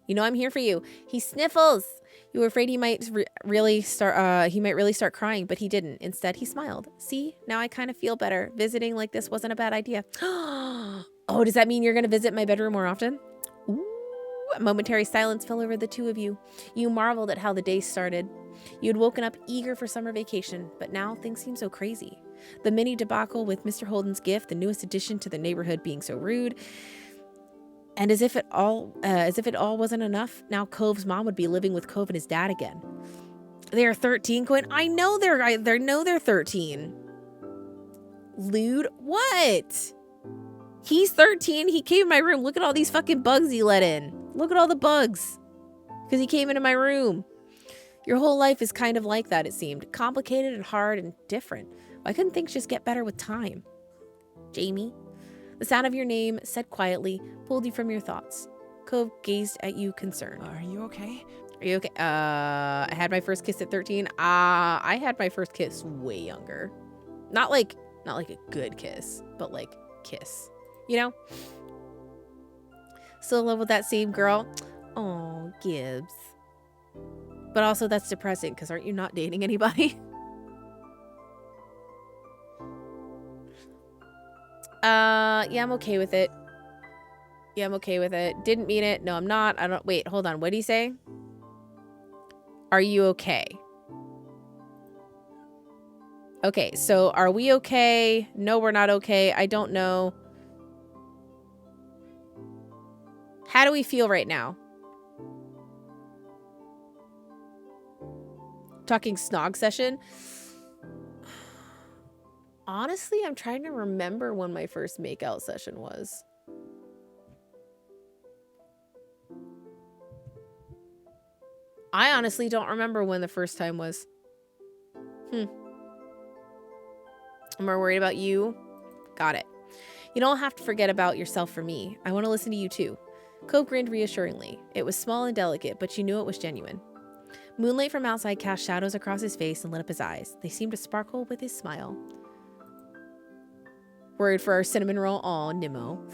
You know I'm here for you. He sniffles. You were afraid he might really start crying, but he didn't. Instead, he smiled. See, now I kind of feel better. Visiting like this wasn't a bad idea. Oh, does that mean you're going to visit my bedroom more often? Ooh, a momentary silence fell over the two of you. You marveled at how the day started. You had woken up eager for summer vacation, but now things seem so crazy. The mini debacle with Mr. Holden's gift, the newest addition to the neighborhood being so rude, and as if it all wasn't enough, now Cove's mom would be living with Cove and his dad again. They are 13, Quinn. I know they're 13. Lewd, what? He's 13. He came in my room. Look at all these fucking bugs he let in. Look at all the bugs, because he came into my room. Your whole life is kind of like that, it seemed. Complicated and hard and different. Why couldn't things just get better with time? Jamie. The sound of your name, said quietly, pulled you from your thoughts. Cove gazed at you concerned. Are you okay? Are you okay? I had my first kiss at 13. I had my first kiss way younger. Not like a good kiss, but like kiss. You know? Still in love with that same girl? Oh, Gibbs. But also that's depressing, because aren't you not dating anybody? Yeah, I'm okay with it. Yeah, I'm okay with it. Didn't mean it. No, I'm not. Wait, hold on. What did he say? Are you okay? Okay, so are we okay? No, we're not okay. I don't know. How do we feel right now? Talking snog session. Honestly, I'm trying to remember when my first makeout session was. I honestly don't remember when the first time was. I'm more worried about you. Got it. You don't have to forget about yourself for me. I want to listen to you too. Cove grinned reassuringly. It was small and delicate, but you knew it was genuine. Moonlight from outside cast shadows across his face and lit up his eyes. They seemed to sparkle with his smile. Worried for our cinnamon roll? Aw, Nimmo.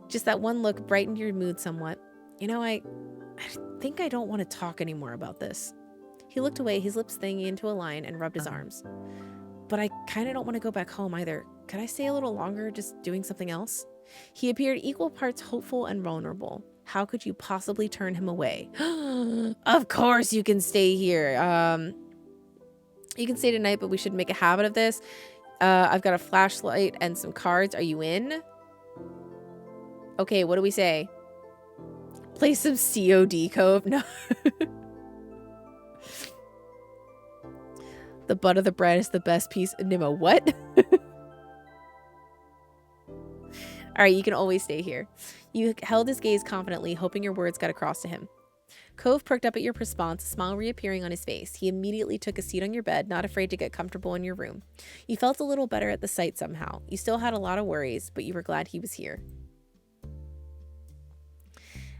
Just that one look brightened your mood somewhat. You know, I think I don't want to talk anymore about this. He looked away, his lips hanging into a line, and rubbed his arms. But I kind of don't want to go back home either. Could I stay a little longer just doing something else? He appeared equal parts hopeful and vulnerable. How could you possibly turn him away? Of course you can stay here. You can stay tonight, but we should make a habit of this. I've got a flashlight and some cards. Are you in? Okay, what do we say? Play some COD, Cove? No. The butt of the bread is the best piece. Nimmo, what? All right, you can always stay here. You held his gaze confidently, hoping your words got across to him. Cove perked up at your response, a smile reappearing on his face. He immediately took a seat on your bed, not afraid to get comfortable in your room. You felt a little better at the sight somehow. You still had a lot of worries, but you were glad he was here.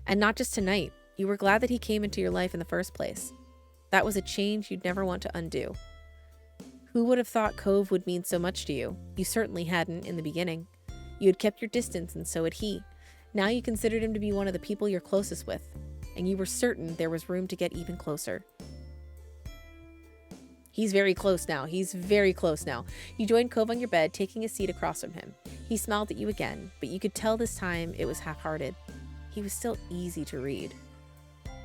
And not just tonight. You were glad that he came into your life in the first place. That was a change you'd never want to undo. Who would have thought Cove would mean so much to you? You certainly hadn't in the beginning. You had kept your distance, and so had he. Now you considered him to be one of the people you're closest with, and you were certain there was room to get even closer. He's very close now. He's very close now. You joined Cove on your bed, taking a seat across from him. He smiled at you again, but you could tell this time it was half-hearted. He was still easy to read.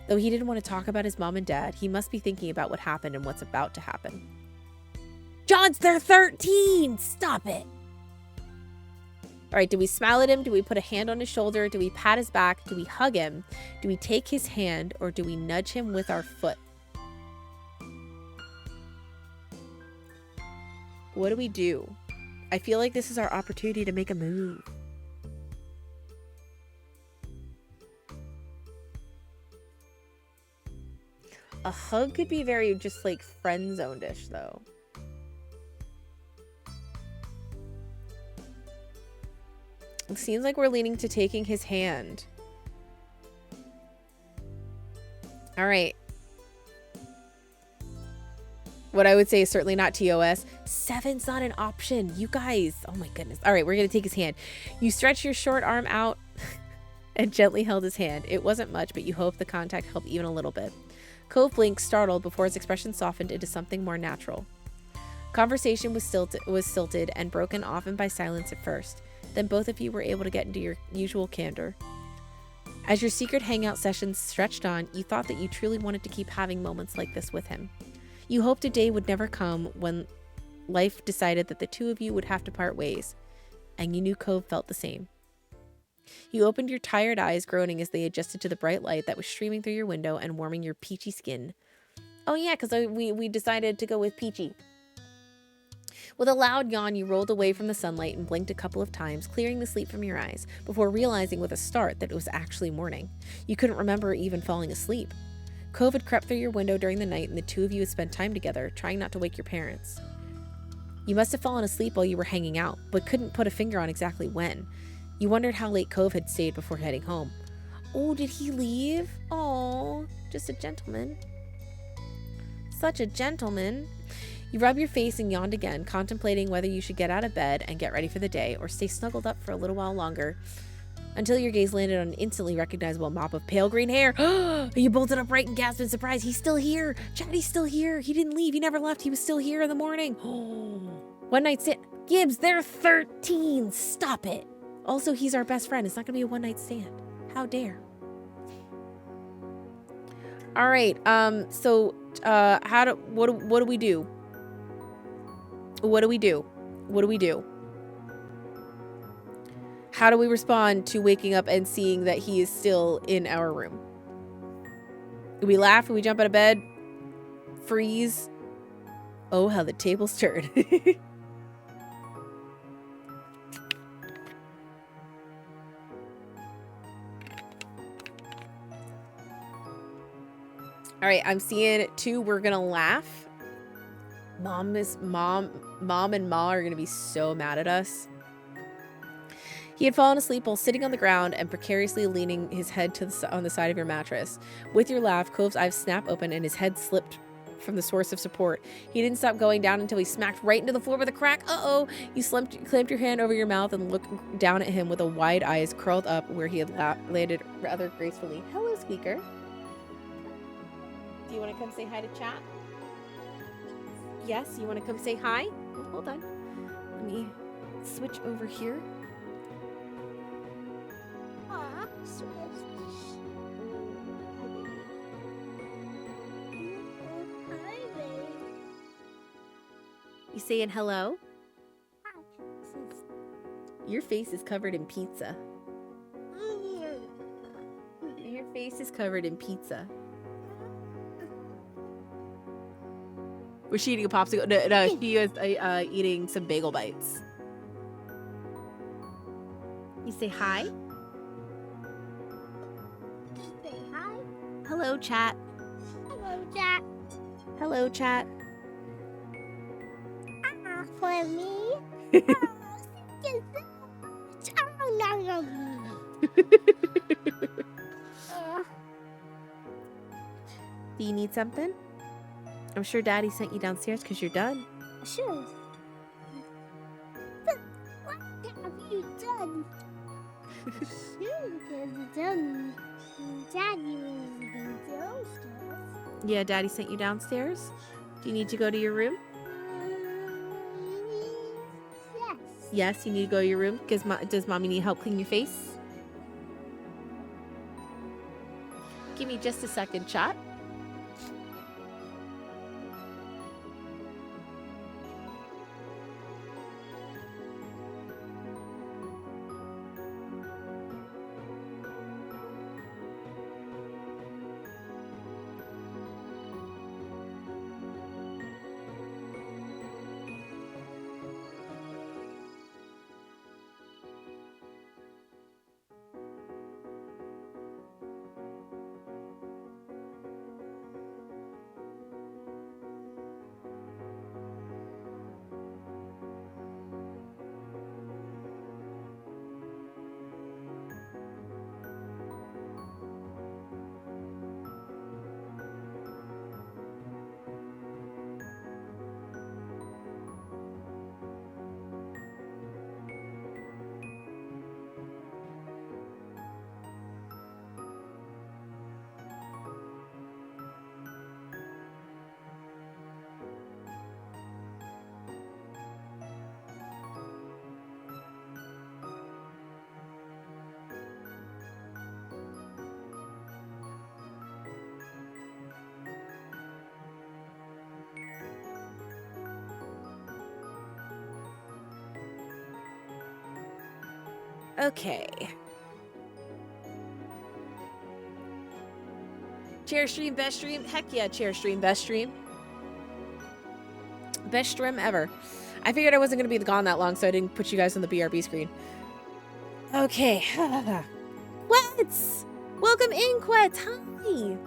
Though he didn't want to talk about his mom and dad, he must be thinking about what happened and what's about to happen. John's, they're 13! Stop it! All right, do we smile at him? Do we put a hand on his shoulder? Do we pat his back? Do we hug him? Do we take his hand, or do we nudge him with our foot? What do we do? I feel like this is our opportunity to make a move. A hug could be very just like friend-zoned-ish though. It seems like we're leaning to taking his hand. All right. What I would say is certainly not TOS. 7's not an option. You guys. Oh my goodness. All right, we're going to take his hand. You stretched your short arm out and gently held his hand. It wasn't much, but you hoped the contact helped even a little bit. Cove blinked, startled, before his expression softened into something more natural. Conversation was stilted and broken often by silence at first. Then both of you were able to get into your usual candor. As your secret hangout sessions stretched on, you thought that you truly wanted to keep having moments like this with him. You hoped a day would never come when life decided that the two of you would have to part ways, and you knew Cove felt the same. You opened your tired eyes, groaning as they adjusted to the bright light that was streaming through your window and warming your peachy skin. Oh yeah, because we decided to go with peachy. With a loud yawn, you rolled away from the sunlight and blinked a couple of times, clearing the sleep from your eyes, before realizing with a start that it was actually morning. You couldn't remember even falling asleep. Cove had crept through your window during the night, and the two of you had spent time together, trying not to wake your parents. You must have fallen asleep while you were hanging out, but couldn't put a finger on exactly when. You wondered how late Cove had stayed before heading home. Oh, did he leave? Oh, just a gentleman. Such a gentleman. You rubbed your face and yawned again, contemplating whether you should get out of bed and get ready for the day, or stay snuggled up for a little while longer, until your gaze landed on an instantly recognizable mop of pale green hair. You bolted upright and gasped in surprise. He's still here. Chatty's still here. He didn't leave. He never left. He was still here in the morning. One night stand. Gibbs, they're 13. Stop it. Also, he's our best friend. It's not going to be a one-night stand. How dare. All right. So, what do we do? What do we do? What do we do? How do we respond to waking up and seeing that he is still in our room? Do we laugh? Do we jump out of bed? Freeze? Oh, how the tables turn. All right, I'm seeing 2. We're going to laugh. Mom and Ma are going to be so mad at us. He had fallen asleep while sitting on the ground and precariously leaning his head on the side of your mattress. With your laugh, Cove's eyes snapped open and his head slipped from the source of support. He didn't stop going down until he smacked right into the floor with a crack. Uh-oh. You clamped your hand over your mouth and looked down at him with a wide eyes curled up where he had landed rather gracefully. Hello, Squeaker. Do you want to come say hi to chat? Yes, you want to come say hi? Oh, hold on. Let me switch over here. You saying hello? Your face is covered in pizza. Your face is covered in pizza. Was she eating a popsicle? No, she was eating some bagel bites. You say hi? Say hi. Hello, chat. Hello, chat. Hello, chat. For me? Thank you so much. No. Do you need something? I'm sure Daddy sent you downstairs because you're done. Sure. But what have you done? Sure, because Daddy was downstairs. Yeah, Daddy sent you downstairs. Do you need to go to your room? Yes. Yes, you need to go to your room because does Mommy need help clean your face? Give me just a second, chat. Okay. Chair stream, best stream? Heck yeah, chair stream, best stream. Best stream ever. I figured I wasn't going to be gone that long, so I didn't put you guys on the BRB screen. Okay. Quets! Welcome in, Quets. Hi.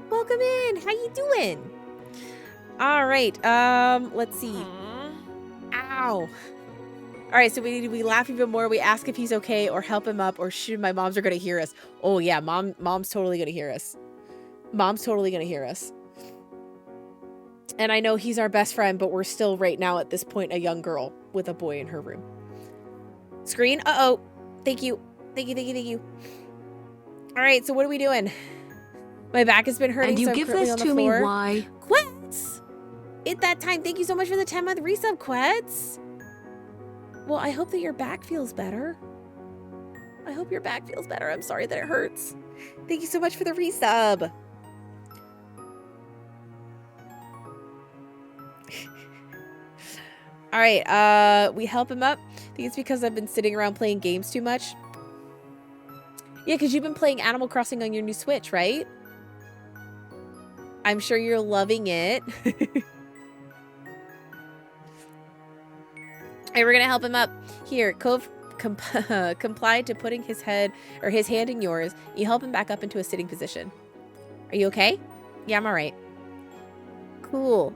Welcome in. How you doing? All right. Let's see. Ow. All right, so we laugh even more. We ask if he's okay or help him up or shoot. My moms are going to hear us. Oh, yeah. Mom's totally going to hear us. Mom's totally going to hear us. And I know he's our best friend, but we're still right now at this point a young girl with a boy in her room. Screen? Uh-oh. Thank you. Thank you. All right, so what are we doing? My back has been hurting. And you so give this to me, why? Quets! It's that time. Thank you so much for the 10-month resub, Quets. Well, I hope that your back feels better. I hope your back feels better. I'm sorry that it hurts. Thank you so much for the resub. All right, we help him up. I think it's because I've been sitting around playing games too much. Yeah, because you've been playing Animal Crossing on your new Switch, right? I'm sure you're loving it. Hey, we're gonna help him up. Here, Cove complied to putting his hand in yours. You help him back up into a sitting position. Are you okay? Yeah, I'm all right. Cool.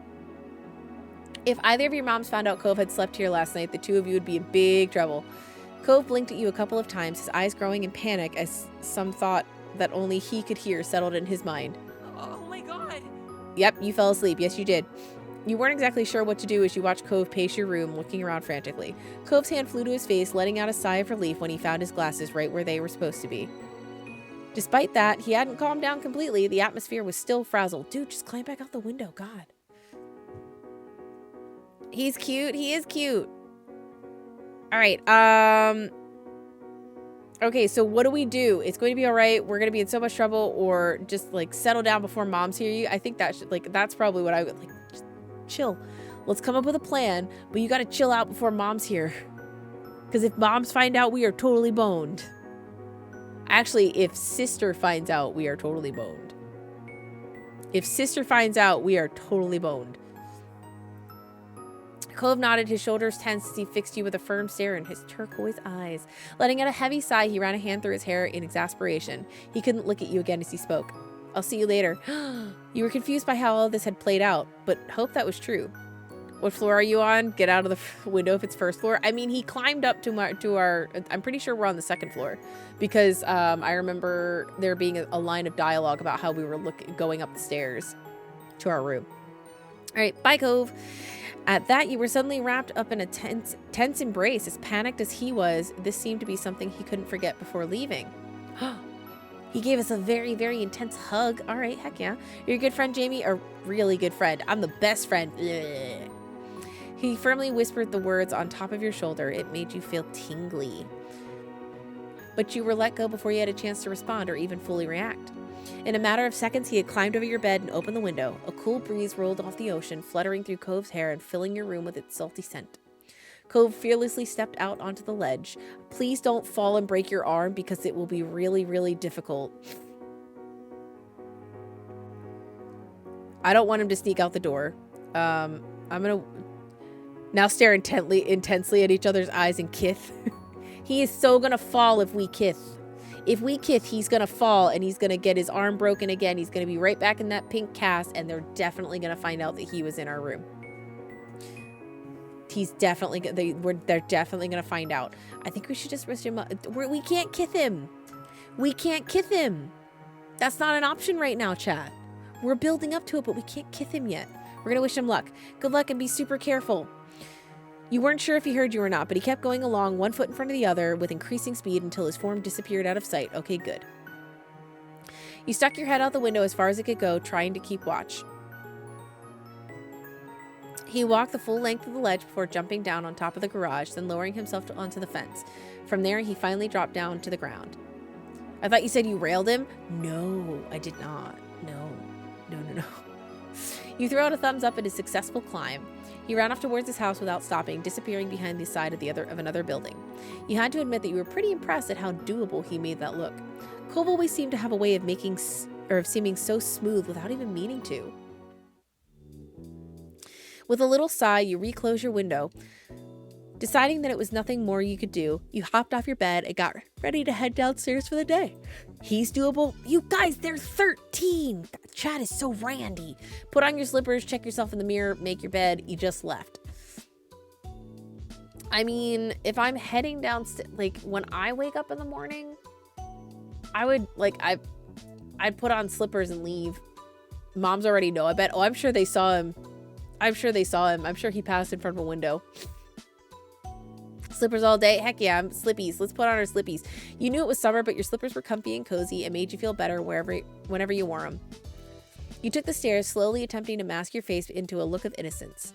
If either of your moms found out Cove had slept here last night, the two of you would be in big trouble. Cove blinked at you a couple of times, his eyes growing in panic as some thought that only he could hear settled in his mind. Oh my god! Yep, you fell asleep. Yes, you did. You weren't exactly sure what to do as you watched Cove pace your room, looking around frantically. Cove's hand flew to his face, letting out a sigh of relief when he found his glasses right where they were supposed to be. Despite that, he hadn't calmed down completely. The atmosphere was still frazzled. Dude, just climb back out the window. God. He's cute. He is cute. All right. Okay, so what do we do? It's going to be all right. We're going to be in so much trouble, or just like settle down before moms hear you. I think that should, like, that's probably what I would like. Just chill. Let's come up with a plan, but you got to chill out before mom's here. Because if moms find out, we are totally boned. Actually, if sister finds out, we are totally boned. If sister finds out, we are totally boned. Cove nodded, his shoulders tense as he fixed you with a firm stare in his turquoise eyes. Letting out a heavy sigh, he ran a hand through his hair in exasperation. He couldn't look at you again as he spoke. I'll see you later. You were confused by how all this had played out, but hoped that was true. What floor are you on? Get out of the window if it's first floor. I mean, he climbed up to our I'm pretty sure we're on the second floor, because I remember there being a line of dialogue about how we were going up the stairs to our room. All right, bye, Cove. At that, you were suddenly wrapped up in a tense embrace. As panicked as he was, this seemed to be something he couldn't forget before leaving. He gave us a very, very intense hug. All right, heck yeah. You're a good friend, Jamie? A really good friend. I'm the best friend. Blech. He firmly whispered the words on top of your shoulder. It made you feel tingly. But you were let go before you had a chance to respond or even fully react. In a matter of seconds, he had climbed over your bed and opened the window. A cool breeze rolled off the ocean, fluttering through Cove's hair and filling your room with its salty scent. Cove fearlessly stepped out onto the ledge. Please don't fall and break your arm, because it will be really, really difficult. I don't want him to sneak out the door. I'm gonna now stare intensely at each other's eyes and kith. He is so gonna fall if we kith. If we kith, he's gonna fall and he's gonna get his arm broken again. He's gonna be right back in that pink cast, and they're definitely gonna find out that he was in our room. He's definitely they're definitely gonna find out. I think we should just risk him up. We can't kith him. We can't kith him. That's not an option right now, chat. We're building up to it, but we can't kith him yet. We're gonna wish him luck. Good luck and be super careful. You weren't sure if he heard you or not, but he kept going along, one foot in front of the other, with increasing speed until his form disappeared out of sight. Okay, good. You stuck your head out the window as far as it could go, trying to keep watch. He walked the full length of the ledge before jumping down on top of the garage, then lowering himself onto the fence. From there, he finally dropped down to the ground. I thought you said you railed him? No, I did not. No. You threw out a thumbs up at his successful climb. He ran off towards his house without stopping, disappearing behind the side of another building. You had to admit that you were pretty impressed at how doable he made that look. Cove always seemed to have a way of seeming so smooth without even meaning to. With a little sigh, you reclosed your window. Deciding that it was nothing more you could do, you hopped off your bed and got ready to head downstairs for the day. He's doable. You guys, they're 13. That chat is so randy. Put on your slippers, check yourself in the mirror, make your bed. You just left. I mean, if I'm heading downstairs, like when I wake up in the morning, I would I'd put on slippers and leave. Moms already know, I bet. Oh, I'm sure they saw him. I'm sure he passed in front of a window. Slippers all day? Heck yeah, slippies. Let's put on our slippies. You knew it was summer, but your slippers were comfy and cozy and made you feel better whenever you wore them. You took the stairs, slowly attempting to mask your face into a look of innocence.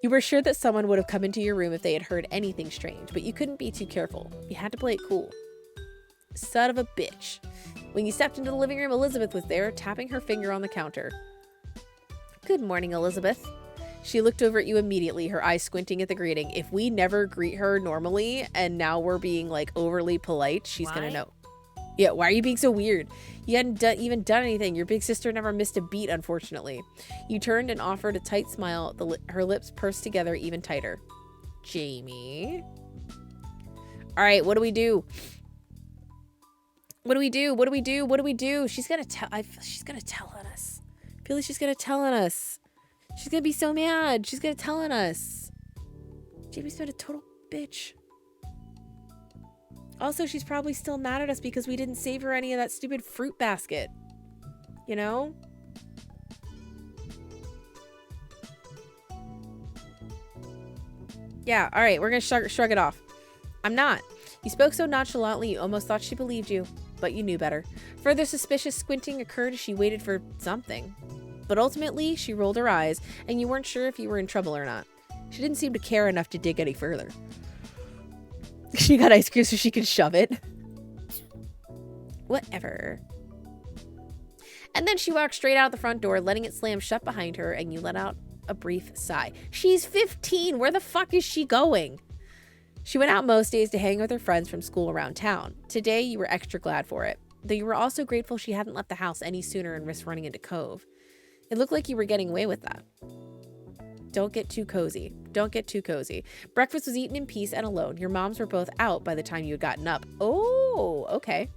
You were sure that someone would have come into your room if they had heard anything strange, but you couldn't be too careful. You had to play it cool. Son of a bitch. When you stepped into the living room, Elizabeth was there, tapping her finger on the counter. Good morning, Elizabeth. She looked over at you immediately, her eyes squinting at the greeting. If we never greet her normally and now we're being like overly polite, she's gonna know. Yeah, why are you being so weird? You hadn't even done anything. Your big sister never missed a beat, unfortunately. You turned and offered a tight smile, her lips pursed together even tighter. Jamie? All right, what do we do? What do we do? She's gonna tell on us. I feel like she's gonna tell on us. She's gonna be so mad. She's gonna tell on us. Jamie's been a total bitch. Also, she's probably still mad at us because we didn't save her any of that stupid fruit basket. You know? Yeah, all right, we're gonna shrug it off. I'm not. You spoke so nonchalantly you almost thought she believed you, but you knew better. Further suspicious squinting occurred as she waited for something. But ultimately, she rolled her eyes, and you weren't sure if you were in trouble or not. She didn't seem to care enough to dig any further. She got ice cream so she could shove it. Whatever. And then she walked straight out the front door, letting it slam shut behind her, and you let out a brief sigh. She's 15. Where the fuck is she going? She went out most days to hang with her friends from school around town. Today, you were extra glad for it, though you were also grateful she hadn't left the house any sooner and risked running into Cove. It looked like you were getting away with that. Don't get too cozy. Don't get too cozy. Breakfast was eaten in peace and alone. Your moms were both out by the time you had gotten up. Oh, okay.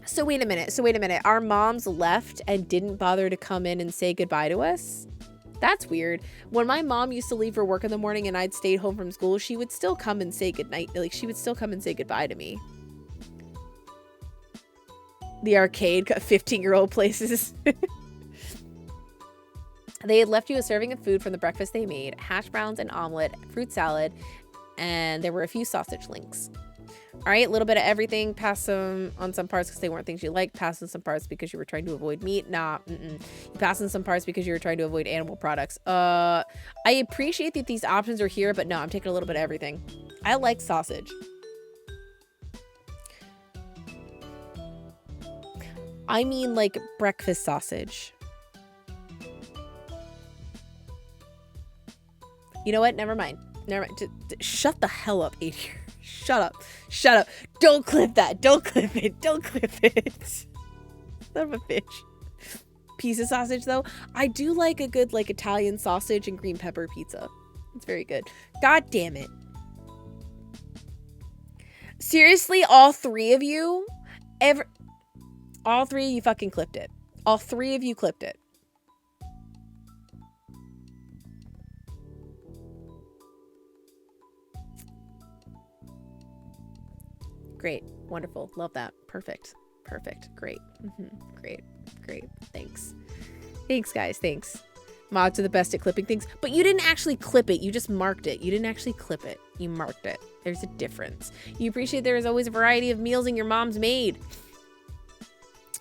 So wait a minute. Our moms left and didn't bother to come in and say goodbye to us? That's weird. When my mom used to leave for work in the morning and I'd stayed home from school, she would still come and say goodnight. Like, she would still come and say goodbye to me. The arcade, 15-year-old places. They had left you a serving of food from the breakfast they made, hash browns and omelet, fruit salad, and there were a few sausage links. All right, a little bit of everything. Pass some on some parts because they weren't things you liked. Pass on some parts because you were trying to avoid meat. Nah, You pass on some parts because you were trying to avoid animal products. I appreciate that these options are here, but no, I'm taking a little bit of everything. I like sausage. I mean like breakfast sausage. You know what? Never mind. Shut the hell up, Adrian. Shut up. Shut up. Don't clip that. Don't clip it. Don't clip it. Son of a bitch. Piece of sausage, though. I do like a good, like, Italian sausage and green pepper pizza. It's very good. God damn it. Seriously, all three of you? All three of you fucking clipped it. All three of you clipped it. Great. Wonderful. Love that. Perfect. Perfect. Great. Great. Great. Thanks. Thanks, guys. Thanks. Mods are the best at clipping things. But you didn't actually clip it. You just marked it. You didn't actually clip it. You marked it. There's a difference. You appreciate there is always a variety of meals in your mom's made.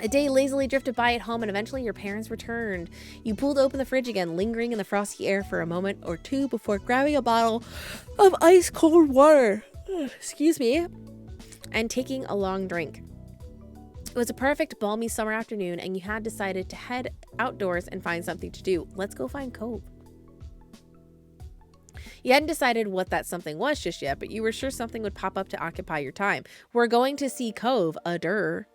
A day lazily drifted by at home and eventually your parents returned. You pulled open the fridge again, lingering in the frosty air for a moment or two before grabbing a bottle of ice cold water. Excuse me. And taking a long drink. It was a perfect balmy summer afternoon and you had decided to head outdoors and find something to do. Let's go find Cove. You hadn't decided what that something was just yet, but you were sure something would pop up to occupy your time. We're going to see Cove, a dur.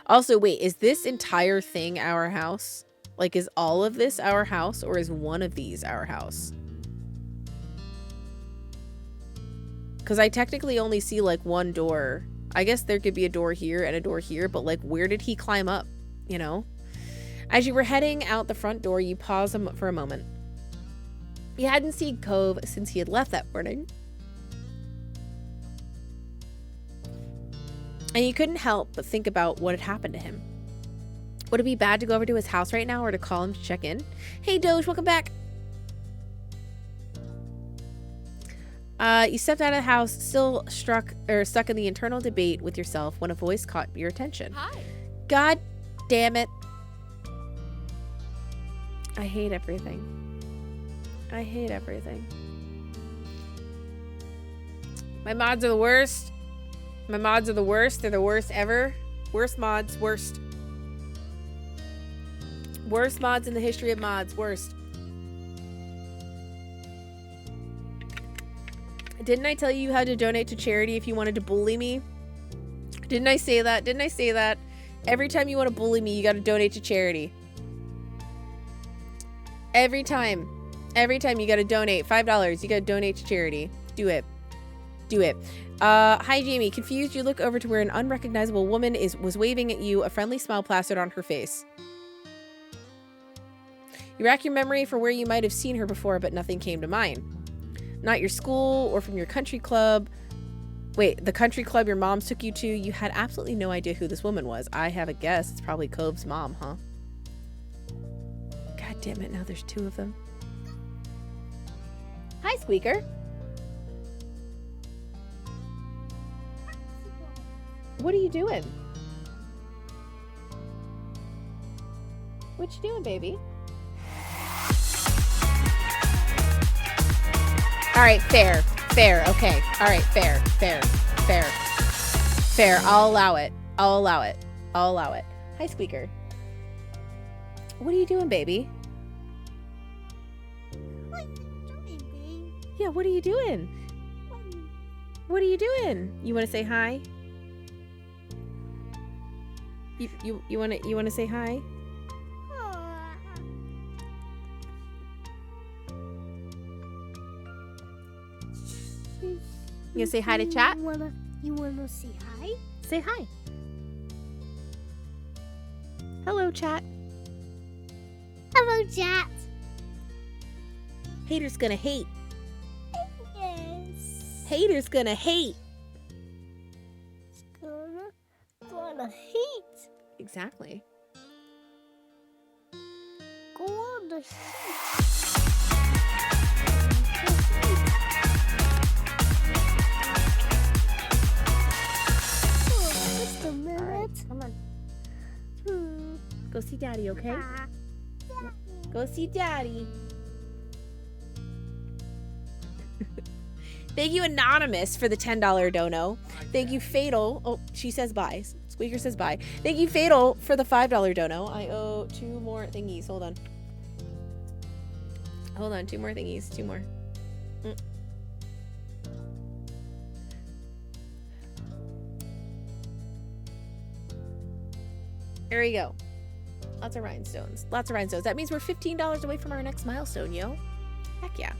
Also, wait, is this entire thing our house? Like, is all of this our house or is one of these our house? Because I technically only see like one door. I guess there could be a door here and a door here, but like where did he climb up, you know? As you were heading out the front door, you paused for a moment. You hadn't seen Cove since he had left that morning. And you couldn't help but think about what had happened to him. Would it be bad to go over to his house right now or to call him to check in? Hey Doge, welcome back. You stepped out of the house, still stuck in the internal debate with yourself when a voice caught your attention. Hi. God damn it. I hate everything. I hate everything. My mods are the worst. My mods are the worst. They're the worst ever. Worst mods. Worst. Worst mods in the history of mods. Worst. Didn't I tell you how to donate to charity if you wanted to bully me? Didn't I say that? Didn't I say that? Every time you want to bully me, you got to donate to charity. Every time. Every time you got to donate $5. You got to donate to charity. Do it. Do it. Hi, Jamie. Confused, you look over to where an unrecognizable woman was waving at you, a friendly smile plastered on her face. You rack your memory for where you might have seen her before, but nothing came to mind. Not your school or from your country club. Wait, the country club your moms took you to, you had absolutely no idea who this woman was. I have a guess. It's probably Cove's mom, huh? God damn it, now there's two of them. Hi, Squeaker. What are you doing? What you doing, baby? All right, fair. Fair, okay. All right, fair. I'll allow it. Hi, Squeaker. What are you doing, baby? What are you doing, babe? Yeah, what are you doing? What are you doing? You want to say hi? You want to say hi? You say hi to chat? You wanna say hi? Say hi. Hello, chat. Hello, chat. Haters gonna hate. Yes. Haters gonna hate. Gonna hate. Exactly. Go on the heat. Just a minute. Right, come on. Go see daddy, okay? Go see daddy. Thank you, Anonymous, for the $10 dono. Thank you, Fatal. Oh, she says bye. Squeaker says bye. Thank you, Fatal, for the $5 dono. I owe 2 more thingies. Hold on. 2 more thingies. 2 more. There we go. Lots of rhinestones. That means we're $15 away from our next milestone, yo. Heck yeah.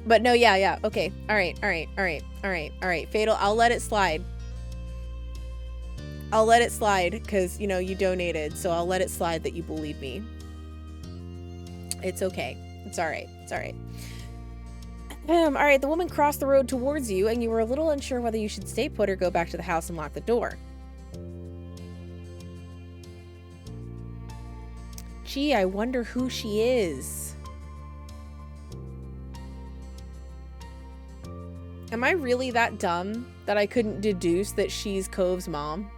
But no, yeah. Okay. All right. Fatal, I'll let it slide. Because, you donated. So I'll let it slide that you believe me. It's okay. It's all right. All right. The woman crossed the road towards you, and you were a little unsure whether you should stay put or go back to the house and lock the door. Gee, I wonder who she is. Am I really that dumb that I couldn't deduce that she's Cove's mom?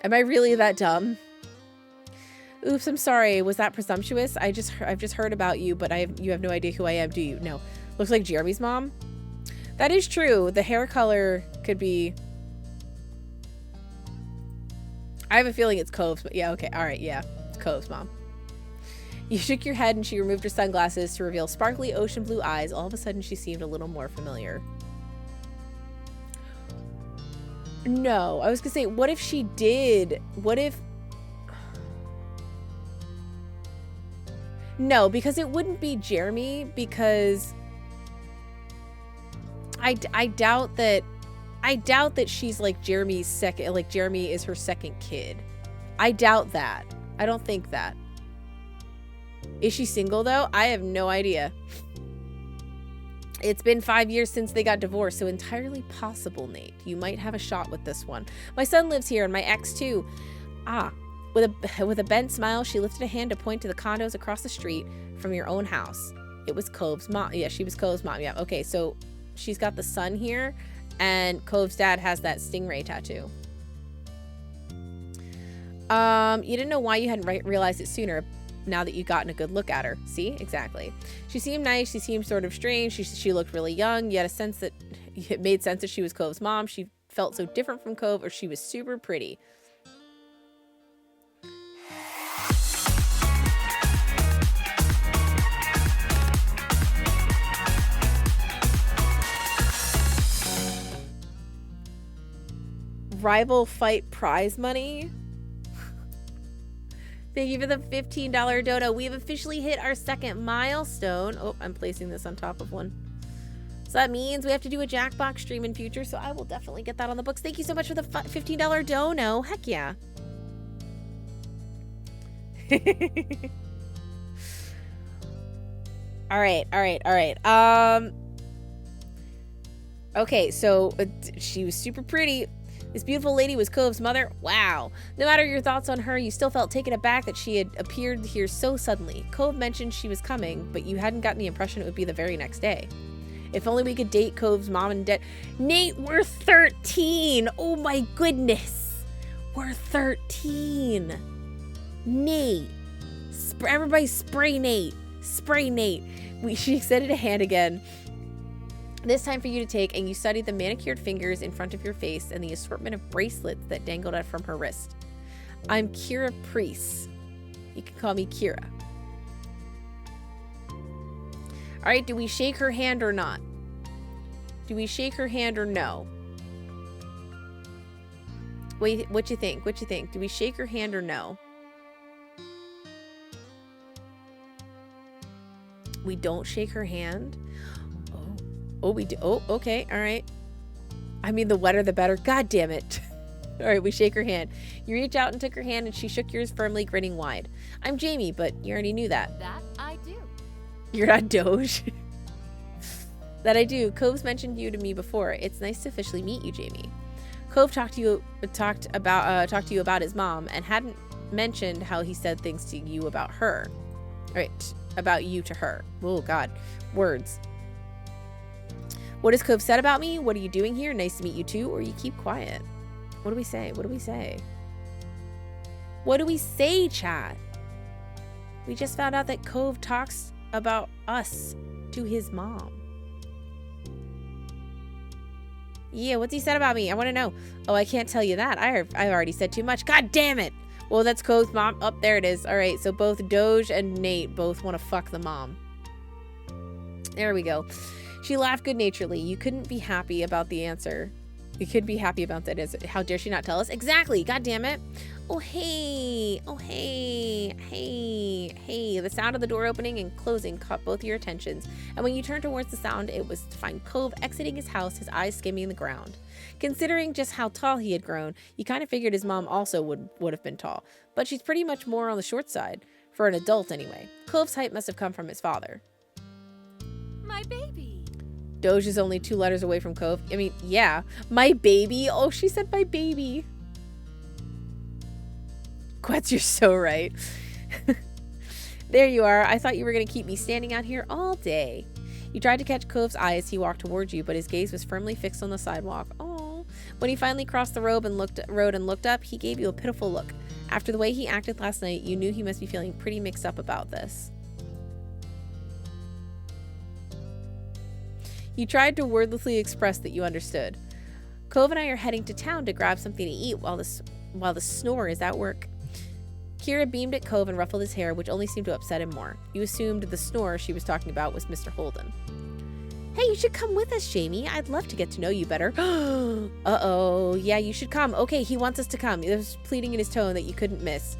Am I really that dumb? Oops, I'm sorry. Was that presumptuous? I've just heard about you, but you have no idea who I am, do you? No. Looks like Jeremy's mom. That is true. The hair color could be. I have a feeling it's Cove's, but yeah, okay. All right, yeah. It's Cove's mom. You shook your head and she removed her sunglasses to reveal sparkly ocean blue eyes. All of a sudden, she seemed a little more familiar. No, I was gonna say, what if she did? What if... No, because it wouldn't be Jeremy, because I doubt that she's like Jeremy's second, like Jeremy is her second kid. I doubt that. I don't think that. Is she single though? I have no idea. It's been 5 years since they got divorced, so entirely possible, Nate. You might have a shot with this one. My son lives here and my ex too. Ah, with a bent smile, she lifted a hand to point to the condos across the street from your own house. It was Cove's mom. Yeah, she was Cove's mom. Yeah, okay, so she's got the son here and Cove's dad has that stingray tattoo. You didn't know why you hadn't realized it sooner. Now that you've gotten a good look at her. See? Exactly. She seemed nice. She seemed sort of strange. She looked really young. You had a sense that it made sense that she was Cove's mom. She felt so different from Cove, or she was super pretty. Rival fight prize money. Thank you for the $15 dono. We have officially hit our second milestone. Oh, I'm placing this on top of one. So that means we have to do a Jackbox stream in future, so I will definitely get that on the books. Thank you so much for the $15 dono. Heck yeah. All right. Okay, so she was super pretty. This beautiful lady was Cove's mother. Wow. No matter your thoughts on her, you still felt taken aback that she had appeared here so suddenly. Cove mentioned she was coming, but you hadn't gotten the impression it would be the very next day. If only we could date Cove's mom and dad. Nate, we're 13. Oh my goodness. We're 13. Nate. Everybody spray Nate. Spray Nate. She extended a hand again. This time for you to take, and you studied the manicured fingers in front of your face and the assortment of bracelets that dangled out from her wrist. I'm Kira Priest. You can call me Kira. All right, do we shake her hand or not? Do we shake her hand or no? Wait, what you think? What you think? Do we shake her hand or no? We don't shake her hand? Oh, we do. Oh, okay. All right. I mean, the wetter, the better. God damn it. All right, we shake her hand. You reach out and took her hand, and she shook yours firmly, grinning wide. I'm Jamie, but you already knew that. That I do. You're not Doge. That I do. Cove's mentioned you to me before. It's nice to officially meet you, Jamie. Cove talked to you about his mom, and hadn't mentioned how he said things to you about her. Right, about you to her. Oh God, words. What has Cove said about me? What are you doing here? Nice to meet you too. Or you keep quiet. What do we say? What do we say? What do we say, chat? We just found out that Cove talks about us to his mom. Yeah, what's he said about me? I want to know. Oh, I can't tell you that. I already said too much. God damn it. Well, that's Cove's mom. Oh, there it is. All right, so both Doge and Nate both want to fuck the mom. There we go. She laughed good-naturedly. You couldn't be happy about the answer. You could be happy about that answer. How dare she not tell us? Exactly. God damn it. Oh, hey. Oh, hey. Hey. Hey. The sound of the door opening and closing caught both your attentions. And when you turned towards the sound, it was to find Cove exiting his house, his eyes skimming the ground. Considering just how tall he had grown, you kind of figured his mom also would have been tall. But she's pretty much more on the short side. For an adult, anyway. Cove's height must have come from his father. My baby. Doge is only 2 letters away from Cove. I mean, yeah. My baby. Oh, she said my baby. Quetz, you're so right. There you are. I thought you were going to keep me standing out here all day. You tried to catch Cove's eye as he walked towards you, but his gaze was firmly fixed on the sidewalk. Oh. When he finally crossed the road and looked up, he gave you a pitiful look. After the way he acted last night, you knew he must be feeling pretty mixed up about this. You tried to wordlessly express that you understood. Cove and I are heading to town to grab something to eat while the snore is at work. Kira beamed at Cove and ruffled his hair, which only seemed to upset him more. You assumed the snore she was talking about was Mr. Holden. Hey, you should come with us, Jamie. I'd love to get to know you better. Uh-oh. Yeah, you should come. Okay, he wants us to come. There was pleading in his tone that you couldn't miss.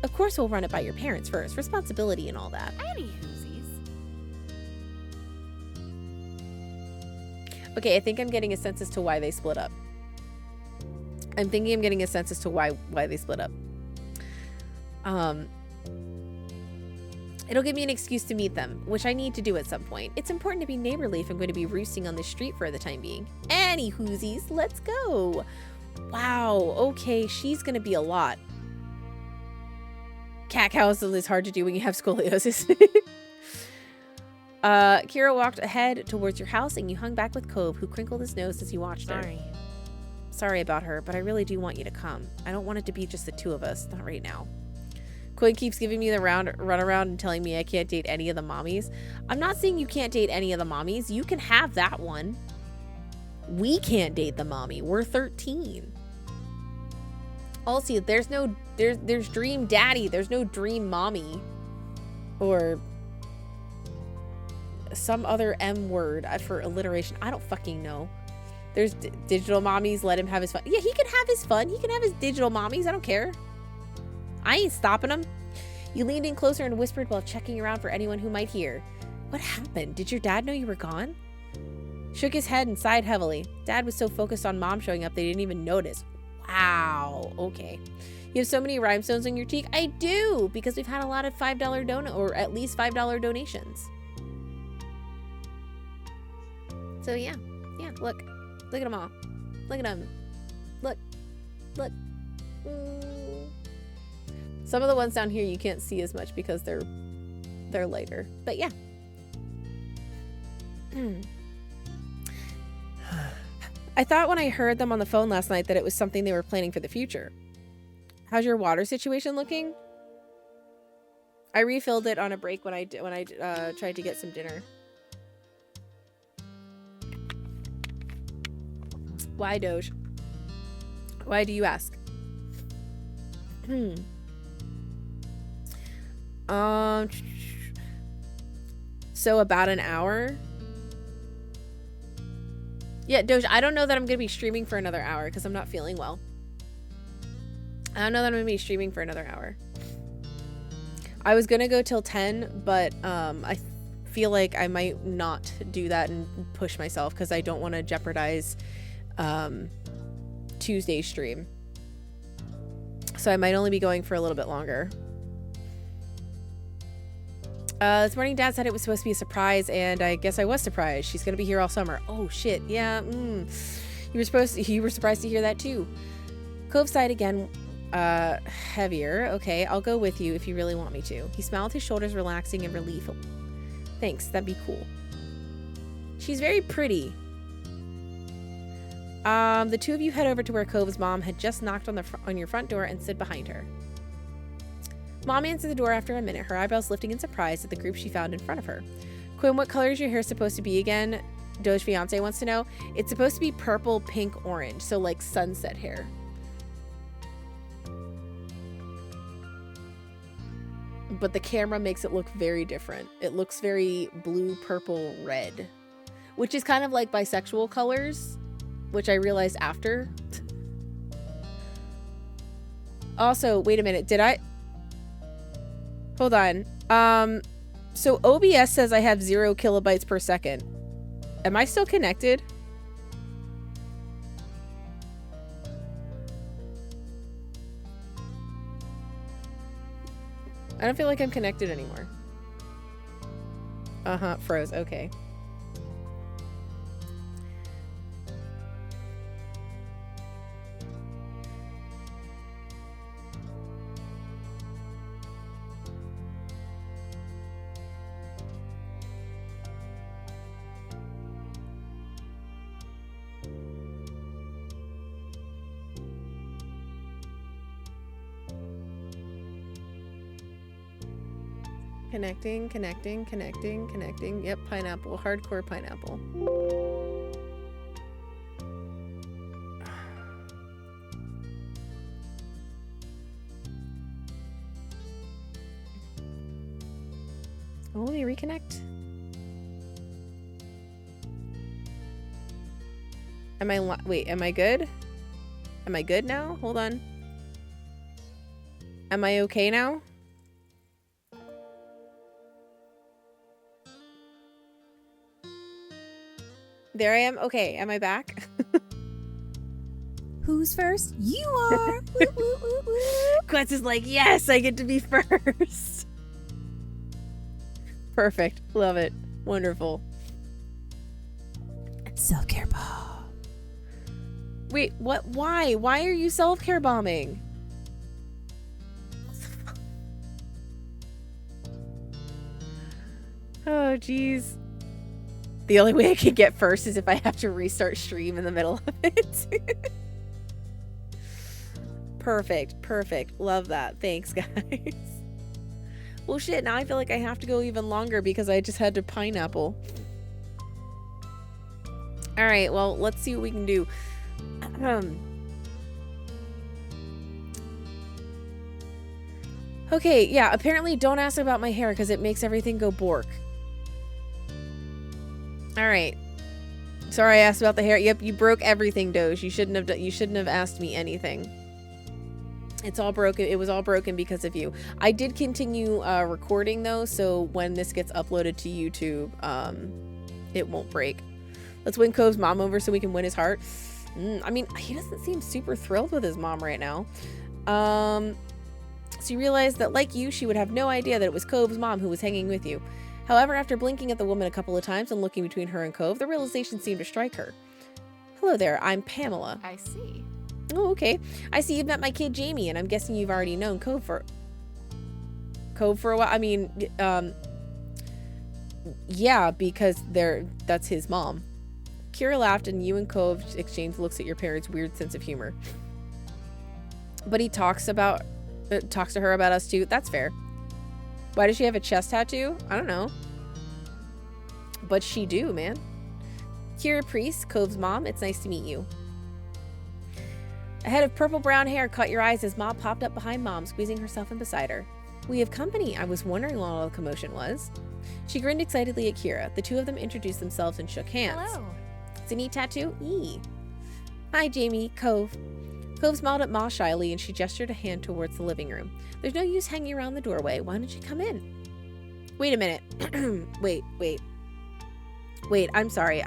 Of course we'll run it by your parents first. Responsibility and all that. Okay, I think I'm getting a sense as to why they split up. I'm thinking I'm getting a sense as to why they split up. It'll give me an excuse to meet them, which I need to do at some point. It's important to be neighborly if I'm going to be roosting on the street for the time being. Any whoosies, let's go. Wow, okay, she's going to be a lot. Cat cows is hard to do when you have scoliosis. Kira walked ahead towards your house and you hung back with Cove, who crinkled his nose as you watched her. Sorry about her, but I really do want you to come. I don't want it to be just the 2 of us, not right now. Coin keeps giving me the runaround and telling me I can't date any of the mommies. I'm not saying you can't date any of the mommies. You can have that one. We can't date the mommy. We're 13. Also, there's dream daddy. There's no dream mommy. Or some other M word for alliteration. I don't fucking know. There's digital mommies. Let him have his fun. Yeah, he can have his fun. He can have his digital mommies. I don't care. I ain't stopping him. You leaned in closer and whispered while checking around for anyone who might hear. What happened? Did your dad know you were gone? Shook his head and sighed heavily. Dad was so focused on mom showing up they didn't even notice. Wow. Okay. You have so many rhinestones on your cheek? I do, because we've had a lot of $5 or at least $5 donations. So yeah, look at them all. Look at them. Look. Some of the ones down here you can't see as much because they're lighter. But yeah. I thought when I heard them on the phone last night that it was something they were planning for the future. How's your water situation looking? I refilled it on a break when I tried to get some dinner. Why, Doge? Why do you ask? So about an hour. Yeah, Doge, I don't know that I'm gonna be streaming for another hour because I'm not feeling well. I don't know that I'm gonna be streaming for another hour. I was gonna go till 10, but I feel like I might not do that and push myself because I don't want to jeopardize Tuesday's stream. So I might only be going for a little bit longer. This morning Dad said it was supposed to be a surprise, and I guess I was surprised. She's gonna be here all summer. Oh shit, yeah. You were surprised to hear that too. Cove sighed again, heavier. Okay, I'll go with you if you really want me to. He smiled, his shoulders relaxing in relief. Thanks, that'd be cool. She's very pretty. The two of you head over to where Cove's mom had just knocked on your front door and stood behind her. Mom answered the door after a minute, her eyebrows lifting in surprise at the group she found in front of her. Quinn, what color is your hair supposed to be again? Doge fiance wants to know. It's supposed to be purple, pink, orange, so like sunset hair. But the camera makes it look very different. It looks very blue, purple, red, which is kind of like bisexual colors, which I realized after. Also, wait a minute. Hold on. So OBS says I have 0 kilobytes per second. Am I still connected? I don't feel like I'm connected anymore. Froze. Okay. Connecting. Yep, pineapple. Hardcore pineapple. Will we reconnect? Wait, am I good? Am I good now? Hold on. Am I okay now? There I am. Okay, am I back? Who's first? You are. Woo, woo, woo, woo. Quest is like, yes, I get to be first. Perfect. Love it. Wonderful. Self-care bomb. Wait, what? Why? Why are you self-care bombing? Oh, jeez. The only way I can get first is if I have to restart stream in the middle of it. Perfect. Love that. Thanks, guys. Well, shit, now I feel like I have to go even longer because I just had to pineapple. All right, well, let's see what we can do. Okay, yeah, apparently don't ask about my hair because it makes everything go bork. All right. Sorry I asked about the hair. Yep, you broke everything, Doge. You shouldn't have asked me anything. It's all broken. It was all broken because of you. I did continue recording though, so when this gets uploaded to YouTube, it won't break. Let's win Cove's mom over so we can win his heart. I mean, he doesn't seem super thrilled with his mom right now. So you realize that like you, she would have no idea that it was Cove's mom who was hanging with you. However, after blinking at the woman a couple of times and looking between her and Cove, the realization seemed to strike her. Hello there, I'm Pamela. I see. Oh, okay. I see you've met my kid Jamie, and I'm guessing you've already known Cove for a while. I mean, yeah, because that's his mom. Kira laughed, and you and Cove exchanged looks at your parents' weird sense of humor. But he talks to her about us too. That's fair. Why does she have a chest tattoo? I don't know. But she do, man. Kira Priest, Cove's mom, it's nice to meet you. A head of purple brown hair caught your eyes as Mom popped up behind Mom, squeezing herself in beside her. We have company. I was wondering what all the commotion was. She grinned excitedly at Kira. The two of them introduced themselves and shook hands. Hello. It's a neat tattoo? Eee. Hi, Jamie. Cove. Cove smiled at Ma shyly, and she gestured a hand towards the living room. There's no use hanging around the doorway. Why don't you come in? Wait a minute. Wait. I'm sorry.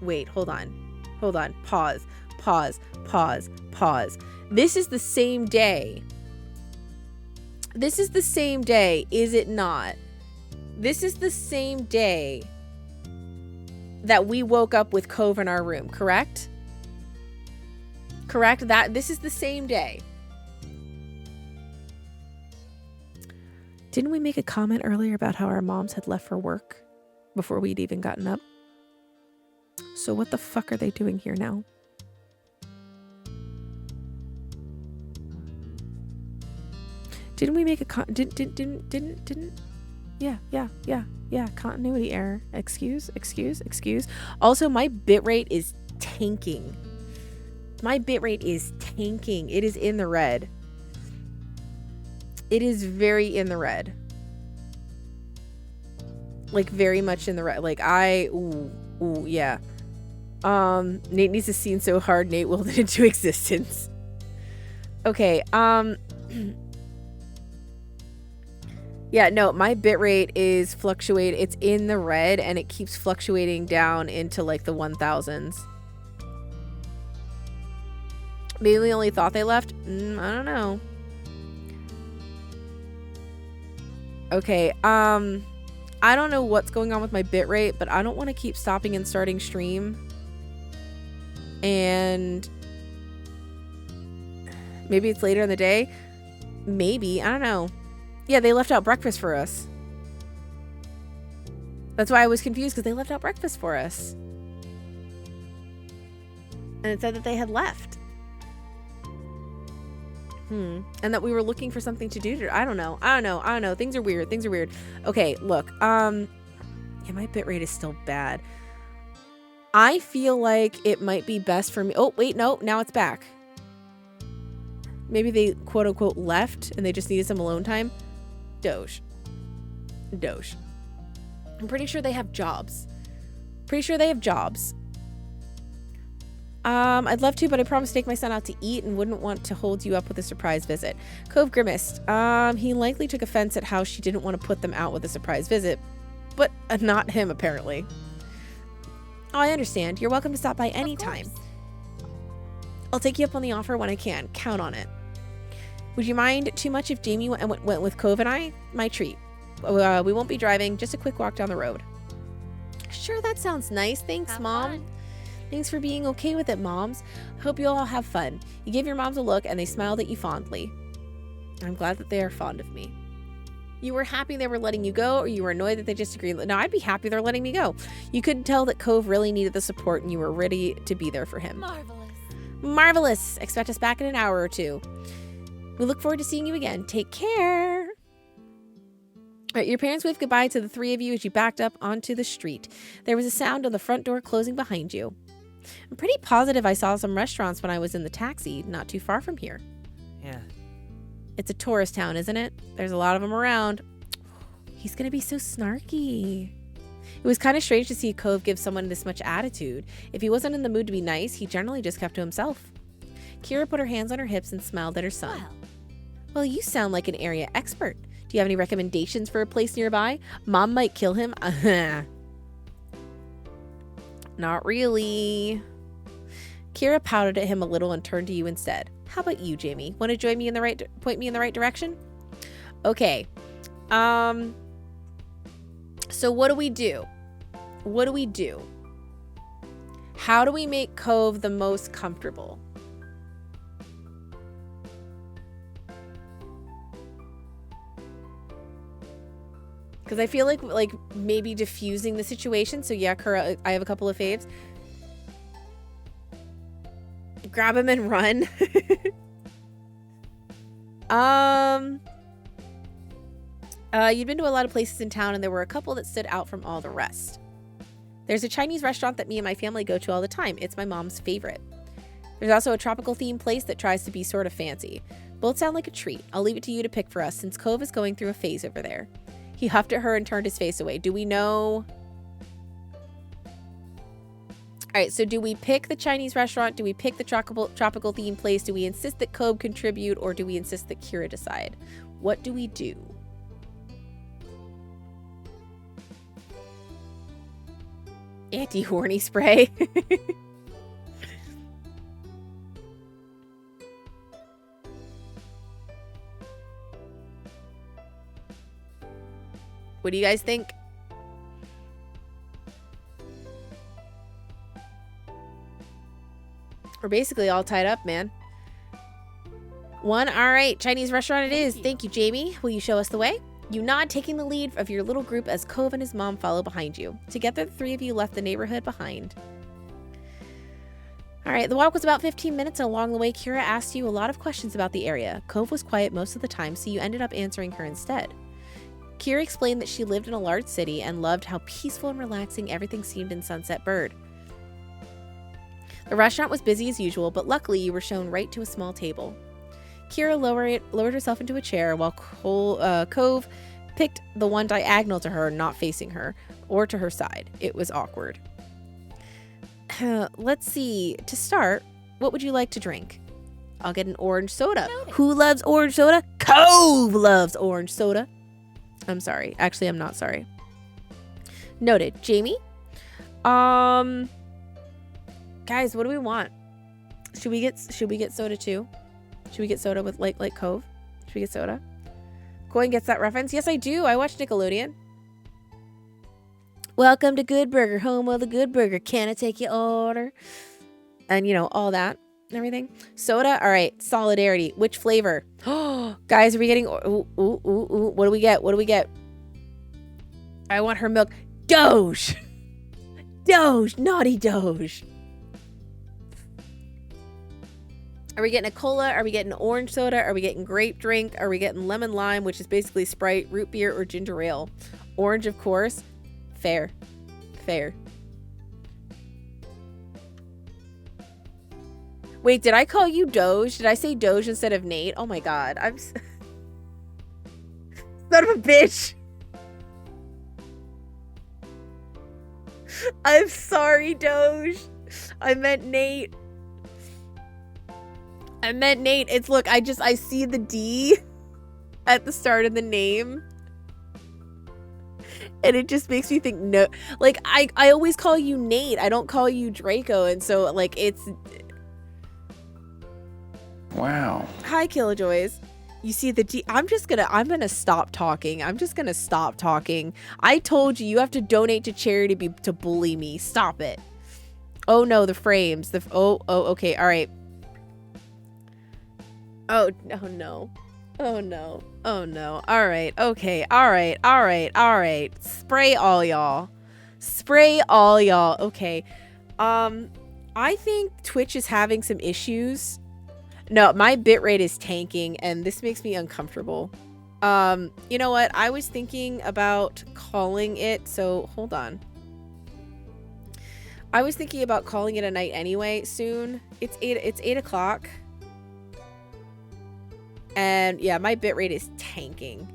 Wait. Hold on. Pause. This is the same day. Is it not? This is the same day that we woke up with Cove in our room, correct? Correct? This is the same day. Didn't we make a comment earlier about how our moms had left for work before we'd even gotten up? So what the fuck are they doing here now? Didn't we make a didn't? Yeah. Continuity error. Excuse. Also, my bitrate is tanking. It is in the red. It is very in the red. Like, very much in the red. Like, yeah. Nate needs a scene so hard, Nate willed it into existence. Okay, yeah, no, my bitrate is fluctuating. It's in the red, and it keeps fluctuating down into, like, the 1000s. Maybe we only thought they left? I don't know. Okay, I don't know what's going on with my bitrate, but I don't want to keep stopping and starting stream. And maybe it's later in the day. Maybe, I don't know. Yeah, they left out breakfast for us. That's why I was confused, because they left out breakfast for us. And it said that they had left. And that we were looking for something to do. I don't know. Things are weird. Okay, look. Yeah, my bitrate is still bad. I feel like it might be best for me. Oh, wait, no. Now it's back. Maybe they quote unquote left and they just needed some alone time. Doge. I'm pretty sure they have jobs. I'd love to, but I promised to take my son out to eat and wouldn't want to hold you up with a surprise visit. Cove grimaced. He likely took offense at how she didn't want to put them out with a surprise visit, but not him, apparently. Oh, I understand. You're welcome to stop by anytime. I'll take you up on the offer when I can. Count on it. Would you mind too much if Jamie went with Cove and I? My treat. We won't be driving, just a quick walk down the road. Sure, that sounds nice. Thanks, Mom. Fun. Thanks for being okay with it, Moms. Hope you all have fun. You gave your moms a look and they smiled at you fondly. I'm glad that they are fond of me. You were happy they were letting you go, or you were annoyed that they just agreed? No, I'd be happy they're letting me go. You could tell that Cove really needed the support and you were ready to be there for him. Marvelous. Expect us back in an hour or two. We look forward to seeing you again. Take care. All right, your parents waved goodbye to the three of you as you backed up onto the street. There was a sound of the front door closing behind you. I'm pretty positive I saw some restaurants when I was in the taxi, not too far from here. Yeah. It's a tourist town, isn't it? There's a lot of them around. He's gonna be so snarky. It was kind of strange to see Cove give someone this much attitude. If he wasn't in the mood to be nice, he generally just kept to himself. Kira put her hands on her hips and smiled at her son. Well, you sound like an area expert. Do you have any recommendations for a place nearby? Mom might kill him. Not really. Kira pouted at him a little and turned to you instead. How about you, Jamie? Want to point me in the right direction? Okay. So what do we do? What do we do? How do we make Cove the most comfortable? Because I feel like maybe diffusing the situation. So yeah, Kura, I have a couple of faves. Grab him and run. You'd been to a lot of places in town and there were a couple that stood out from all the rest. There's a Chinese restaurant that me and my family go to all the time. It's my mom's favorite. There's also a tropical themed place that tries to be sort of fancy. Both sound like a treat. I'll leave it to you to pick for us since Cove is going through a phase over there. He huffed at her and turned his face away. Do we know? All right, so do we pick the Chinese restaurant? Do we pick the tropical themed place? Do we insist that Cove contribute or do we insist that Kira decide? What do we do? Anti-horny spray. What do you guys think? We're basically all tied up, man. One, all right, Chinese restaurant it is. Thank you, Jamie. Will you show us the way? You nod, taking the lead of your little group as Cove and his mom follow behind you. Together, the three of you left the neighborhood behind. All right, the walk was about 15 minutes, and along the way, Kira asked you a lot of questions about the area. Cove was quiet most of the time, so you ended up answering her instead. Kira explained that she lived in a large city and loved how peaceful and relaxing everything seemed in Sunset Bird. The restaurant was busy as usual, but luckily you were shown right to a small table. Kira lowered herself into a chair while Cove picked the one diagonal to her, not facing her, or to her side. It was awkward. Let's see. To start, what would you like to drink? I'll get an orange soda. Who loves orange soda? Cove loves orange soda. I'm sorry. Actually, I'm not sorry. Noted. Jamie? Guys, what do we want? Should we get soda too? Should we get soda with like Cove? Should we get soda? Coin gets that reference. Yes, I do. I watch Nickelodeon. Welcome to Good Burger, home of the Good Burger. Can I take your order? And you know, all that and everything. Soda. All right. Solidarity. Which flavor? Oh, guys, are we getting? Ooh. What do we get? What do we get? I want her milk. Doge. Doge. Naughty Doge. Are we getting a cola? Are we getting orange soda? Are we getting grape drink? Are we getting lemon lime, which is basically Sprite, root beer, or ginger ale? Orange, of course. Fair. Fair. Wait, did I call you Doge? Did I say Doge instead of Nate? Oh my god. I'm son of a bitch. I'm sorry, Doge. I meant Nate. It's look, I see the D at the start of the name. And it just makes me think no, like I always call you Nate. I don't call you Draco. And so like it's wow. Hi Killjoys. You see the D. I'm gonna stop talking. I'm just gonna stop talking. I told you have to donate to charity to bully me. Stop it. Oh no, the frames. Okay, all right. Oh no. Oh no. Oh no. All right. Okay. All right. Spray all y'all. Okay. I think Twitch is having some issues. No, my bitrate is tanking and this makes me uncomfortable. You know what? I was thinking about calling it, so hold on. I was thinking about calling it a night anyway soon. It's 8 o'clock. And yeah, my bitrate is tanking.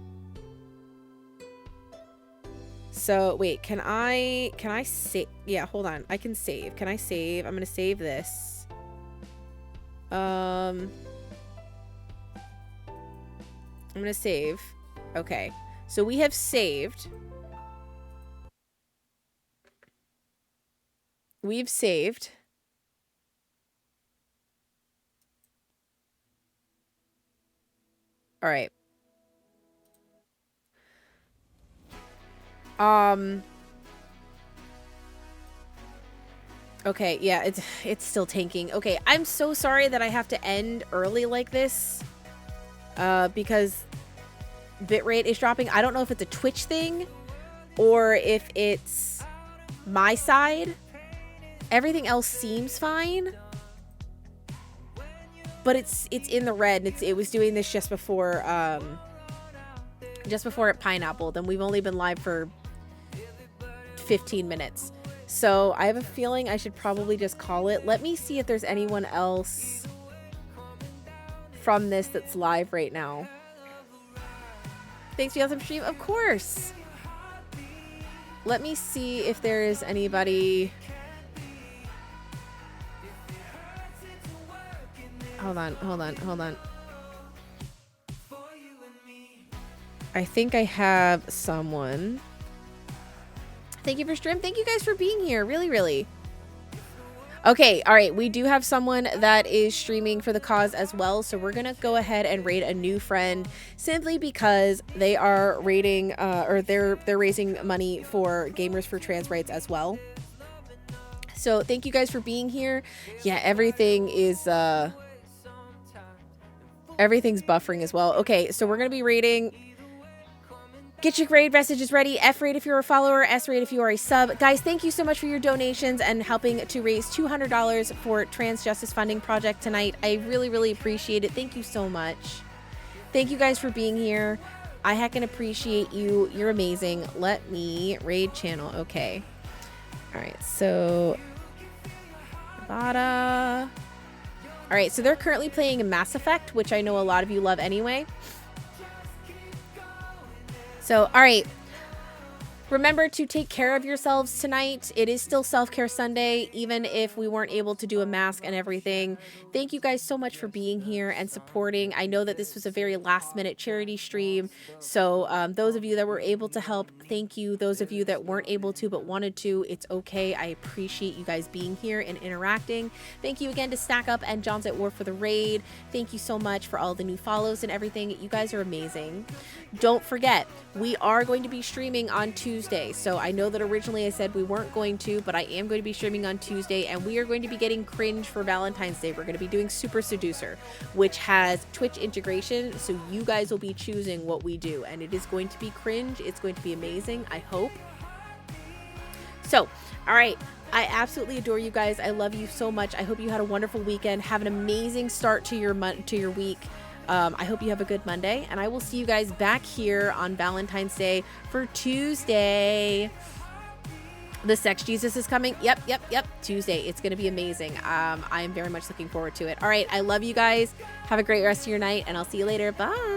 So wait, can I save? Yeah, hold on. I can save. Can I save? I'm gonna save this. I'm gonna save. Okay. So we have saved. We've saved. All right. Okay, yeah, it's still tanking. Okay, I'm so sorry that I have to end early like this. Because bitrate is dropping. I don't know if it's a Twitch thing or if it's my side. Everything else seems fine. But it's in the red. It was doing this just before it pineappled, and we've only been live for 15 minutes. So I have a feeling I should probably just call it. Let me see if there's anyone else from this that's live right now. Thanks for the awesome stream. Of course. Let me see if there is anybody. Hold on. I think I have someone. Thank you for stream. Thank you guys for being here. Really, really. Okay, all right. We do have someone that is streaming for the cause as well. So we're going to go ahead and raid a new friend simply because they are raiding or they're raising money for Gamers for Trans Rights as well. So thank you guys for being here. Yeah, everything is everything's buffering as well. Okay, so we're going to be raiding. Get your raid messages ready. F raid if you're a follower, S raid if you are a sub. Guys, thank you so much for your donations and helping to raise $200 for Trans Justice Funding Project tonight. I really, really appreciate it. Thank you so much. Thank you guys for being here. I heckin' appreciate you. You're amazing. Let me raid channel. Okay. All right, so Bada. All right, so they're currently playing Mass Effect, which I know a lot of you love anyway. So, all right. Remember to take care of yourselves tonight. It is still Self-Care Sunday, even if we weren't able to do a mask and everything. Thank you guys so much for being here and supporting. I know that this was a very last-minute charity stream, so those of you that were able to help, thank you. Those of you that weren't able to but wanted to, it's okay. I appreciate you guys being here and interacting. Thank you again to Stack Up and John's at War for the raid. Thank you so much for all the new follows and everything. You guys are amazing. Don't forget, we are going to be streaming on Tuesday. So I know that originally I said we weren't going to, but I am going to be streaming on Tuesday, and we are going to be getting cringe for Valentine's Day. We're going to be doing Super Seducer, which has Twitch integration, so you guys will be choosing what we do, and it is going to be cringe. It's going to be amazing, I hope. So, all right. I absolutely adore you guys. I love you so much. I hope you had a wonderful weekend. Have an amazing start to your week. I hope you have a good Monday, and I will see you guys back here on Valentine's Day for Tuesday. The Sex Jesus is coming. Yep. Tuesday. It's going to be amazing. I am very much looking forward to it. All right. I love you guys. Have a great rest of your night, and I'll see you later. Bye.